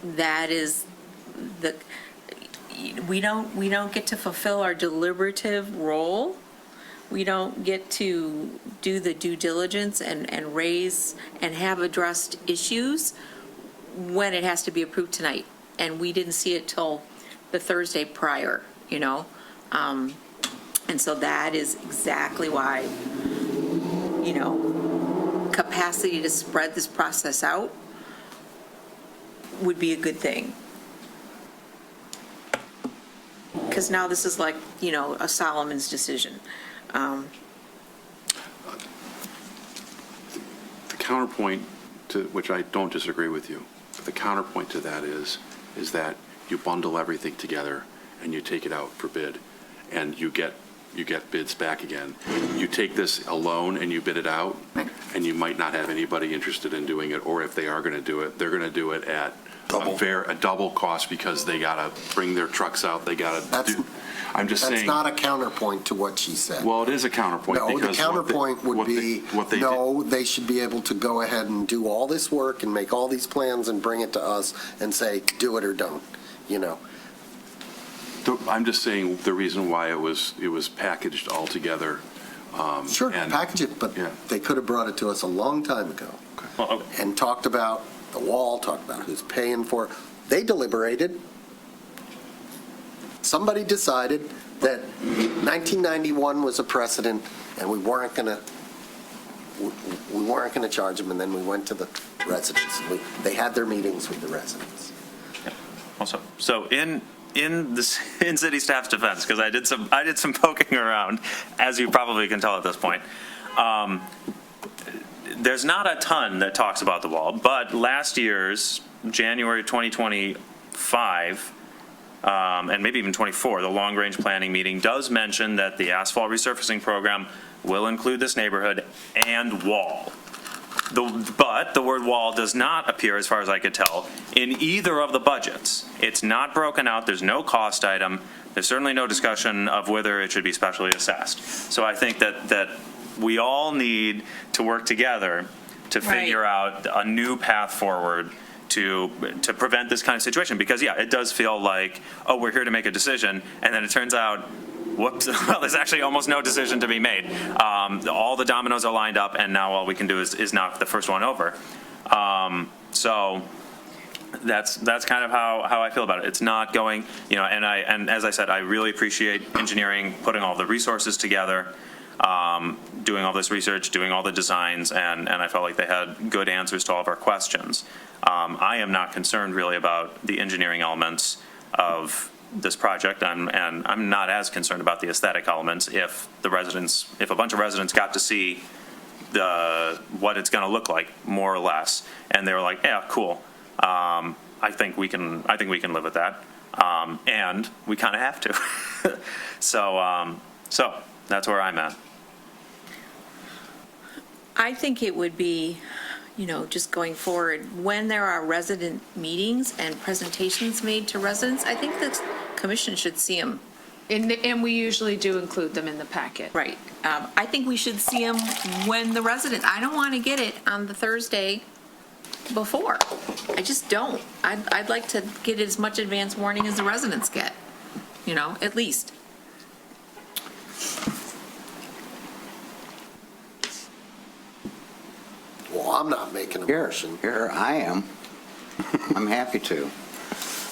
that is we don't get to fulfill our deliberative role. We don't get to do the due diligence and raise and have addressed issues when it has to be approved tonight. And we didn't see it till the Thursday prior, and so that is exactly why, capacity to spread this process out would be a good thing. Because now this is like, a Solomon's decision. The counterpoint to, which I don't disagree with you, but the counterpoint to that is that you bundle everything together and you take it out for bid, and you get bids back again. You take this alone and you bid it out, and you might not have anybody interested in doing it, or if they are going to do it, they're going to do it at a double cost because they got to bring their trucks out. They got to do. I'm just saying. That's not a counterpoint to what she said. Well, it is a counterpoint. No, the counterpoint would be, they should be able to go ahead and do all this work and make all these plans and bring it to us and say, do it or don't, I'm just saying the reason why it was packaged all together. Sure, package it, but they could have brought it to us a long time ago and talked about the wall, talked about who's paying for it. They deliberated. Somebody decided that 1991 was a precedent, and we weren't going to charge them, and then we went to the residents. They had their meetings with the residents. Also, so in city staff's defense, because I did some poking around, as you probably can tell at this point. There's not a ton that talks about the wall, but last year's January 2025, and maybe even 24, the long-range planning meeting does mention that the asphalt resurfacing program will include this neighborhood and wall. But the word wall does not appear, as far as I could tell, in either of the budgets. It's not broken out. There's no cost item. There's certainly no discussion of whether it should be specially assessed. So I think that we all need to work together to figure out a new path forward to prevent this kind of situation. Because, it does feel like, we're here to make a decision, and then it turns out, whoops, well, there's actually almost no decision to be made. All the dominoes are lined up, and now all we can do is knock the first one over. So that's kind of how I feel about it. It's not going, and as I said, I really appreciate engineering putting all the resources together, doing all this research, doing all the designs, and I felt like they had good answers to all of our questions. I am not concerned really about the engineering elements of this project, and I'm not as concerned about the aesthetic elements. If a bunch of residents got to see what it's going to look like, more or less, and they were like, yeah, cool. I think we can live with that, and we kind of have to. So that's where I'm at. I think it would be, just going forward, when there are resident meetings and presentations made to residents, I think the commission should see them. And we usually do include them in the packet. Right. I think we should see them when the residents, I don't want to get it on the Thursday before. I just don't. I'd like to get as much advance warning as the residents get, at least. Well, I'm not making a motion. Here I am. I'm happy to.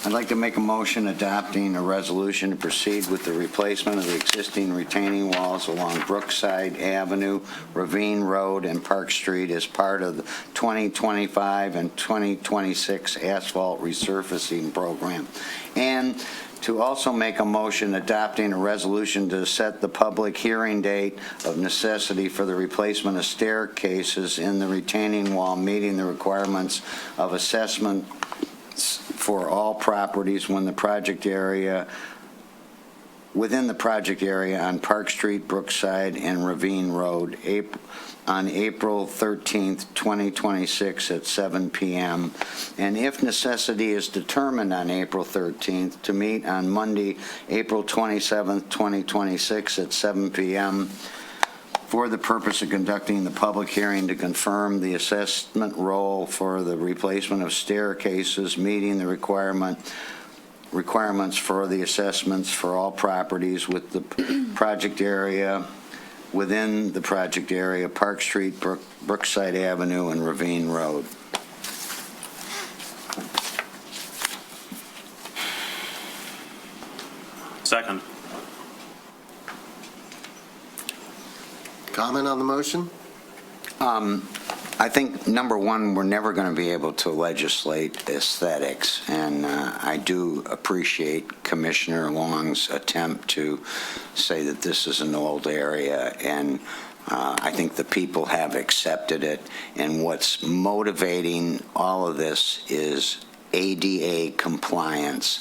I'd like to make a motion adopting a resolution to proceed with the replacement of the existing retaining walls along Brookside Avenue, Ravine Road, and Park Street as part of the 2025 and 2026 asphalt resurfacing program. And to also make a motion adopting a resolution to set the public hearing date of necessity for the replacement of staircases in the retaining wall, meeting the requirements of assessment for all properties within the project area on Park Street, Brookside, and Ravine Road on April 13th, 2026 at 7 p.m. And if necessity is determined on April 13th, to meet on Monday, April 27th, 2026 at 7 p.m. for the purpose of conducting the public hearing to confirm the assessment roll for the replacement of staircases, meeting the requirements for the assessments for all properties with the project area, within the project area, Park Street, Brookside Avenue, and Ravine Road. Second. Comment on the motion? I think, number one, we're never going to be able to legislate aesthetics, and I do appreciate Commissioner Long's attempt to say that this is an old area, and I think the people have accepted it, and what's motivating all of this is ADA compliance.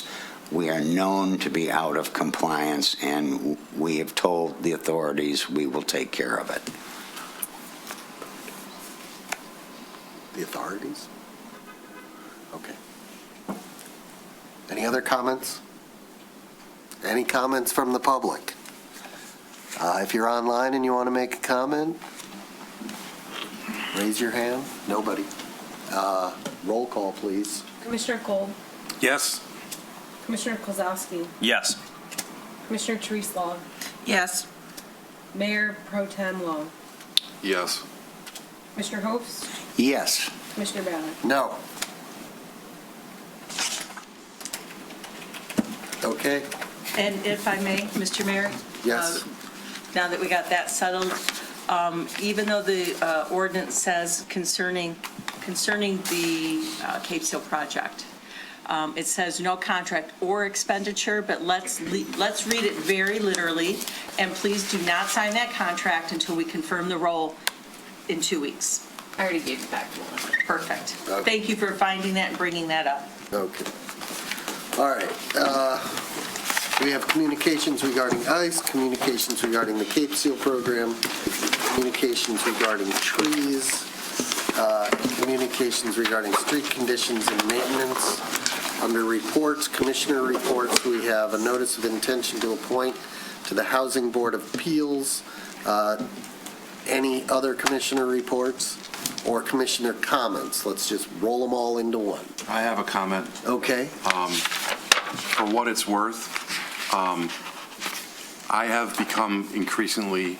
We are known to be out of compliance, and we have told the authorities we will take care of it. The authorities? Okay. Any other comments? Any comments from the public? If you're online and you want to make a comment, raise your hand. Nobody. Roll call, please. Commissioner Kolb, Yes. Commissioner Kozowski, Yes. Commissioner Therese Long, Yes. Mayor Pro Tem Long, Yes. Commissioner Hopes, Yes. Commissioner Ballard. No. Okay. And if I may, Mr. Mayor? Yes. Now that we got that settled, even though the ordinance says concerning the Cape Seal project, it says no contract or expenditure, but let's read it very literally, and please do not sign that contract until we confirm the roll in 2 weeks. I already gave you back one. Perfect. Okay. Thank you for finding that and bringing that up. Okay. All right. We have communications regarding ICE, communications regarding the Cape Seal program, communications regarding trees, communications regarding street conditions and maintenance. Under reports, commissioner reports, we have a notice of intention to appoint to the Housing Board of Appeals. Any other commissioner reports or commissioner comments? Let's just roll them all into one. I have a comment. Okay. For what it's worth, I have become increasingly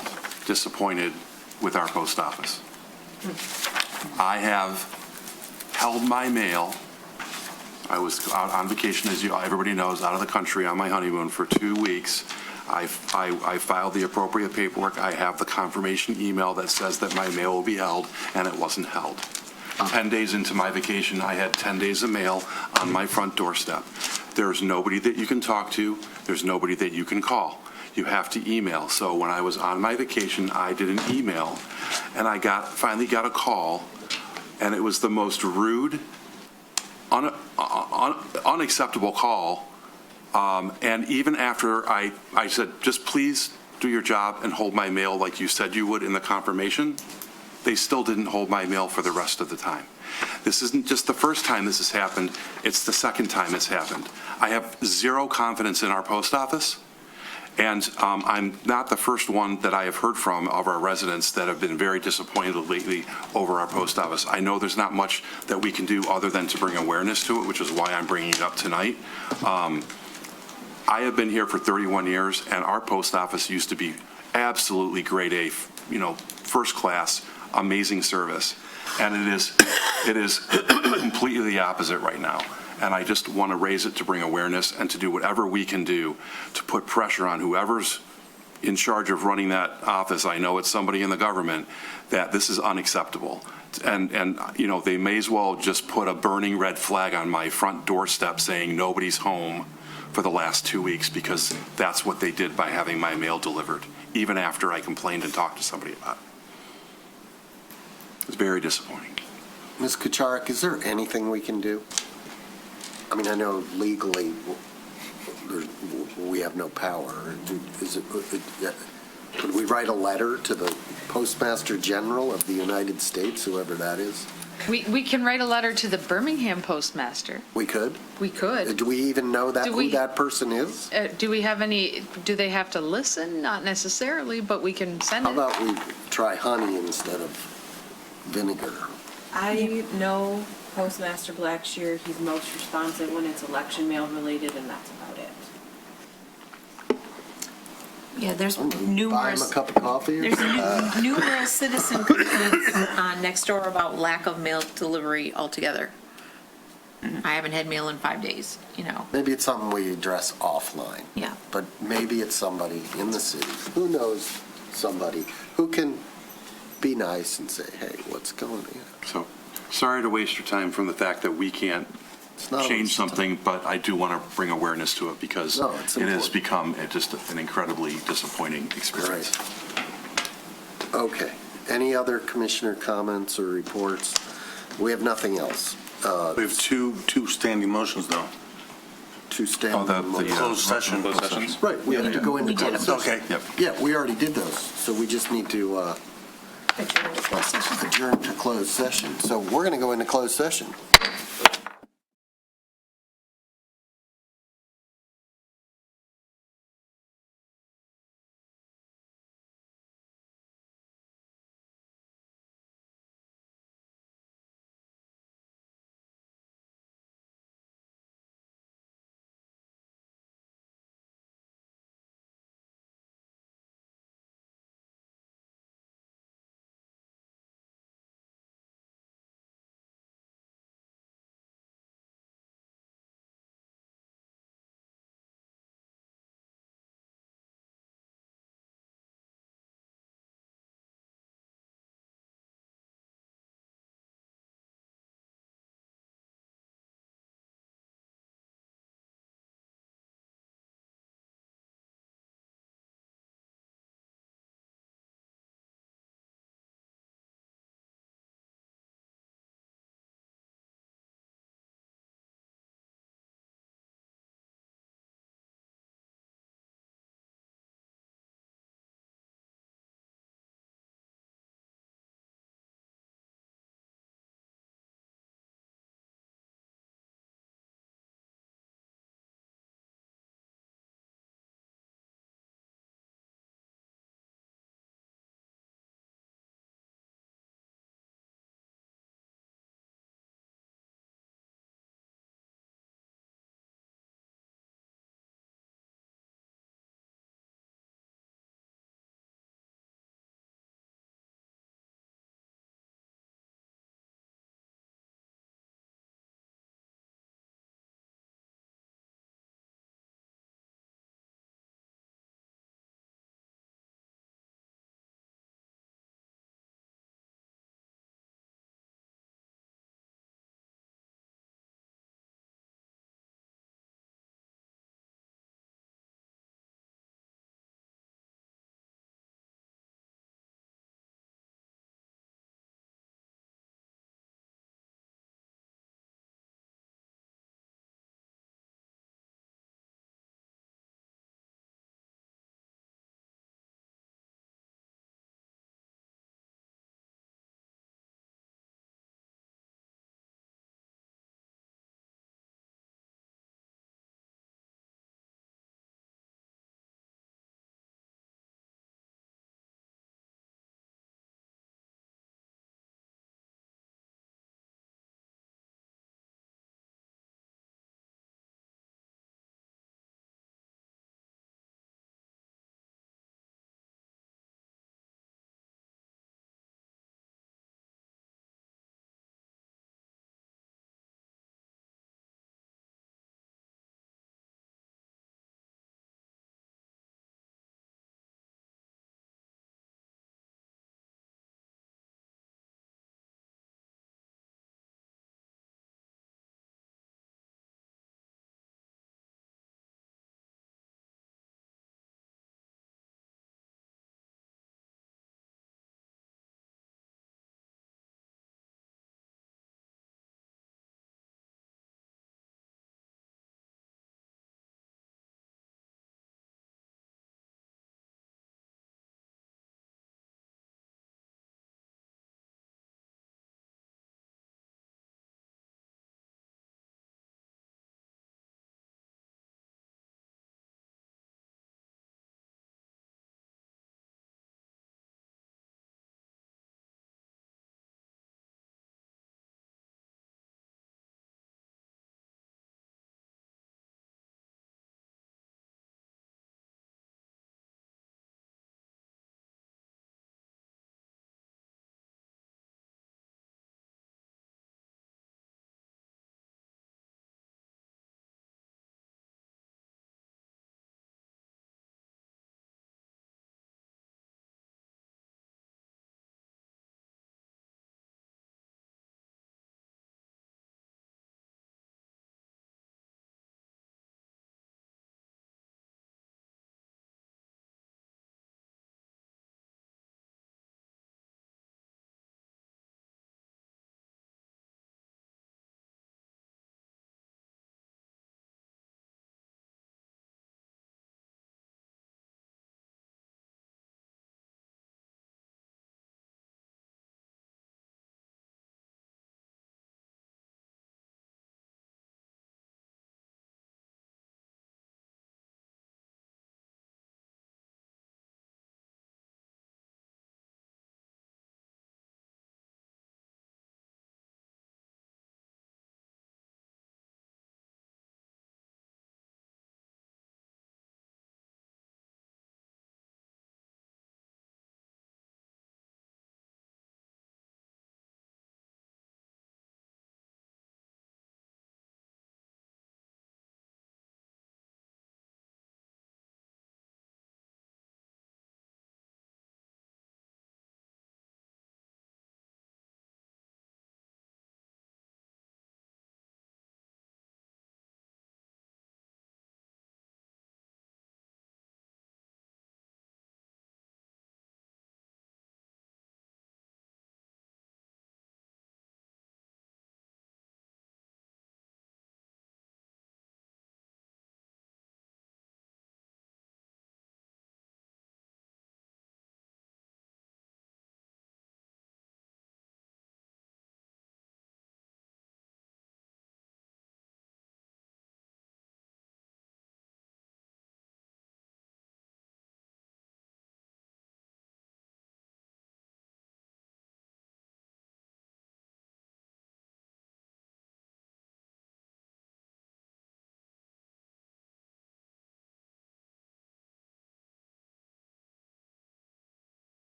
disappointed with our post office. I have held my mail. I was out on vacation, as everybody knows, out of the country on my honeymoon for 2 weeks. I filed the appropriate paperwork. I have the confirmation email that says that my mail will be held, and it wasn't held. 10 days into my vacation, I had 10 days of mail on my front doorstep. There's nobody that you can talk to. There's nobody that you can call. You have to email. So when I was on my vacation, I did an email, and I finally got a call, and it was the most rude, unacceptable call. And even after I said, just please do your job and hold my mail like you said you would in the confirmation, they still didn't hold my mail for the rest of the time. This isn't just the first time this has happened, it's the second time it's happened. I have zero confidence in our post office, and I'm not the first one that I have heard from of our residents that have been very disappointed lately over our post office. I know there's not much that we can do other than to bring awareness to it, which is why I'm bringing it up tonight. I have been here for 31 years, and our post office used to be absolutely grade A, first class, amazing service. And it is completely the opposite right now. And I just want to raise it to bring awareness and to do whatever we can do to put pressure on whoever's in charge of running that office. I know it's somebody in the government, that this is unacceptable. And they may as well just put a burning red flag on my front doorstep saying nobody's home for the last 2 weeks, because that's what they did by having my mail delivered, even after I complained and talked to somebody about it. It's very disappointing. Ms. Kucharik, is there anything we can do? I mean, I know legally we have no power. Could we write a letter to the Postmaster General of the United States, whoever that is? We can write a letter to the Birmingham postmaster. We could? We could. Do we even know who that person is? Do we have any, do they have to listen? Not necessarily, but we can send it. How about try honey instead of vinegar. I know Postmaster Blackshear, he's most responsive when it's election mail related, and that's about it. Yeah, there's Buy him numerous. a cup of coffee or There's numerous citizen complaints on Nextdoor about lack of mail delivery altogether. I haven't had mail in 5 days, you know. Maybe it's something we address offline. Yeah. But maybe it's somebody in the city who knows somebody who can be nice and say, hey, what's going on? So, sorry to waste your time from the fact that we can't not a change waste of something, but I do want to bring awareness to it because No, it's it has important. become just an incredibly disappointing experience. Okay. Any other commissioner comments or reports? We have nothing else. We have two standing motions, though. Two standing motions. Closed session. Closed sessions? Right, we have to go into We did closed them. session. Okay. Yeah, we already did those, so we just need to adjourn to closed session. So we're going to go into closed session.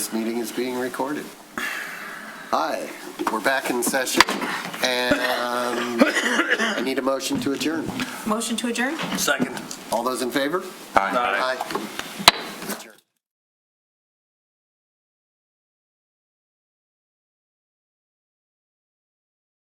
This meeting is being recorded. Hi, we're back in session, and I need a motion to adjourn. Motion to adjourn? Second. All those in favor? Aye. Aye.